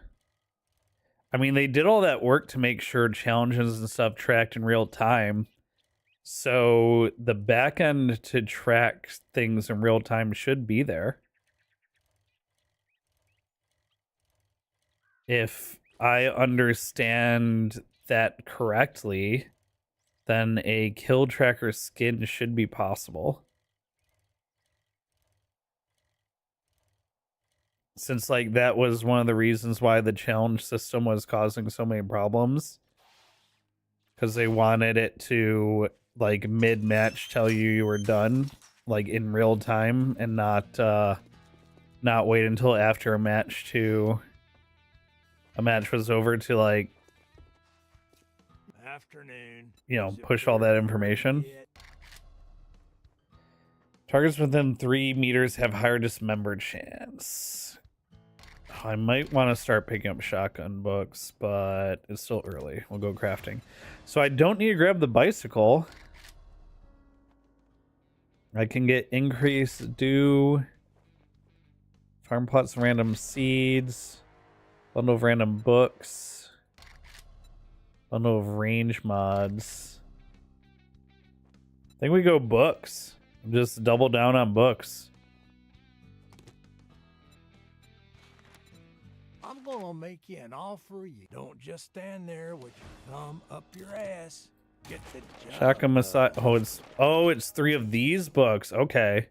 I mean, they did all that work to make sure challenges and stuff tracked in real time. So the back end to track things in real time should be there. If I understand that correctly, then a kill tracker skin should be possible. Since like that was one of the reasons why the challenge system was causing so many problems, because they wanted it to like mid-match tell you were done like in real time, and not wait until after a match was over to like, Afternoon. you know, push all that information. Targets within 3 meters have higher dismember chance. I might want to start picking up shotgun books, but it's still early. We'll go crafting. So I don't need to grab the bicycle. I can get increase dew, farm plots, random seeds, bundle of random books, bundle of range mods. I think we go books. Just double down on books. I'm gonna make you an offer. You don't just stand there with your thumb up your ass. Get the job Shotgun Messiah. done. It's 3 of these books. Okay.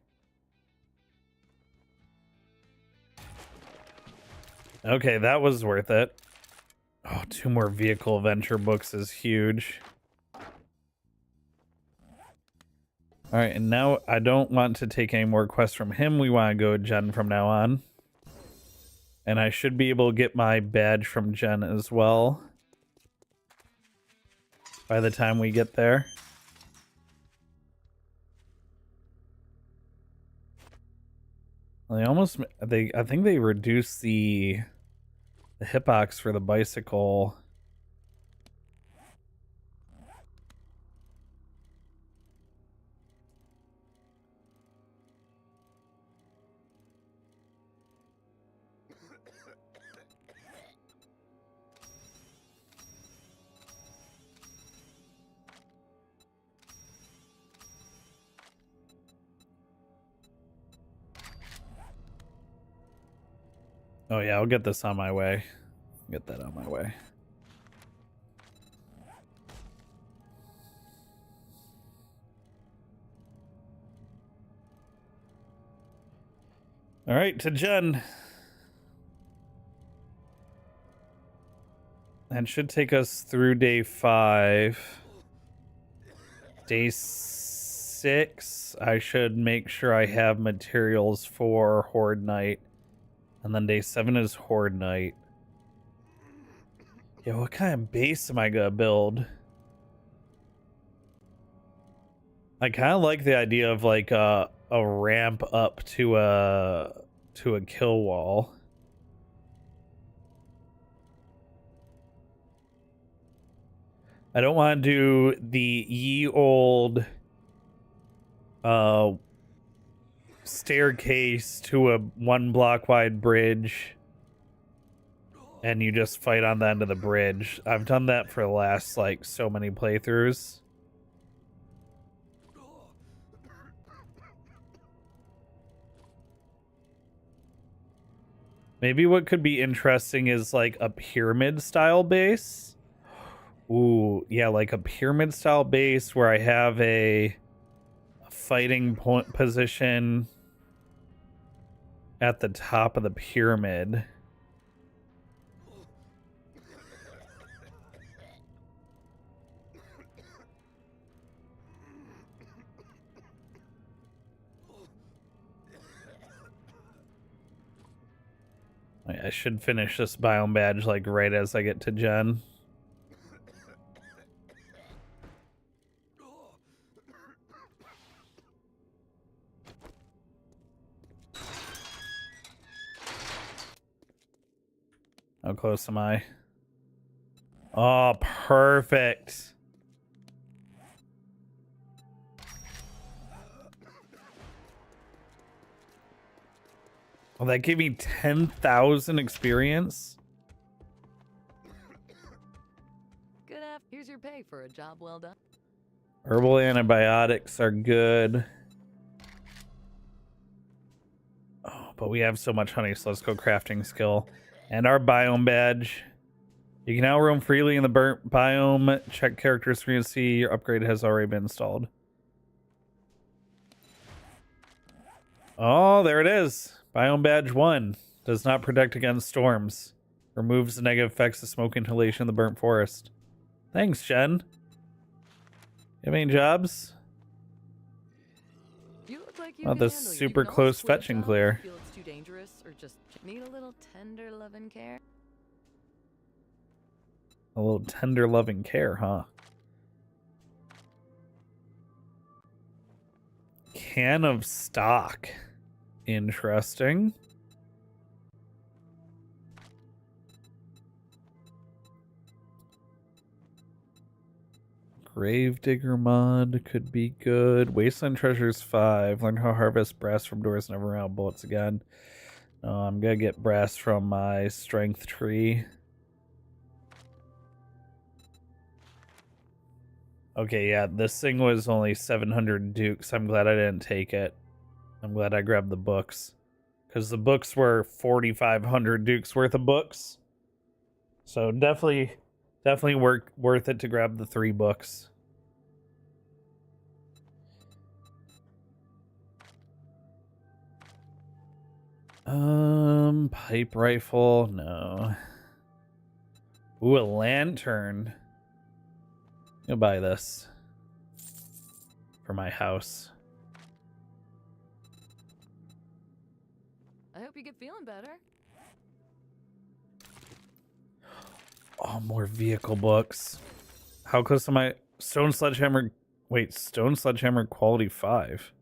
Okay, that was worth it. Oh, 2 more vehicle adventure books is huge. All right, and now I don't want to take any more quests from him. We want to go Jen from now on. And I should be able to get my badge from Jen as well by the time we get there. I think they reduced the hitbox for the bicycle. Oh yeah, I'll get this on my way. Get that on my way. All right, to Jen. That should take us through day 5. Day 6, I should make sure I have materials for Horde Night. And then day 7 is Horde Night. Yeah, what kind of base am I gonna build? I kind of like the idea of like a ramp up to a kill wall. I don't want to do the ye old staircase to a 1 block wide bridge and you just fight on the end of the bridge. I've done that for the last like so many playthroughs. Maybe what could be interesting is like a pyramid style base. Ooh, yeah, like a pyramid style base where I have a fighting point position at the top of the pyramid. I should finish this biome badge like right as I get to Jen. How close am I? Oh, perfect. Well, that gave me 10,000 experience. Good app. Here's your pay for a job well done. Herbal antibiotics are good. Oh, but we have so much honey, so let's go crafting skill. And our biome badge. You can now roam freely in the burnt biome. Check character screen to see your upgrade has already been installed. Oh, there it is. Biome badge 1. Does not protect against storms. Removes the negative effects of smoke inhalation in the burnt forest. Thanks, Jen. You have any jobs? You look like you Oh, can this handle it. super You can close always quit a fetching job clear. if you feel it's too dangerous or just need a little tender loving care. A little tender loving care, huh? Can of stock. Interesting. Gravedigger mod could be good. Wasteland Treasures 5. Learn how to harvest brass from doors and never run out of bullets again. I'm gonna get brass from my strength tree. Okay, yeah, this thing was only 700 dukes. I'm glad I didn't take it. I'm glad I grabbed the books. Because the books were 4,500 dukes worth of books. So definitely worth it to grab the 3 books. Pipe rifle, no. Ooh, a lantern. I'll buy this for my house. I hope you get feeling better. Oh, more vehicle books. How close am I? Stone Sledgehammer. Wait, Stone Sledgehammer quality 5.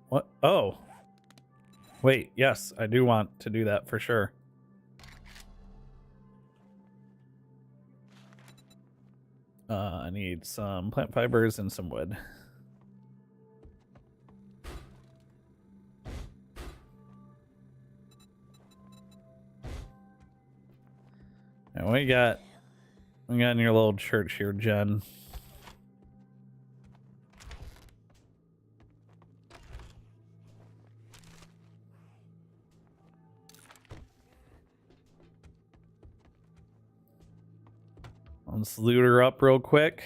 What? Oh. Wait, yes, I do want to do that for sure. I need some plant fibers and some wood. And we got in your little church here, Jen. Let's loot her up real quick.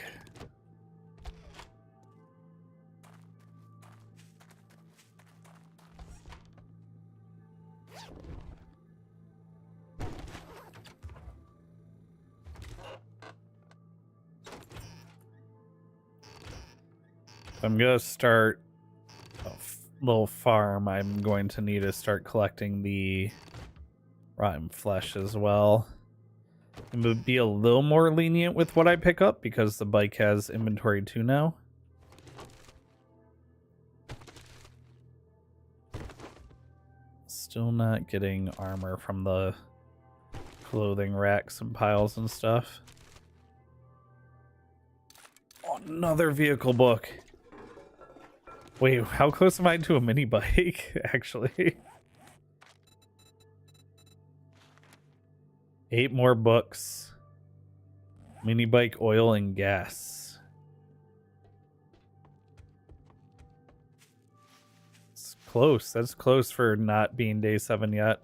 I'm going to start a little farm. I'm going to need to start collecting the rotten flesh as well. I'm going to be a little more lenient with what I pick up because the bike has inventory too now. Still not getting armor from the clothing racks and piles and stuff. Oh, another vehicle book. Wait, how close am I to a mini bike, actually? 8 more books. Mini bike, oil, and gas. It's close. That's close for not being day 7 yet.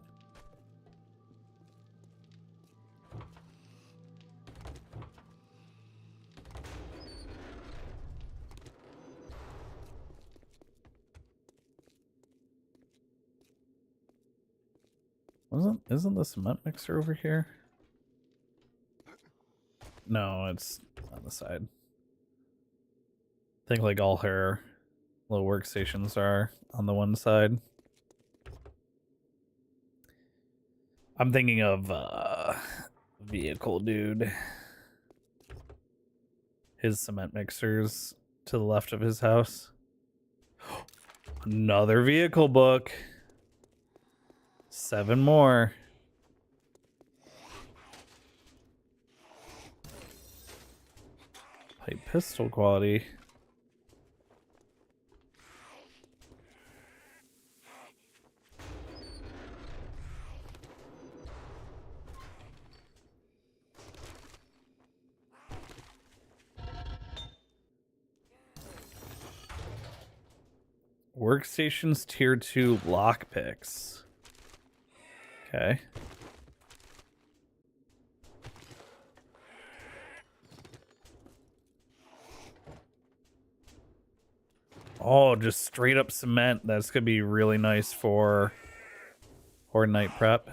Isn't the cement mixer over here? No, it's on the side. I think like all her little workstations are on the one side. I'm thinking of vehicle dude. His cement mixers to the left of his house. Another vehicle book. 7 more. Pipe pistol quality. Workstations tier 2 lockpicks. Okay. Oh, just straight up cement. That's gonna be really nice for Horde Night prep.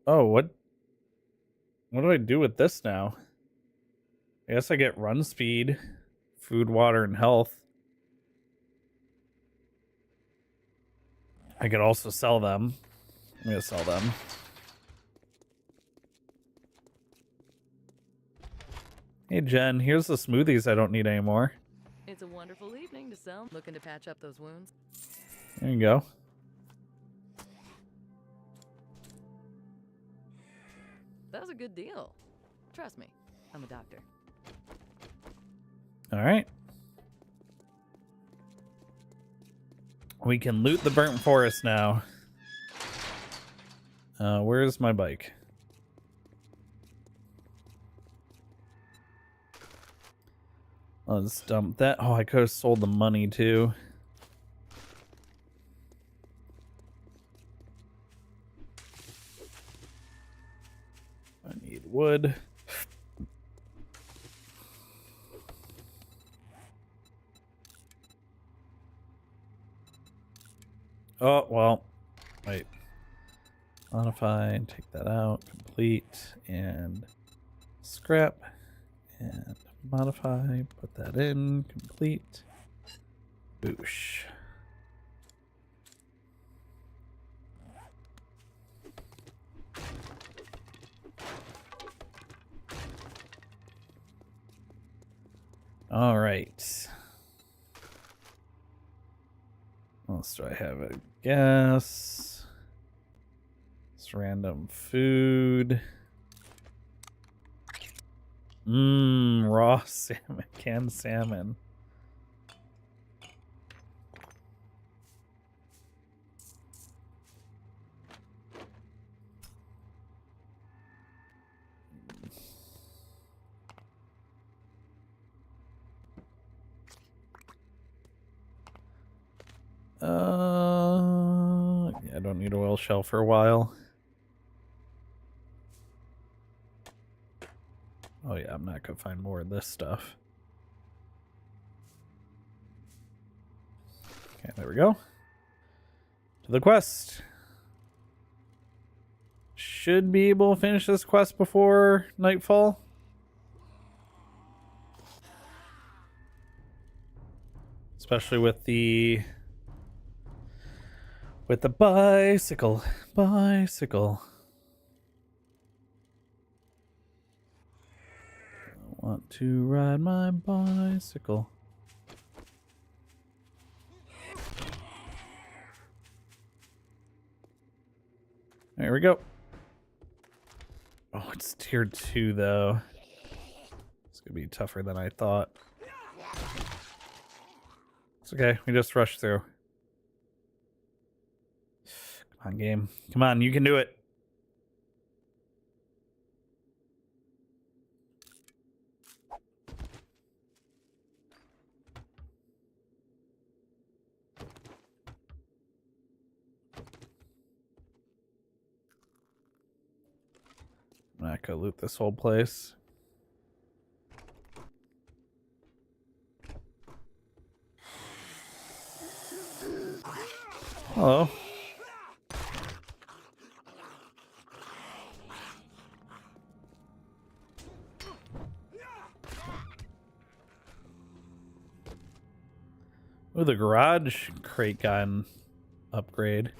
Oh, what do I do with this now? I guess I get run speed, food, water, and health. I could also sell them. I'm gonna sell them. Hey Jen, here's the smoothies I don't need anymore. It's a wonderful evening to sell. Looking to patch up those wounds. There you go. That was a good deal. Trust me, I'm a doctor. All right. We can loot the burnt forest now. Where's my bike? Let's dump that. Oh, I could have sold the money too. I need wood. Oh, well, wait. Modify, take that out, complete, and scrap, and modify, put that in, complete, boosh. All right. What else do I have? A gas. It's random food. Raw salmon, canned salmon. little shelf for a while. Oh yeah, I'm not gonna find more of this stuff. Okay, there we go. To the quest. Should be able to finish this quest before nightfall. Especially with the bicycle. Bicycle. I want to ride my bicycle. There we go. Oh, it's tier 2 though. It's gonna be tougher than I thought. It's okay, we just rushed through. Come on, game. Come on, you can do it. I'm not gonna loot this whole place. Hello. Oh, the garage crate got an upgrade.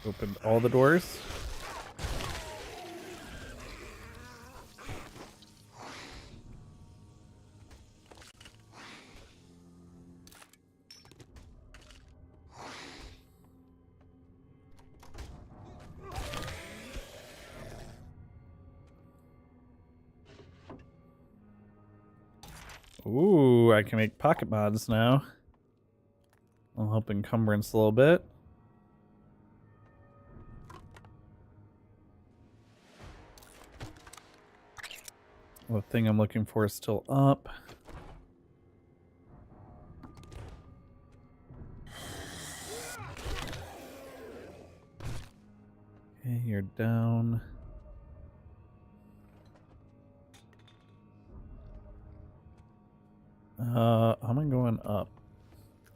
Opened all the doors. Ooh, I can make pocket mods now. I'll help encumbrance a little bit. The thing I'm looking for is still up. Okay, you're down. How am I going up?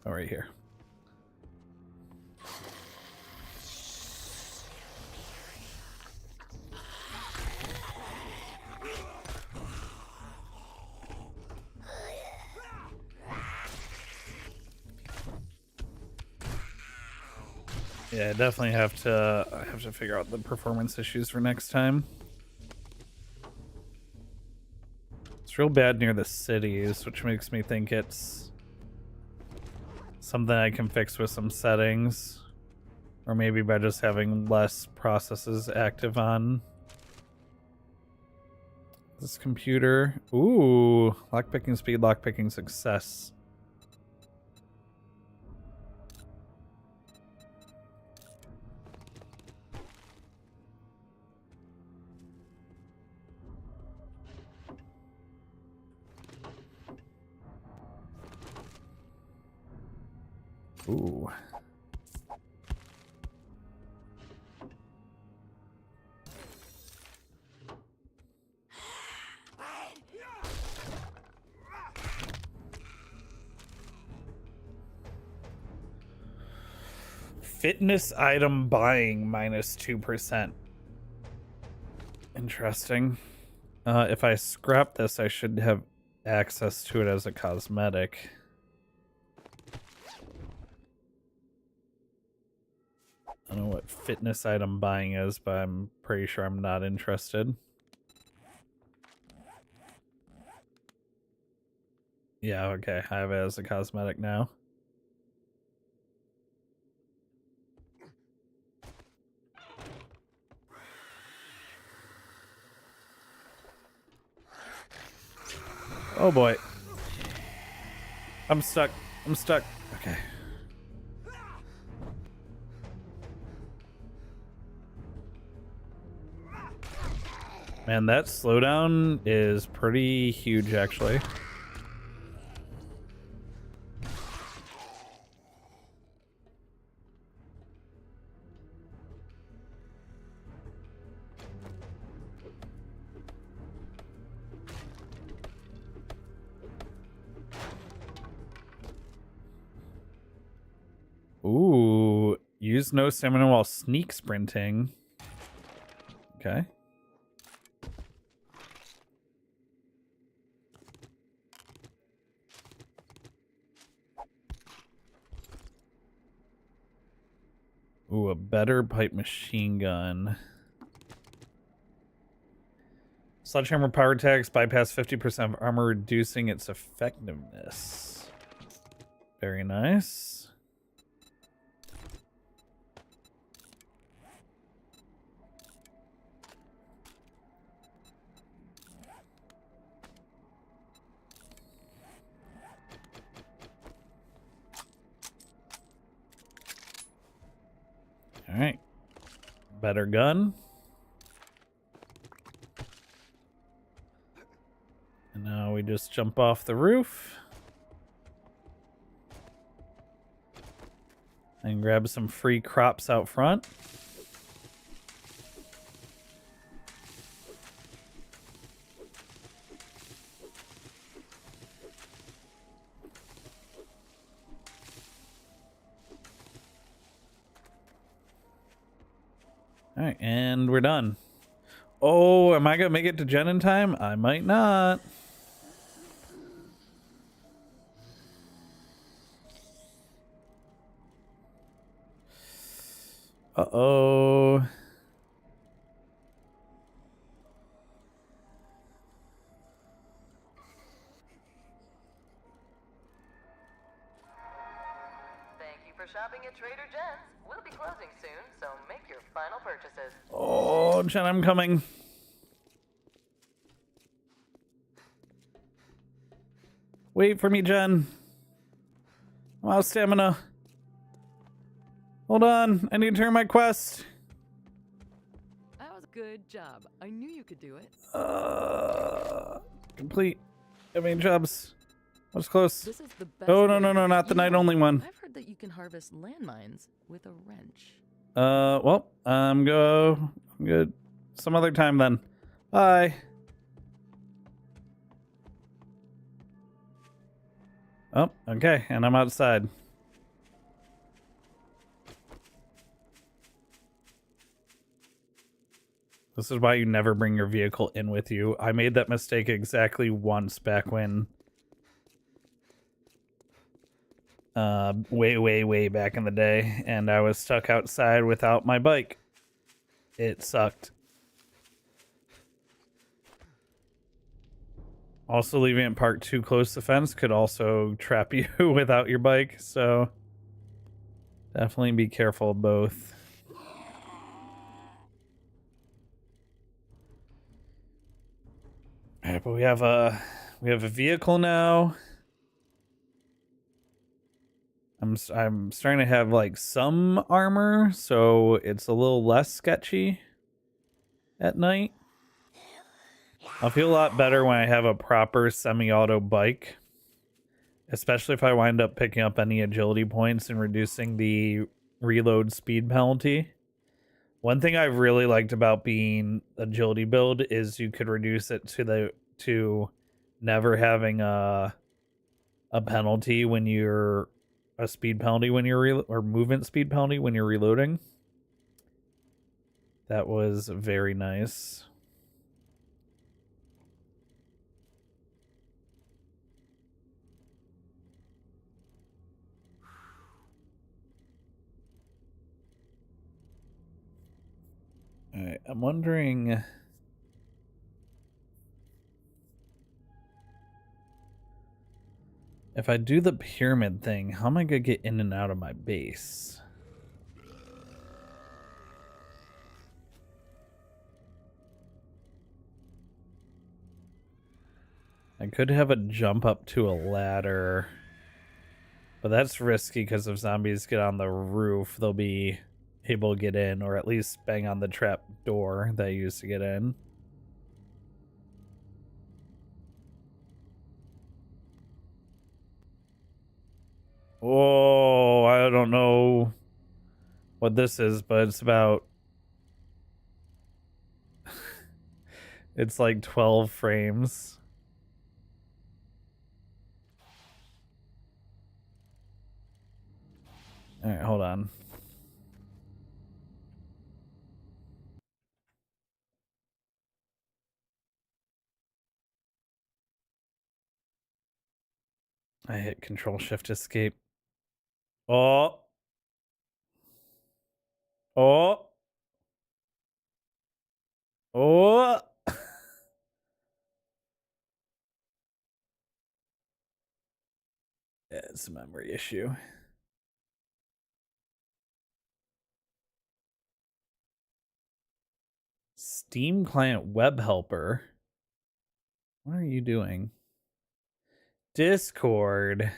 Oh, right here. Yeah, I definitely have to figure out the performance issues for next time. It's real bad near the cities, which makes me think it's something I can fix with some settings. Or maybe by just having less processes active on this computer. Ooh, lockpicking speed, lockpicking success. Ooh. Fitness item buying minus 2%. Interesting. If I scrap this, I should have access to it as a cosmetic. I don't know what fitness item buying is, but I'm pretty sure I'm not interested. Yeah, okay. I have it as a cosmetic now. Oh boy. I'm stuck. I'm stuck. Okay. Man, that slowdown is pretty huge, actually. Ooh, use no stamina while sneak sprinting. Okay. Ooh, a better pipe machine gun. Sledgehammer power attacks bypass 50% of armor, reducing its effectiveness. Very nice. All right. Better gun. And now we just jump off the roof. And grab some free crops out front. All right, and we're done. Oh, am I gonna make it to Jen in time? I might not. Uh-oh. Thank you for shopping at Trader Jen's. We'll be closing soon, so make your final purchases. Oh, Jen, I'm coming. Wait for me, Jen. I'm out of stamina. Hold on, I need to turn my quest. That was a good job. I knew you could do it. Complete. How many jobs? What's close? This is the best. Oh, no, no, no, not the You know, night only one. I've heard that you can harvest landmines with a wrench. Well, I'm good. Some other time then. Bye. Oh, okay, and I'm outside. This is why you never bring your vehicle in with you. I made that mistake exactly once back when way back in the day, and I was stuck outside without my bike. It sucked. Also, leaving it parked too close to the fence could also trap you without your bike, so definitely be careful of both. All right, but we have a vehicle now. I'm starting to have like some armor, so it's a little less sketchy at night. I'll feel a lot better when I have a proper semi-auto bike, especially if I wind up picking up any agility points and reducing the reload speed penalty. One thing I've really liked about being agility build is you could reduce it to never having a penalty when you're a speed penalty when you're or movement speed penalty when you're reloading. That was very nice. All right, I'm wondering if I do the pyramid thing, how am I gonna get in and out of my base? I could have a jump up to a ladder, but that's risky because if zombies get on the roof, they'll be able to get in, or at least bang on the trap door that I used to get in. Oh, I don't know what this is, but it's about... it's like 12 frames. All right, hold on. I hit Control Shift Escape. Oh. Oh. Oh. Yeah, it's a memory issue. Steam Client Web Helper. What are you doing? Discord.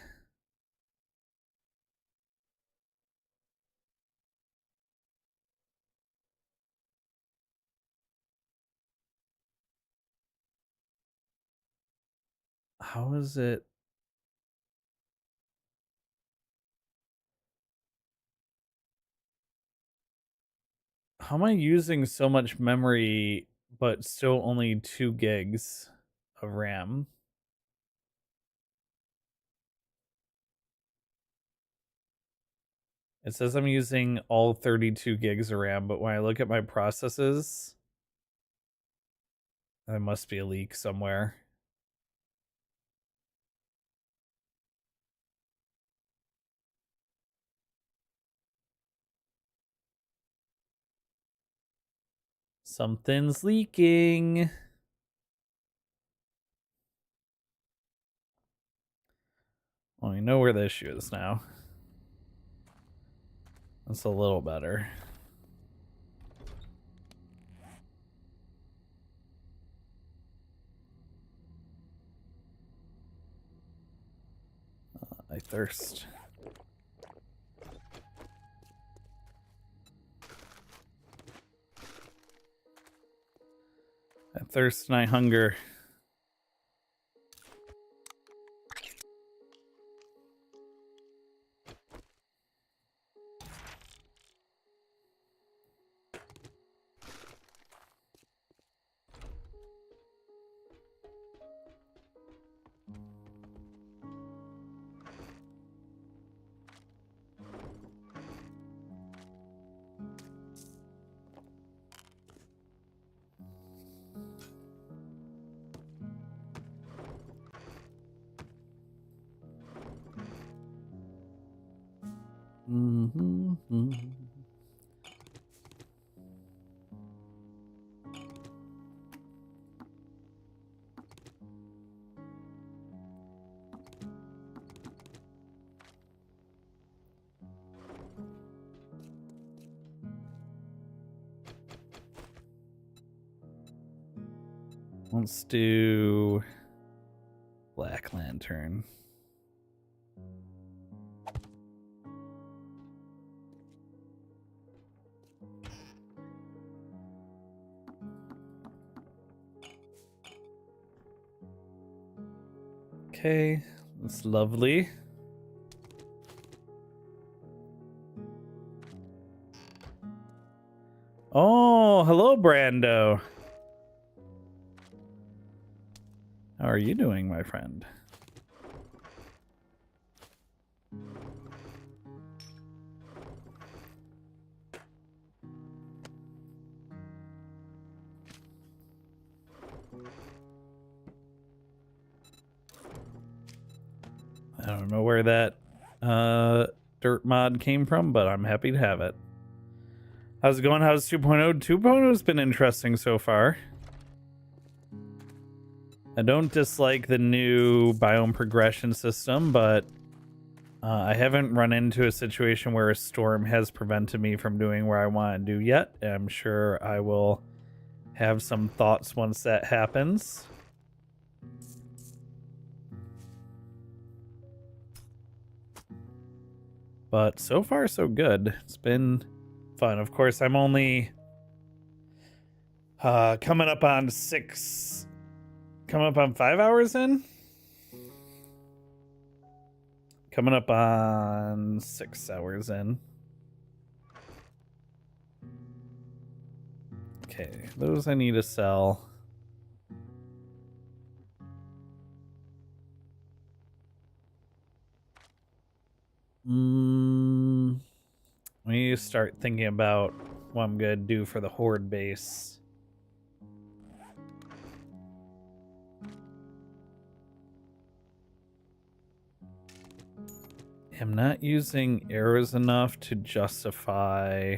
How is it? How am I using so much memory but still only 2 gigs of RAM? It says I'm using all 32 gigs of RAM, but when I look at my processes, there must be a leak somewhere. Something's leaking. Well, we know where the issue is now. That's a little better. I thirst. I thirst and I hunger. Mm-hmm. Let's do Black Lantern. Okay, that's lovely. Oh, hello, Brando. How are you doing, my friend? I don't know where that dirt mod came from, but I'm happy to have it. How's it going? How's 2.0? 2.0 has been interesting so far. I don't dislike the new biome progression system, but I haven't run into a situation where a storm has prevented me from doing where I want to do yet. I'm sure I will have some thoughts once that happens. But so far, so good. It's been fun. Of course, I'm only coming up on 5 hours in. Coming up on 6 hours in. Okay, those I need to sell. We need to start thinking about what I'm gonna do for the horde base. I'm not using arrows enough to justify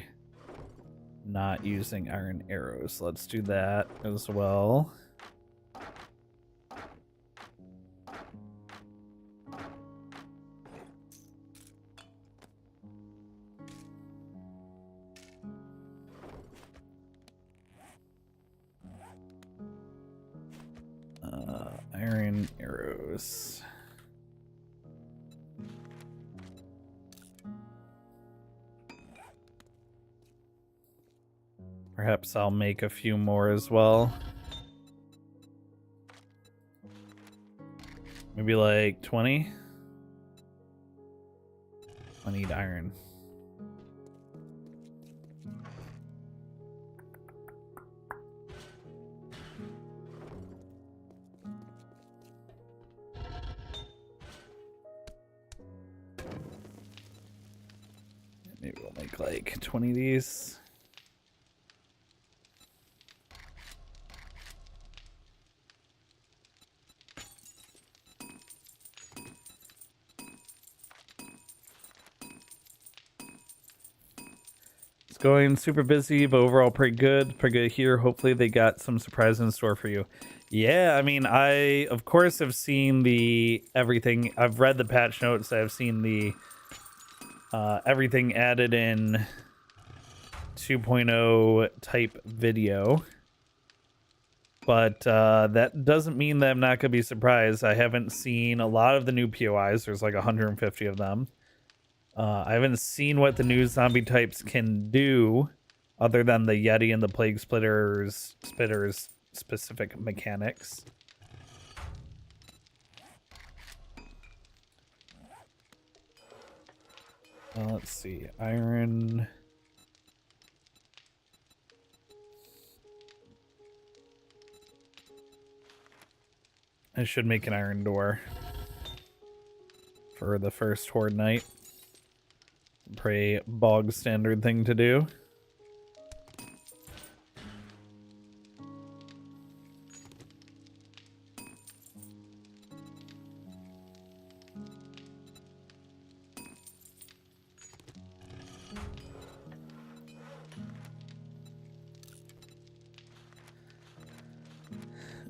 not using iron arrows. Let's do that as well. Iron arrows. Perhaps I'll make a few more as well. Maybe like 20. I need iron. Maybe we'll make like 20 of these. It's going super busy, but overall pretty good. Pretty good here. Hopefully they got some surprise in store for you. Yeah, I mean, I of course have seen the everything. I've read the patch notes. I've seen the everything added in 2.0 type video. But that doesn't mean that I'm not going to be surprised. I haven't seen a lot of the new POIs. There's like 150 of them. I haven't seen what the new zombie types can do other than the Yeti and the Plague Spitters specific mechanics. Let's see. Iron. I should make an iron door for the first horde night. Pretty bog standard thing to do.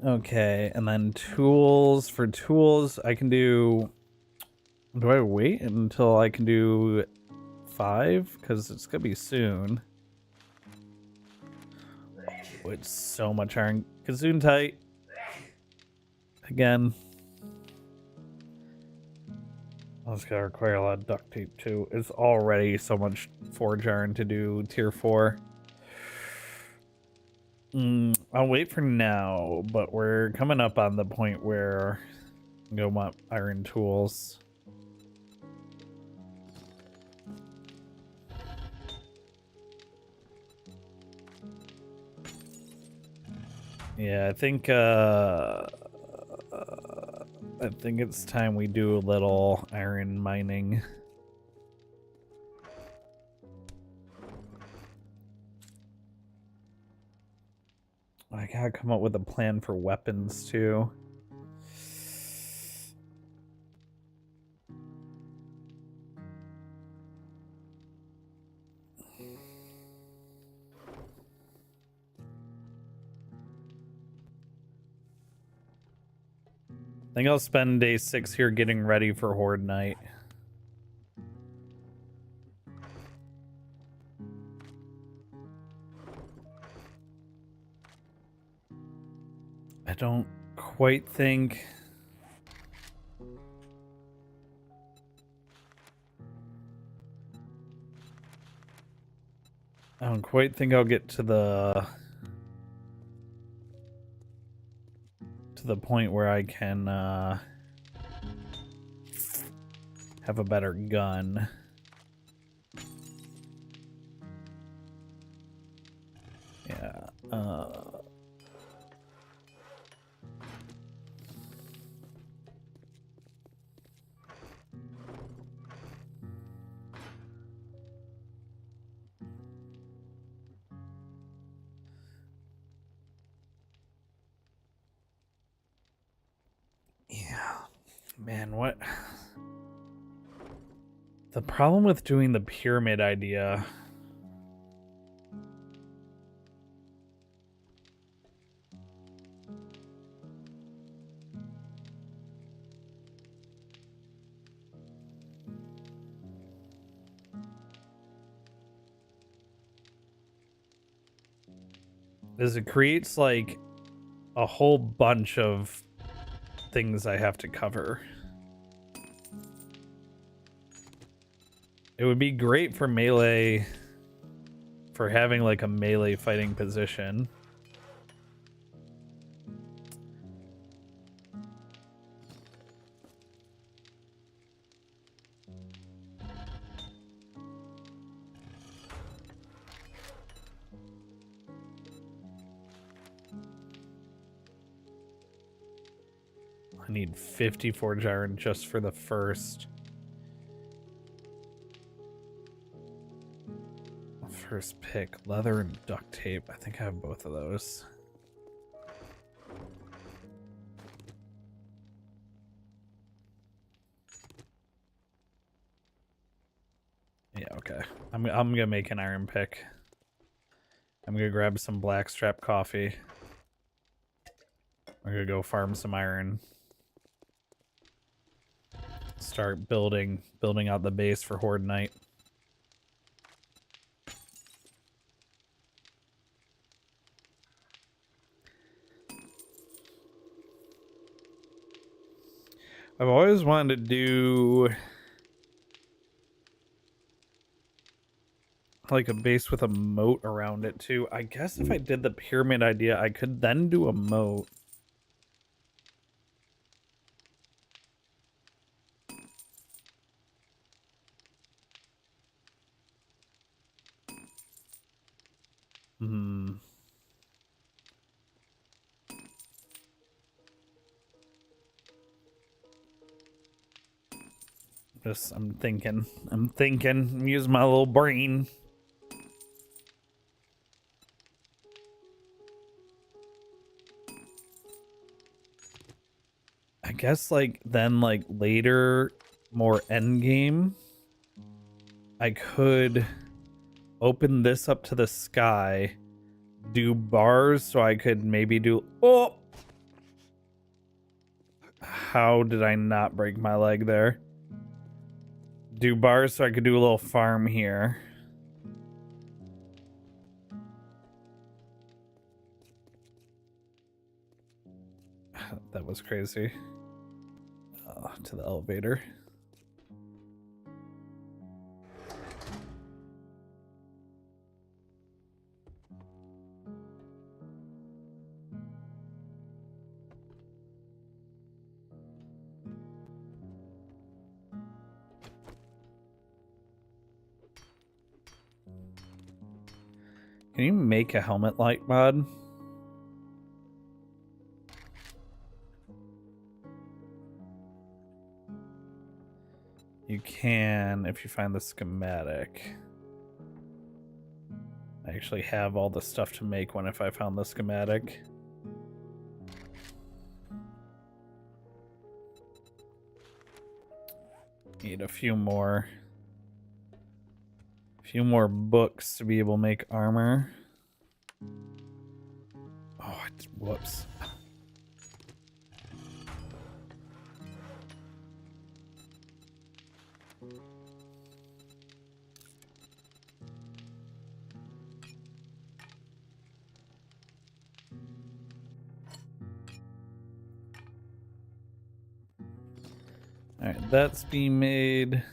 Okay, and then tools. For tools, I can do... Do I wait until I can do 5? Because it's going to be soon. Oh, it's so much iron. Kazoon tight. Again. That's going to require a lot of duct tape too. It's already so much forge iron to do tier 4. I'll wait for now, but we're coming up on the point where I'm going to want iron tools. Yeah, I think it's time we do a little iron mining. I gotta come up with a plan for weapons too. I think I'll spend day 6 here getting ready for Horde Night. I don't quite think... don't quite think I'll get to the point where I can have a better gun. Yeah. Yeah. Man, what? The problem with doing the pyramid idea is it creates like a whole bunch of things I have to cover. It would be great for melee, for having like a melee fighting position. I need 50 forge iron just for the first pick. Leather and duct tape. I think I have both of those. Yeah, okay. I'm gonna make an iron pick. I'm gonna grab some blackstrap coffee. I'm gonna go farm some iron. Start building out the base for Horde Night. I've always wanted to do like a base with a moat around it too. I guess if I did the pyramid idea, I could then do a moat. Hmm. I'm thinking. I'm using my little brain. I guess like then like later, more end game, I could open this up to the sky, do bars so I could maybe do. Oh, how did I not break my leg there? Do bars so I could do a little farm here. That was crazy. To the elevator. Can you make a helmet light mod? You can if you find the schematic. I actually have all the stuff to make one if I found the schematic. Need a few more books to be able to make armor. Oh, whoops. Alright, that's being made.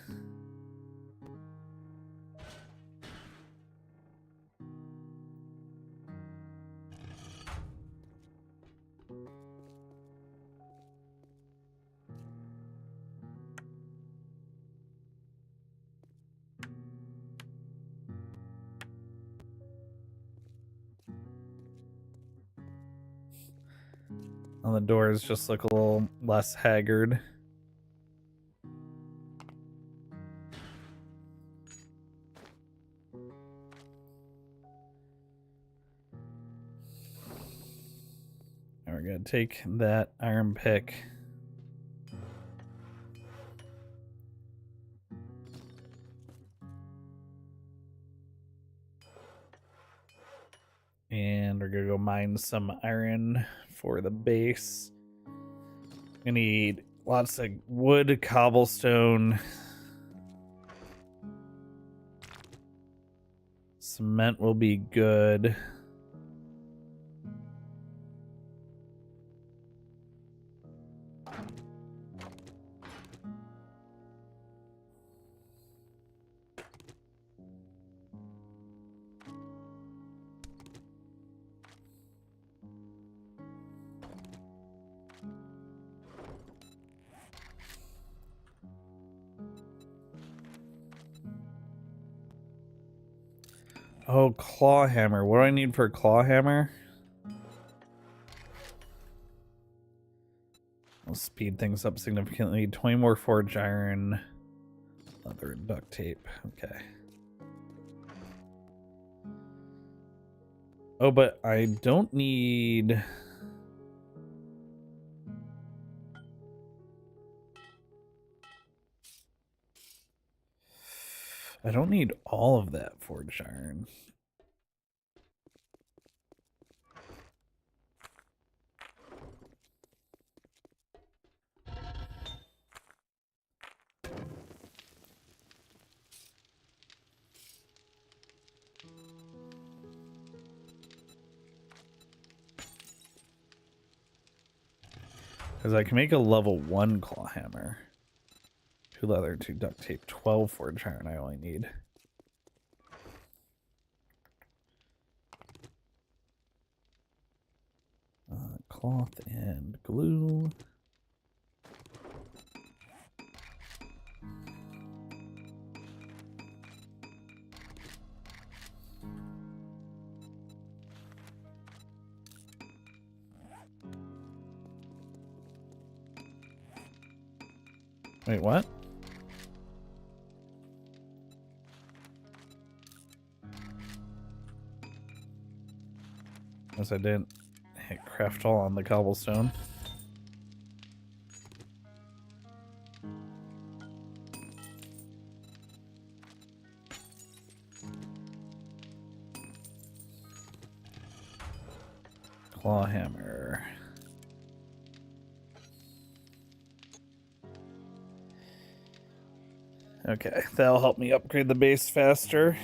on the doors just look a little less haggard. And we're gonna take that iron pick. And we're gonna go mine some iron for the base. We need lots of wood, cobblestone, cement will be good. Oh, claw hammer. What do I need for a claw hammer? I'll speed things up significantly. 20 more forge iron, leather, and duct tape. Okay. Oh, but I don't need... I don't need all of that forged iron. Because I can make a level 1 claw hammer. 2 leather, 2 duct tape, 12 forged iron I only need. Cloth and glue. Wait, what? Guess I didn't hit craft all on the cobblestone. Claw hammer. Okay, that'll help me upgrade the base faster.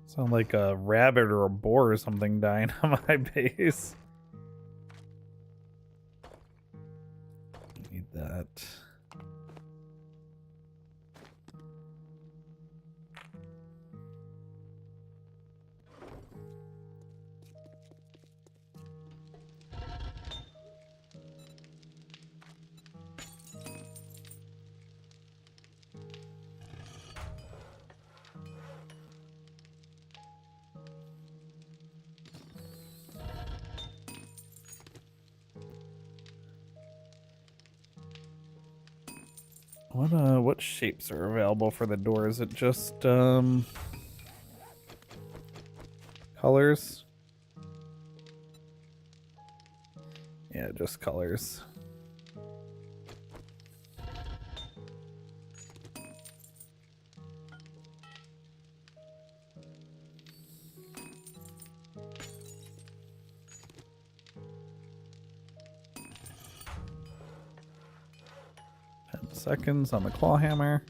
Sound like a rabbit or a boar or something dying on my base. Need that. What shapes are available for the door? Is it just colors? Yeah, just colors. Seconds on the claw hammer.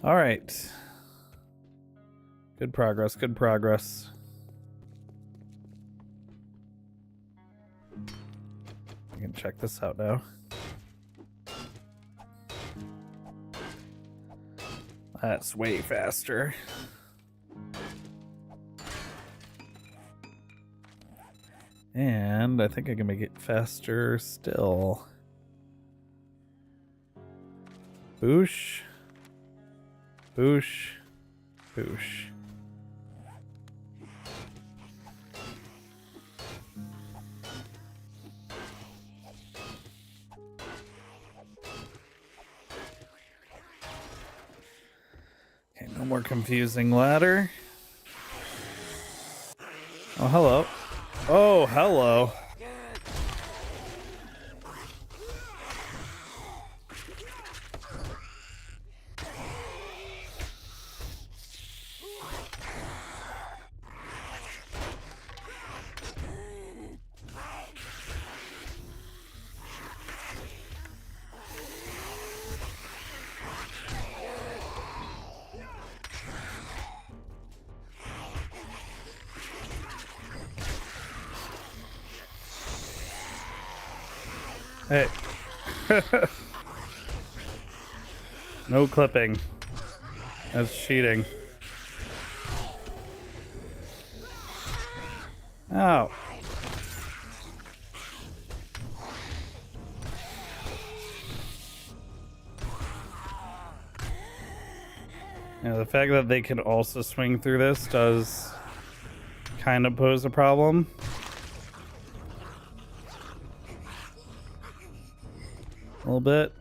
All right. Good progress, good progress. I can check this out now. That's way faster. And I think I can make it faster still. Boosh. Boosh. Boosh. Okay, no more confusing ladder. Oh, hello. Oh, hello. Hey. No clipping. That's cheating. Ow. Yeah, the fact that they can also swing through this does kind of pose a problem. A little bit.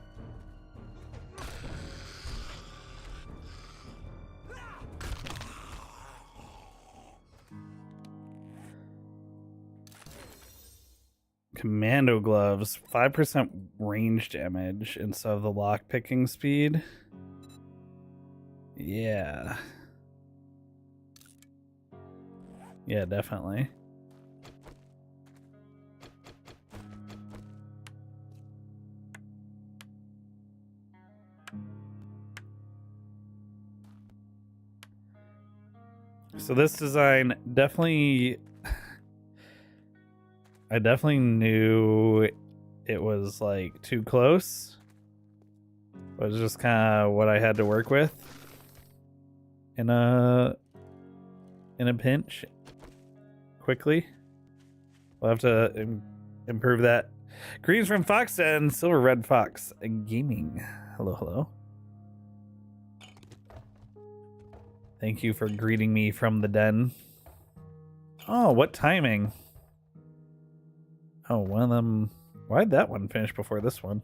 Commando gloves, 5% range damage instead of the lock picking speed. Yeah. Yeah, definitely. So this design definitely, I definitely knew it was like too close. It was just kind of what I had to work with in a pinch quickly. We'll have to improve that. Greens from Fox and Silver Red Fox Gaming. Hello, hello. Thank you for greeting me from the den. Oh, what timing? Oh, one of them. Why'd that one finish before this one?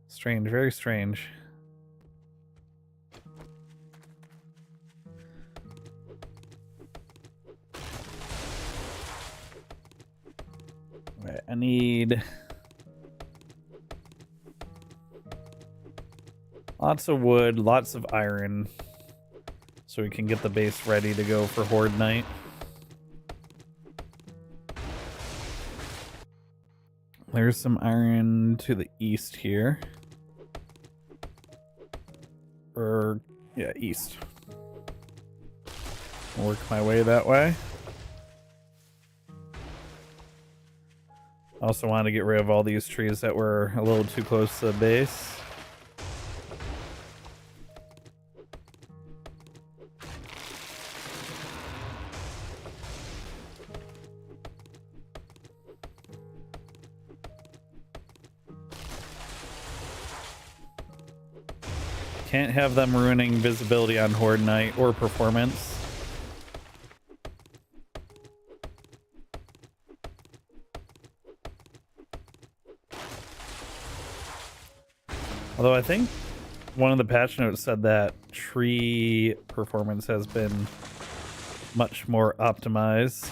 Strange, very strange. Right, I need lots of wood, lots of iron, so we can get the base ready to go for Horde Night. There's some iron to the east here. Or, yeah, east. I'll work my way that way. I also wanted to get rid of all these trees that were a little too close to the base. Can't have them ruining visibility on Horde Night or performance. Although I think one of the patch notes said that tree performance has been much more optimized.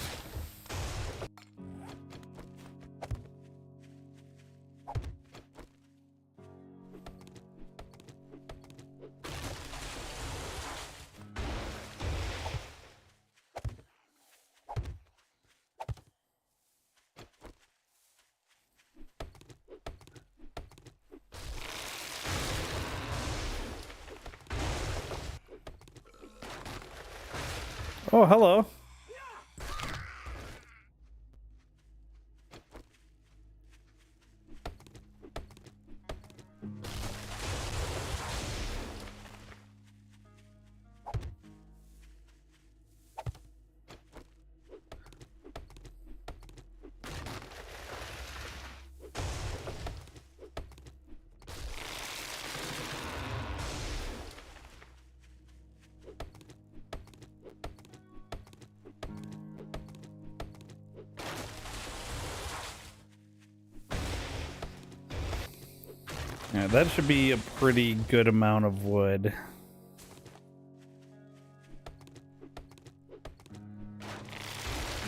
Oh, hello. Yeah, that should be a pretty good amount of wood.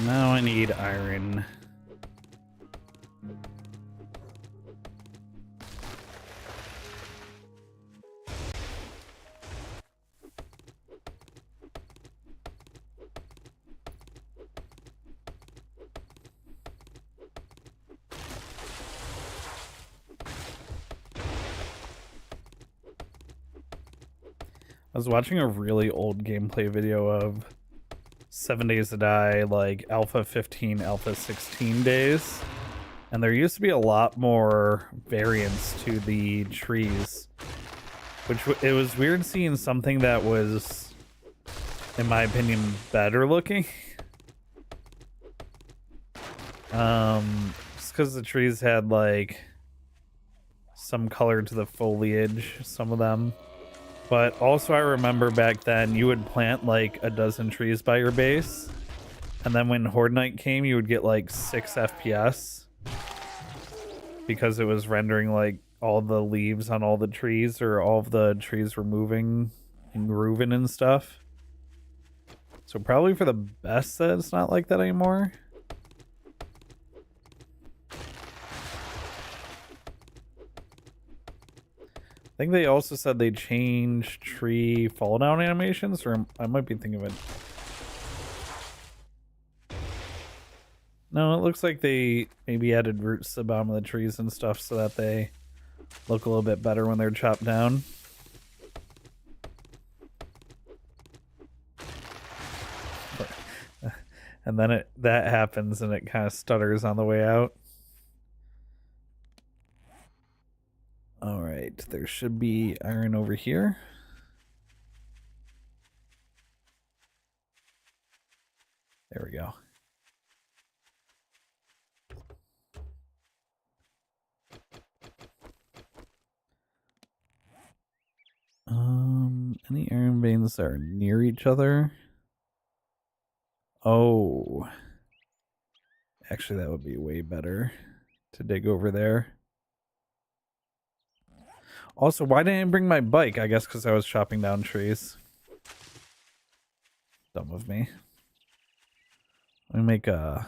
Now I need iron. I was watching a really old gameplay video of 7 Days to Die, like Alpha 15, Alpha 16 days. And there used to be a lot more variance to the trees. It was weird seeing something that was, in my opinion, better looking. Just because the trees had, like, some color to the foliage, some of them. But also I remember back then you would plant like a dozen trees by your base, and then when Horde Night came you would get like 6 FPS because it was rendering like all the leaves on all the trees, or all of the trees were moving and grooving and stuff. So probably for the best that it's not like that anymore. I think they also said they changed tree fall down animations, or I might be thinking of it. No, it looks like they maybe added roots to the bottom of the trees and stuff so that they look a little bit better when they're chopped down. And then that happens and it kind of stutters on the way out. Alright, there should be iron over here. There we go. Any iron veins that are near each other? Oh. Actually, that would be way better to dig over there. Also, why didn't I bring my bike? I guess because I was chopping down trees. Dumb of me. Let me make a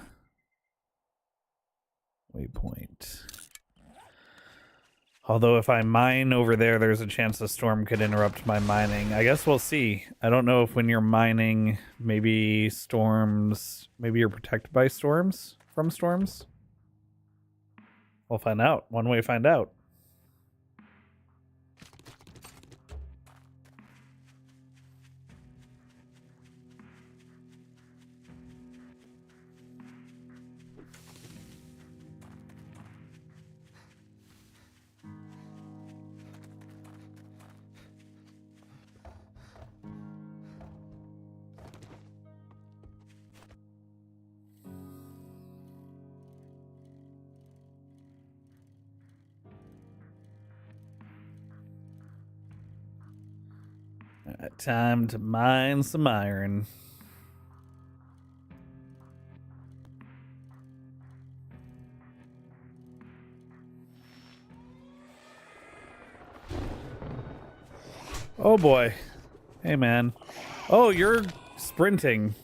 waypoint. Although if I mine over there, there's a chance the storm could interrupt my mining. I guess we'll see. I don't know if when you're mining, maybe storms, maybe you're protected by storms, from storms. We'll find out. One way to find out. Time to mine some iron. Oh boy. Hey man. Oh, you're sprinting.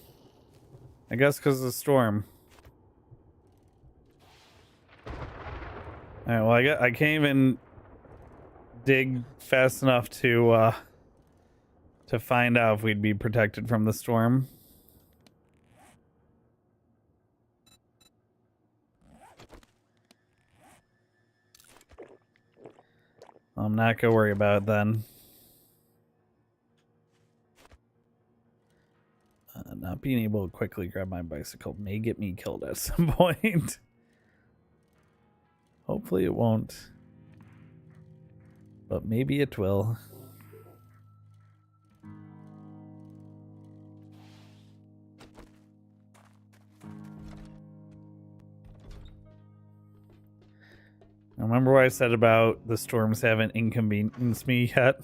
I guess because of the storm. Alright, well I can't even dig fast enough to find out if we'd be protected from the storm. I'm not gonna worry about it then. Not being able to quickly grab my bicycle may get me killed at some point. Hopefully it won't. But maybe it will. Remember what I said about the storms haven't inconvenienced me yet?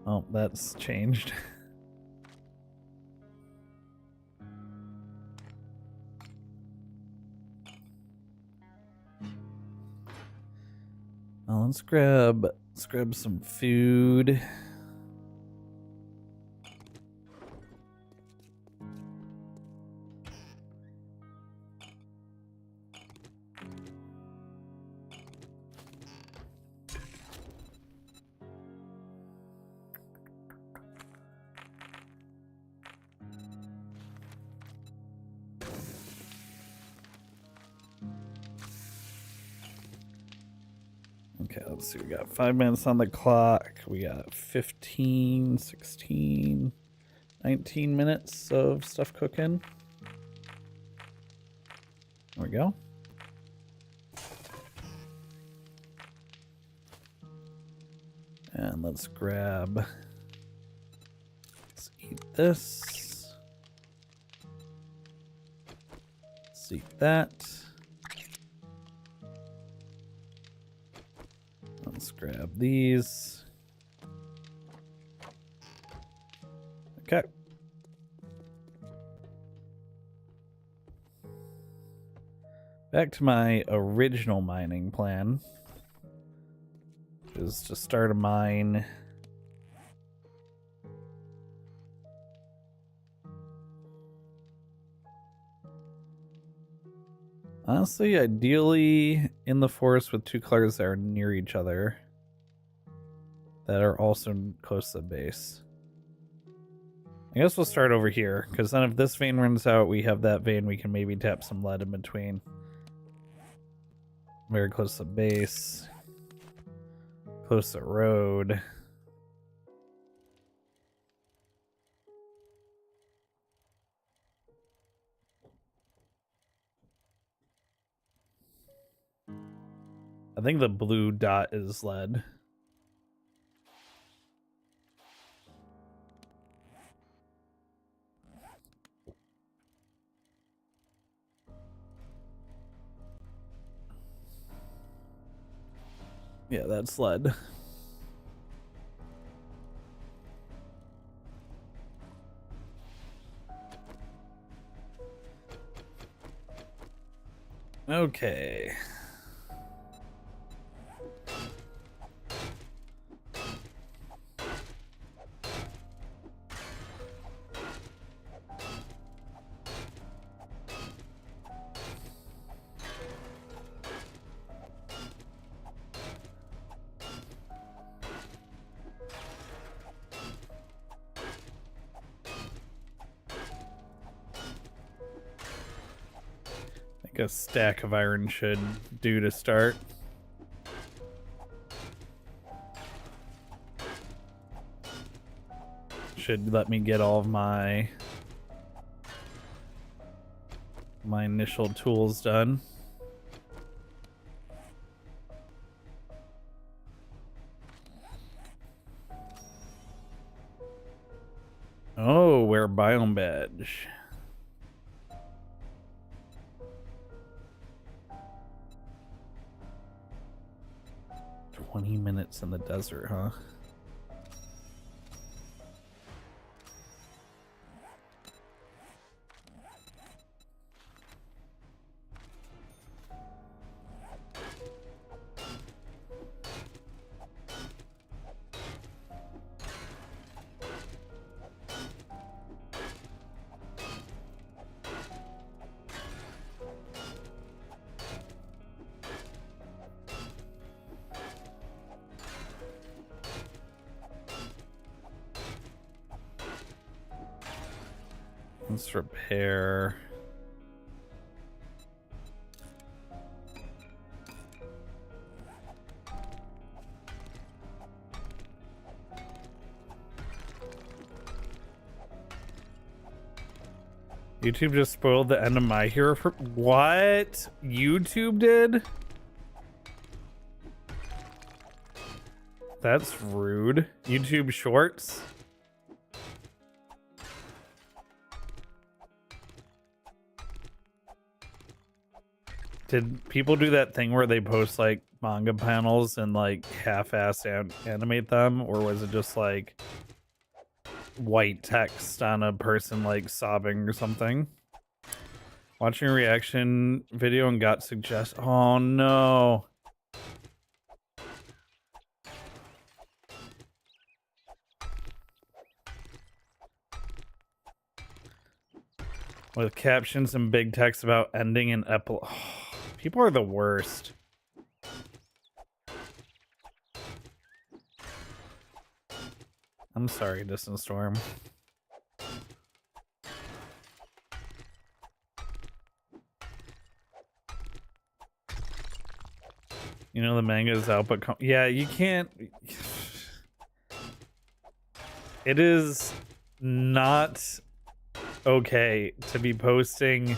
Oh, that's changed. Well, let's grab some food. Okay, let's see. We got 5 minutes on the clock. We got 15, 16, 19 minutes of stuff cooking. There we go. And let's eat this. Let's eat that. Let's grab these. Okay. Back to my original mining plan. Is to start a mine. Honestly, ideally in the forest with two colors that are near each other. That are also close to the base. I guess we'll start over here, because then if this vein runs out, we have that vein, we can maybe tap some lead in between. Very close to the base. Close to the road. I think the blue dot is lead. Yeah, that's lead. Okay. A stack of iron should do to start. Should let me get all of my initial tools done. Oh, wear biome badge. 20 minutes in the desert, huh? Let's repair. YouTube just spoiled the end of My Hero for what? YouTube did? That's rude. YouTube Shorts? Did people do that thing where they post like manga panels and like half-ass animate them, or was it just like white text on a person like sobbing or something? Watching a reaction video and got suggest. Oh no. With captions and big text about ending and epilogue. Oh, people are the worst. I'm sorry, Distant Storm. You know the manga is out, but yeah, you can't. It is not okay to be posting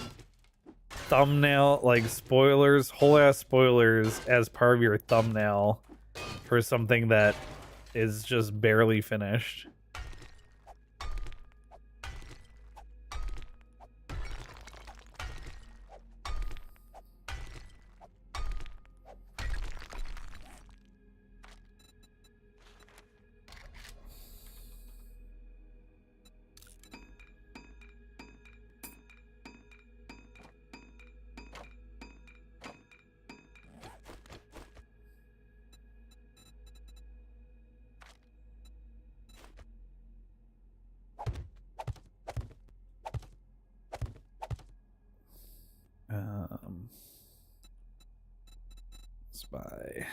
thumbnail like spoilers, whole ass spoilers as part of your thumbnail for something that is just barely finished. Spy.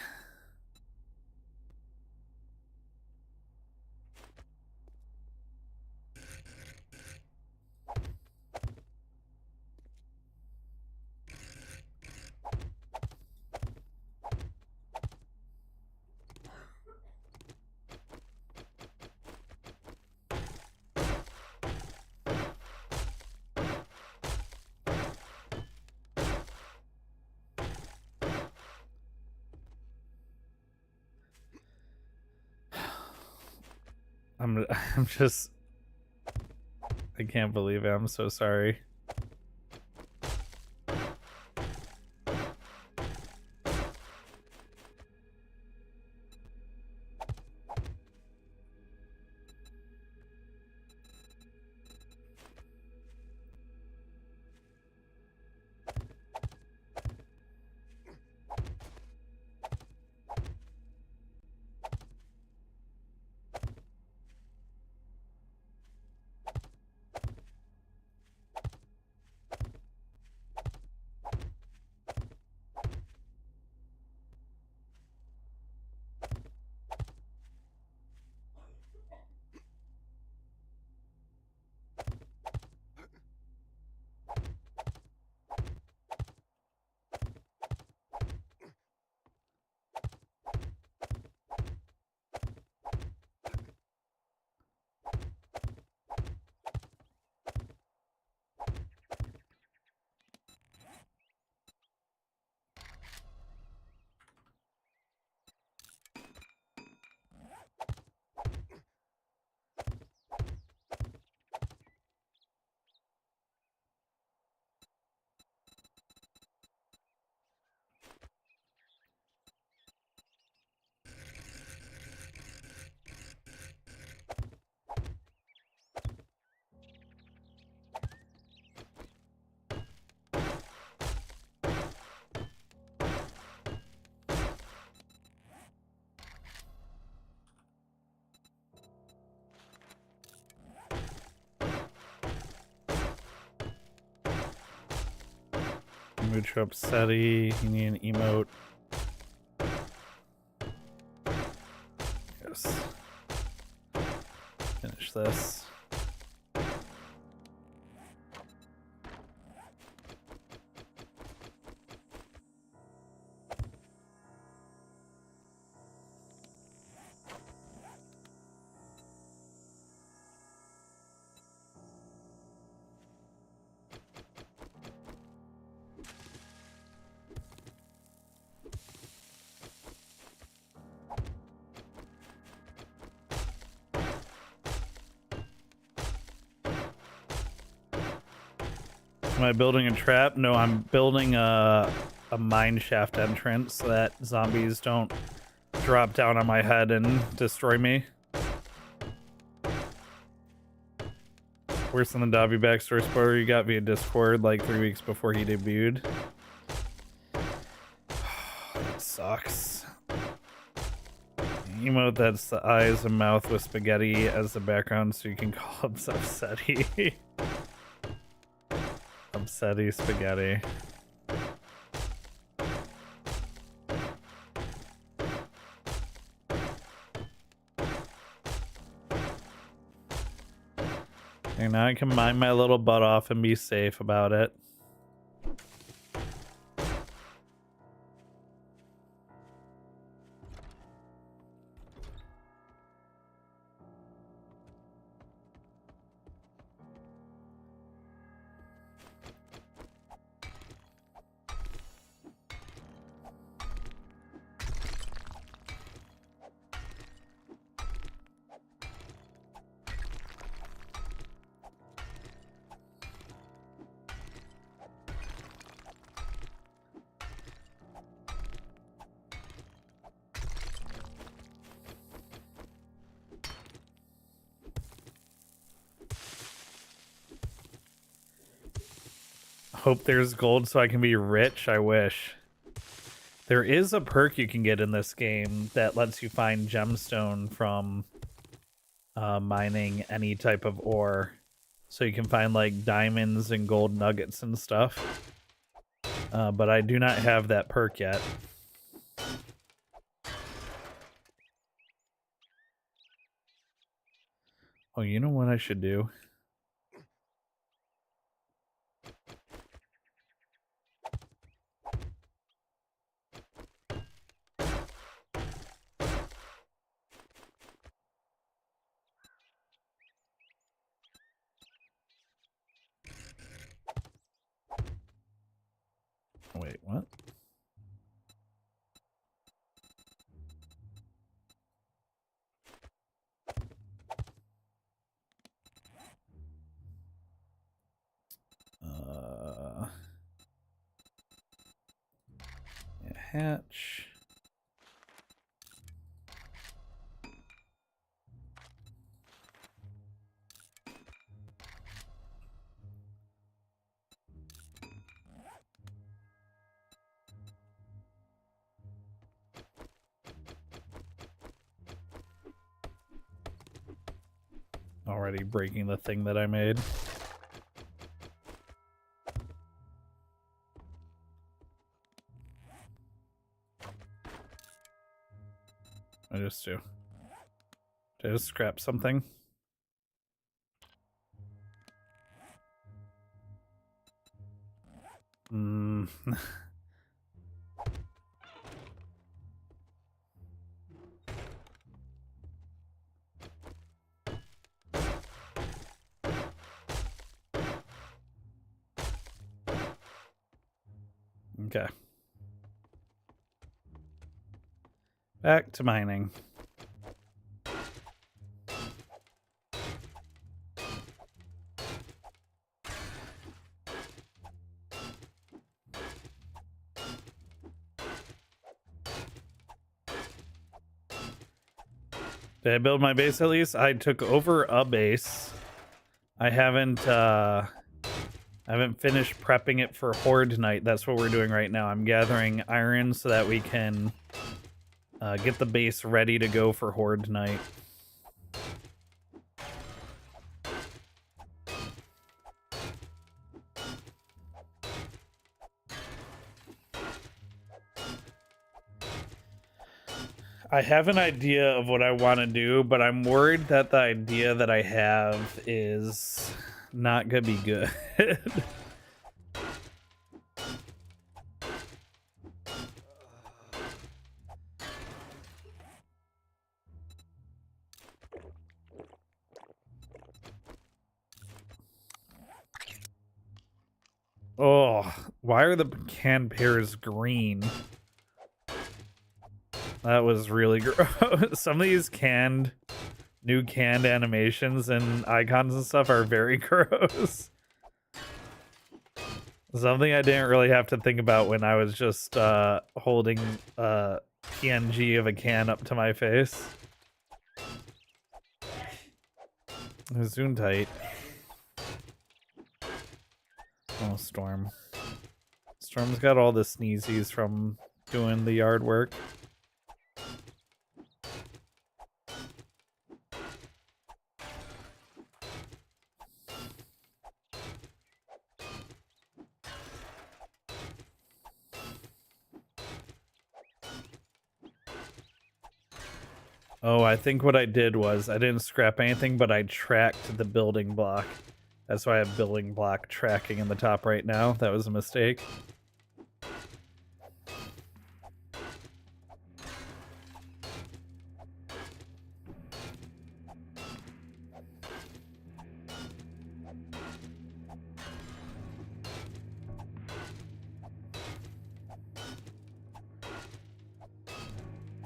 I'm just, I can't believe it. I'm so sorry. Mucho upsetty. You need an emote. Yes. Finish this. Am I building a trap? No, I'm building a mine shaft entrance so that zombies don't drop down on my head and destroy me. Worse than the Dobby backstory spoiler you got via Discord like 3 weeks before he debuted. That sucks. Emote that's the eyes and mouth with spaghetti as the background so you can call him Upsetty. Upsetty spaghetti. And now I can mine my little butt off and be safe about it. Hope there's gold so I can be rich. I wish. There is a perk you can get in this game that lets you find gemstone from mining any type of ore. So you can find like diamonds and gold nuggets and stuff. But I do not have that perk yet. Oh, you know what I should do? Wait, what? Yeah, hatch. Already breaking the thing that I made. I just do. Did I just scrap something? Okay. Back to mining. Did I build my base at least? I took over a base. I haven't finished prepping it for Horde Night. That's what we're doing right now. I'm gathering iron so that we can get the base ready to go for Horde Night. I have an idea of what I want to do, but I'm worried that the idea that I have is not gonna be good. Oh, why are the canned pears green? That was really gross. Some of these new canned animations and icons and stuff are very gross. Something I didn't really have to think about when I was just holding a PNG of a can up to my face. Zoom tight. Oh, Storm. Storm's got all the sneezies from doing the yard work. Oh, I think what I did was I didn't scrap anything, but I tracked the building block. That's why I have building block tracking in the top right now. That was a mistake.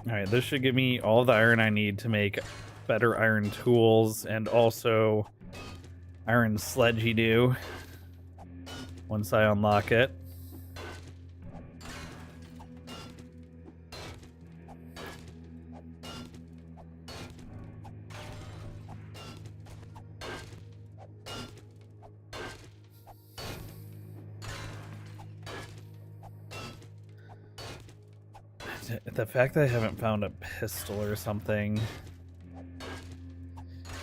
Alright, this should give me all the iron I need to make better iron tools and also iron sledgy do once I unlock it. The fact that I haven't found a pistol or something,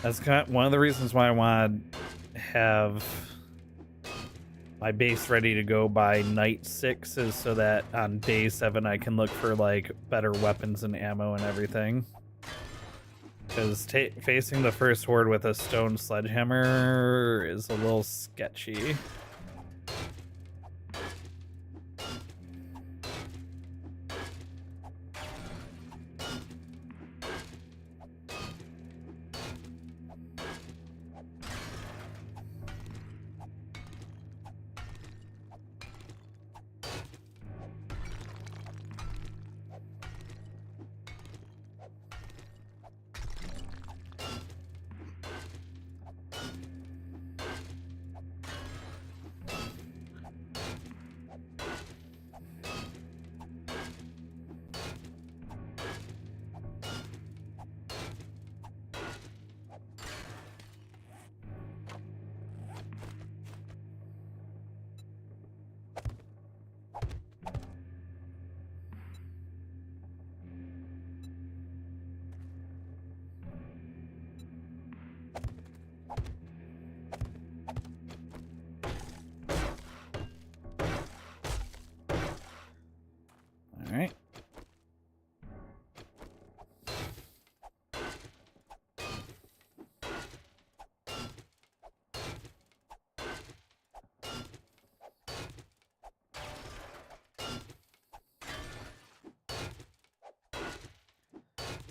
that's kind of one of the reasons why I want to have my base ready to go by night 6 is so that on day 7 I can look for like better weapons and ammo and everything. Because facing the first horde with a stone sledgehammer is a little sketchy. Alright.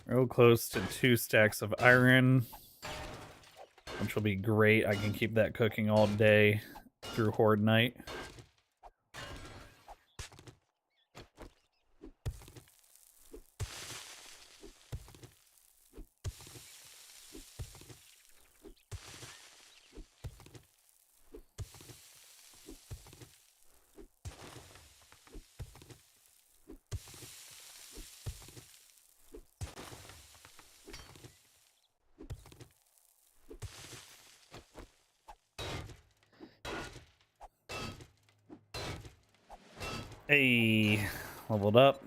Real close to 2 stacks of iron, which will be great. I can keep that cooking all day through horde night. Hey, leveled up.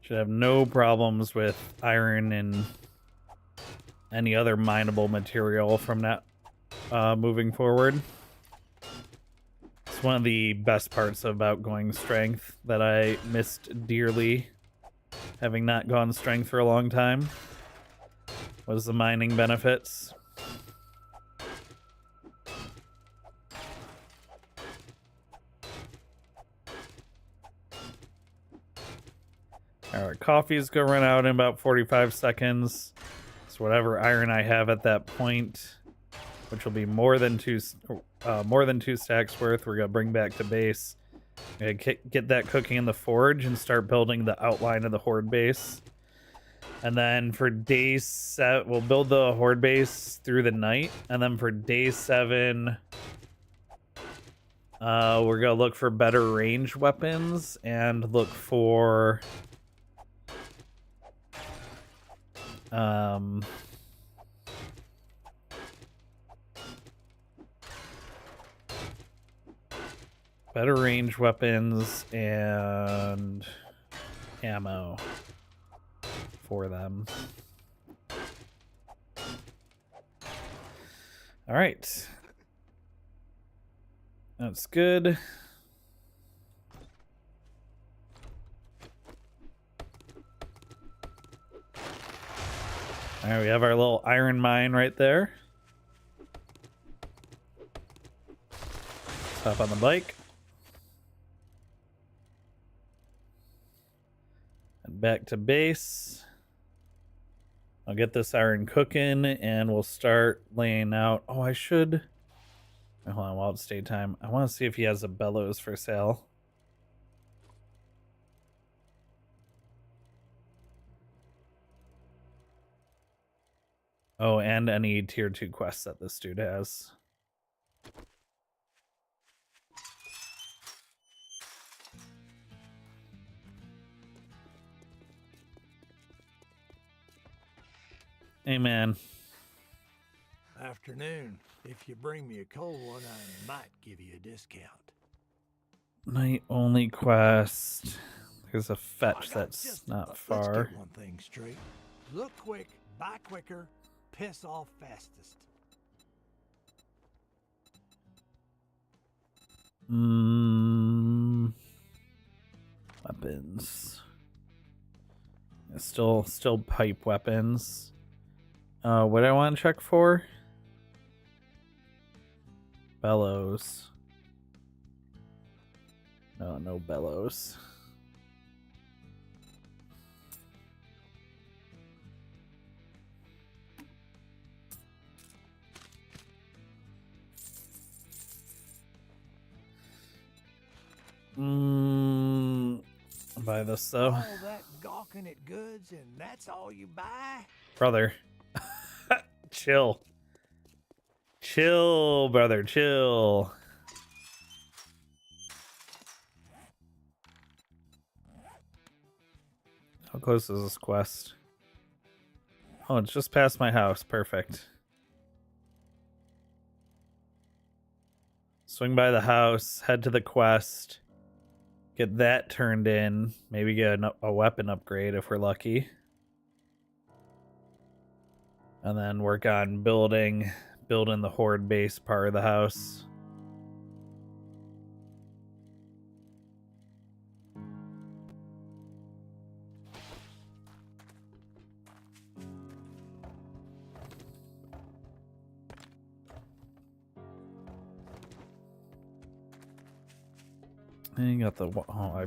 Should have no problems with iron and any other mineable material from that moving forward. It's one of the best parts about going strength that I missed dearly, having not gone strength for a long time, was the mining benefits. Alright, coffee's gonna run out in about 45 seconds. So So whatever iron I have at that point, which will be more than two stacks worth, we're gonna bring back to base. Gonna get that cooking in the forge and start building the outline of the horde base. And then for day 7, we'll build the horde base through the night. And then for day 7, we're gonna look for better range weapons and look for better range weapons and ammo for them. All right. That's good. All right, we have our little iron mine right there. Let's hop on the bike. And back to base. I'll get this iron cooking and we'll start laying out. Oh, I should. Hold on, while it's daytime. I want to see if he has a bellows for sale. Oh, and any tier 2 quests that this dude has. Hey, man. Afternoon. If you bring me a cold one, I might give you a discount. Night only quest. There's a fetch that's Just, not far. Let's get one thing straight. Look quick, buy quicker, piss off fastest. Weapons. Still pipe weapons. What do I want to check for? Bellows. No bellows. Buy this though. All that gawking at goods and that's all you buy? Brother. Chill. Chill, brother, chill. How close is this quest? Oh, it's just past my house. Perfect. Swing by the house, head to the quest, get that turned in, maybe get a weapon upgrade if we're lucky. And then work on building the horde base part of the house. And you got the... Oh, I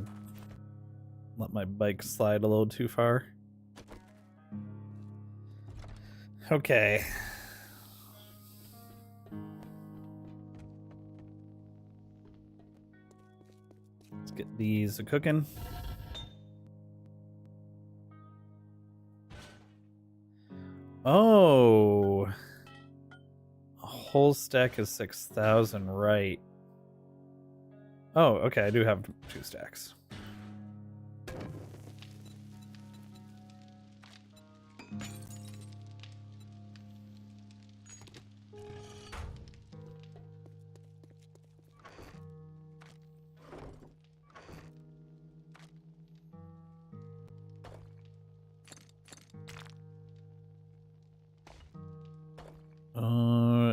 let my bike slide a little too far. Okay. Let's get these cooking. Oh. A whole stack is 6,000, right. Oh, okay, I do have 2 stacks.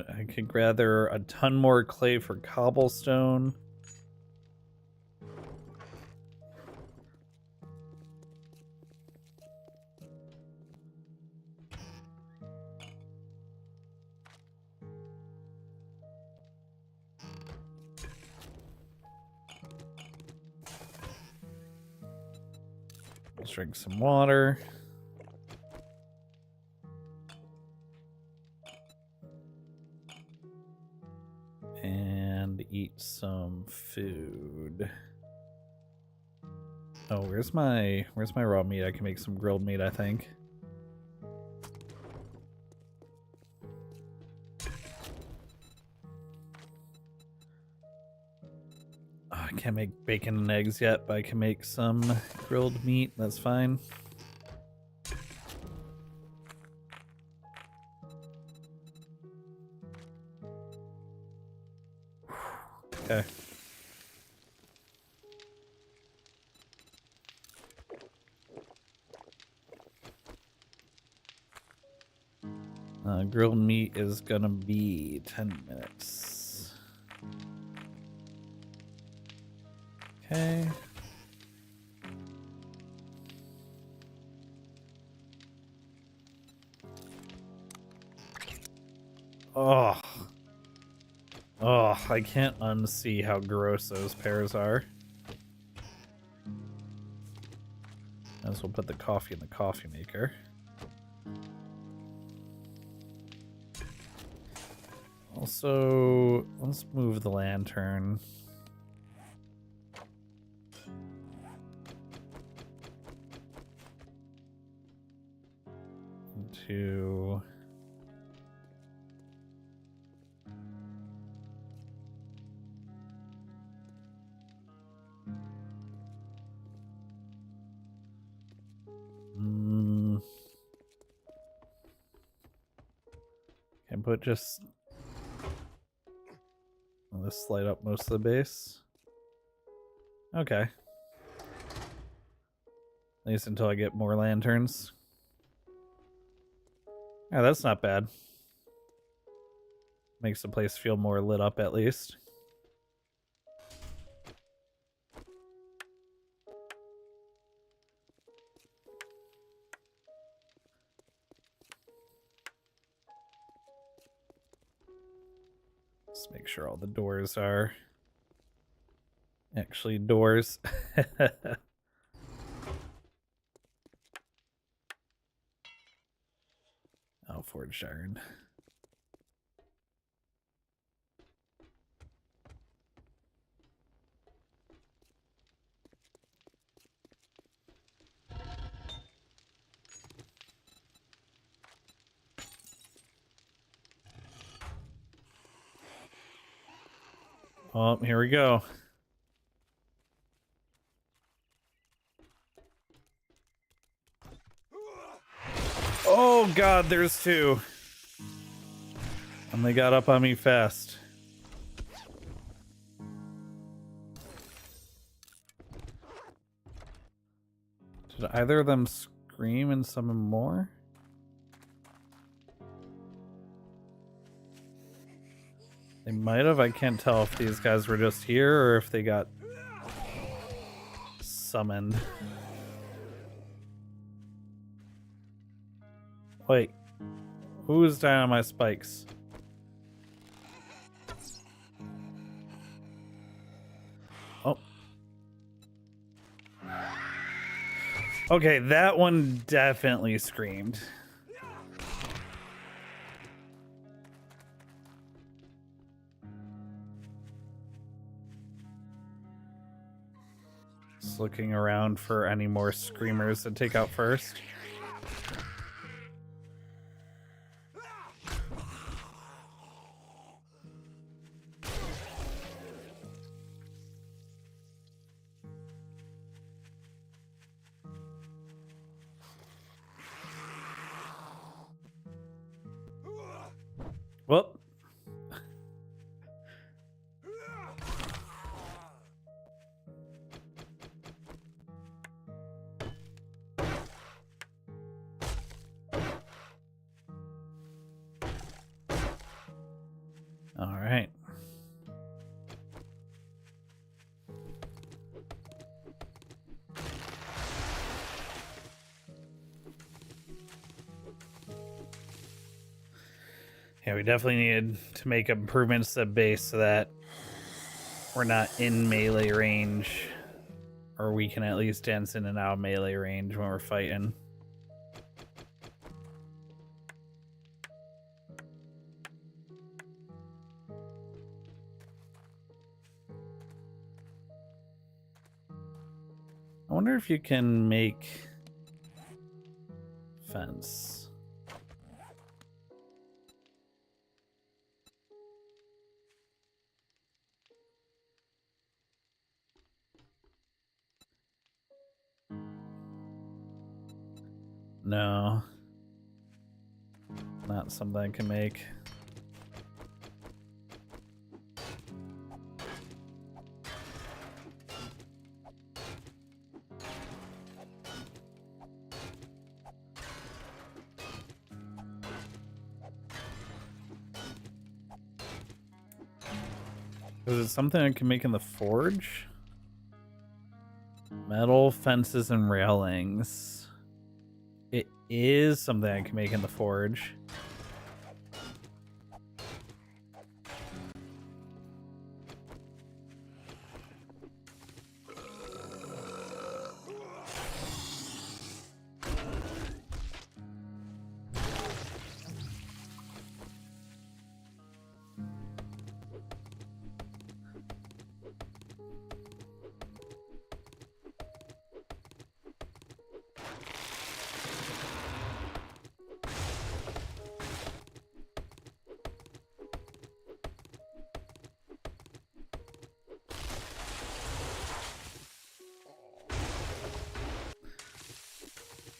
I could gather a ton more clay for cobblestone. Let's drink some water. and eat some food. Oh, where's my raw meat? I can make some grilled meat, I think. Oh, I can't make bacon and eggs yet, but I can make some grilled meat. That's fine. Okay. Grilled meat is gonna be 10 minutes. Okay. Oh. Oh, I can't unsee how gross those pears are. Might as well put the coffee in the coffee maker. Also, let's move the lantern. Into... Can put just... Let's light up most of the base. Okay. At least until I get more lanterns. Yeah, that's not bad. Makes the place feel more lit up at least. Let's make sure all the doors are actually doors. Oh, forged iron. Oh, here we go. Oh god, there's two. And they got up on me fast. Did either of them scream and summon more? They might have. I can't tell if these guys were just here or if they got summoned. Wait. Who's dying on my spikes? Oh. Okay, that one definitely screamed. Just looking around for any more screamers to take out first. Well. All right. Yeah, we definitely needed to make improvements to the base so that we're not in melee range, or we can at least dance in and out of melee range when we're fighting. I wonder if you can make fence. No. Not something I can make. Is it something I can make in the forge? Metal fences and railings. It is something I can make in the forge.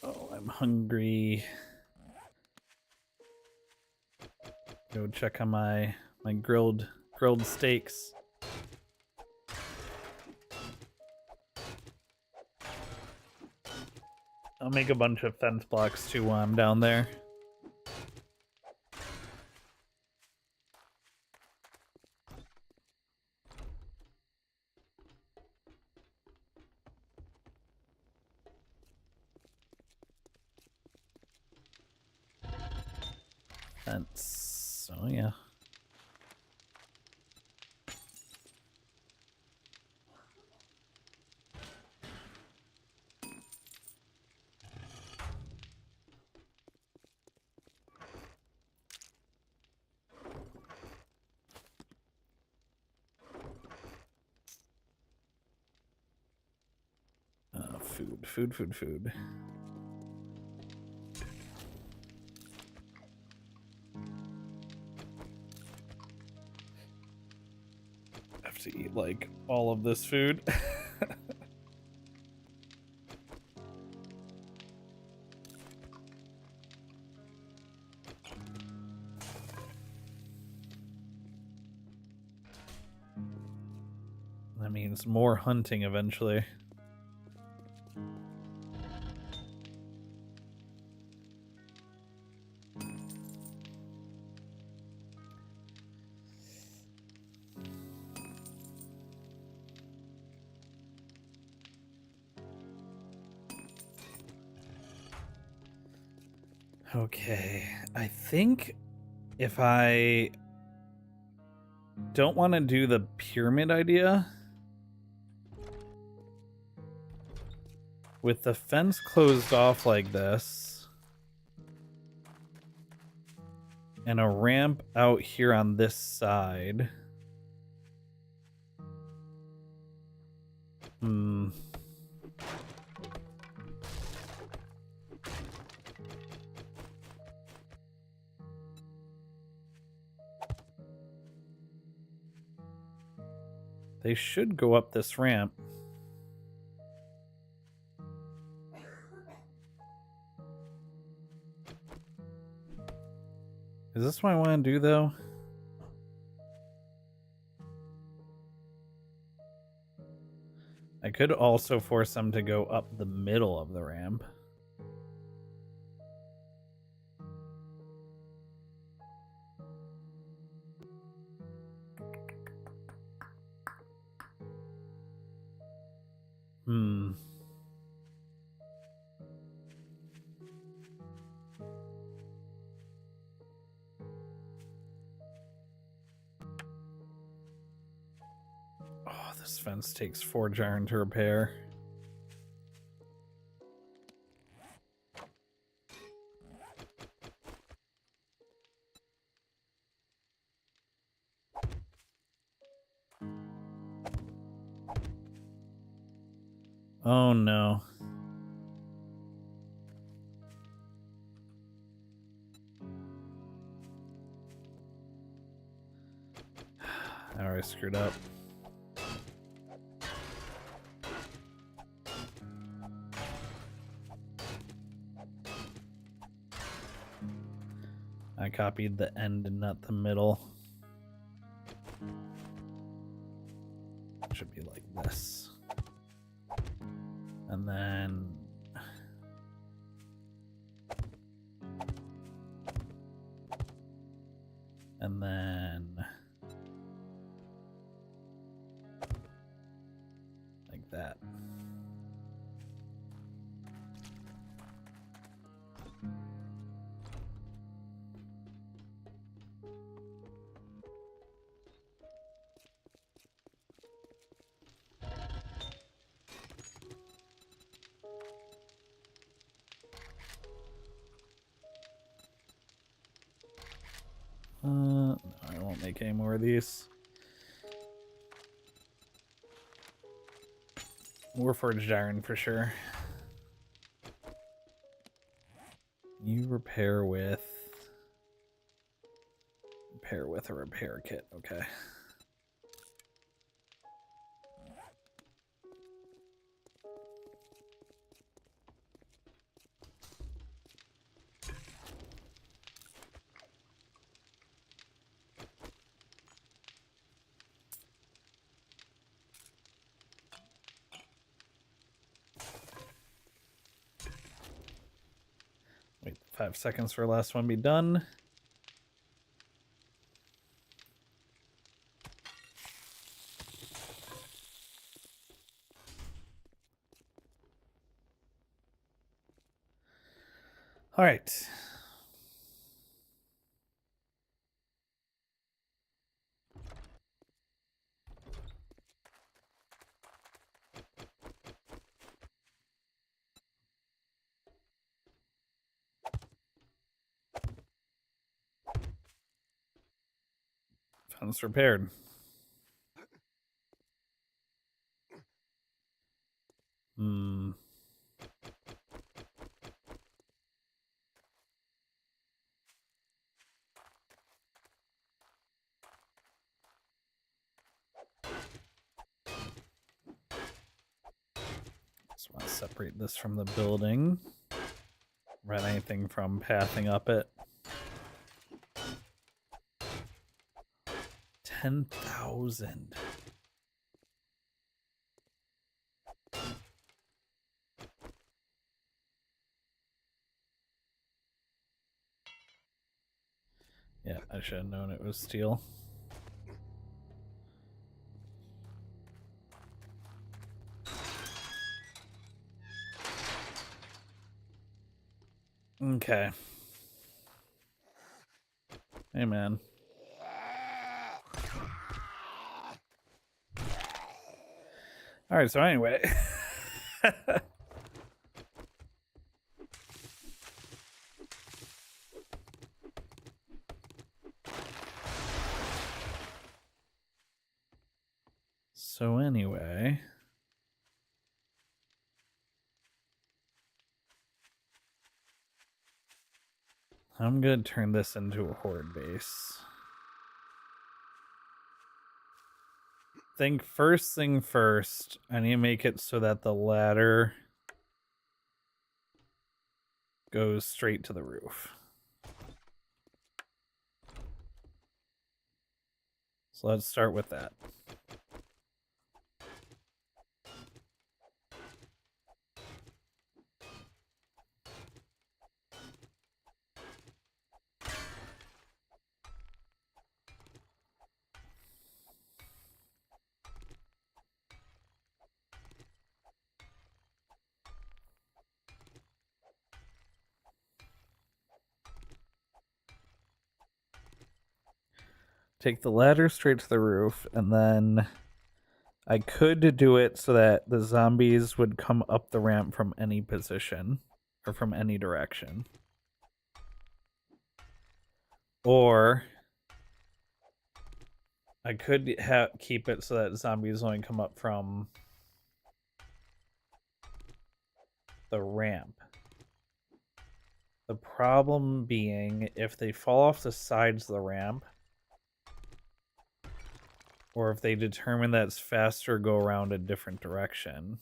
Oh, I'm hungry. Go check on my grilled steaks. I'll make a bunch of fence blocks too while I'm down there. Fence. Oh yeah. Food. I have to eat like all of this food. That means more hunting eventually. Okay, I think if I don't want to do the pyramid idea, with the fence closed off like this, and a ramp out here on this side. They should go up this ramp. Is this what I want to do, though? I could also force them to go up the middle of the ramp. Oh, this fence takes forge iron to repair. Oh no. I already screwed up. I copied the end and not the middle. It should be like this. And then like that. No, I won't make any more of these. Warforged iron for sure. You repair with a repair kit, okay. Wait 5 seconds for the last one to be done. All right. Fence repaired. Just want to separate this from the building. Prevent anything from pathing up it. 10,000. Yeah, I should have known it was steel. Okay. Hey, man. All right, so anyway. So anyway. I'm going to turn this into a horde base. First thing first, I need to make it so that the ladder goes straight to the roof. So let's start with that. Take the ladder straight to the roof, and then I could do it so that the zombies would come up the ramp from any position or from any direction. Or I could keep it so that zombies only come up from the ramp. The problem being, if they fall off the sides of the ramp, or if they determine that it's faster go around a different direction,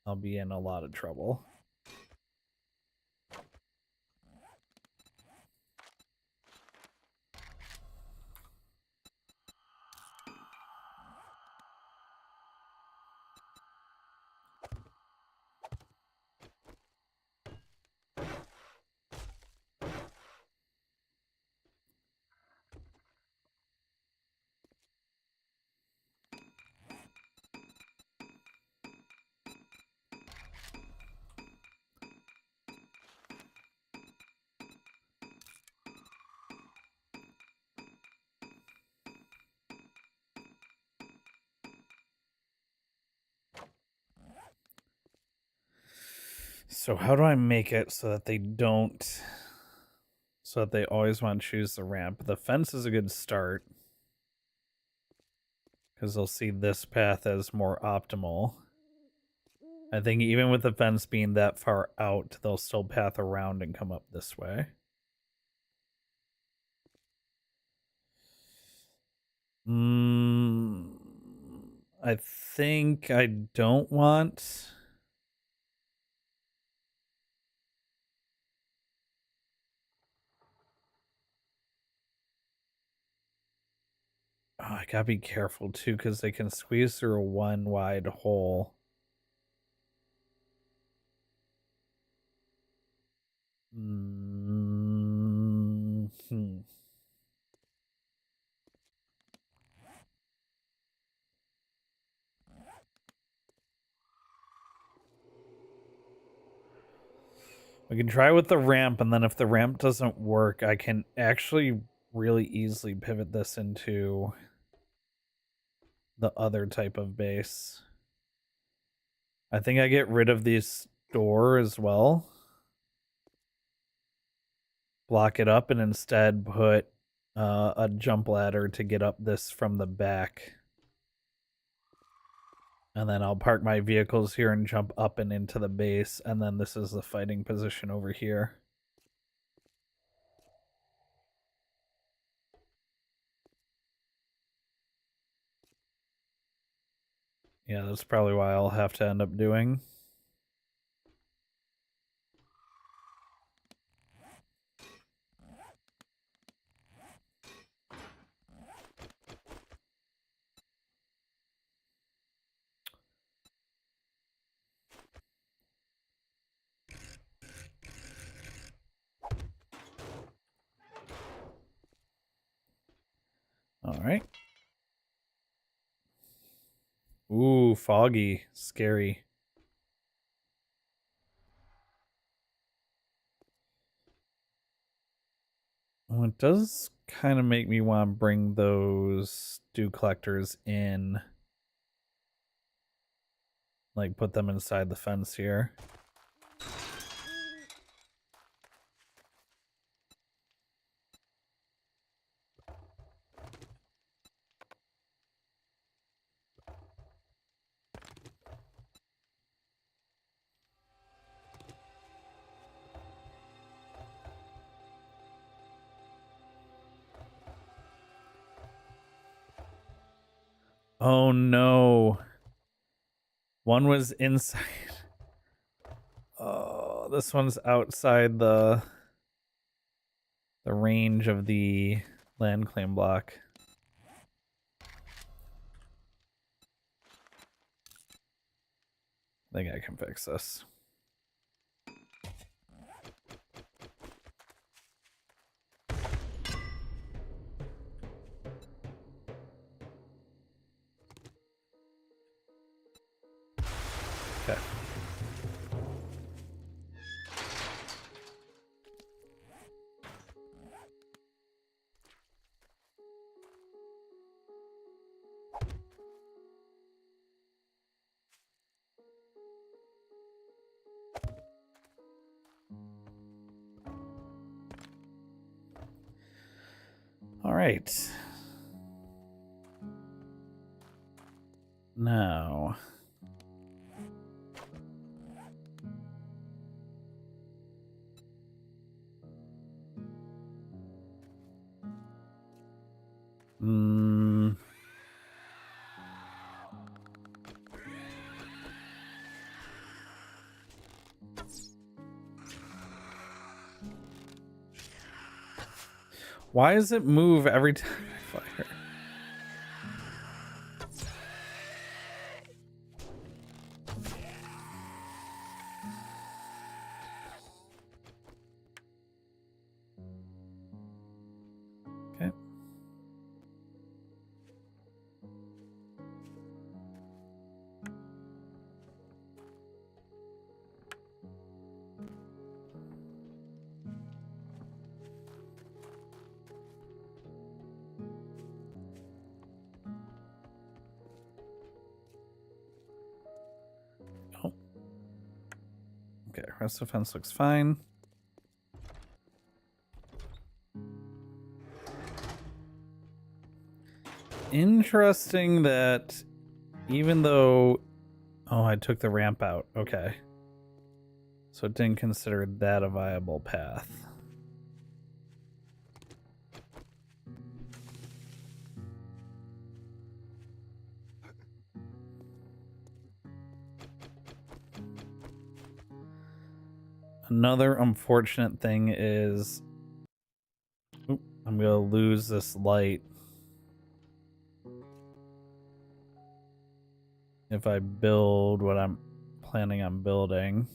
I'll be in a lot of trouble. So how do I make it so that they don't... So that they always want to choose the ramp? The fence is a good start, because they'll see this path as more optimal. I think even with the fence being that far out, they'll still path around and come up this way. I think I don't want... Oh, I gotta be careful too, because they can squeeze through a one wide hole. We can try with the ramp, and then if the ramp doesn't work, I can actually really easily pivot this into the other type of base. I think I get rid of this door as well. Block it up and instead put a jump ladder to get up this from the back. And then I'll park my vehicles here and jump up and into the base, and then this is the fighting position over here. Yeah, that's probably why I'll have to end up doing. All right. Ooh, foggy. Scary. Well, it does kind of make me want to bring those dew collectors in. Like, put them inside the fence here. Oh no. One was inside. Oh, this one's outside the range of the land claim block. I think I can fix this. Okay. All right. Now, Why does it move every time I fire? Okay. Oh. Okay, rest of fence looks fine. Interesting that even though... Oh, I took the ramp out. Okay. So it didn't consider that a viable path. Another unfortunate thing is... Oop, I'm going to lose this light if I build what I'm planning on building.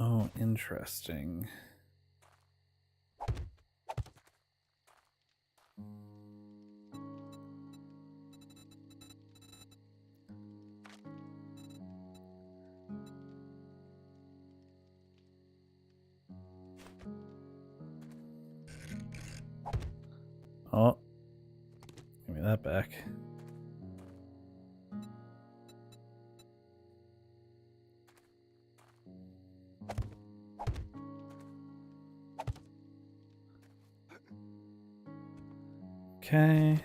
Oh, interesting. Oh, give me that back. Okay.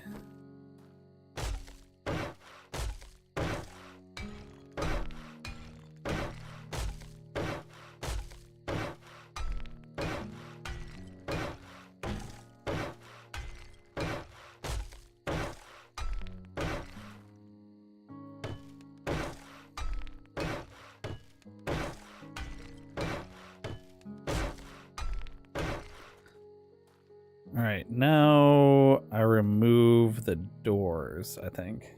All right, now I remove the doors, I think.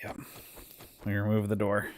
Yep. We remove the door.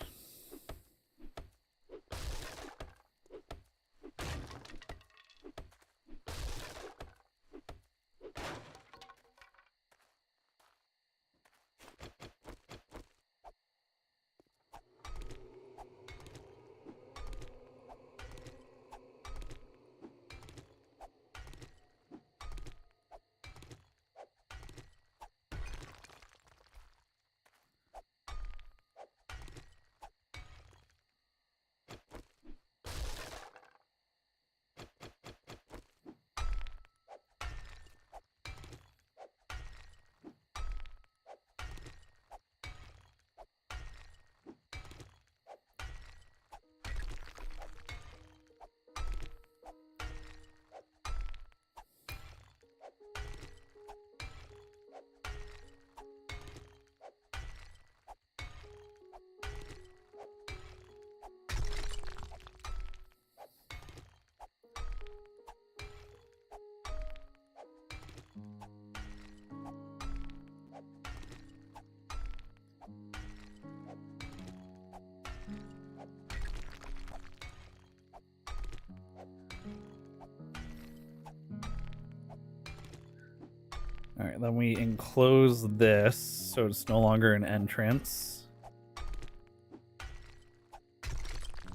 All right, then we enclose this so it's no longer an entrance.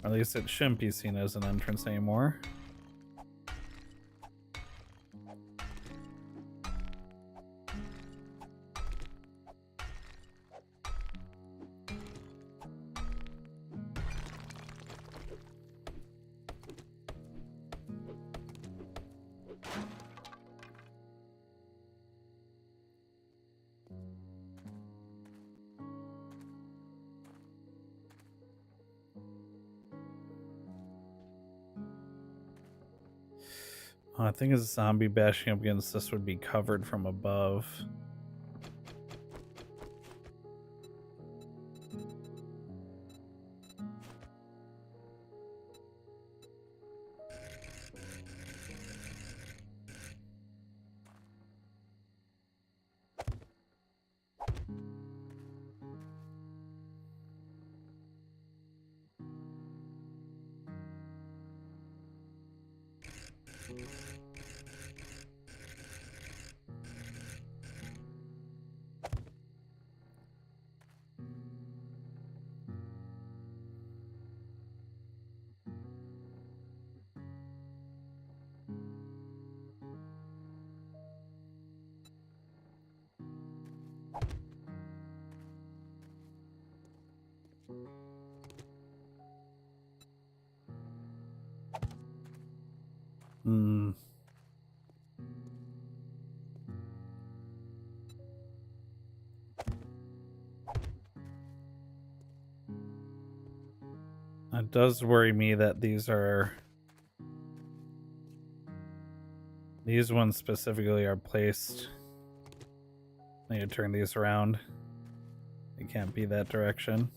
Or at least it shouldn't be seen as an entrance anymore. I think a zombie bashing up against this would be covered from above. Hmm. It does worry me that these ones specifically are placed. I need to turn these around. They can't be that direction.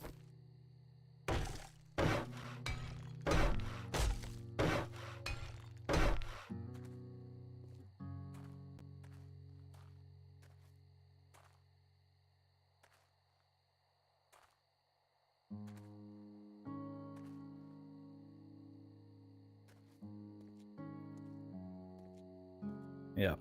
Yeah.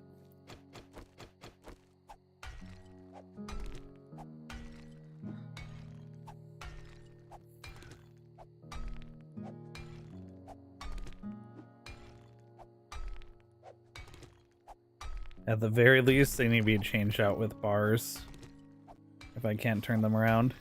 At the very least, they need to be changed out with bars if I can't turn them around.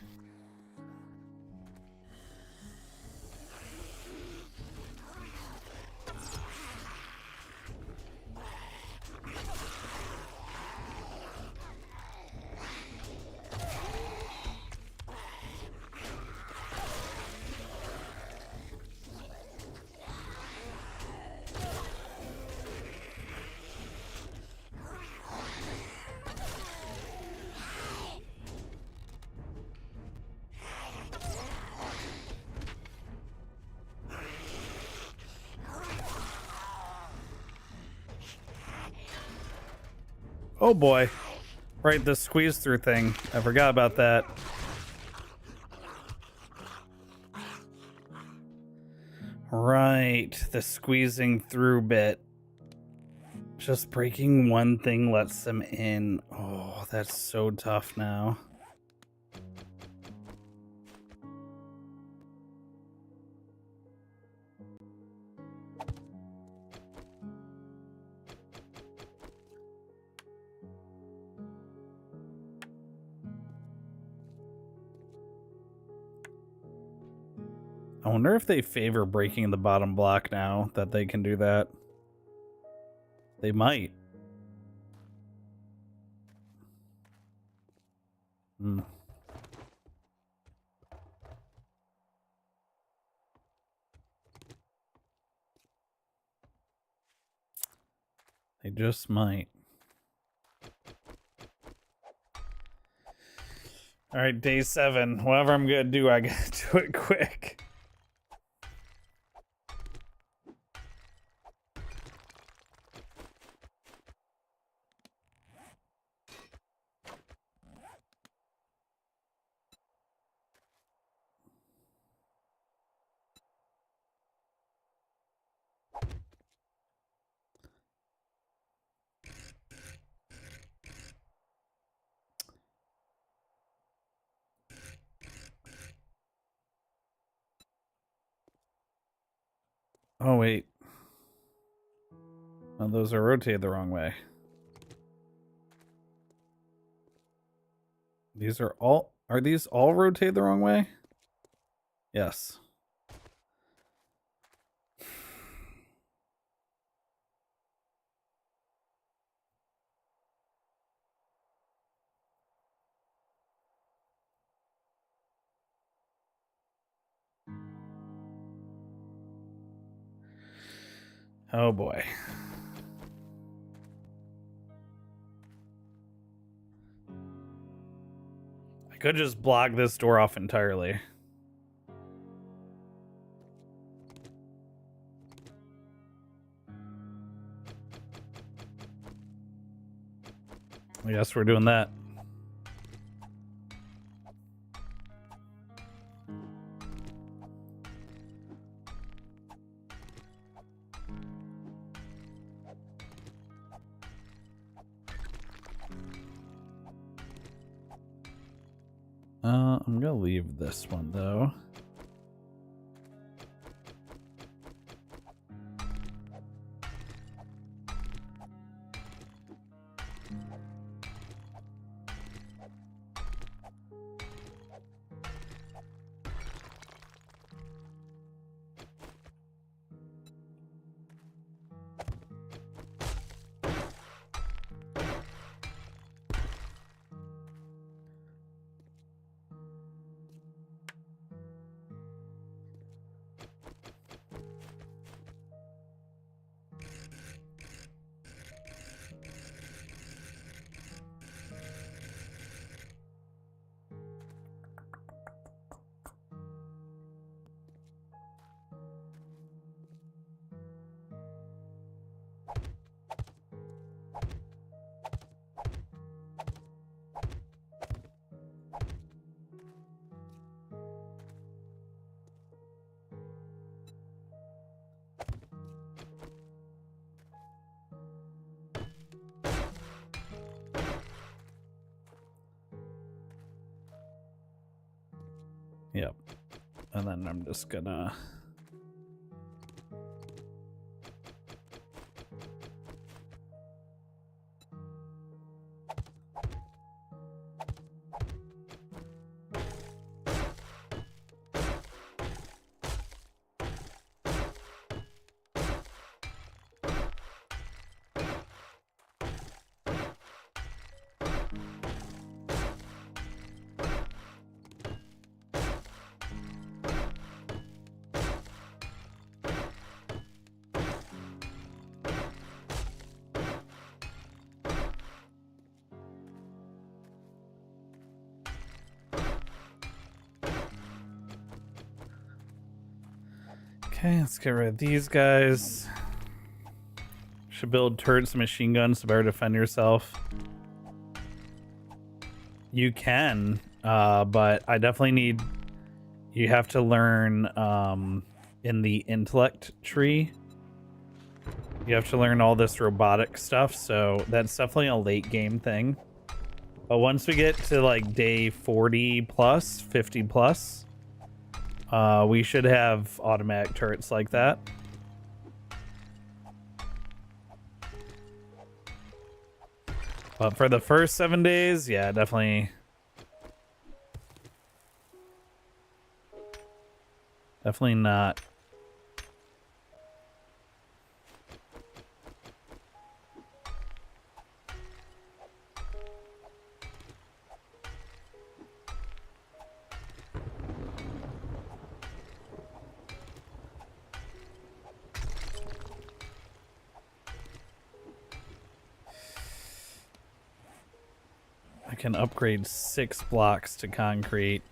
Oh boy. Right, the squeeze through thing. I forgot about that. Right, the squeezing through bit. Just breaking one thing lets them in. Oh, that's so tough now. I wonder if they favor breaking the bottom block now that they can do that. They might. Hmm. They just might. All right, day 7. Whatever I'm gonna do, I gotta do it quick. Oh, wait. Oh, those are rotated the wrong way. These are all... Are these all rotated the wrong way? Yes. Oh boy. I could just block this door off entirely. I guess we're doing that. I'm gonna leave this one though. Yep. And then I'm just gonna... Okay, let's get rid of these guys. Should build turrets and machine guns to better defend yourself. You can, but I definitely need... You have to learn in the intellect tree. You have to learn all this robotic stuff, so that's definitely a late game thing. But once we get to like day 40 plus, 50 plus, we should have automatic turrets like that. But for the first 7 days, yeah, definitely not. I can upgrade 6 blocks to concrete.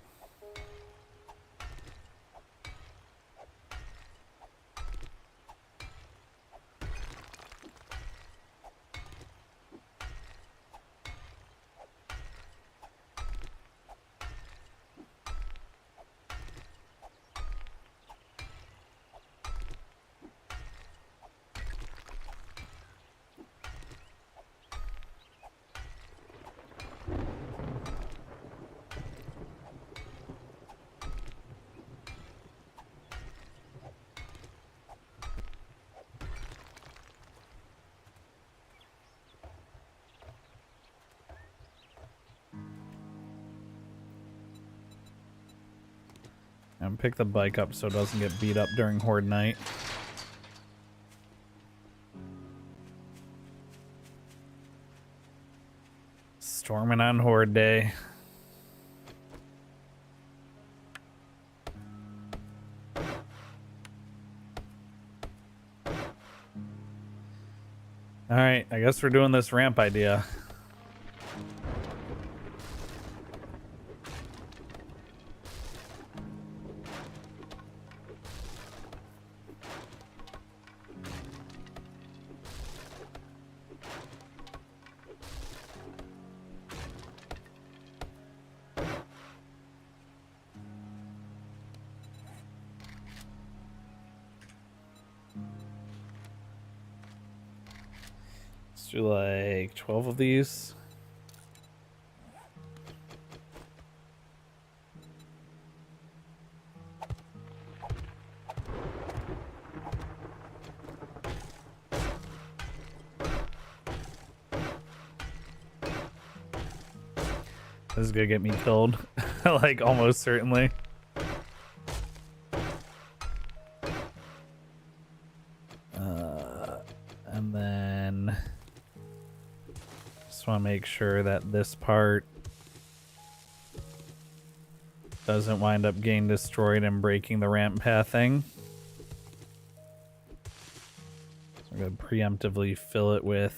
And pick the bike up so it doesn't get beat up during Horde night. Storming on Horde day. Alright, I guess we're doing this ramp idea. Let's do like 12 of these. This is gonna get me killed. Like, almost certainly. And then just want to make sure that this part doesn't wind up getting destroyed and breaking the ramp pathing. So I'm going to preemptively fill it with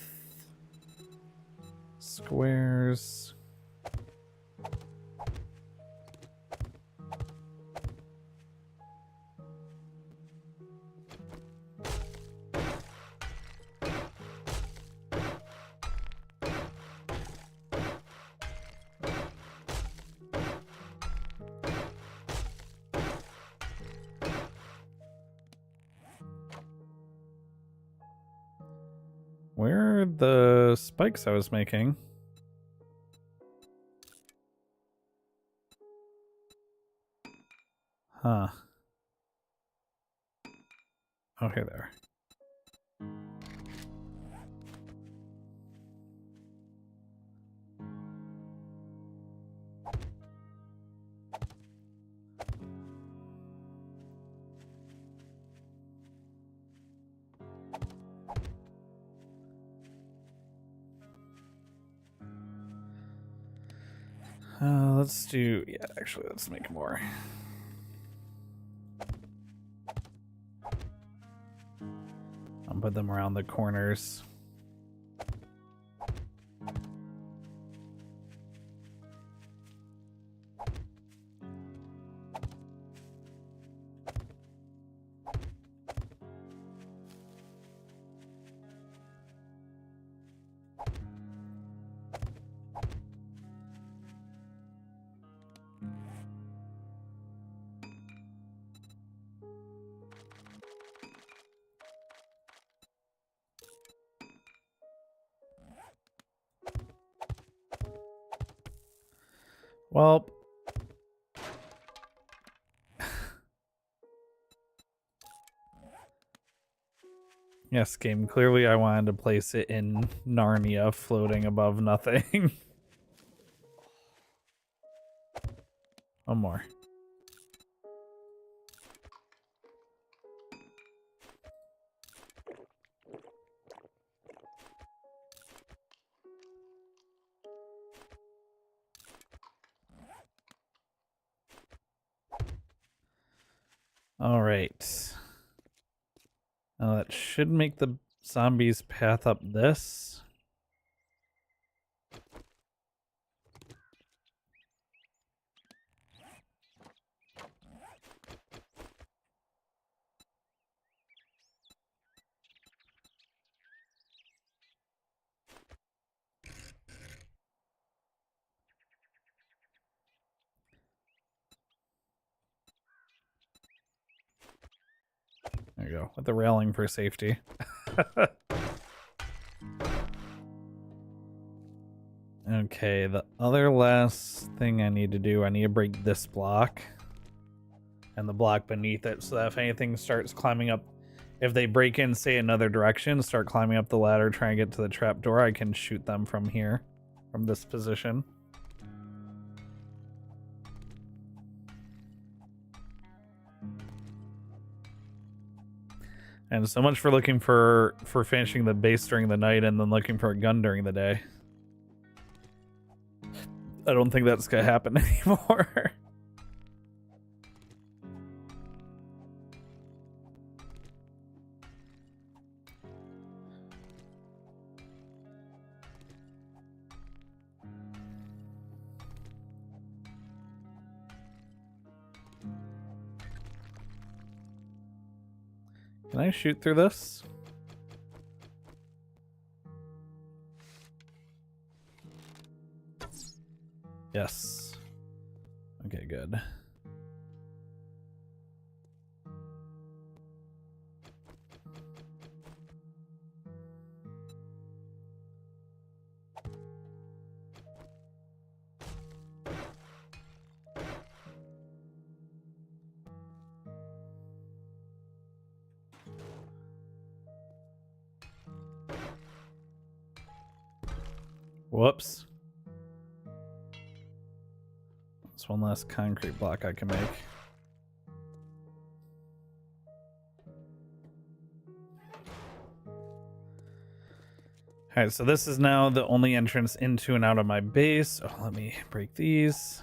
squares. Where are the spikes I was making? Huh. Oh, here they are. Let's do, yeah, actually, let's make more. I'll put them around the corners. Well, yes, game. Clearly, I wanted to place it in Narnia, floating above nothing. One more. All right. Now that should make the zombies path up this. There you go, with the railing for safety. Okay, the other last thing I need to do, I need to break this block and the block beneath it so that if anything starts climbing up, if they break in, say, another direction, start climbing up the ladder, try and get to the trapdoor, I can shoot them from here, from this position. And so much for looking for finishing the base during the night and then looking for a gun during the day. I don't think that's gonna happen anymore. Can I shoot through this? Yes. Okay, good. Whoops. That's one last concrete block I can make. Alright, so this is now the only entrance into and out of my base. Oh, let me break these.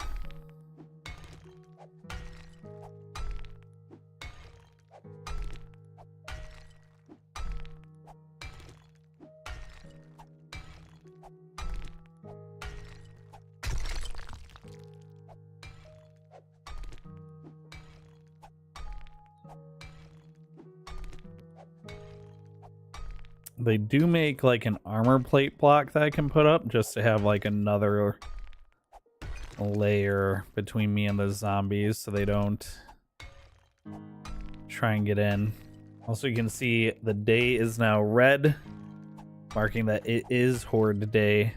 They do make like an armor plate block that I can put up just to have like another layer between me and the zombies so they don't try and get in. Also, you can see the day is now red, marking that it is Horde Day.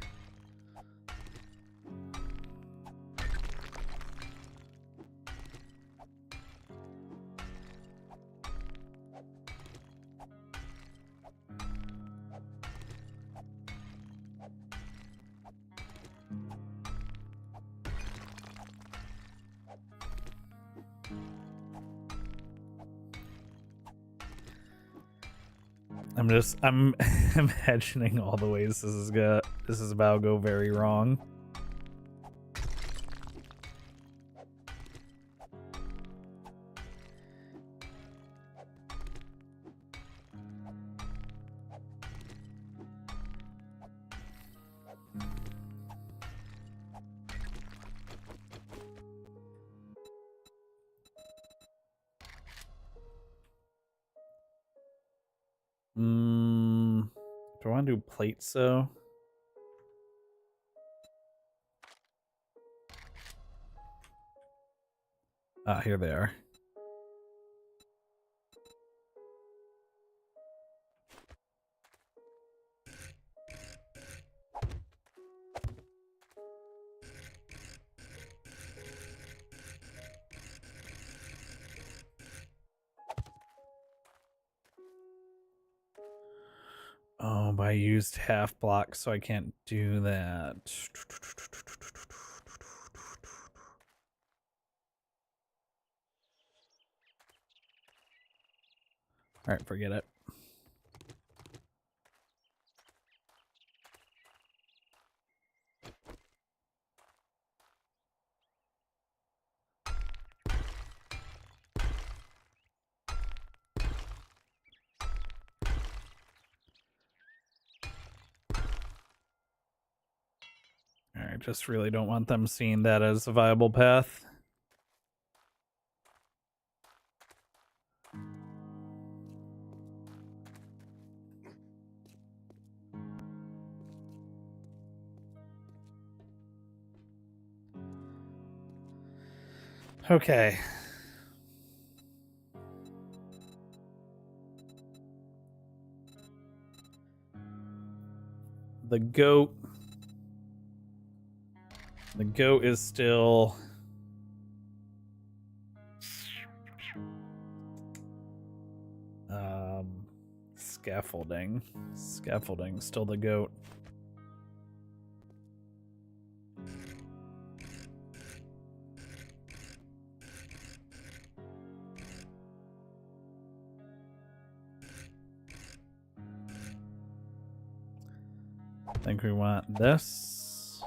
I'm imagining all the ways this is about to go very wrong. Do I want to do plates though? Ah, here they are. Oh, but I used half block, so I can't do that. Alright, forget it. I just really don't want them seeing that as a viable path. Okay. The goat. The goat is still... scaffolding. Scaffolding, still the goat. think we want this.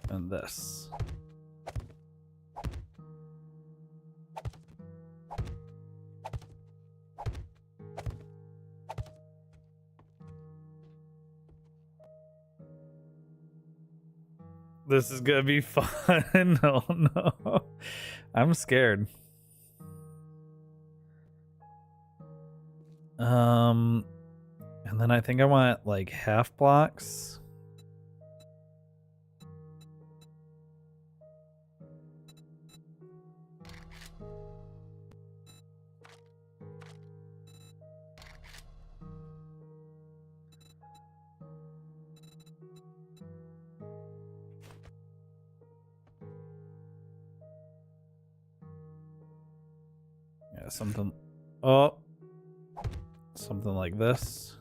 And this. This is gonna be fun. Oh no. I'm scared. And then I think I want like half blocks. Yeah, something. Oh, something like this.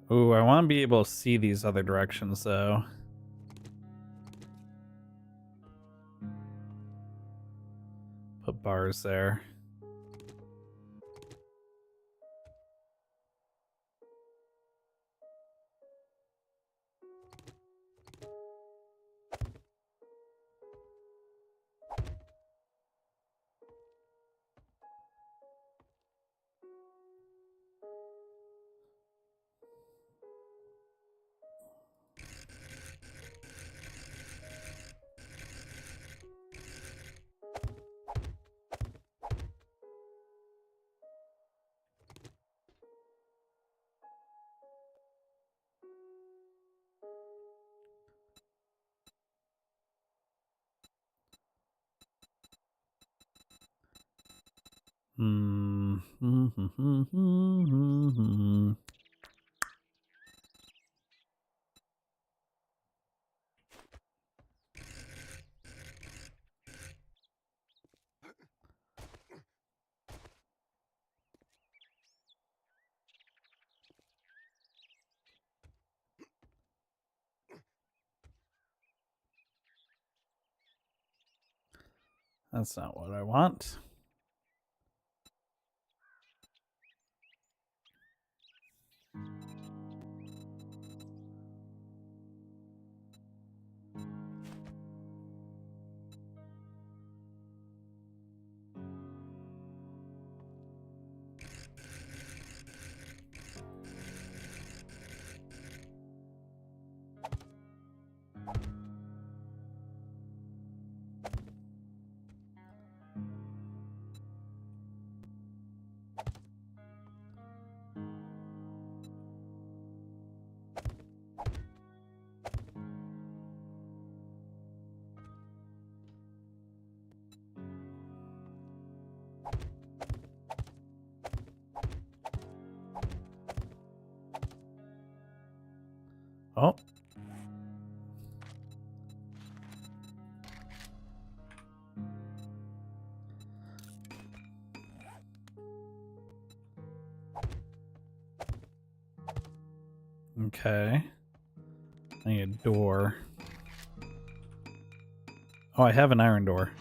Ooh, I want to be able to see these other directions, though. Put bars there. That's not what I want. Oh. Okay. I need a door. Oh, I have an iron door.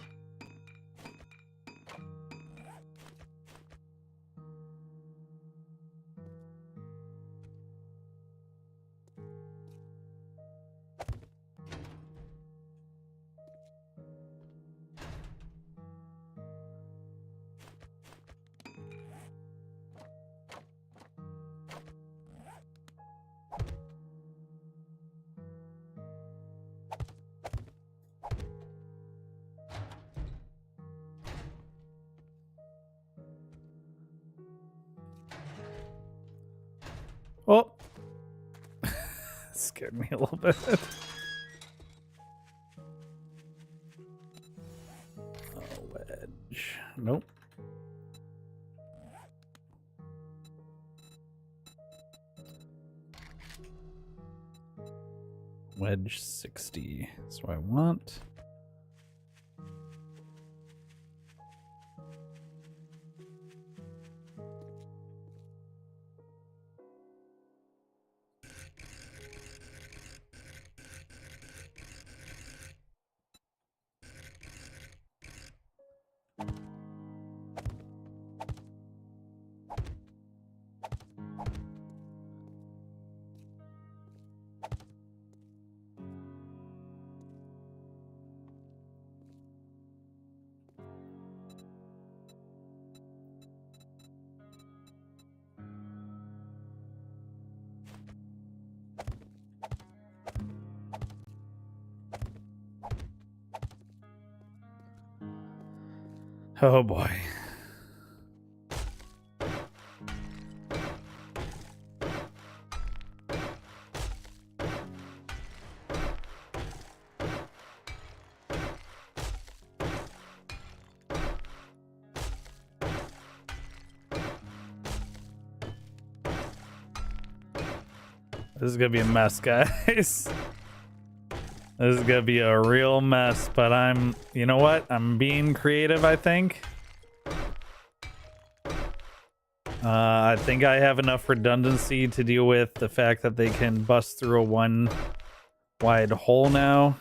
Oh, scared me a little bit. Oh, wedge. Nope. Wedge 60 is what I want. Oh boy. This is gonna be a mess, guys. This is gonna be a real mess, but you know what? I'm being creative, I think. I think I have enough redundancy to deal with the fact that they can bust through a one wide hole now.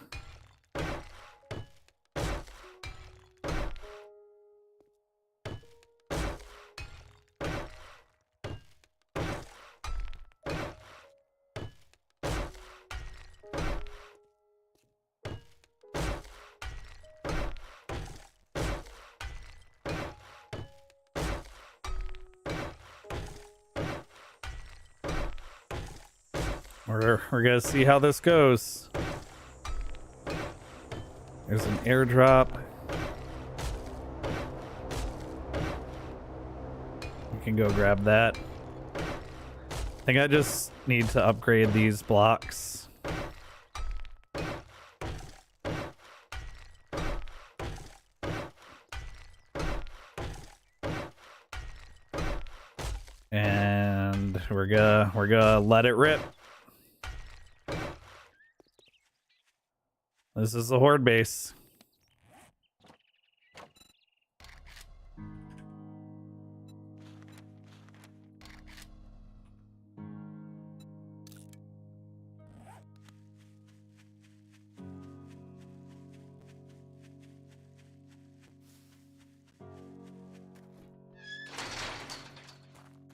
We're gonna see how this goes. There's an airdrop. You can go grab that. I think I just need to upgrade these blocks. And we're gonna let it rip. This is the horde base.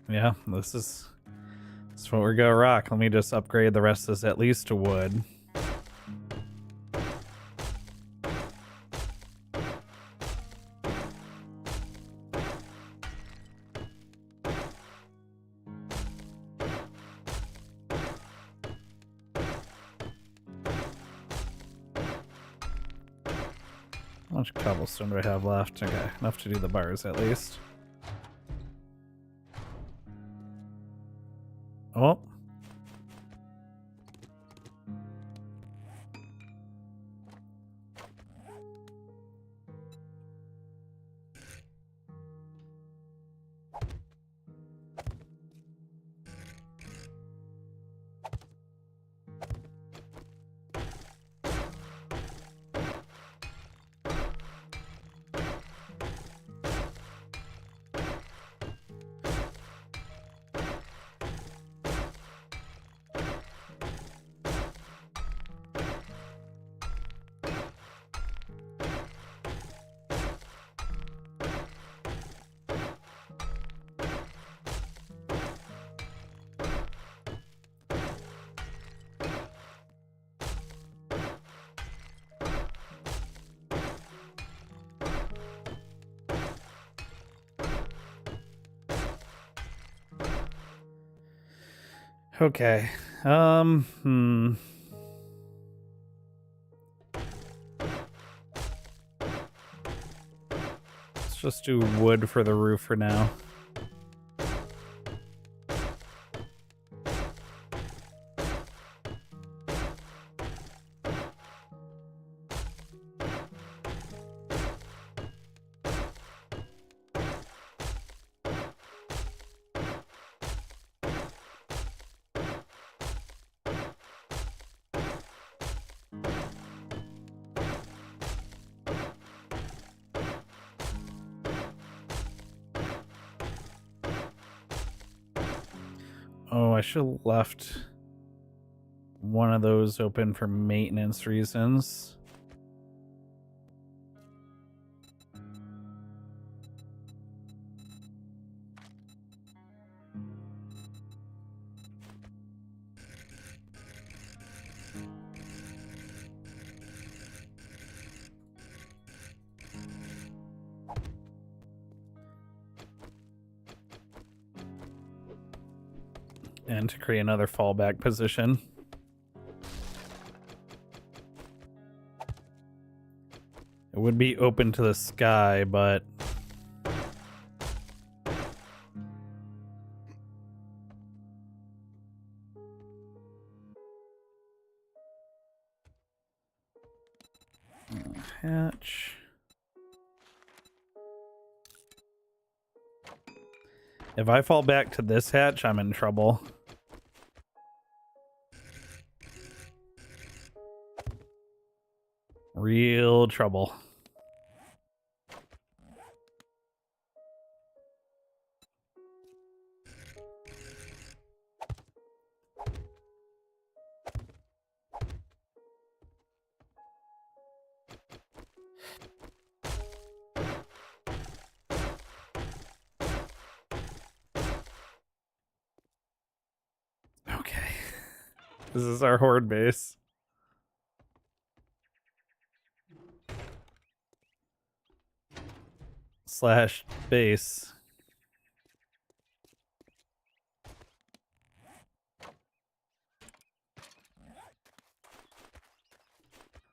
Yeah, this is what we're gonna rock. Let me just upgrade the rest of this at least to wood. How much cobblestone do I have left? Okay, enough to do the bars at least. Oh. Okay. Let's just do wood for the roof for now. Oh, I should have left one of those open for maintenance reasons. And to create another fallback position. It would be open to the sky, but hatch. If I fall back to this hatch, I'm in trouble. Real trouble. Okay. This is our horde base. Slash base.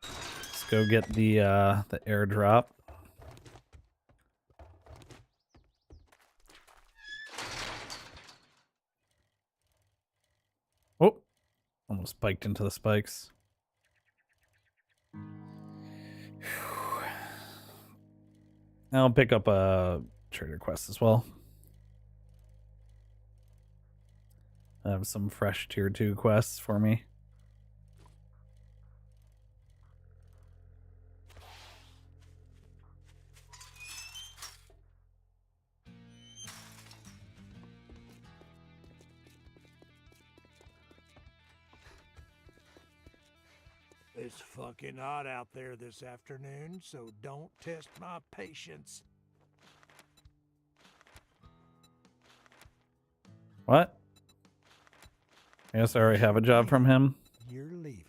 Let's go get the airdrop. Oh, almost spiked into the spikes. I'll pick up a trader quest as well. I have some fresh tier 2 quests for me. It's fucking hot out there this afternoon, so don't test my patience. What? I guess I already have a job from him. You're leaving.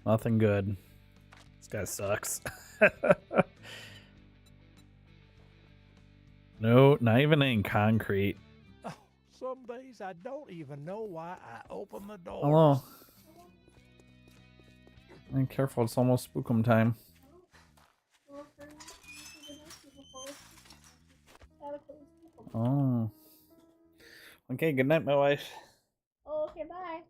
Nothing good. This guy sucks. No, not even in concrete. Oh, some days I don't even know why I open the doors. Hello. Be careful, it's almost spookum time. Oh. Okay, good night, my wife. Oh, okay, bye.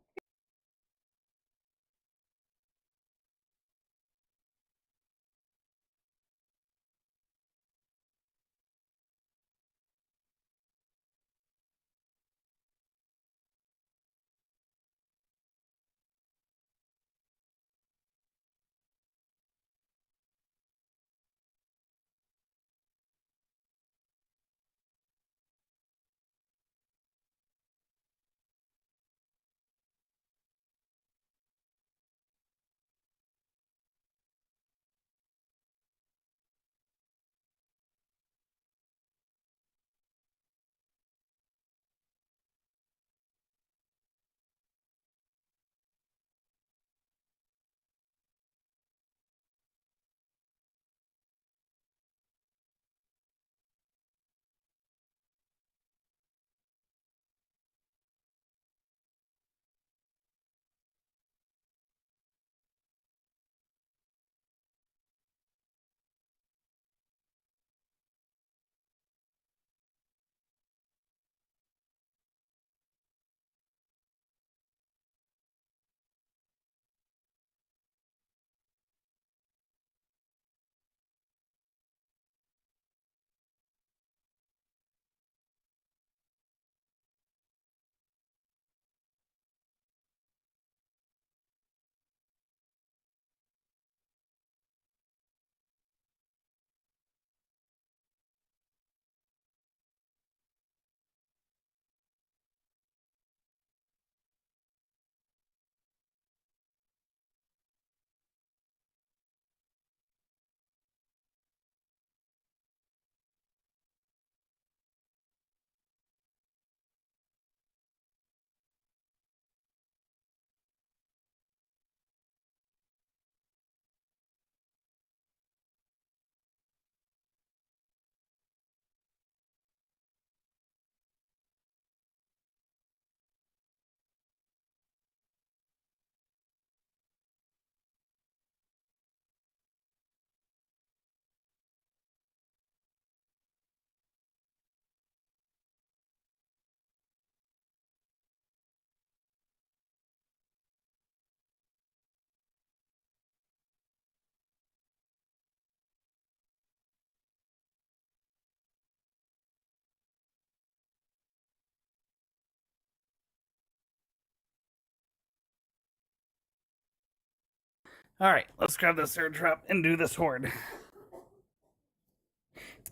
All right, let's grab this airdrop and do this horde.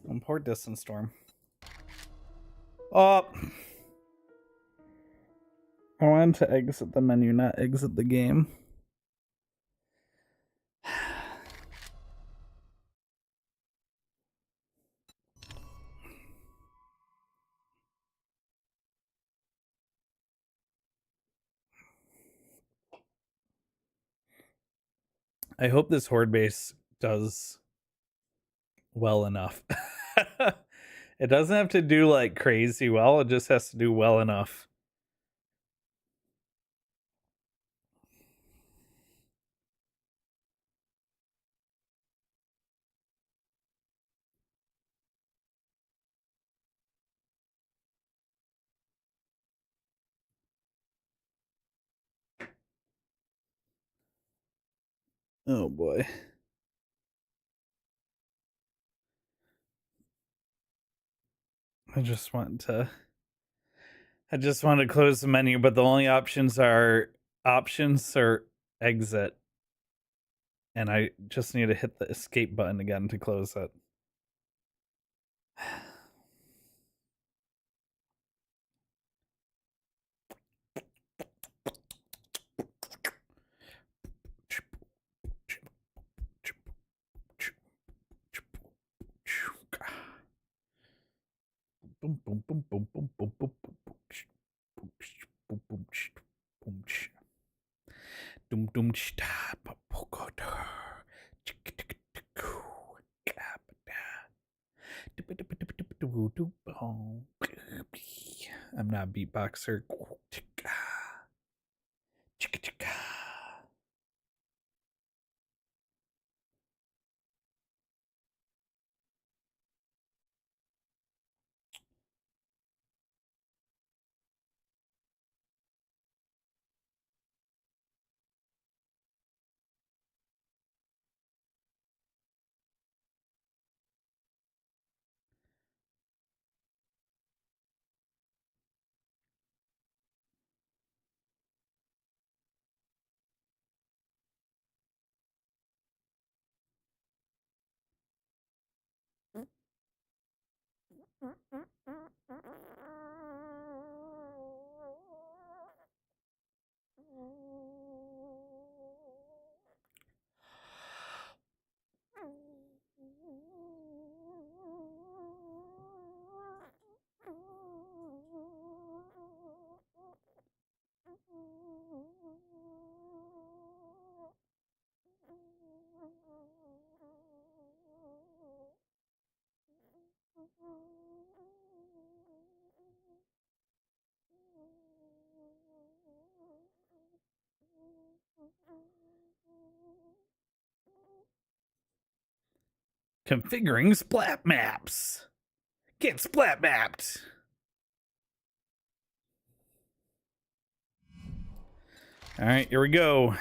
Import distance storm. Oh, I wanted to exit the menu, not exit the game. I hope this horde base does well enough. It doesn't have to do like crazy well, it just has to do well enough. Oh boy. I just want to close the menu, but the only options are exit. And I just need to hit the escape button again to close it. Boom, boom, boom, boom, boom, boom, boom, boom, boom, boom, boom, boom, boom, dum dum sta pokoda. I'm not a beatboxer. Configuring splat maps. Get splat mapped. All right, here we go.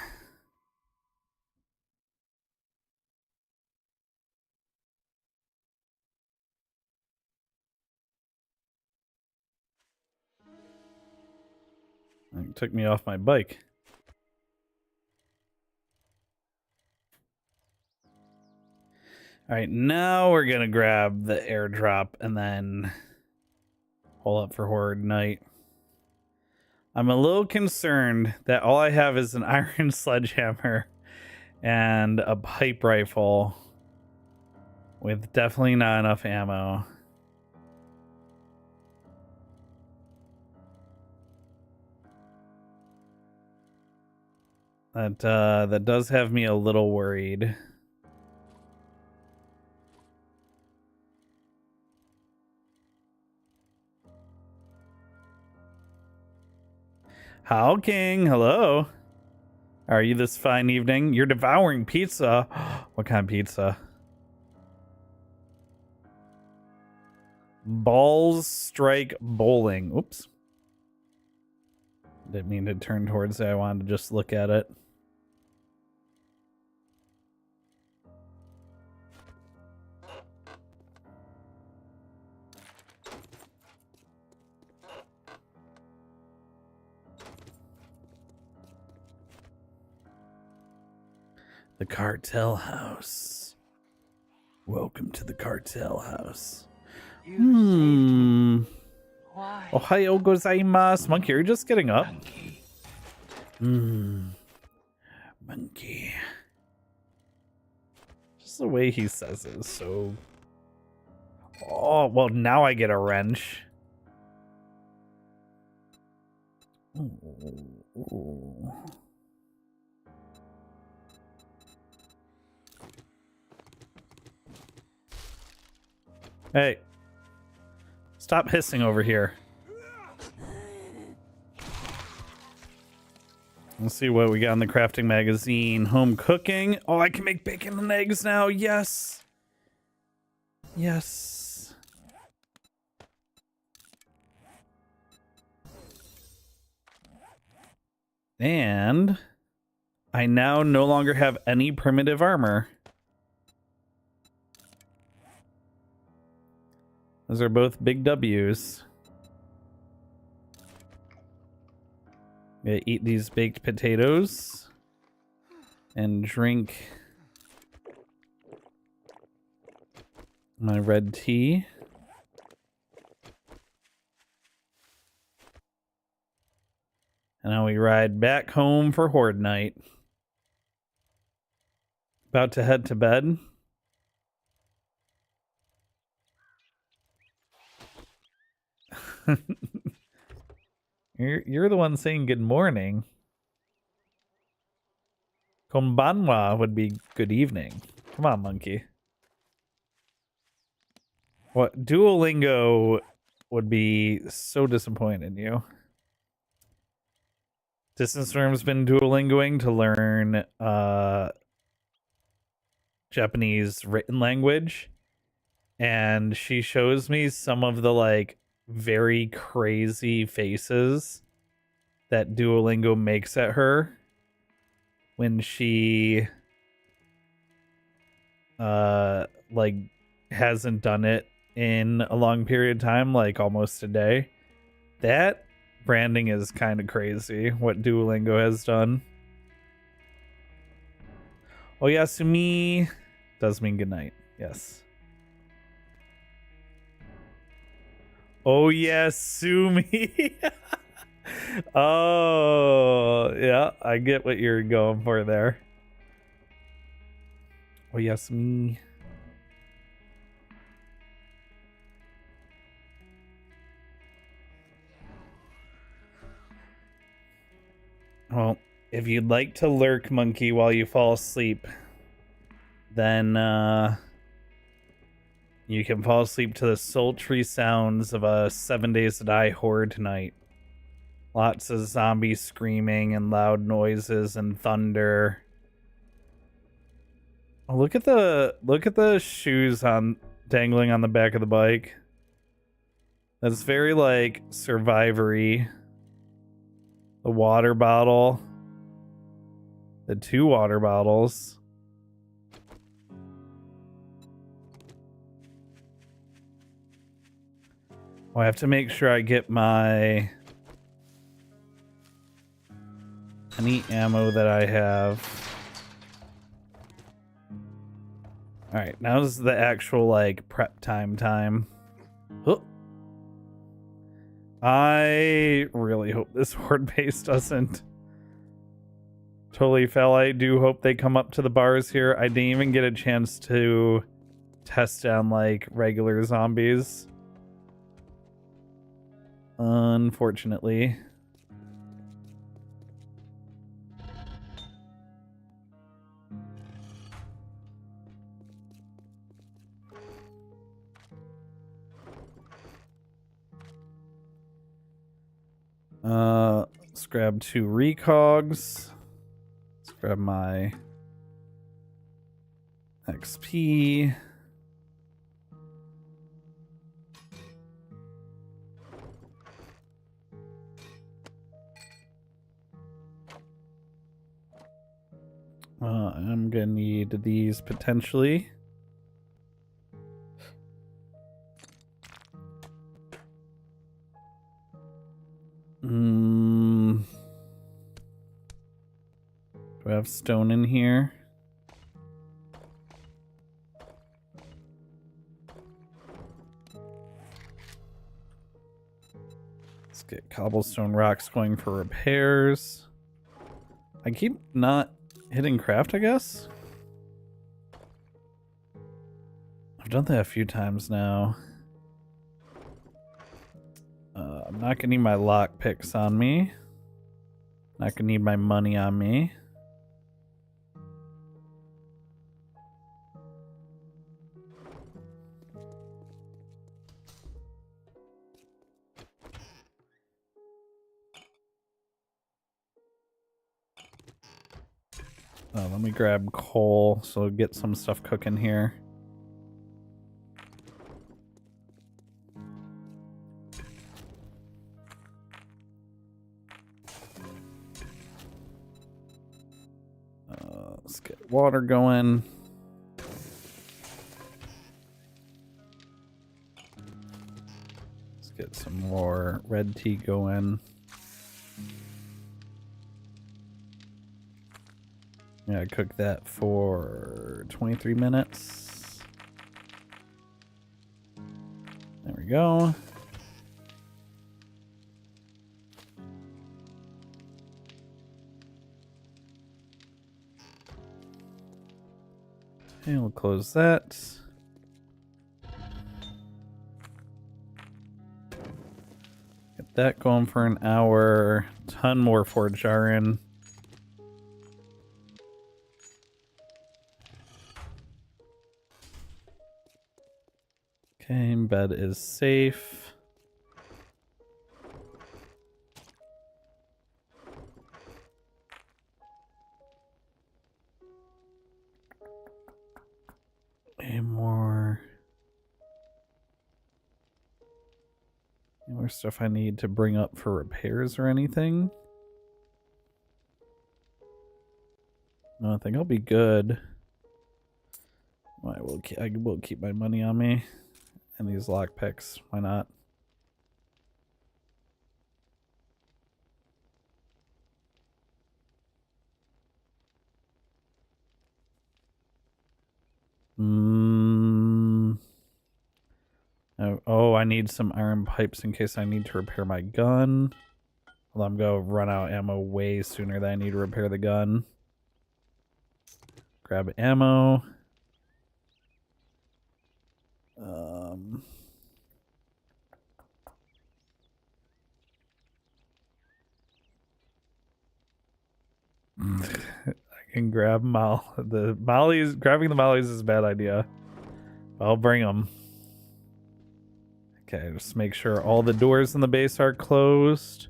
It took me off my bike. All right, now we're gonna grab the airdrop and then hold up for Horde Night. I'm a little concerned that all I have is an iron sledgehammer and a pipe rifle with definitely not enough ammo. That does have me a little worried. How King, hello. How are you this fine evening? You're devouring pizza. What kind of pizza? Balls strike bowling. Oops. Didn't mean to turn towards it. I wanted to just look at it. The cartel house. Welcome to the cartel house. Why? Ohio gozaimasu. Monkey, you're just getting up. Monkey. Just the way he says it is so... Oh, well, now I get a wrench. Ooh. Hey. Stop hissing over here. Let's see what we got in the crafting magazine. Home cooking. Oh, I can make bacon and eggs now. Yes. Yes. And I now no longer have any primitive armor. Those are both big W's. I'm gonna eat these baked potatoes and drink my red tea. And now we ride back home for Horde Night. About to head to bed. You're the one saying good morning. Konbanwa would be good evening. Come on, monkey. What? Duolingo would be so disappointed in you. Distance Storm's been Duolingoing to learn Japanese written language. And she shows me some of the like very crazy faces that Duolingo makes at her when she like hasn't done it in a long period of time, like almost a day. That branding is kind of crazy what Duolingo has done. Oyasumi does mean good night. Yes. Oh yes, Sumi. Oh yeah, I get what you're going for there. Oh yes, me. Well, if you'd like to lurk, monkey, while you fall asleep, then you can fall asleep to the sultry sounds of a 7 Days to Die Horde tonight. Lots of zombies screaming and loud noises and thunder. Oh, look at the shoes on dangling on the back of the bike. That's very like Survivory. The water bottle. The 2 water bottles. Oh, I have to make sure I get my any ammo that I have. Alright, now's the actual like prep time. Oh. I really hope this horde base doesn't totally fail. I do hope they come up to the bars here. I didn't even get a chance to test down like regular zombies. Unfortunately. Let's grab 2 recogs. Let's grab my XP. I'm gonna need these potentially. Do I have stone in here? Let's get cobblestone rocks going for repairs. I keep not hitting craft, I guess. I've done that a few times now. I'm not gonna need my lock picks on me. Not gonna need my money on me. Let me grab coal, so get some stuff cooking here. Let's get water going. Let's get some more red tea going. Yeah, I cooked that for 23 minutes. There we go. Okay, we'll close that. Get that going for an hour. Ton more forge iron. Okay, bed is safe. Any more stuff I need to bring up for repairs or anything? No, I think I'll be good. I will keep my money on me. And these lockpicks, why not? Oh, I need some iron pipes in case I need to repair my gun. Well, I'm gonna run out of ammo way sooner than I need to repair the gun. Grab ammo. I can grab the mollies. Grabbing the mollies is a bad idea. I'll bring them. Okay, just make sure all the doors in the base are closed,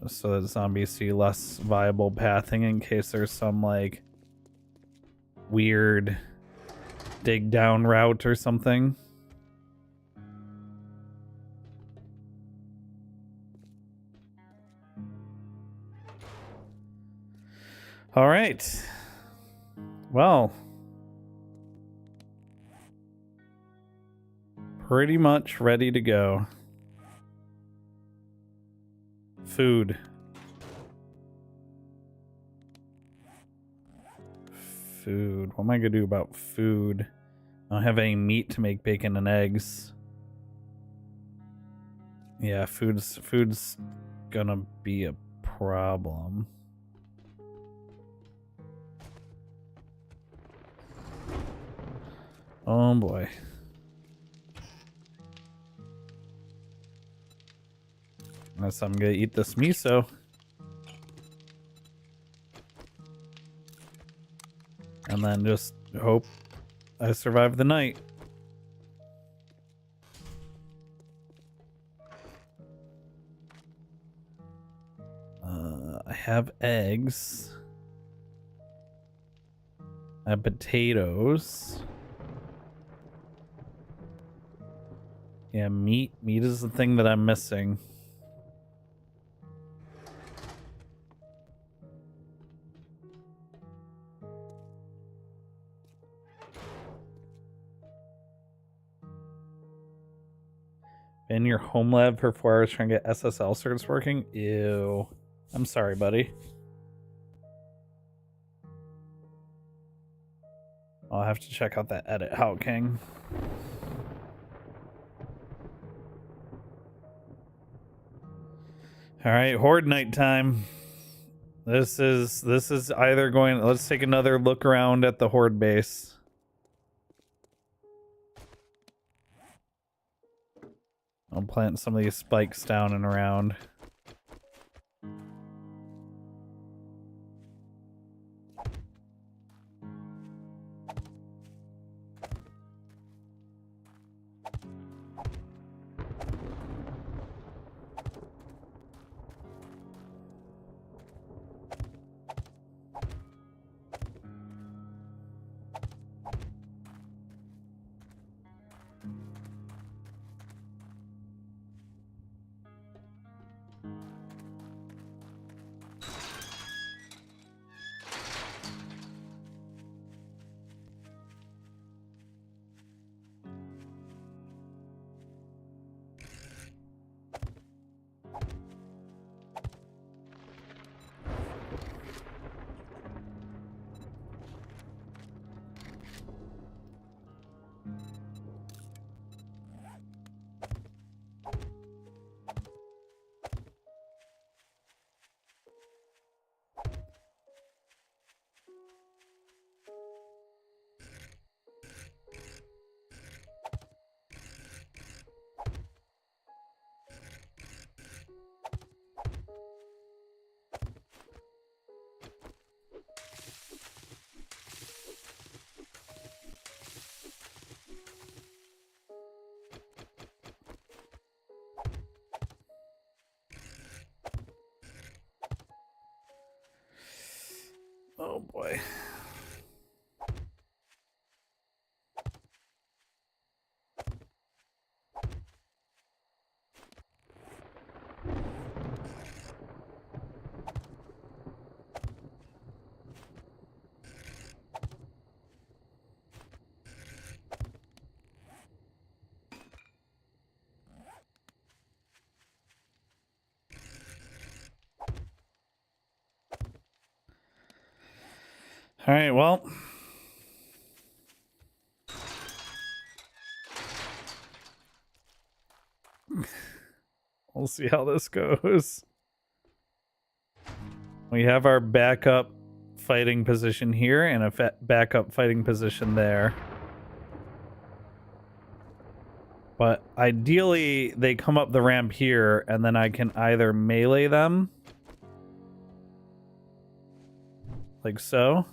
so that zombies see less viable pathing in case there's some like weird dig down route or something. All right. Well, pretty much ready to go. Food. Food. What am I gonna do about food? I don't have any meat to make bacon and eggs. Yeah, food's gonna be a problem. Oh boy. Unless I'm gonna eat this miso. And then just hope I survive the night. I have eggs. I have potatoes. Yeah, meat. Meat is the thing that I'm missing. In your home lab for 4 hours trying to get SSL certs working? Ew. I'm sorry, buddy. I'll have to check out that edit, How King. All right, horde night time. This is either going. Let's take another look around at the horde base. I'll plant some of these spikes down and around. Oh boy. All right, well. We'll see how this goes. We have our backup fighting position here and a backup fighting position there. But ideally, they come up the ramp here, and then I can either melee them, like so,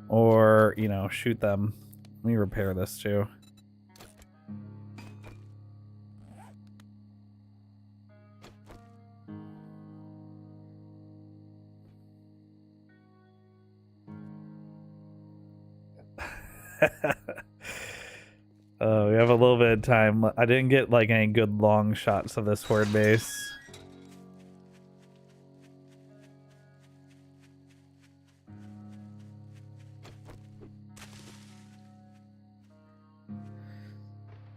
or, you know, shoot them. Let me repair this too. We have a little bit of time. I didn't get like any good long shots of this horde base.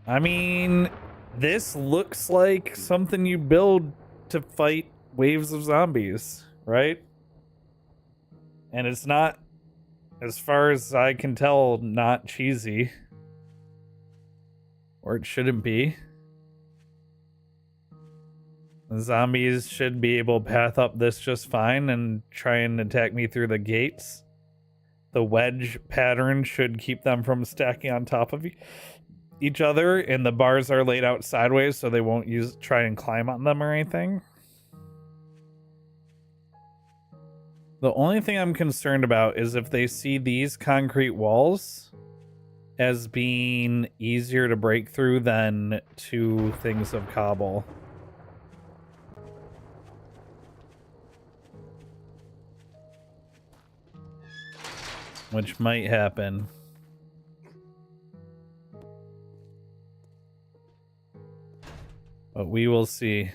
I mean, this looks like something you build to fight waves of zombies, right? And it's not, as far as I can tell, not cheesy. Or it shouldn't be. The zombies should be able to path up this just fine and try and attack me through the gates. The wedge pattern should keep them from stacking on top of each other, and the bars are laid out sideways so they won't try and climb on them or anything. The only thing I'm concerned about is if they see these concrete walls as being easier to break through than two things of cobble. Which might happen. But we will see.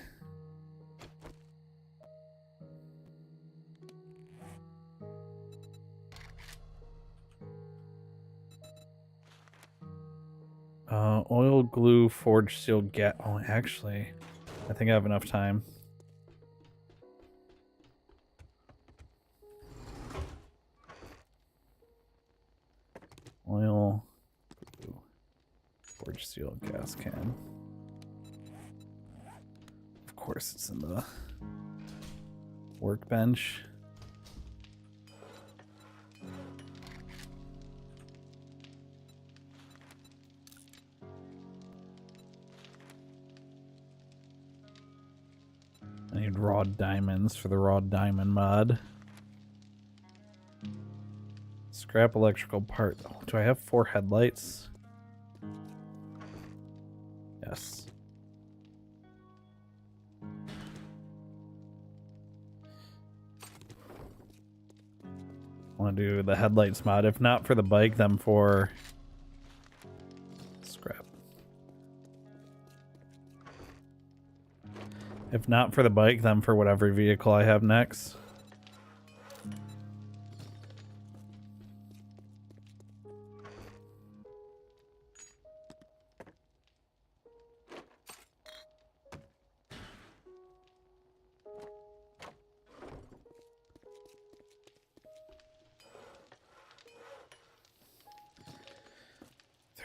Oil, glue, forged steel, oh, actually, I think I have enough time. Oil, glue, forged steel, gas can. Of course, it's in the workbench. I need raw diamonds for the raw diamond mod. Scrap electrical part. Oh, do I have 4 headlights? Yes. I want to do the headlights mod. If not for the bike, then for scrap. If not for the bike, then for whatever vehicle I have next.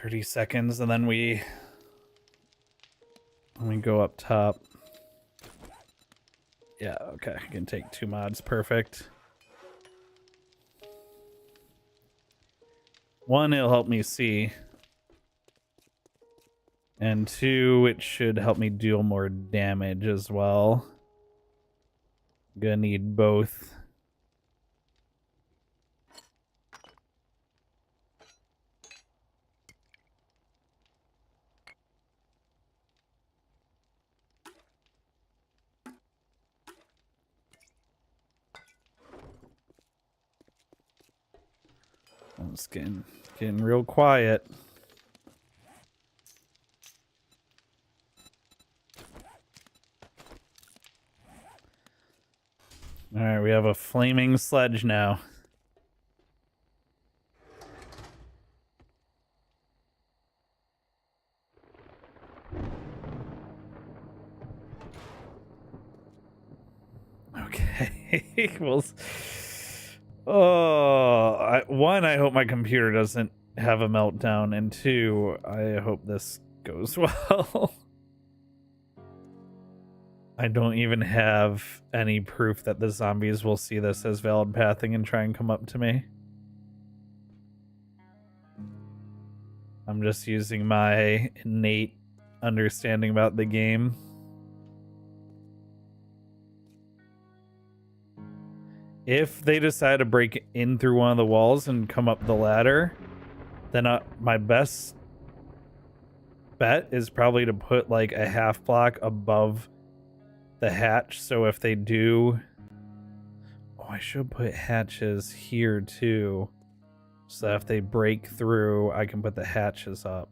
$30, and then we go up top. Yeah, okay. I can take 2 mods. Perfect. 1, it'll help me see. And 2, it should help me deal more damage as well. Gonna need both. It's getting real quiet. All right, we have a flaming sledge now. Okay, well, one, I hope my computer doesn't have a meltdown, and 2, I hope this goes well. I don't even have any proof that the zombies will see this as valid pathing and try and come up to me. I'm just using my innate understanding about the game. If they decide to break in through one of the walls and come up the ladder, then my best bet is probably to put like a half block above the hatch, so if they do... Oh, I should put hatches here too, so that if they break through, I can put the hatches up.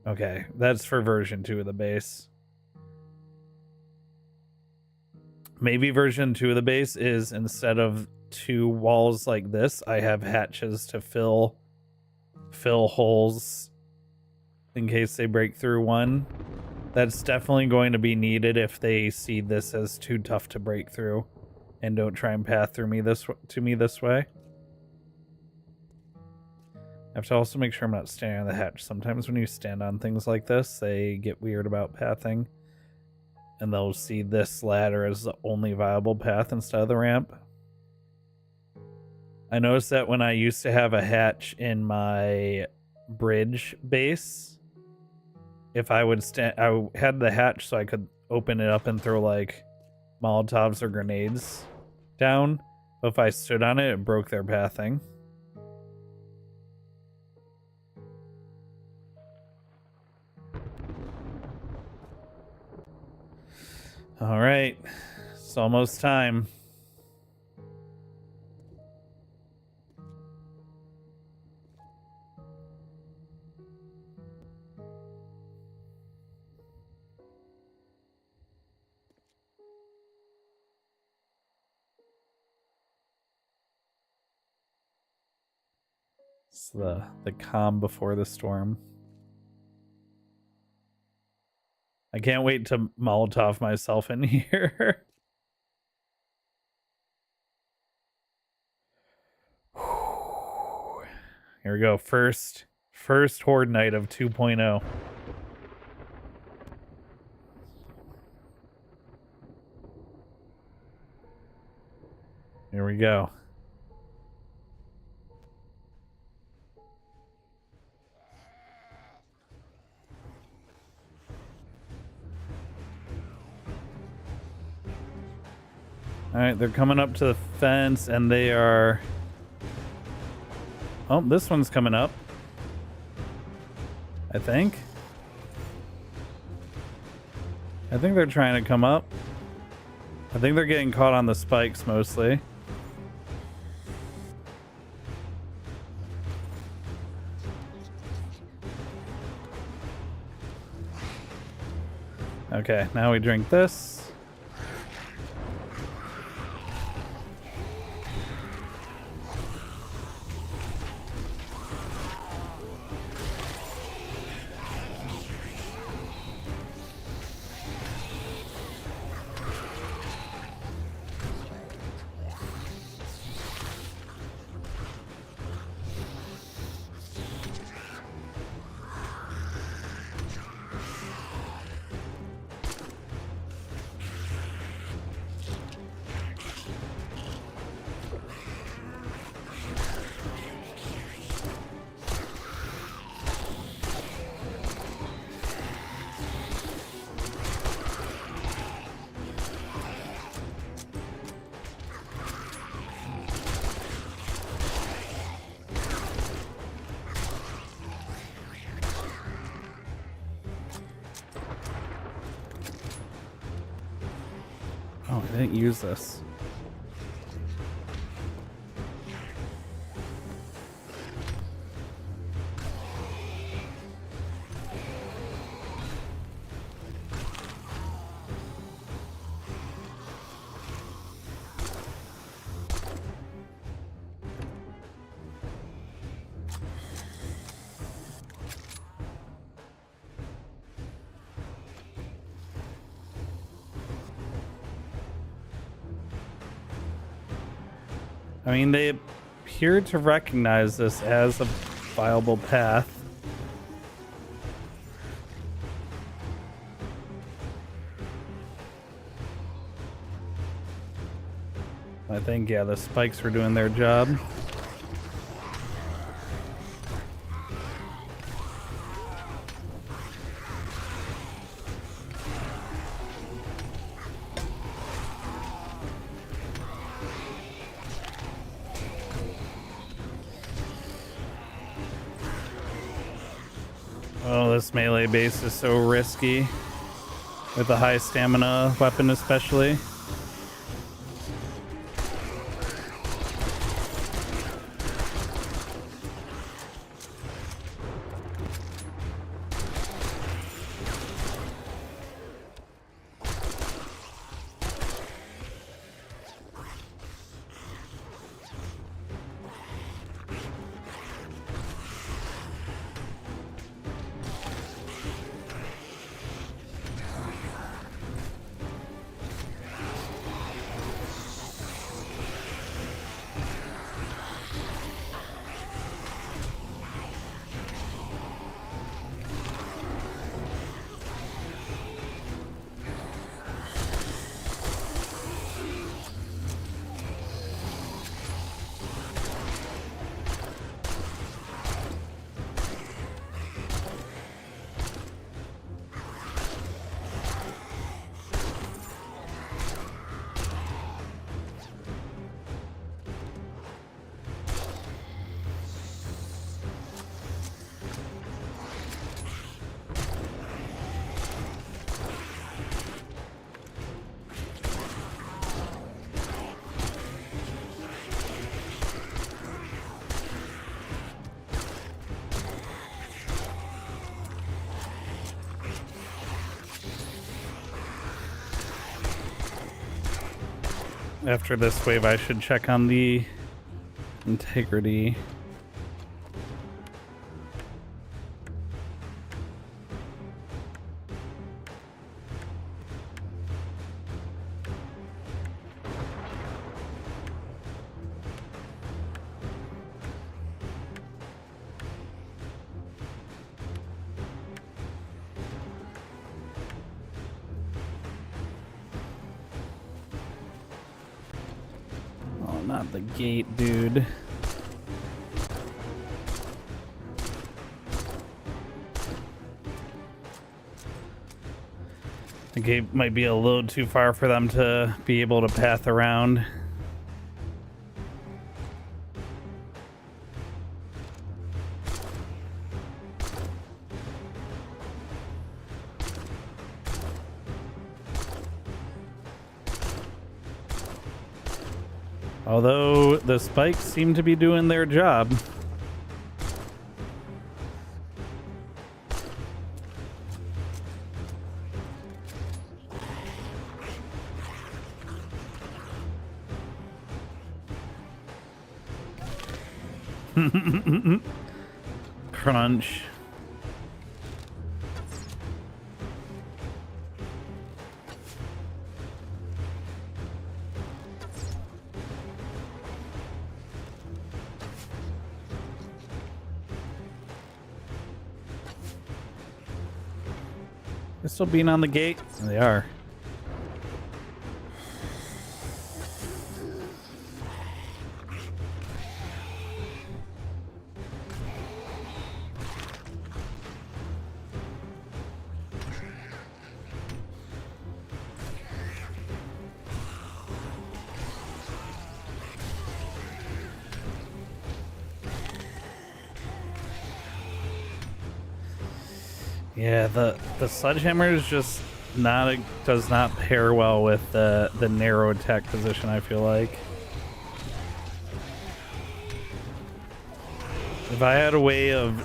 Okay, that's for version 2 of the base. Maybe version 2 of the base is, instead of 2 walls like this, I have hatches to fill holes in case they break through one. That's definitely going to be needed if they see this as too tough to break through and don't try and path through me this way. I have to also make sure I'm not standing on the hatch. Sometimes when you stand on things like this, they get weird about pathing, and they'll see this ladder as the only viable path instead of the ramp. I noticed that when I used to have a hatch in my bridge base, if I would stand, I had the hatch so I could open it up and throw like Molotovs or grenades down. But if I stood on it, it broke their pathing. All right, it's almost time. It's the calm before the storm. I can't wait to Molotov myself in here. Here we go. First Horde Night of 2.0. Here we go. Alright, they're coming up to the fence and they are... Oh, this one's coming up. I think they're trying to come up. I think they're getting caught on the spikes mostly. Okay, now we drink this. Oh, I didn't use this. I mean, they appear to recognize this as a viable path. I think, yeah, the spikes were doing their job. Oh, this melee base is so risky. With a high stamina weapon especially. After this wave, I should check on the integrity. not the gate, dude. The gate might be a little too far for them to be able to path around. Although the spikes seem to be doing their job. Crunch. They're still being on the gate? They are. Yeah, the sledgehammer is just does not pair well with the narrow attack position, I feel like. If I had a way of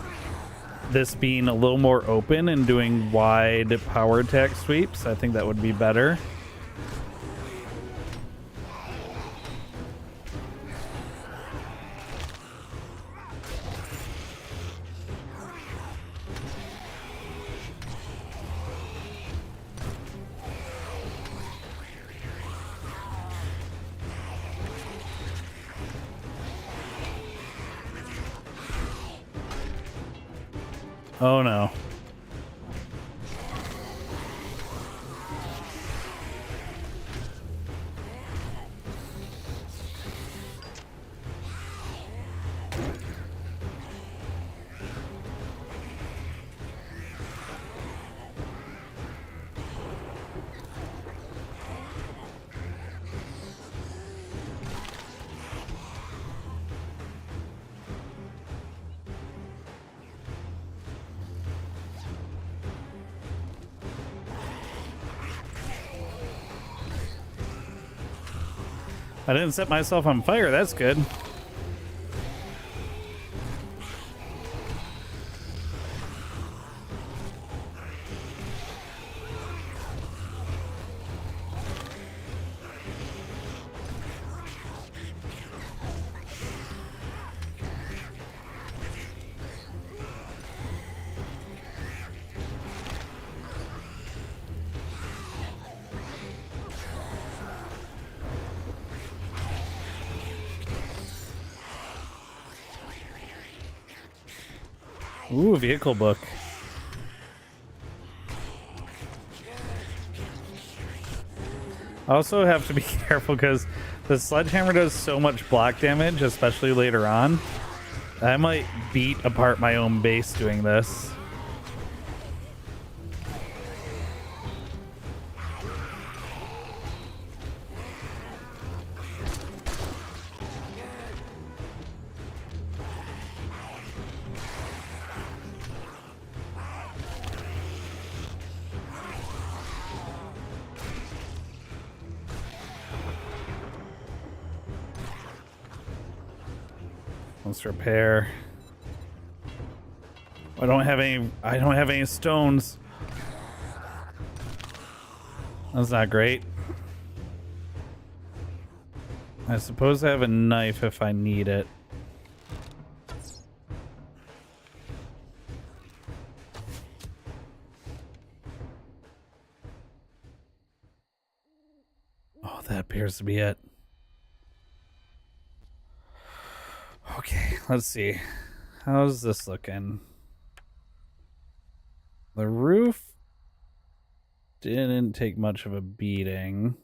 this being a little more open and doing wide power attack sweeps, I think that would be better. Oh no. I didn't set myself on fire, that's good. Ooh, vehicle book. I also have to be careful because the sledgehammer does so much block damage, especially later on. I might beat apart my own base doing this. Let's repair. I don't have any stones. That's not great. I suppose I have a knife if I need it. Oh, that appears to be it. Okay, let's see. How's this looking? The roof didn't take much of a beating.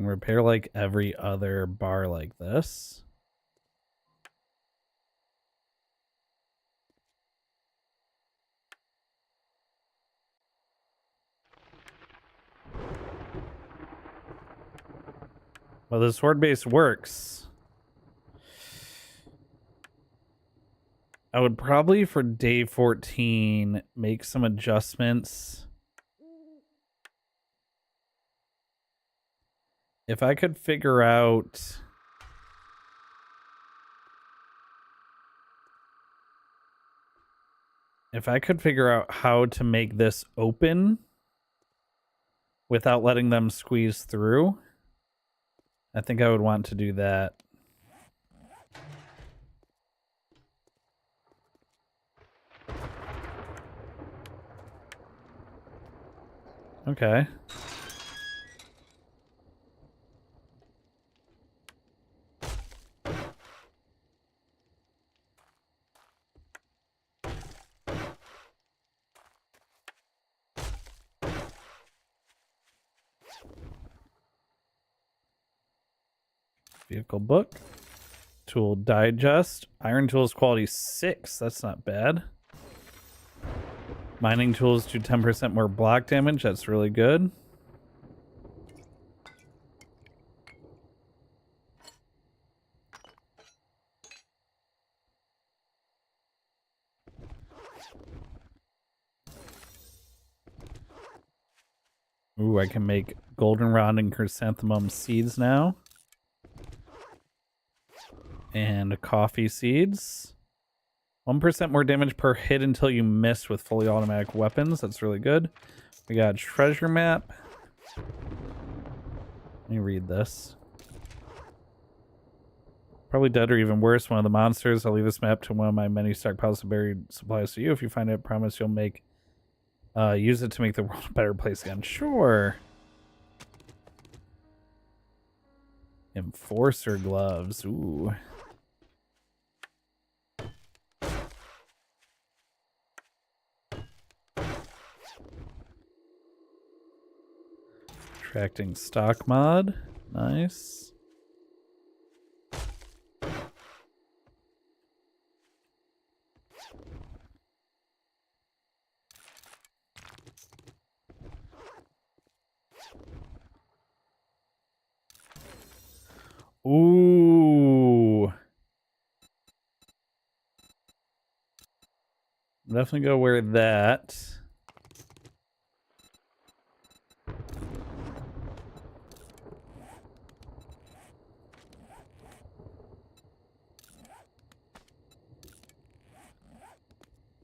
Can repair like every other bar like this. Well, the sword base works. I would probably, for day 14, make some adjustments. If I could figure out... If I could figure out how to make this open without letting them squeeze through, I think I would want to do that. Okay. Vehicle book. Tool digest. Iron tools quality 6. That's not bad. Mining tools do 10% more block damage. That's really good. Ooh, I can make goldenrod and chrysanthemum seeds now. And coffee seeds. 1% more damage per hit until you miss with fully automatic weapons. That's really good. We got treasure map. Let me read this. Probably dead or even worse, one of the monsters. I'll leave this map to one of my many stockpiles of buried supplies to you. If you find it, I promise you'll make use it to make the world a better place again. Sure. Enforcer gloves. Ooh. Attracting stock mod. Nice. Ooh. Definitely go wear that.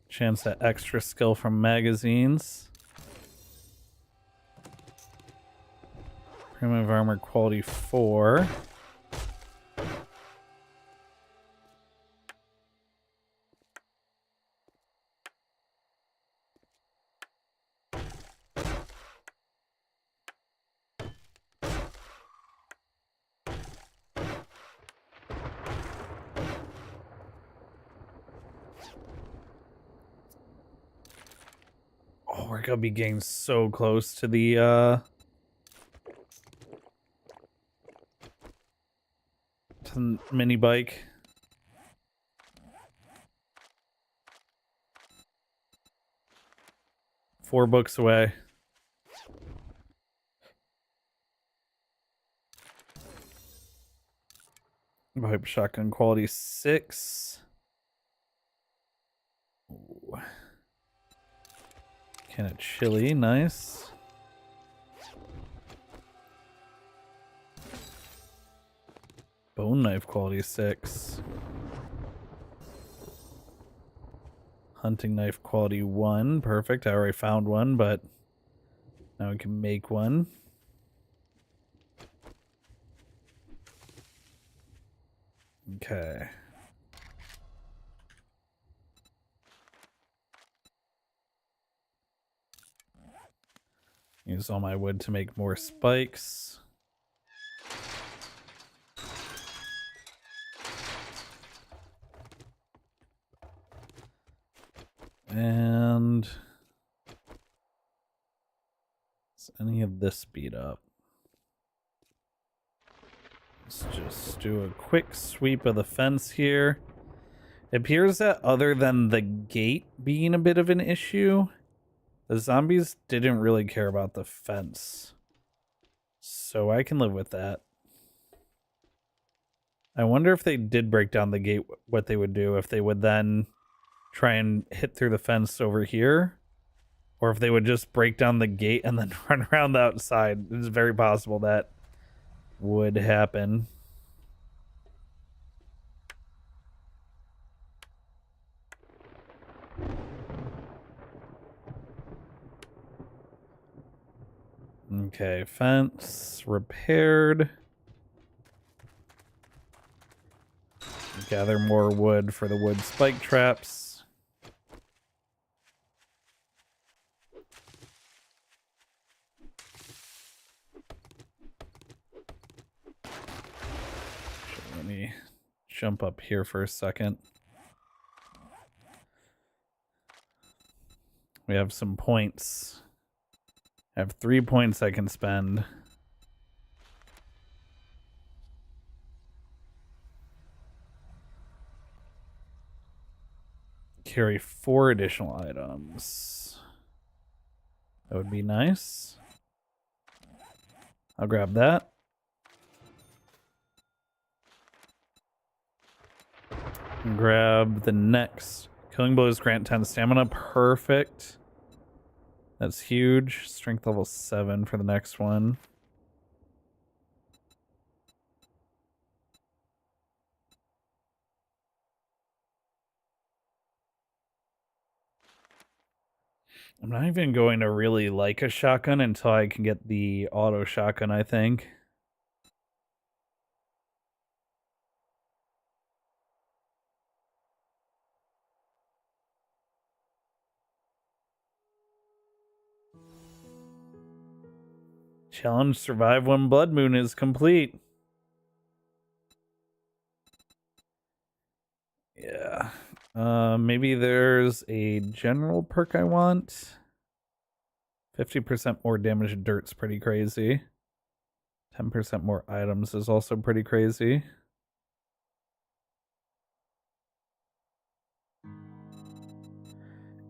Chance at extra skill from magazines. Primitive armor quality 4. Oh, we're gonna be getting so close to the mini bike. Four books away. Pipe shotgun quality 6. Ooh. Can of chili, nice. Bone knife quality 6. Hunting knife quality 1. Perfect. I already found one, but now we can make one. Okay. Use all my wood to make more spikes. And is any of this speed up? Let's just do a quick sweep of the fence here. It appears that other than the gate being a bit of an issue, the zombies didn't really care about the fence. So I can live with that. I wonder if they did break down the gate, what they would do. If they would then try and hit through the fence over here, or if they would just break down the gate and then run around the outside. It's very possible that would happen. Okay, fence repaired. Gather more wood for the wood spike traps. Let me jump up here for a second. We have some points. I have 3 points I can spend. Carry 4 additional items. That would be nice. I'll grab that. And grab the next. Killing blows grant 10 stamina. Perfect. That's huge. Strength level 7 for the next one. I'm not even going to really like a shotgun until I can get the auto shotgun, I think. Challenge survive when blood moon is complete. Yeah. Maybe there's a general perk I want. 50% more damage to dirt's pretty crazy. 10% more items is also pretty crazy.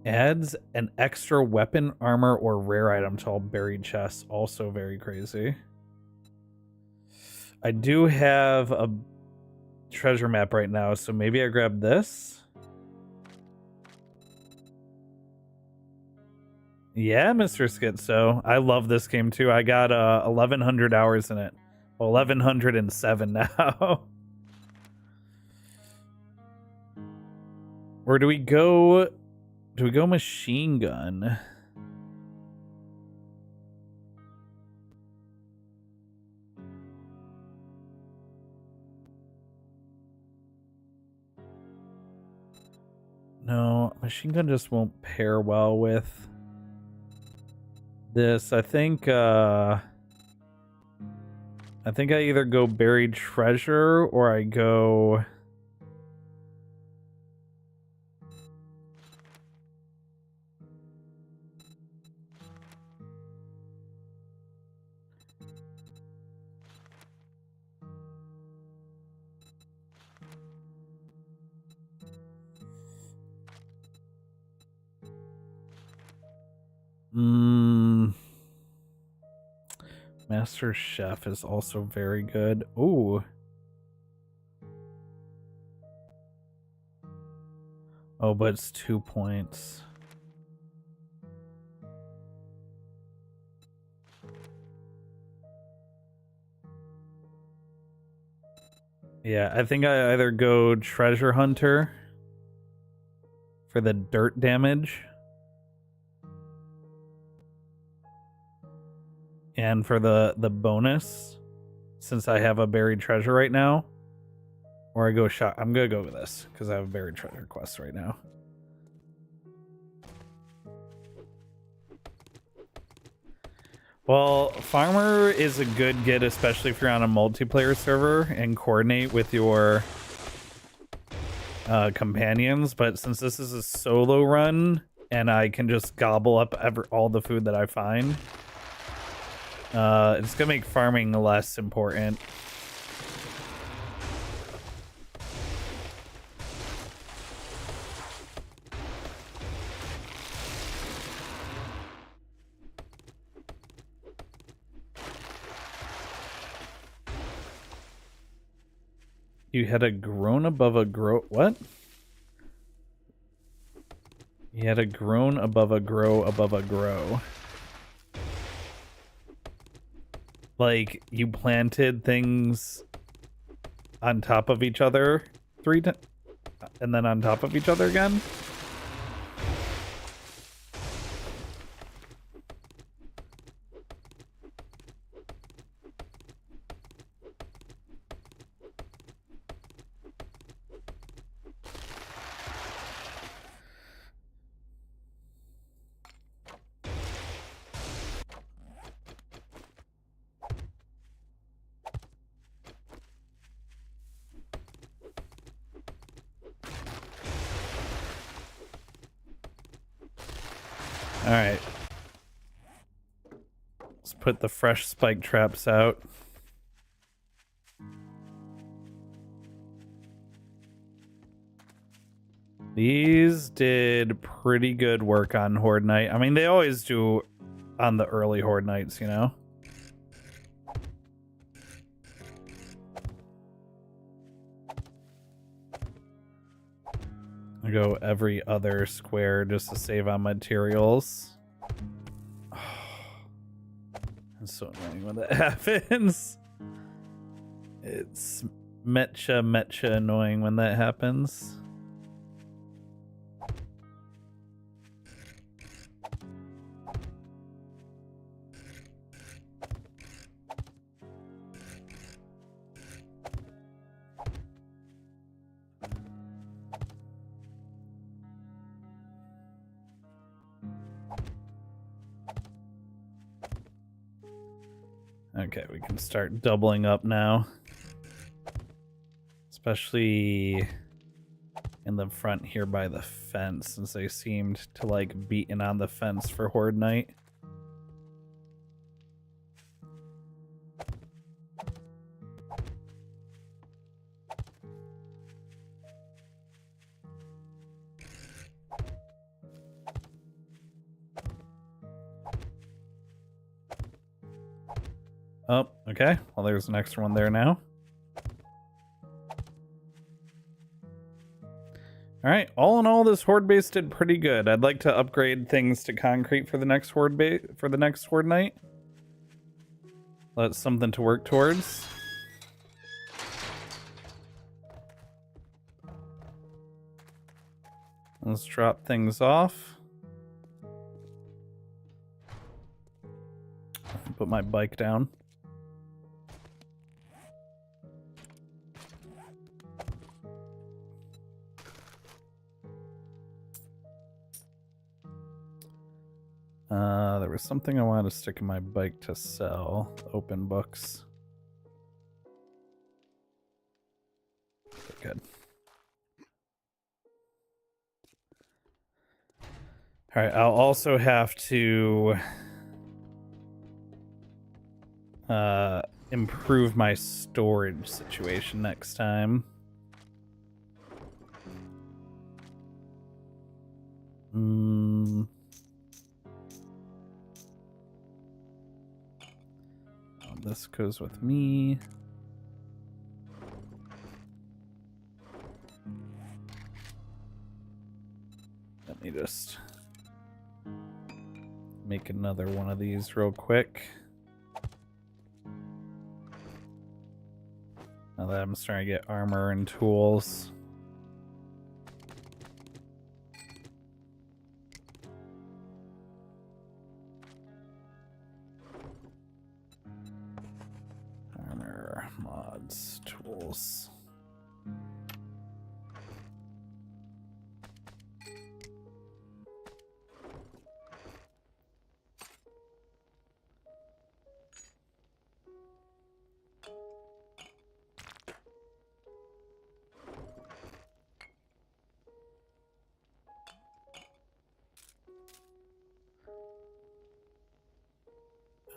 Adds an extra weapon, armor, or rare item to all buried chests. Also very crazy. I do have a treasure map right now, so maybe I grab this. Yeah, Mr. Schizo. I love this game too. I got 1,100 hours in it. Well, 1,107 now. Or do we go machine gun? No, machine gun just won't pair well with this. I think I either go buried treasure or I go Master Chef is also very good. Ooh. Oh, but it's 2 points. Yeah, I think I either go Treasure Hunter for the dirt damage. And for the bonus, since I have a buried treasure right now, or I go shot. I'm gonna go with this because I have a buried treasure quest right now. Well, Farmer is a good get, especially if you're on a multiplayer server and coordinate with your companions. But since this is a solo run and I can just gobble up all the food that I find, it's gonna make farming less important. You had a groan above a grow. What? You had a groan above a grow above a grow. Like, you planted things on top of each other 3 times, and then on top of each other again? Alright. Let's put the fresh spike traps out. These did pretty good work on Horde Night. I mean, they always do on the early Horde Nights, you know? I go every other square just to save on materials. It's so annoying when that happens. It's metcha annoying when that happens. Okay, we can start doubling up now. Especially in the front here by the fence, since they seemed to like beating on the fence for Horde Night. Oh, okay. Well, there's an extra one there now. Alright, all in all, this Horde base did pretty good. I'd like to upgrade things to concrete for the next Horde Night. That's something to work towards. Let's drop things off. Put my bike down. There was something I wanted to stick in my bike to sell. Open books. Good. Alright, I'll also have to improve my storage situation next time. This goes with me. Let me just make another one of these real quick. Now that I'm starting to get armor and tools. Armor, mods, tools.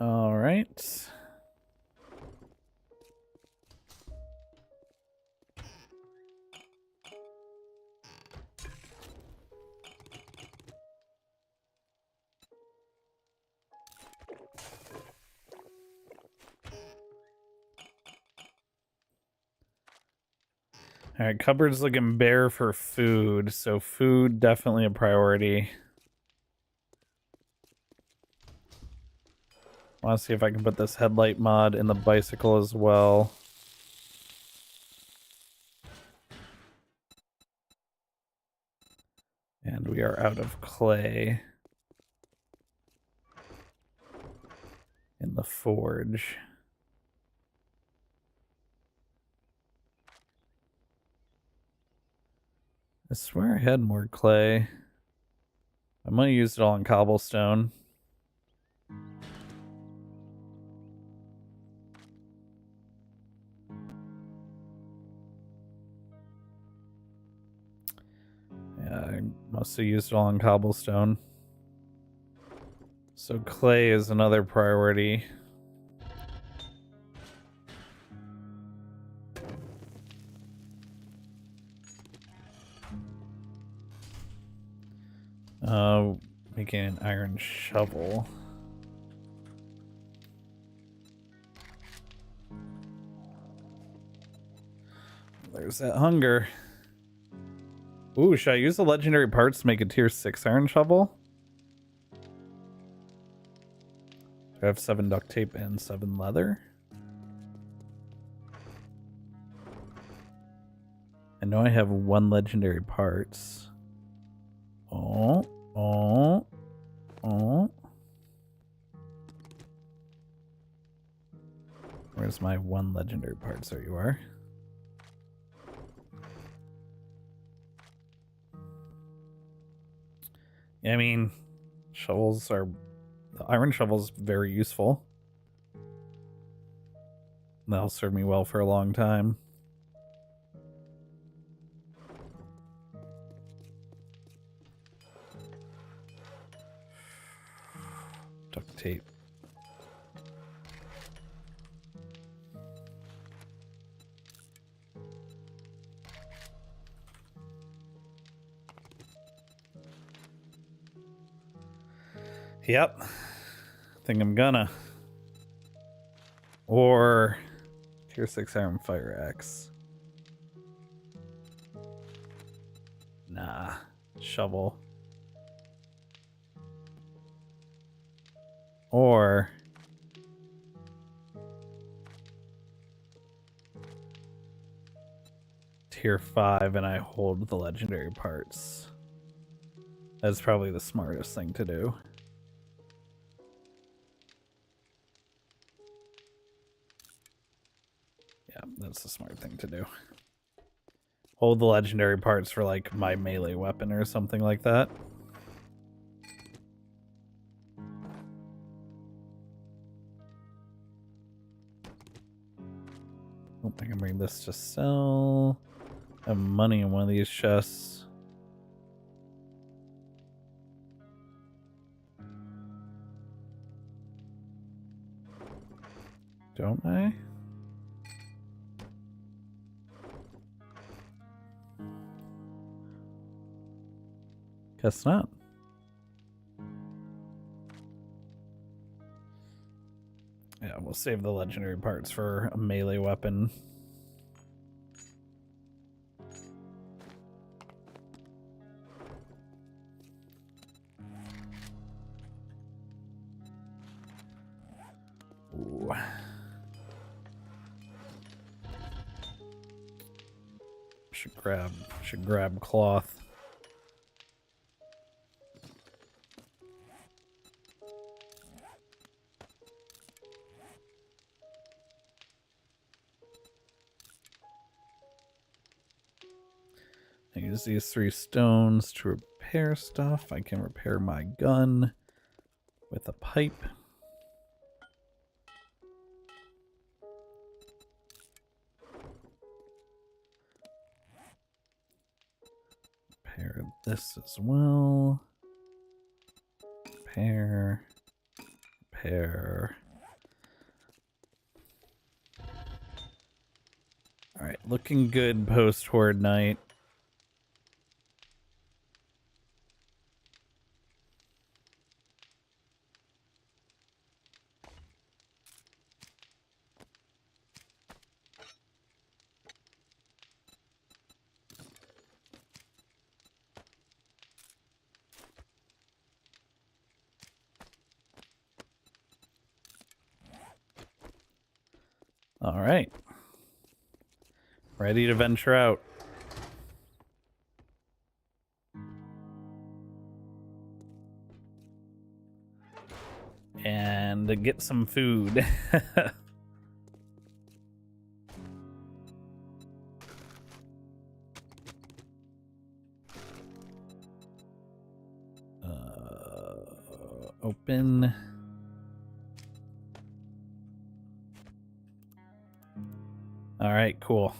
All right. All right, cupboard's looking bare for food, so food definitely a priority. I want to see if I can put this headlight mod in the bicycle as well. And we are out of clay in the forge. I swear I had more clay. I'm gonna use it all on cobblestone. Yeah, I mostly used it all on cobblestone. So clay is another priority. Making an iron shovel. There's that hunger. Ooh, should I use the legendary parts to make a tier 6 iron shovel? I have 7 duct tape and 7 leather. I know I have 1 legendary parts. Oh. Where's my 1 legendary parts? There you are. I mean, the iron shovel's very useful. That'll serve me well for a long time. Duct tape. Yep. I think I'm gonna. Or tier 6 iron fire axe. Nah. Shovel. Or tier 5 and I hold the legendary parts. That's probably the smartest thing to do. Yeah, that's the smart thing to do. Hold the legendary parts for like my melee weapon or something like that. Oh, I can bring this to sell. I have money in one of these chests. Don't I? Guess not. Yeah, we'll save the legendary parts for a melee weapon. Ooh. Should grab cloth. I use these 3 stones to repair stuff. I can repair my gun with a pipe. Repair this as well. Repair. Alright, looking good post-horde night. All right. Ready to venture out. And to get some food. Open. All right, cool.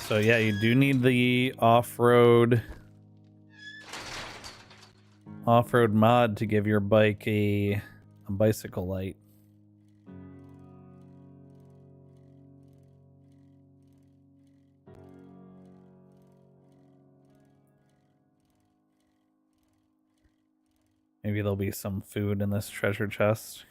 So yeah, you do need the off-road mod to give your bike a bicycle light. Maybe there'll be some food in this treasure chest.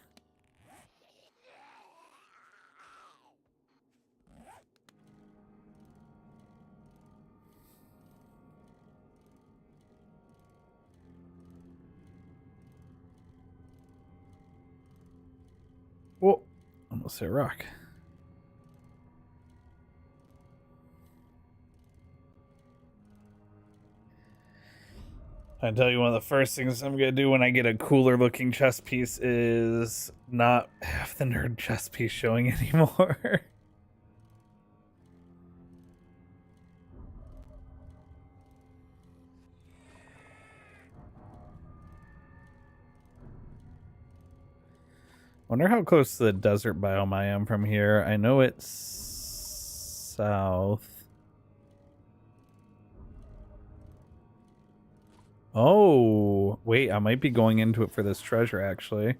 Whoa, almost hit a rock. I tell you, one of the first things I'm gonna do when I get a cooler looking chess piece is not have the nerd chess piece showing anymore. Wonder how close to the desert biome I am from here. I know it's south. Oh, wait, I might be going into it for this treasure, actually.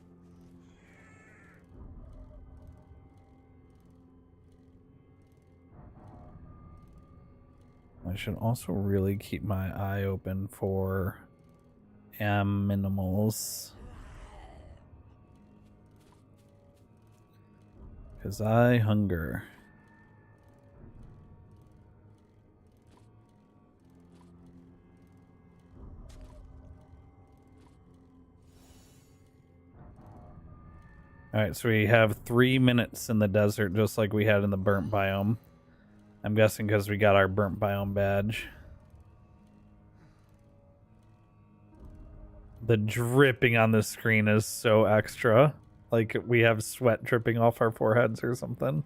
I should also really keep my eye open for animals. Because I hunger. Alright, so we have 3 minutes in the desert, just like we had in the burnt biome. I'm guessing because we got our burnt biome badge. The dripping on the screen is so extra. Like we have sweat dripping off our foreheads or something.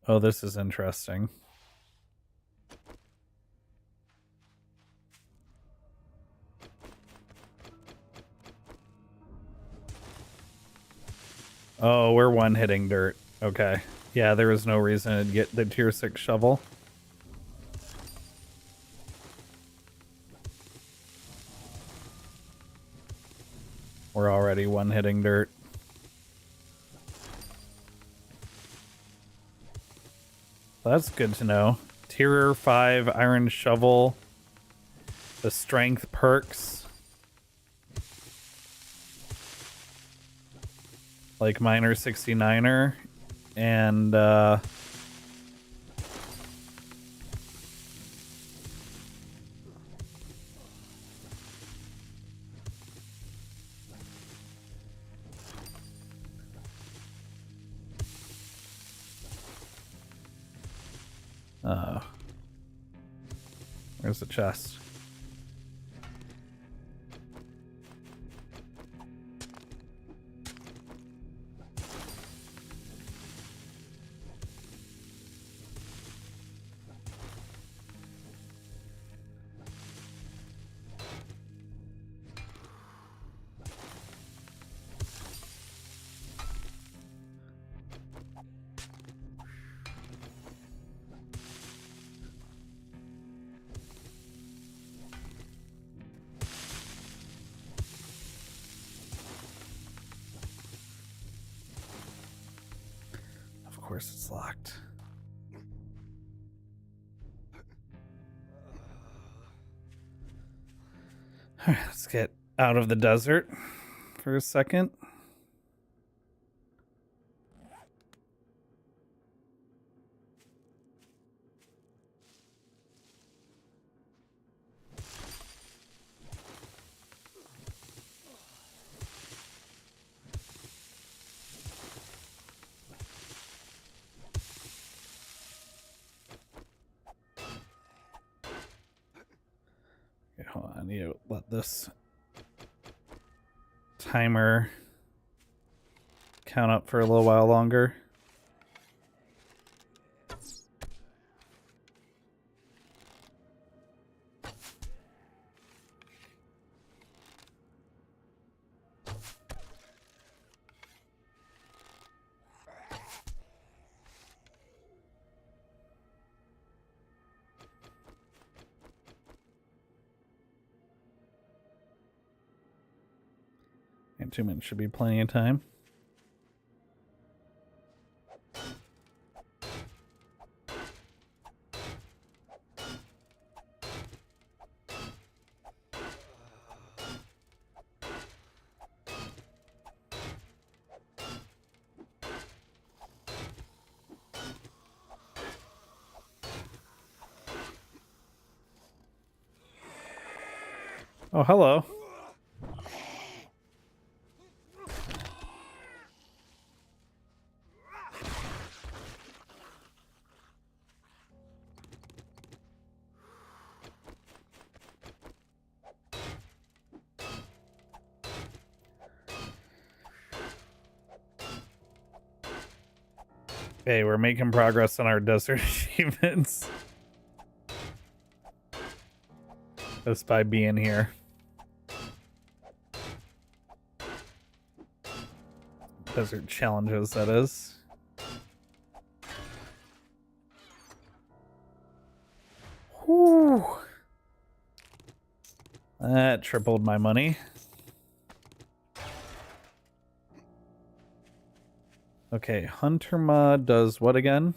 Oh, this is interesting. Oh, we're one-hitting dirt. Okay. Yeah, there was no reason to get the tier 6 shovel. We're already one-hitting dirt. That's good to know. Tier 5 iron shovel. The strength perks. Like Miner 69er. And where's the chest? Of course it's locked. All right, let's get out of the desert for a second. need to let this timer count up for a little while longer. And 2 minutes should be plenty of time. Oh, hello. Okay, we're making progress on our desert achievements. Just by being here. Desert challenges, that is. Whew. That tripled my money. Okay, Hunter mod does what again?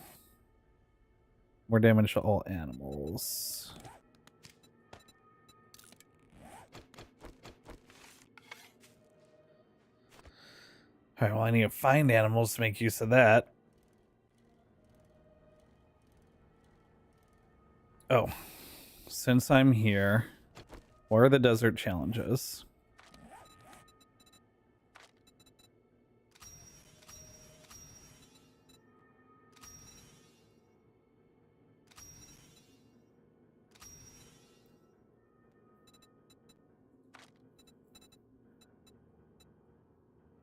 More damage to all animals. Alright, well I need to find animals to make use of that. Oh, since I'm here, what are the desert challenges?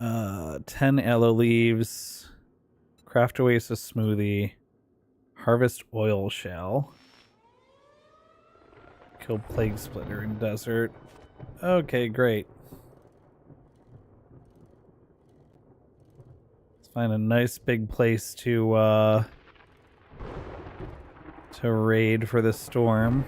Uh, 10 aloe leaves, craft oasis smoothie, harvest oil shell, kill plague splitter in desert. Okay, great. Let's find a nice big place to raid for the storm.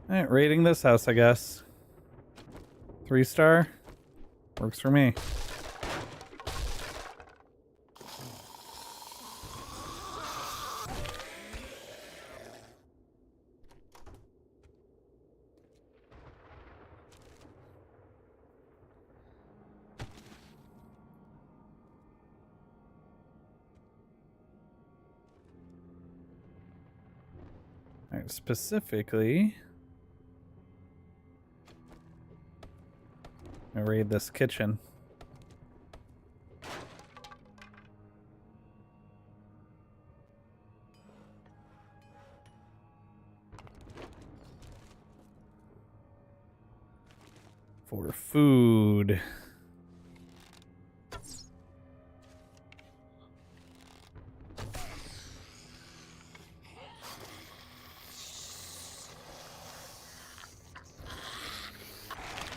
Alright, raiding this house, I guess. 3-star? Works for me. Alright, specifically, I raid this kitchen. For food.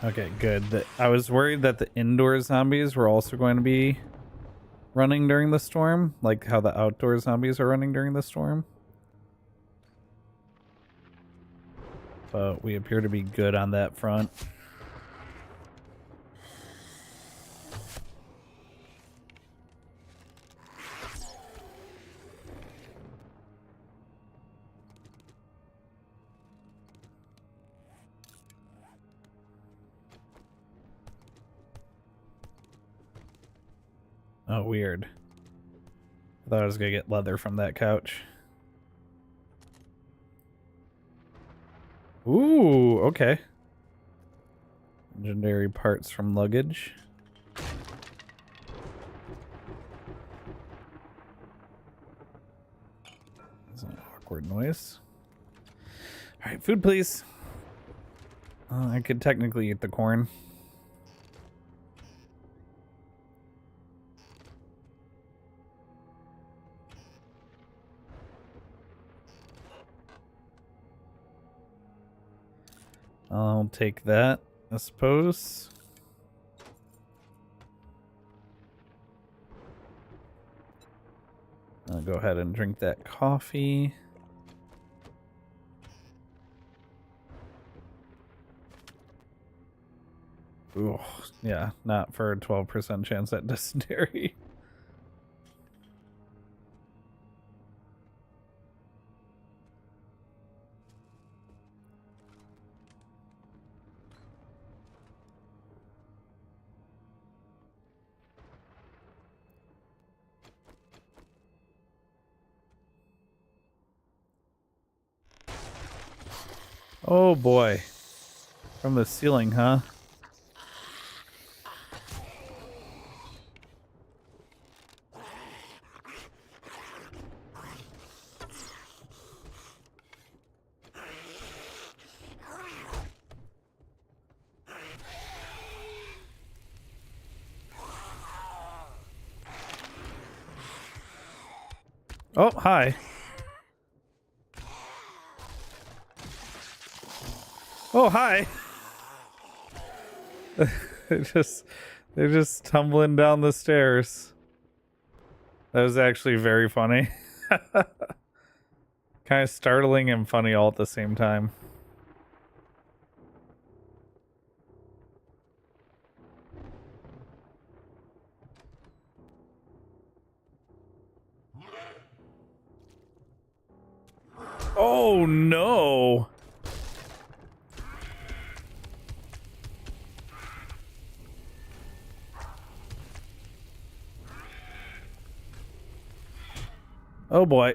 Okay, good. I was worried that the indoor zombies were also going to be running during the storm, like how the outdoor zombies are running during the storm. But we appear to be good on that front. Oh, weird. I thought I was gonna get leather from that couch. Ooh, okay. Legendary parts from luggage. That's an awkward noise. All right, food, please. I could technically eat the corn. I'll take that, I suppose. I'll go ahead and drink that coffee. Ooh, yeah, not for a 12% chance at dysentery. Oh boy. From the ceiling, huh? Oh, hi. Oh, hi. They're just tumbling down the stairs. That was actually very funny. Kind of startling and funny all at the same time. Oh no. Oh boy.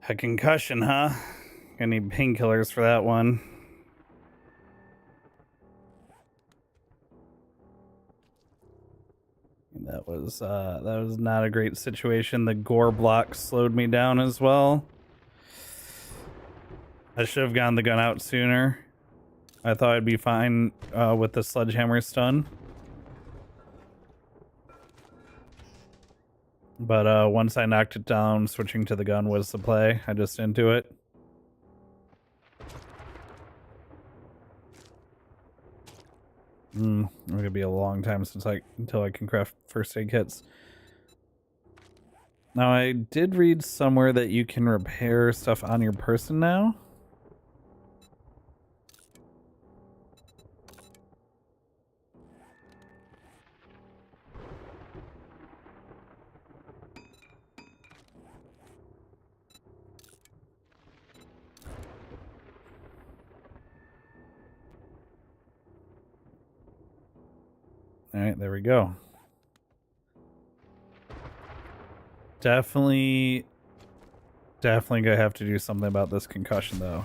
A concussion, huh? Gonna need painkillers for that one. That was not a great situation. The gore block slowed me down as well. I should have gotten the gun out sooner. I thought I'd be fine with the sledgehammer stun. But once I knocked it down, switching to the gun was the play. I just didn't do it. It's gonna be a long time until I can craft first aid kits. Now, I did read somewhere that you can repair stuff on your person now. All right, there we go. Definitely gonna have to do something about this concussion, though.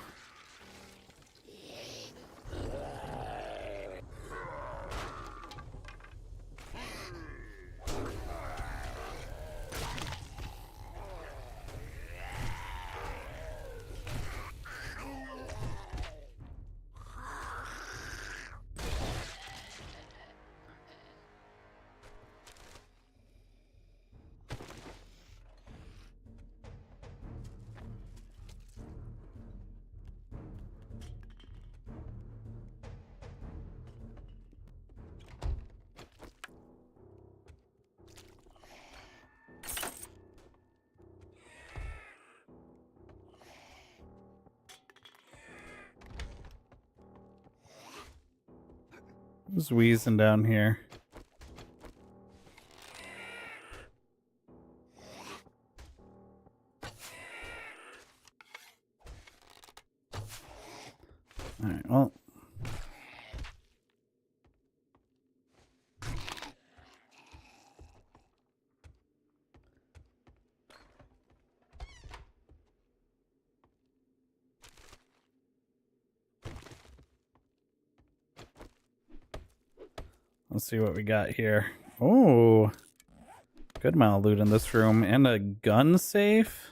Who's wheezing down here? Alright, well. Let's see what we got here. Oh, good amount of loot in this room. And a gun safe.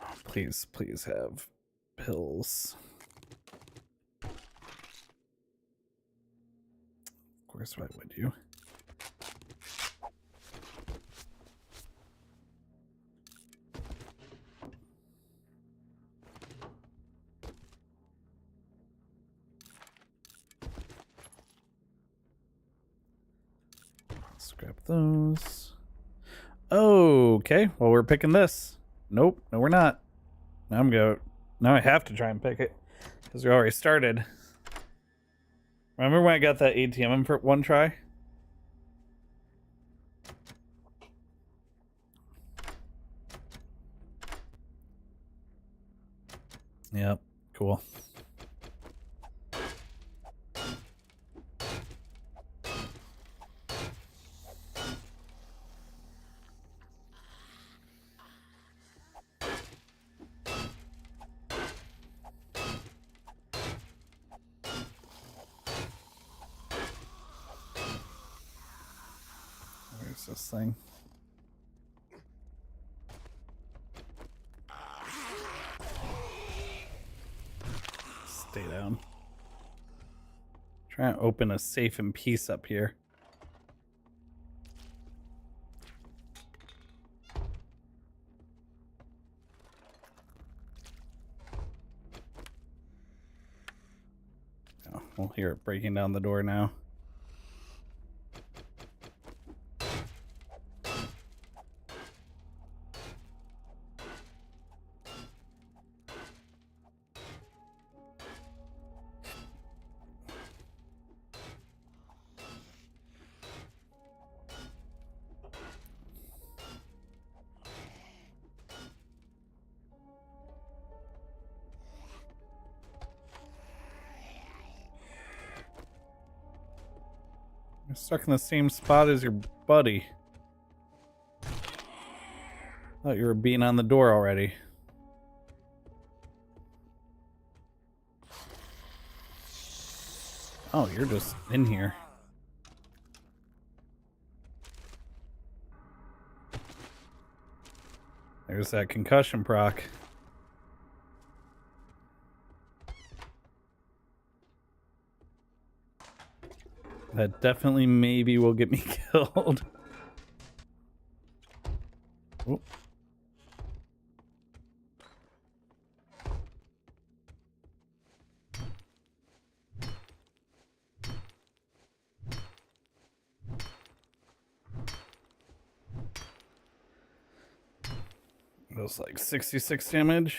Oh, please, please have pills. Of course, why would you? Scrap those. Okay, well, we're picking this. Nope, no, we're not. Now I have to try and pick it because we already started. Remember when I got that ATM in for one try? Yep, cool. Where's this thing? Stay down. Try and open a safe in peace up here. Oh, we'll hear it breaking down the door now. You're stuck in the same spot as your buddy. Thought you were beating on the door already. Oh, you're just in here. There's that concussion proc. That definitely maybe will get me killed. Oh. It was like 66 damage.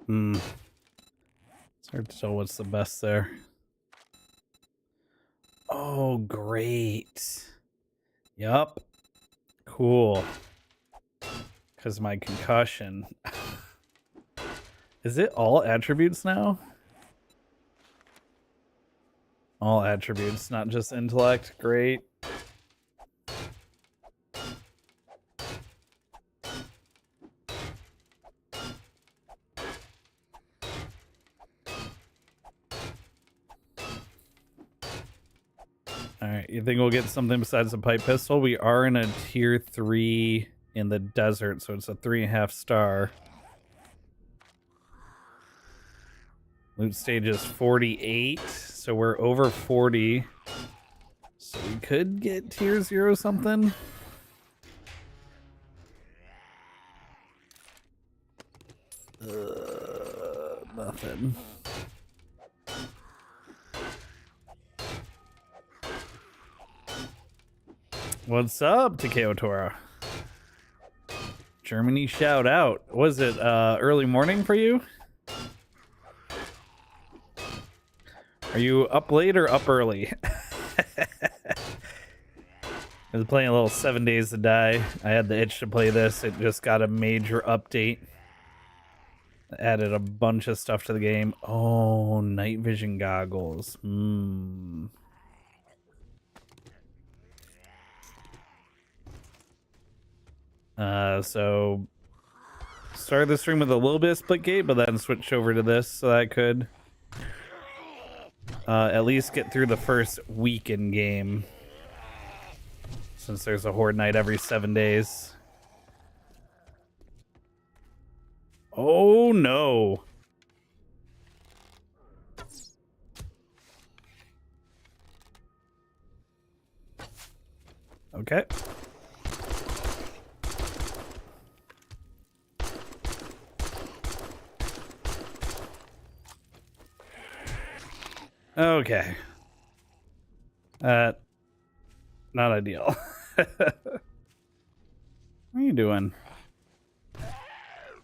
It's hard to tell what's the best there. Oh, great. Yup. Cool. Because my concussion. Is it all attributes now? All attributes, not just intellect. Great. Alright, you think we'll get something besides the pipe pistol? We are in a tier 3 in the desert, so it's a 3.5 star. Loot stage is 48, so we're over 40. So we could get tier 0 something. Nothing. What's up, Takeo Tora? Germany shout out. Was it early morning for you? Are you up late or up early? I was playing a little 7 Days to Die. I had the itch to play this. It just got a major update. Added a bunch of stuff to the game. Oh, night vision goggles. So started the stream with a little bit of Splitgate, but then switched over to this so that I could at least get through the first week in game, since there's a horde night every 7 days. Oh no. Okay. Okay. Not ideal. What are you doing?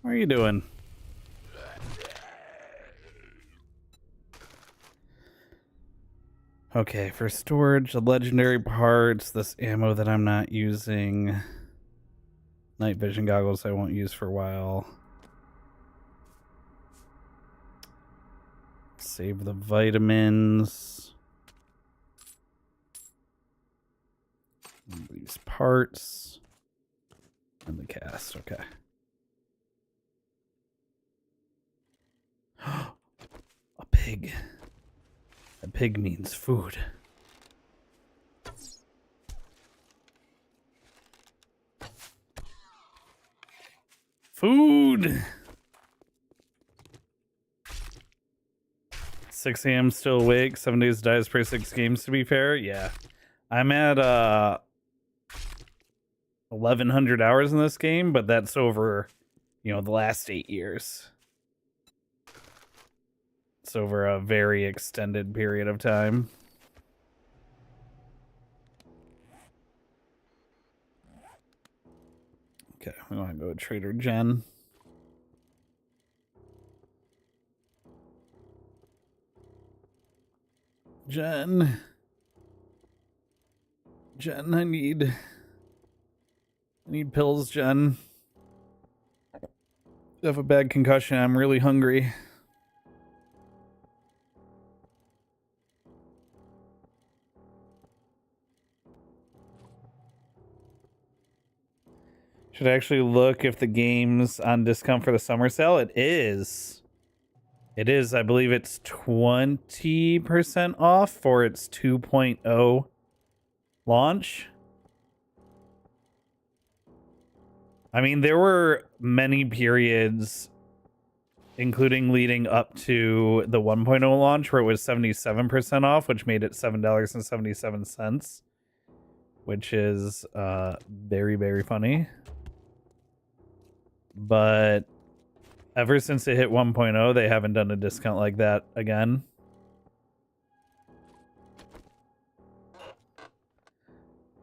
What are you doing? Okay, for storage, the legendary parts, this ammo that I'm not using, night vision goggles I won't use for a while. Save the vitamins. These parts. And the cast, okay. A pig. A pig means food. Food! 6 a.m. still awake. 7 days dies per 6 games, to be fair. Yeah. I'm at 1,100 hours in this game, but that's over, you know, the last 8 years. It's over a very extended period of time. Okay, we want to go to Trader Jen. Jen, I need pills, Jen. I have a bad concussion. I'm really hungry. Should actually look if the game's on discount for the summer sale. It is. It is. I believe it's 20% off for its 2.0 launch. I mean, there were many periods, including leading up to the 1.0 launch, where it was 77% off, which made it $7.77, which is very, very funny. But ever since it hit 1.0, they haven't done a discount like that again.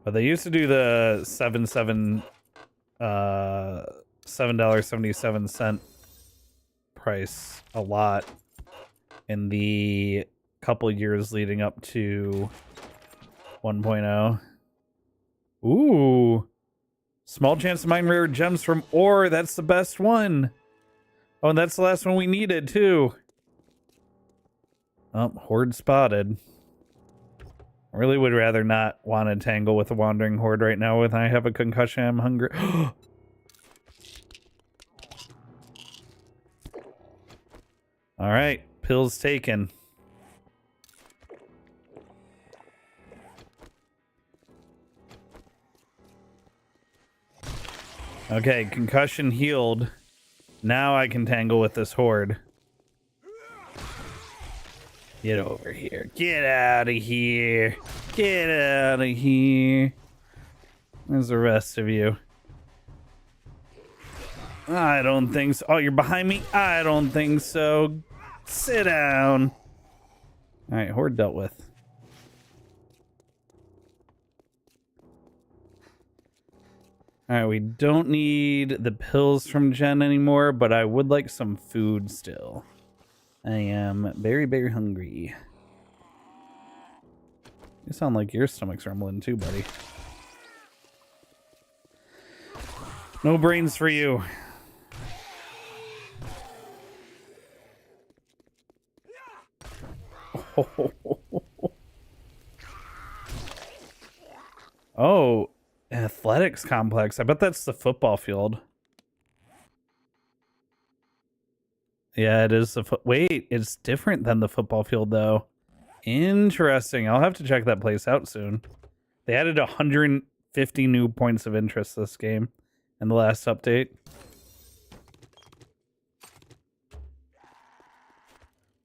But they used to do the $7.77 price a lot in the couple years leading up to 1.0. Ooh. Small chance to mine rare gems from ore. That's the best one. Oh, and that's the last one we needed, too. Oh, horde spotted. I really would rather not want to tangle with a wandering horde right now when I have a concussion. I'm hungry. All right, pills taken. Okay, concussion healed. Now I can tangle with this horde. Get over here. Get out of here. Get out of here. Where's the rest of you? I don't think so. Oh, you're behind me? I don't think so. Sit down. All right, horde dealt with. All right, we don't need the pills from Jen anymore, but I would like some food still. I am very, very hungry. You sound like your stomach's rumbling too, buddy. No brains for you. Oh. Athletics complex. I bet that's the football field. Yeah, it is the wait, it's different than the football field though. Interesting. I'll have to check that place out soon. They added 150 new points of interest this game in the last update.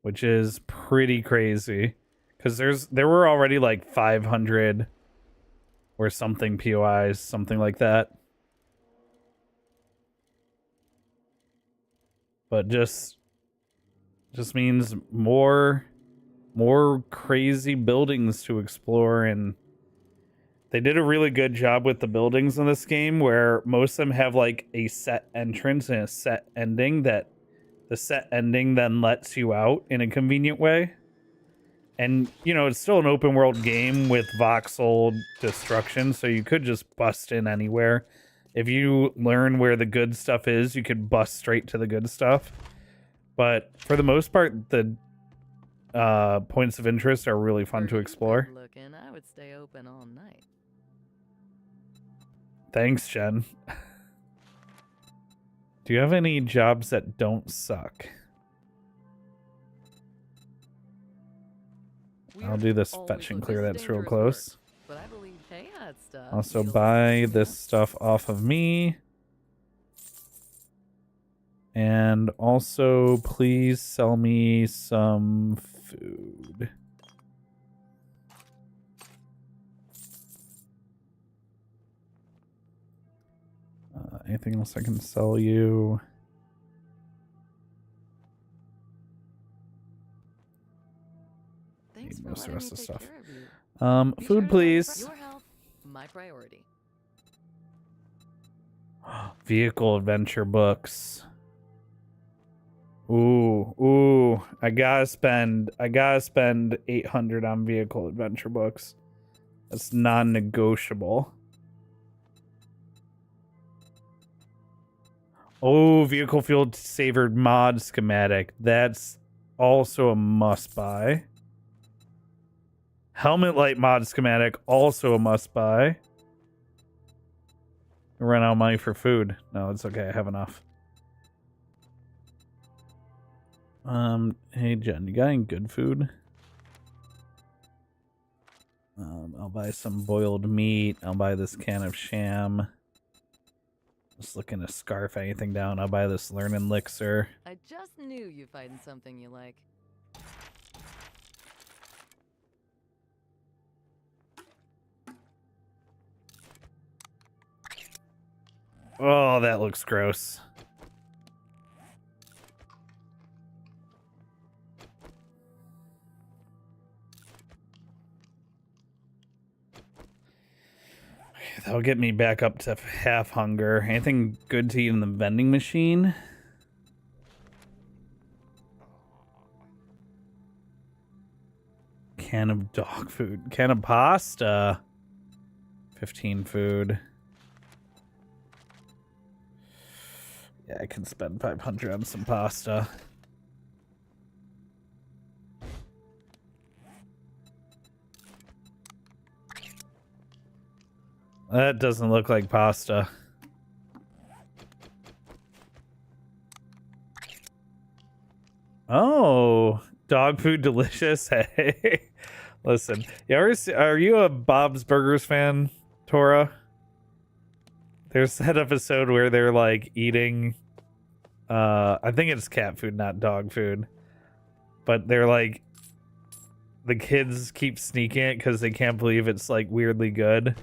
Which is pretty crazy. Because there were already like 500 or something POIs, something like that. But just means more crazy buildings to explore, and they did a really good job with the buildings in this game where most of them have like a set entrance and a set ending that the set ending then lets you out in a convenient way. And, you know, it's still an open world game with voxel destruction, so you could just bust in anywhere. If you learn where the good stuff is, you could bust straight to the good stuff. But for the most part, the points of interest are really fun to explore. Looking, I would stay open all night. Thanks, Jen. Do you have any jobs that don't suck? I'll do this fetch and clear. That's real close. But I believe that stuff. Also buy this stuff off of me. And also please sell me some food. Anything else I can sell you? Thanks Need for most of the rest of the letting me stuff. take care of you. Food, please. Your health, my priority. Vehicle adventure books. Ooh, I gotta spend 800 on vehicle adventure books. That's non-negotiable. Oh, vehicle field saver mod schematic. That's also a must buy. Helmet light mod schematic, also a must buy. I ran out of money for food. No, it's okay. I have enough. Hey Jen, you got any good food? I'll buy some boiled meat. I'll buy this can of sham. Just looking to scarf anything down. I'll buy this learn elixir. I just knew you'd find something you like. Oh, that looks gross. That'll get me back up to half hunger. Anything good to eat in the vending machine? Can of dog food. Can of pasta. 15 food. Yeah, I can spend 500 on some pasta. That doesn't look like pasta. Oh, dog food delicious. Hey, listen, are you a Bob's Burgers fan, Tora? There's that episode where they're like eating, I think it's cat food, not dog food, but they're like, the kids keep sneaking it because they can't believe it's like weirdly good.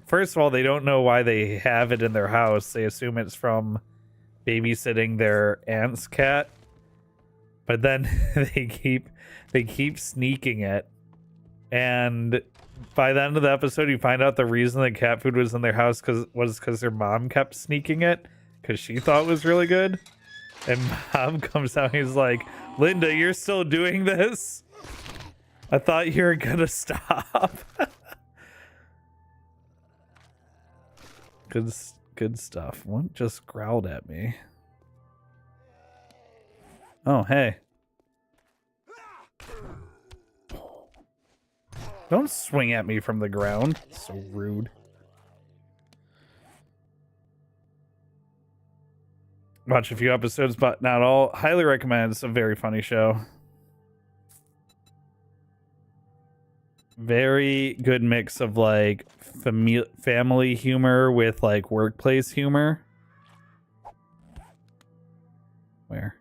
First of all, they don't know why they have it in their house. They assume it's from babysitting their aunt's cat. But then they keep sneaking it. And by the end of the episode, you find out the reason the cat food was in their house was because their mom kept sneaking it because she thought it was really good. And mom comes out and he's like, "Linda, you're still doing this? I thought you were gonna stop." Good stuff. What just growled at me? Oh, hey. Don't swing at me from the ground. So rude. Watch a few episodes, but not all. Highly recommend. It's a very funny show. Very good mix of like family humor with like workplace humor. Where?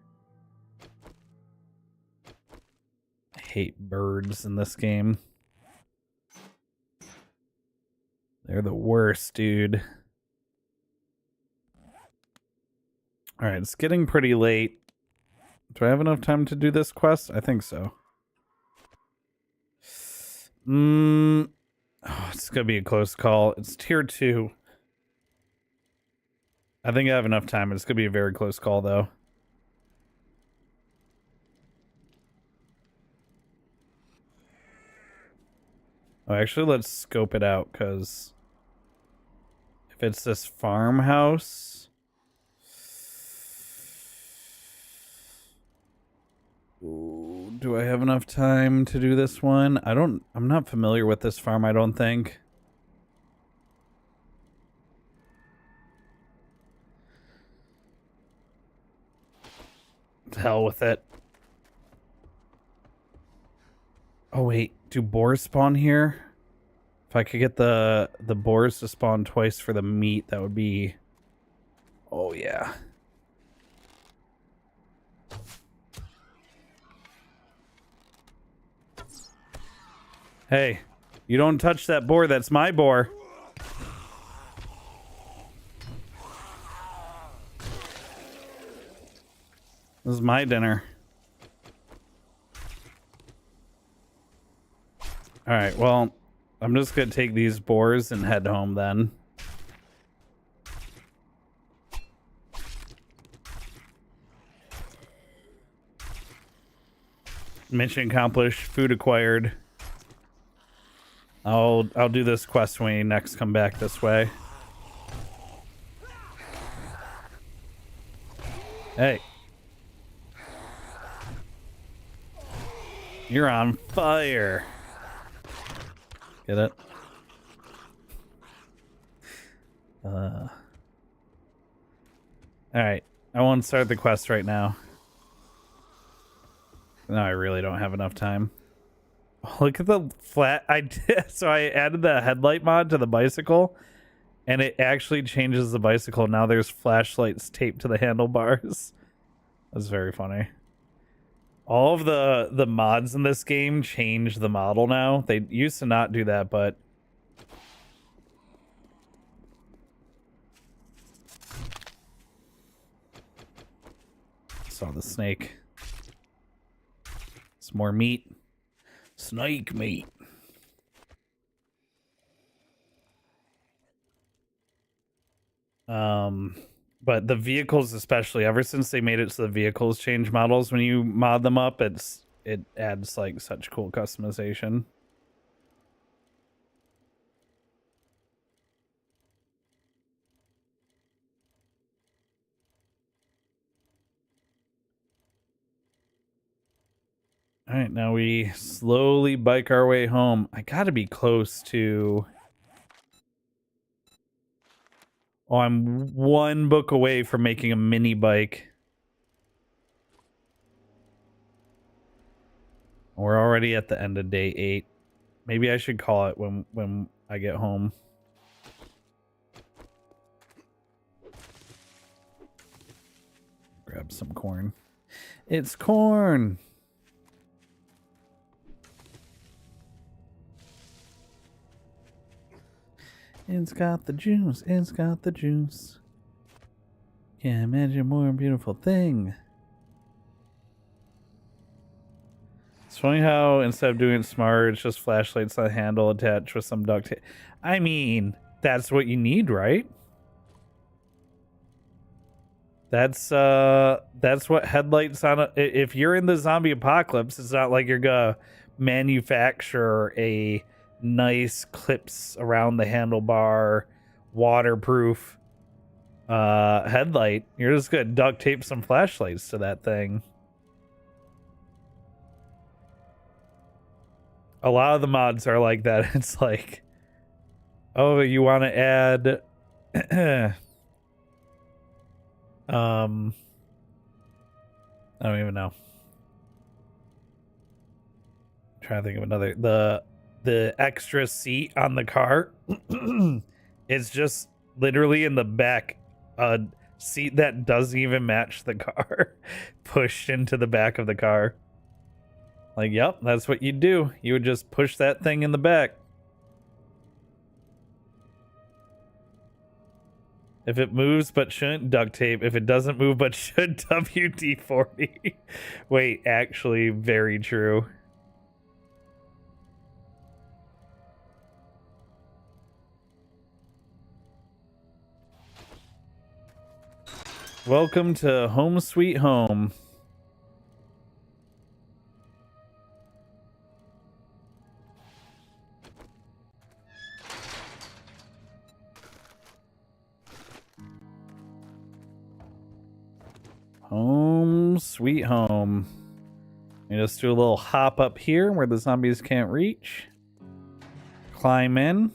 I hate birds in this game. They're the worst, dude. All right, it's getting pretty late. Do I have enough time to do this quest? I think so. Oh, it's gonna be a close call. It's tier 2. I think I have enough time. It's gonna be a very close call, though. Oh, actually, let's scope it out, because if it's this farmhouse... Ooh, do I have enough time to do this one? I'm not familiar with this farm, I don't think. To hell with it. Oh wait, do boars spawn here? If I could get the boars to spawn twice for the meat, that would be... Oh yeah. Hey, you don't touch that boar, that's my boar. This is my dinner. Alright, well, I'm just gonna take these boars and head home then. Mission accomplished, food acquired. I'll do this quest when we next come back this way. Hey. You're on fire. Get it? Alright. I won't start the quest right now. No, I really don't have enough time. Look at the flat. So I added the headlight mod to the bicycle, and it actually changes the bicycle. Now there's flashlights taped to the handlebars. That's very funny. All of the mods in this game change the model now. They used to not do that, but saw the snake. Some more meat. Snake meat. But the vehicles especially, ever since they made it so the vehicles change models when you mod them up, it adds like such cool customization. All right, now we slowly bike our way home. I gotta be close to... Oh, I'm one book away from making a mini bike. We're already at the end of day 8. Maybe I should call it when I get home. Grab some corn. It's corn! It's got the juice. It's got the juice. Can't imagine a more beautiful thing. It's funny how instead of doing it smart, it's just flashlights on the handle attached with some duct tape. I mean, that's what you need, right? That's what headlights on a... If you're in the zombie apocalypse, it's not like you're gonna manufacture a nice clips around the handlebar, waterproof headlight. You're just gonna duct tape some flashlights to that thing. A lot of the mods are like that. It's like, oh, you want to add I don't even know. I'm trying to think of another. The extra seat on the car is just literally in the back, a seat that doesn't even match the car, pushed into the back of the car. Like, yep, that's what you'd do. You would just push that thing in the back. If it moves but shouldn't, duct tape. If it doesn't move but should, WD-40. Wait, actually, very true. Welcome to Home Sweet Home. Home Sweet Home. You just do a little hop up here where the zombies can't reach. Climb in.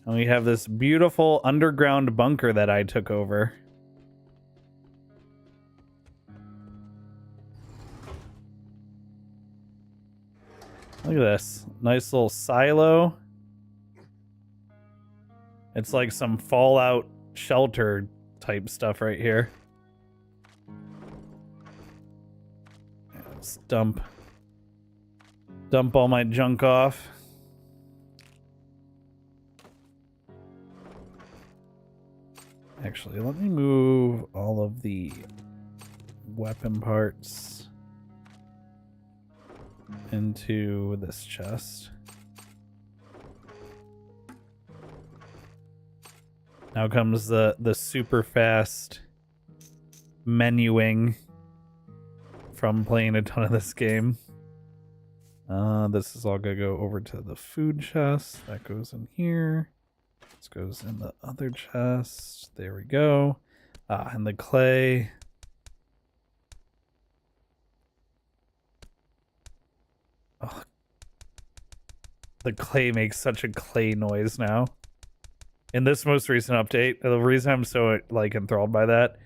And we have this beautiful underground bunker that I took over. Look at this. Nice little silo. It's like some Fallout shelter type stuff right here. Let's dump all my junk off. Actually, let me move all of the weapon parts into this chest. Now comes the super fast menuing from playing a ton of this game. This is all gonna go over to the food chest. That goes in here. This goes in the other chest. There we go. And the clay. Oh, the clay makes such a clay noise now. In this most recent update, the reason I'm so like enthralled by that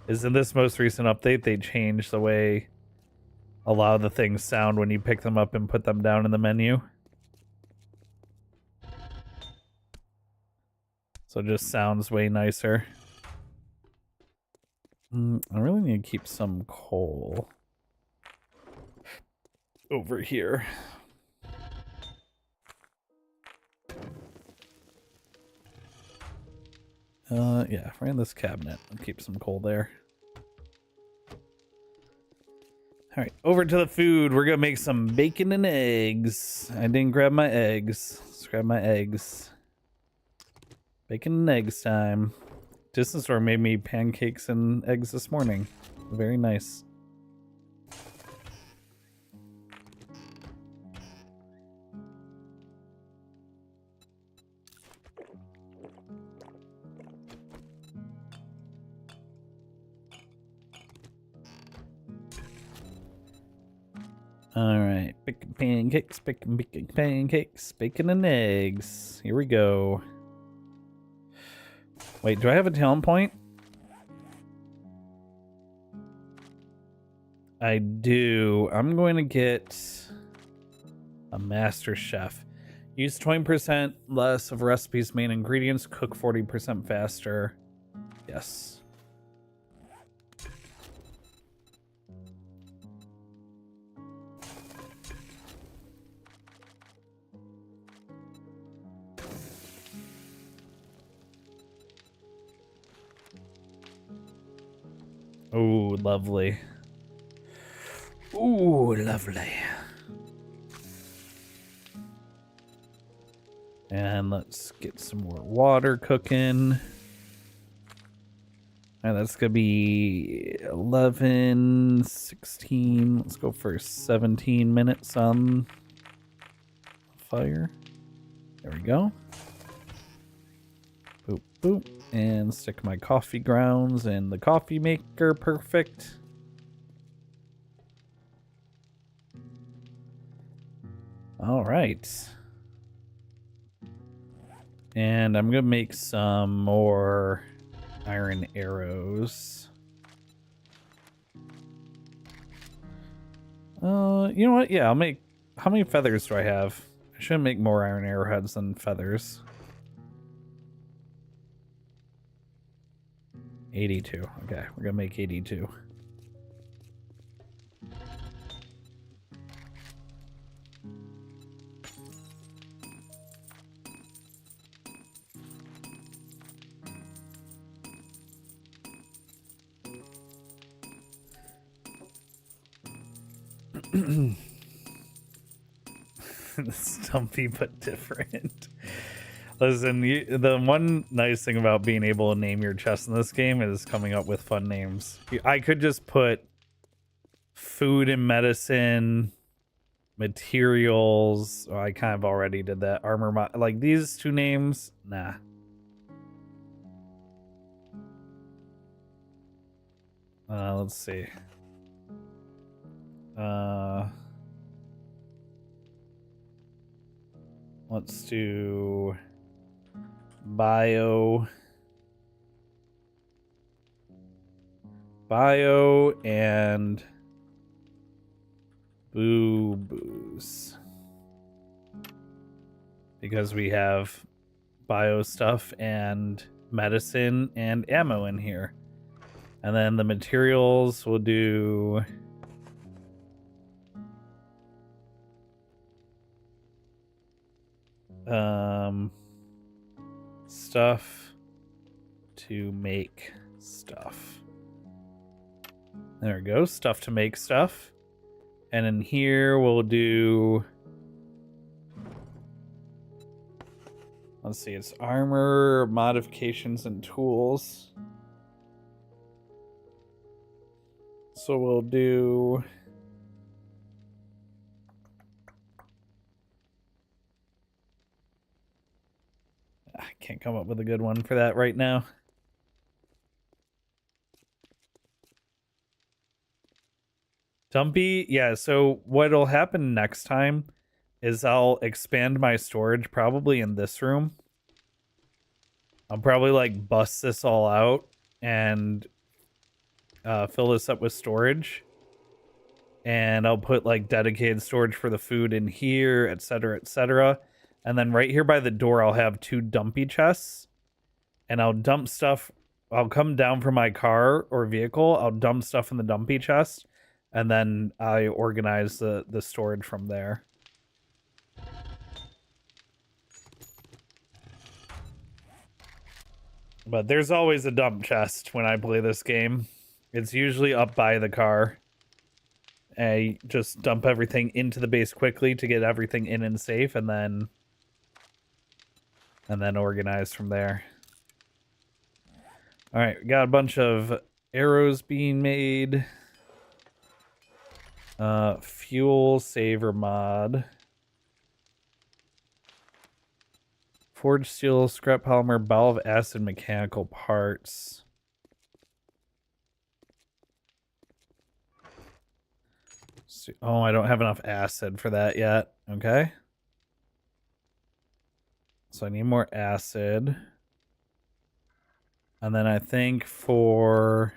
is in this most recent update, they changed the way a lot of the things sound when you pick them up and put them down in the menu. So it just sounds way nicer. I really need to keep some coal over here. Yeah, right in this cabinet. I'll keep some coal there. Alright, over to the food. We're gonna make some bacon and eggs. I didn't grab my eggs. Let's grab my eggs. Bacon and eggs time. Distance store made me pancakes and eggs this morning. Very nice. All right, bacon pancakes, bacon pancakes, bacon and eggs. Here we go. Wait, do I have a talent point? I do. I'm going to get a master chef. Use 20% less of recipes' main ingredients. Cook 40% faster. Yes. Oh, lovely. Ooh, lovely. And let's get some more water cooking. All right, that's gonna be 11, 16. Let's go for 17 minutes on fire. There we go. Boop, boop. And stick my coffee grounds in the coffee maker. Perfect. All right. And I'm going to make some more iron arrows. You know what? Yeah, I'll make... How many feathers do I have? I should make more iron arrowheads than feathers. 82. Okay, we're gonna make 82. Stumpy but different. Listen, the one nice thing about being able to name your chests in this game is coming up with fun names. I could just put food and medicine, materials. Oh, I kind of already did that. Armor, like these two names, nah. Let's see. Let's do bio and boo-boos. Because we have bio stuff and medicine and ammo in here. And then the materials will do... stuff to make stuff. There we go, stuff to make stuff. And in here we'll do... Let's see, it's armor, modifications, and tools. So we'll do... I can't come up with a good one for that right now. Dumpy, yeah, so what'll happen next time is I'll expand my storage probably in this room. I'll probably like bust this all out and fill this up with storage. And I'll put like dedicated storage for the food in here, etc., etc. And then right here by the door, I'll have 2 dumpy chests. And I'll dump stuff. I'll come down from my car or vehicle. I'll dump stuff in the dumpy chest. And then I organize the storage from there. But there's always a dump chest when I play this game. It's usually up by the car. I just dump everything into the base quickly to get everything in and safe, and then organize from there. All right, we got a bunch of arrows being made. Fuel saver mod. Forged steel, scrap polymer, ball of acid, mechanical parts. Oh, I don't have enough acid for that yet. Okay. So I need more acid. And then I think for...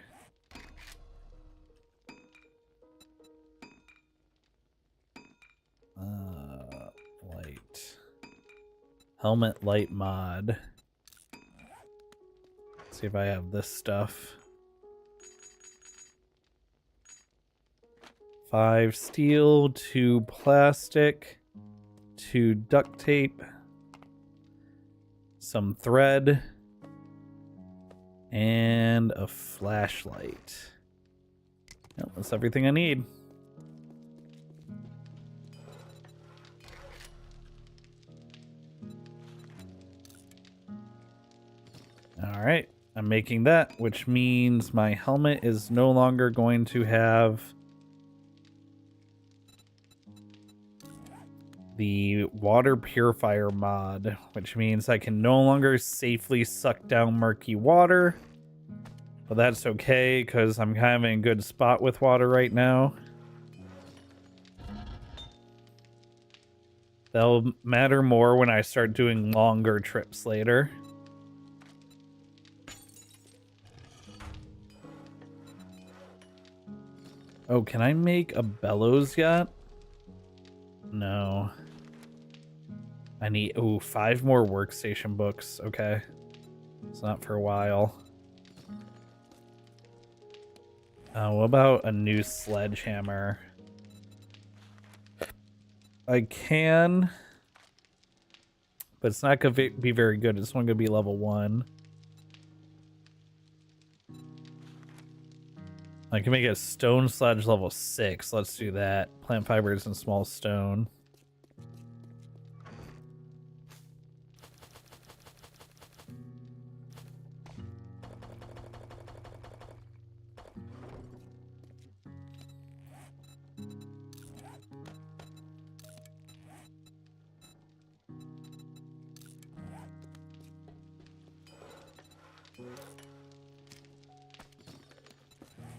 light. Helmet light mod. Let's see if I have this stuff. 5 steel, 2 plastic, 2 duct tape, some thread, and a flashlight. Yep, that's everything I need. All right, I'm making that, which means my helmet is no longer going to have the water purifier mod, which means I can no longer safely suck down murky water. But that's okay, because I'm kind of in a good spot with water right now. That'll matter more when I start doing longer trips later. Oh, can I make a bellows yet? No. I need, 5 more workstation books. Okay. It's not for a while. What about a new sledgehammer? I can, but it's not going to be very good. It's only going to be level 1. I can make a stone sledge level 6. Let's do that. Plant fibers and small stone.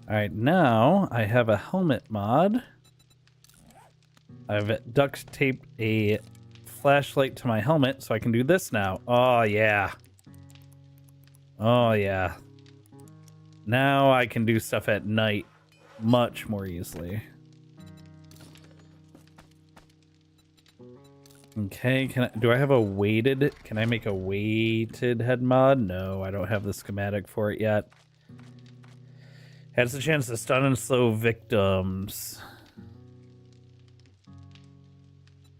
Alright, now I have a helmet mod. I've duct taped a flashlight to my helmet so I can do this now. Oh, yeah. Oh, yeah. Now I can do stuff at night much more easily. Okay, do I have a weighted? Can I make a weighted head mod? No, I don't have the schematic for it yet. Has a chance to stun and slow victims.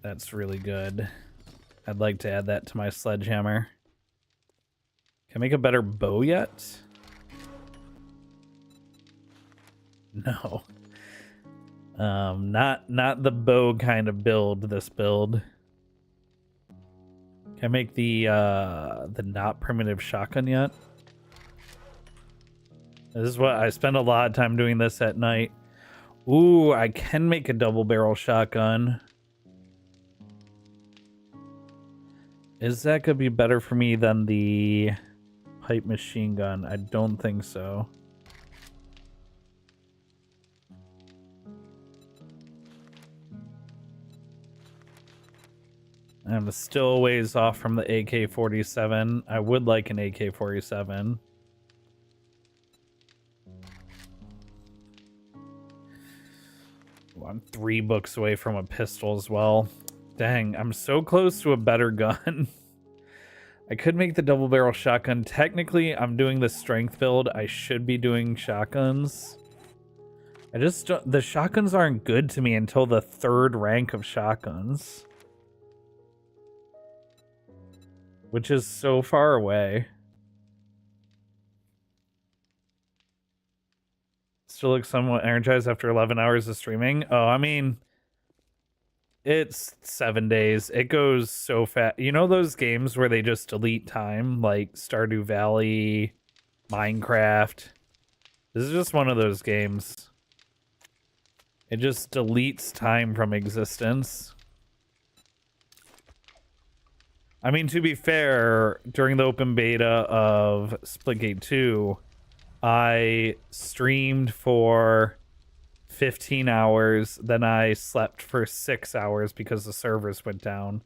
That's really good. I'd like to add that to my sledgehammer. Can I make a better bow yet? No. Not the bow kind of build, this build. Can I make the not primitive shotgun yet? This is what I spend a lot of time doing this at night. Ooh, I can make a double barrel shotgun. Is that gonna be better for me than the pipe machine gun? I don't think so. I'm still a ways off from the AK-47. I would like an AK-47. I'm 3 books away from a pistol as well. Dang, I'm so close to a better gun. I could make the double barrel shotgun. Technically, I'm doing the strength build. I should be doing shotguns. I just don't, the shotguns aren't good to me until the 3rd rank of shotguns. Which is so far away. Still look somewhat energized after 11 hours of streaming. Oh, I mean, it's 7 days. It goes so fast. You know those games where they just delete time, like Stardew Valley, Minecraft? This is just one of those games. It just deletes time from existence. I mean, to be fair, during the open beta of Splitgate 2, I streamed for 15 hours, then I slept for 6 hours because the servers went down.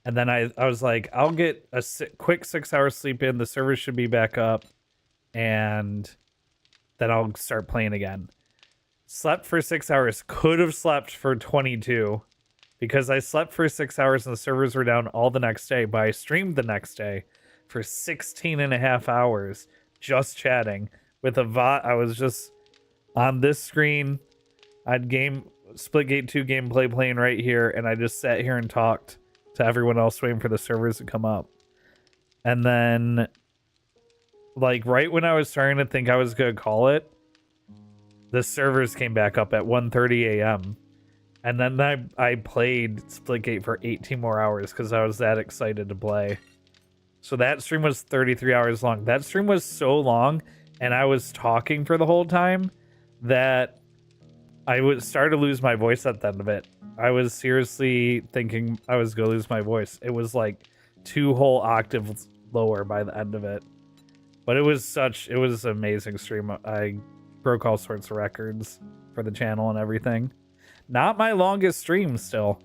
And then I was like, I'll get a quick 6 hours sleep in, the servers should be back up, and then I'll start playing again. Slept for 6 hours, could have slept for 22, because I slept for 6 hours and the servers were down all the next day, but I streamed the next day for 16 and a half hours. Just chatting with a bot. I was just on this screen. I'd Splitgate 2 gameplay playing right here, and I just sat here and talked to everyone else waiting for the servers to come up. And then, like, right when I was starting to think I was gonna call it, the servers came back up at 1:30 a.m. And then I played Splitgate for 18 more hours because I was that excited to play. So that stream was 33 hours long. That stream was so long, and I was talking for the whole time, that I would start to lose my voice at the end of it. I was seriously thinking I was going to lose my voice. It was like 2 whole octaves lower by the end of it. But it was an amazing stream. I broke all sorts of records for the channel and everything. Not my longest stream still.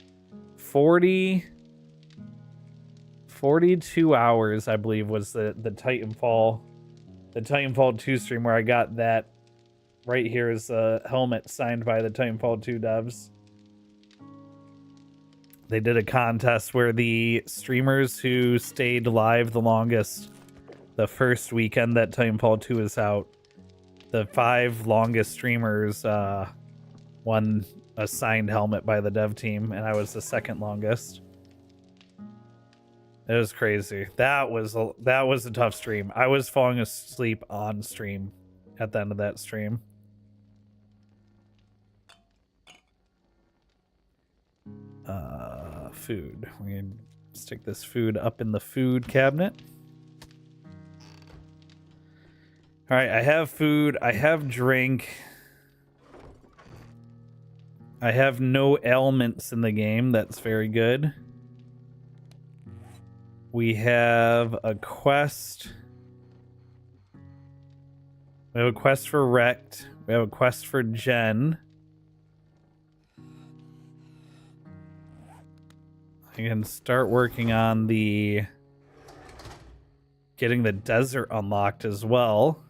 42 hours, I believe, was the Titanfall 2 stream where I got that right here is a helmet signed by the Titanfall 2 devs. They did a contest where the streamers who stayed live the longest the first weekend that Titanfall 2 is out, the 5 longest streamers won a signed helmet by the dev team, and I was the second longest. It was crazy. That was a tough stream. I was falling asleep on stream at the end of that stream. Food. We're gonna stick this food up in the food cabinet. All right, I have food. I have drink. I have no ailments in the game. That's very good. We have a quest. We have a quest for Rect. We have a quest for Jen. I can start working on the getting the desert unlocked as well.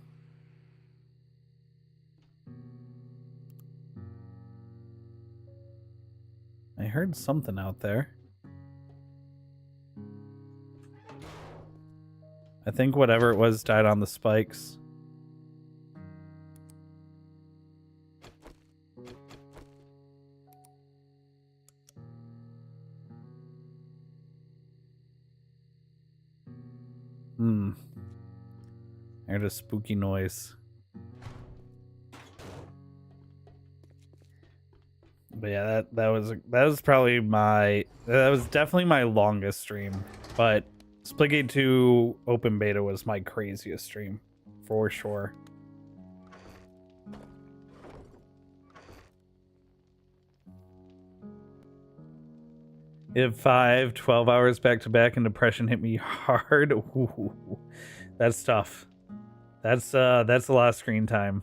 I heard something out there. I think whatever it was died on the spikes. I heard a spooky noise. But yeah, that was probably that was definitely my longest stream. But Splitgate 2 open beta was my craziest stream, for sure. If 12 hours back to back and depression hit me hard, ooh, that's tough. That's a lot of screen time.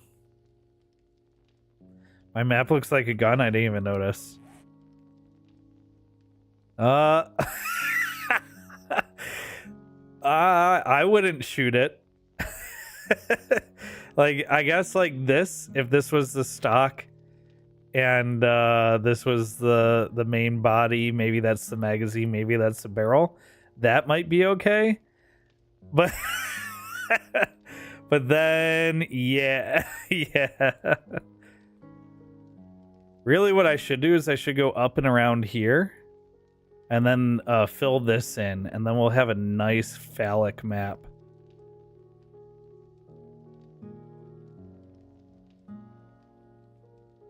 My map looks like a gun. I didn't even notice. I wouldn't shoot it. Like, I guess like this, if this was the stock and this was the main body, maybe that's the magazine, maybe that's the barrel, that might be okay. But but then yeah. Really what I should do is I should go up and around here and then fill this in, and then we'll have a nice phallic map.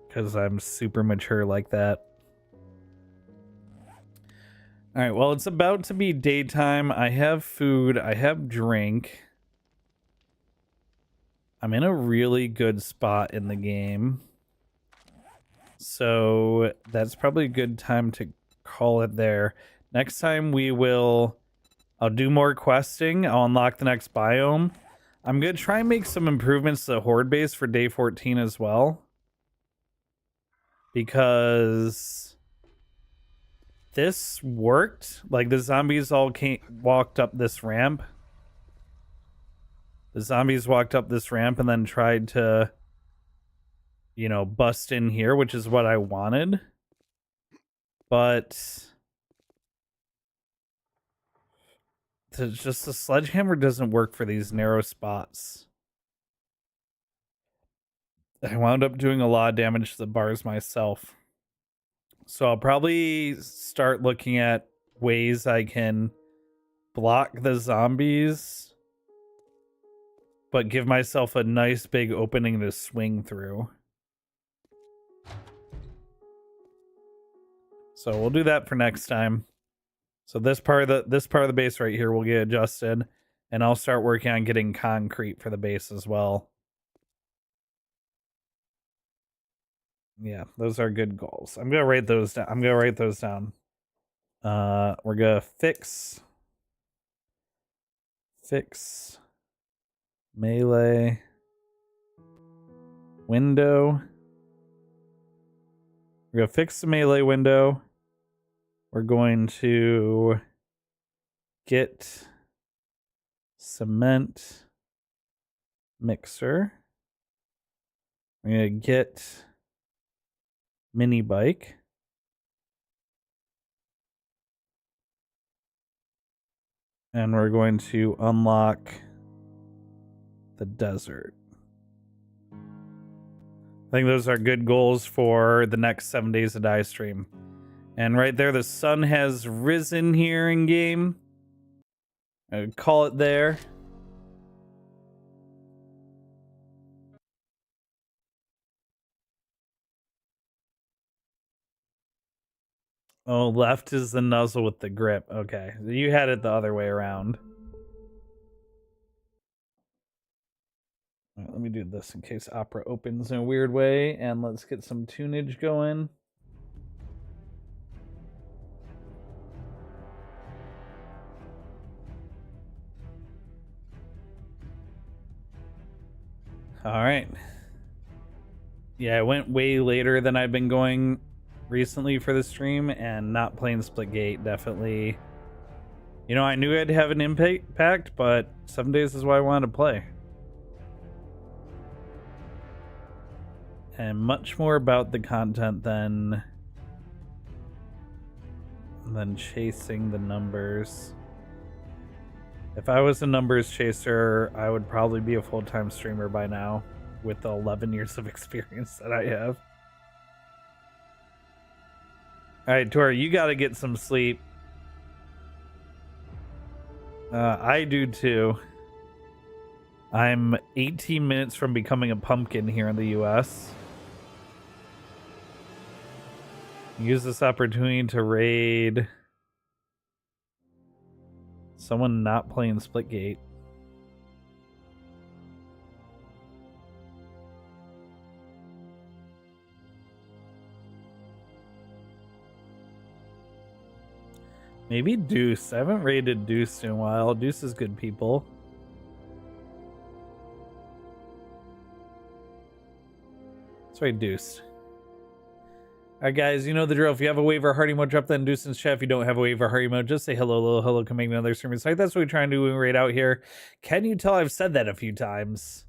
Because I'm super mature like that. Alright, well, it's about to be daytime. I have food. I have drink. I'm in a really good spot in the game. So that's probably a good time to call it there. Next time I'll do more questing. I'll unlock the next biome. I'm going to try and make some improvements to the horde base for day 14 as well. Because this worked. Like, the zombies all walked up this ramp. The zombies walked up this ramp and then tried to, you know, bust in here, which is what I wanted. But just the sledgehammer doesn't work for these narrow spots. I wound up doing a lot of damage to the bars myself. So I'll probably start looking at ways I can block the zombies, but give myself a nice big opening to swing through. So we'll do that for next time. So this part of the base right here will get adjusted, and I'll start working on getting concrete for the base as well. Yeah, those are good goals. I'm gonna write those down. We're gonna fix melee window. We're gonna fix the melee window. We're going to get cement mixer. We're gonna get mini bike. And we're going to unlock the desert. I think those are good goals for the next 7 Days to Die stream. And right there, the sun has risen here in game. I would call it there. Oh, left is the nuzzle with the grip. Okay, you had it the other way around. All right, let me do this in case Opera opens in a weird way, and let's get some tunage going. All right. Yeah, I went way later than I've been going recently for the stream, and not playing Splitgate definitely. You know, I knew I'd have an impact, but 7 days is what I wanted to play. And much more about the content than chasing the numbers. If I was a numbers chaser, I would probably be a full-time streamer by now with the 11 years of experience that I have. All right, Tori, you got to get some sleep. I do too. I'm 18 minutes from becoming a pumpkin here in the US. Use this opportunity to raid someone not playing Splitgate. Maybe Deuce. I haven't raided Deuce in a while. Deuce is good people. That's right, Deuce. Alright guys, you know the drill. If you have a wave or heart emote, drop that in Deuce's chat. If you don't have a wave or heart emote, just say hello, come make another stream. It's like that's what we're trying to do right out here. Can you tell I've said that a few times?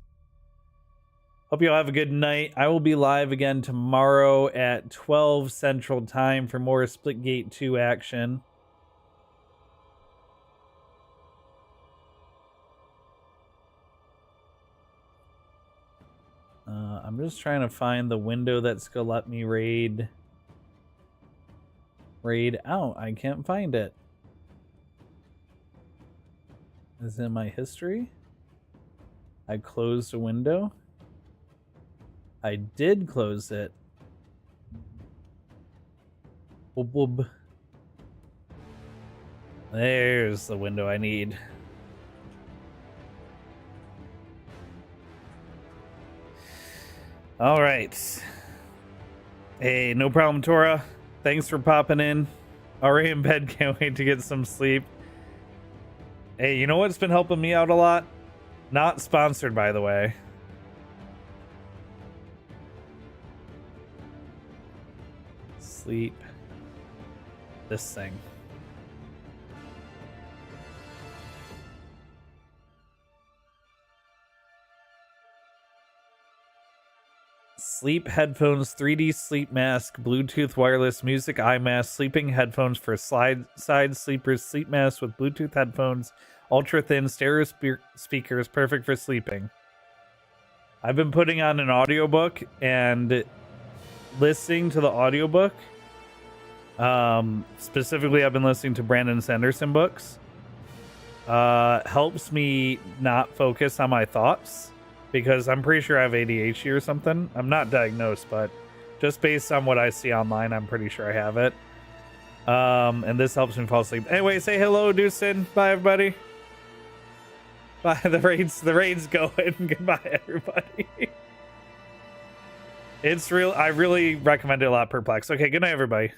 Hope you all have a good night. I will be live again tomorrow at 12 Central Time for more Splitgate 2 action. I'm just trying to find the window that's gonna let me raid out. I can't find it. Is it in my history? I closed a window. I did close it. Whoop, whoop. There's the window I need. All right. Hey, no problem, Tora. Thanks for popping in. Already in bed, can't wait to get some sleep. Hey, you know what's been helping me out a lot? Not sponsored, by the way. Sleep. This thing. Sleep headphones, 3D sleep mask, Bluetooth wireless music eye mask, sleeping headphones for side sleepers, sleep mask with Bluetooth headphones, ultra thin stereo speakers, perfect for sleeping. I've been putting on an audiobook and listening to the audiobook. Specifically, I've been listening to Brandon Sanderson books. Helps me not focus on my thoughts. Because I'm pretty sure I have ADHD or something. I'm not diagnosed, but just based on what I see online, I'm pretty sure I have it. And this helps me fall asleep. Anyway, say hello, Deucin. Bye, everybody. Bye. The raid's going. Goodbye, everybody. It's real. I really recommend it a lot. Perplex. Okay, good night, everybody.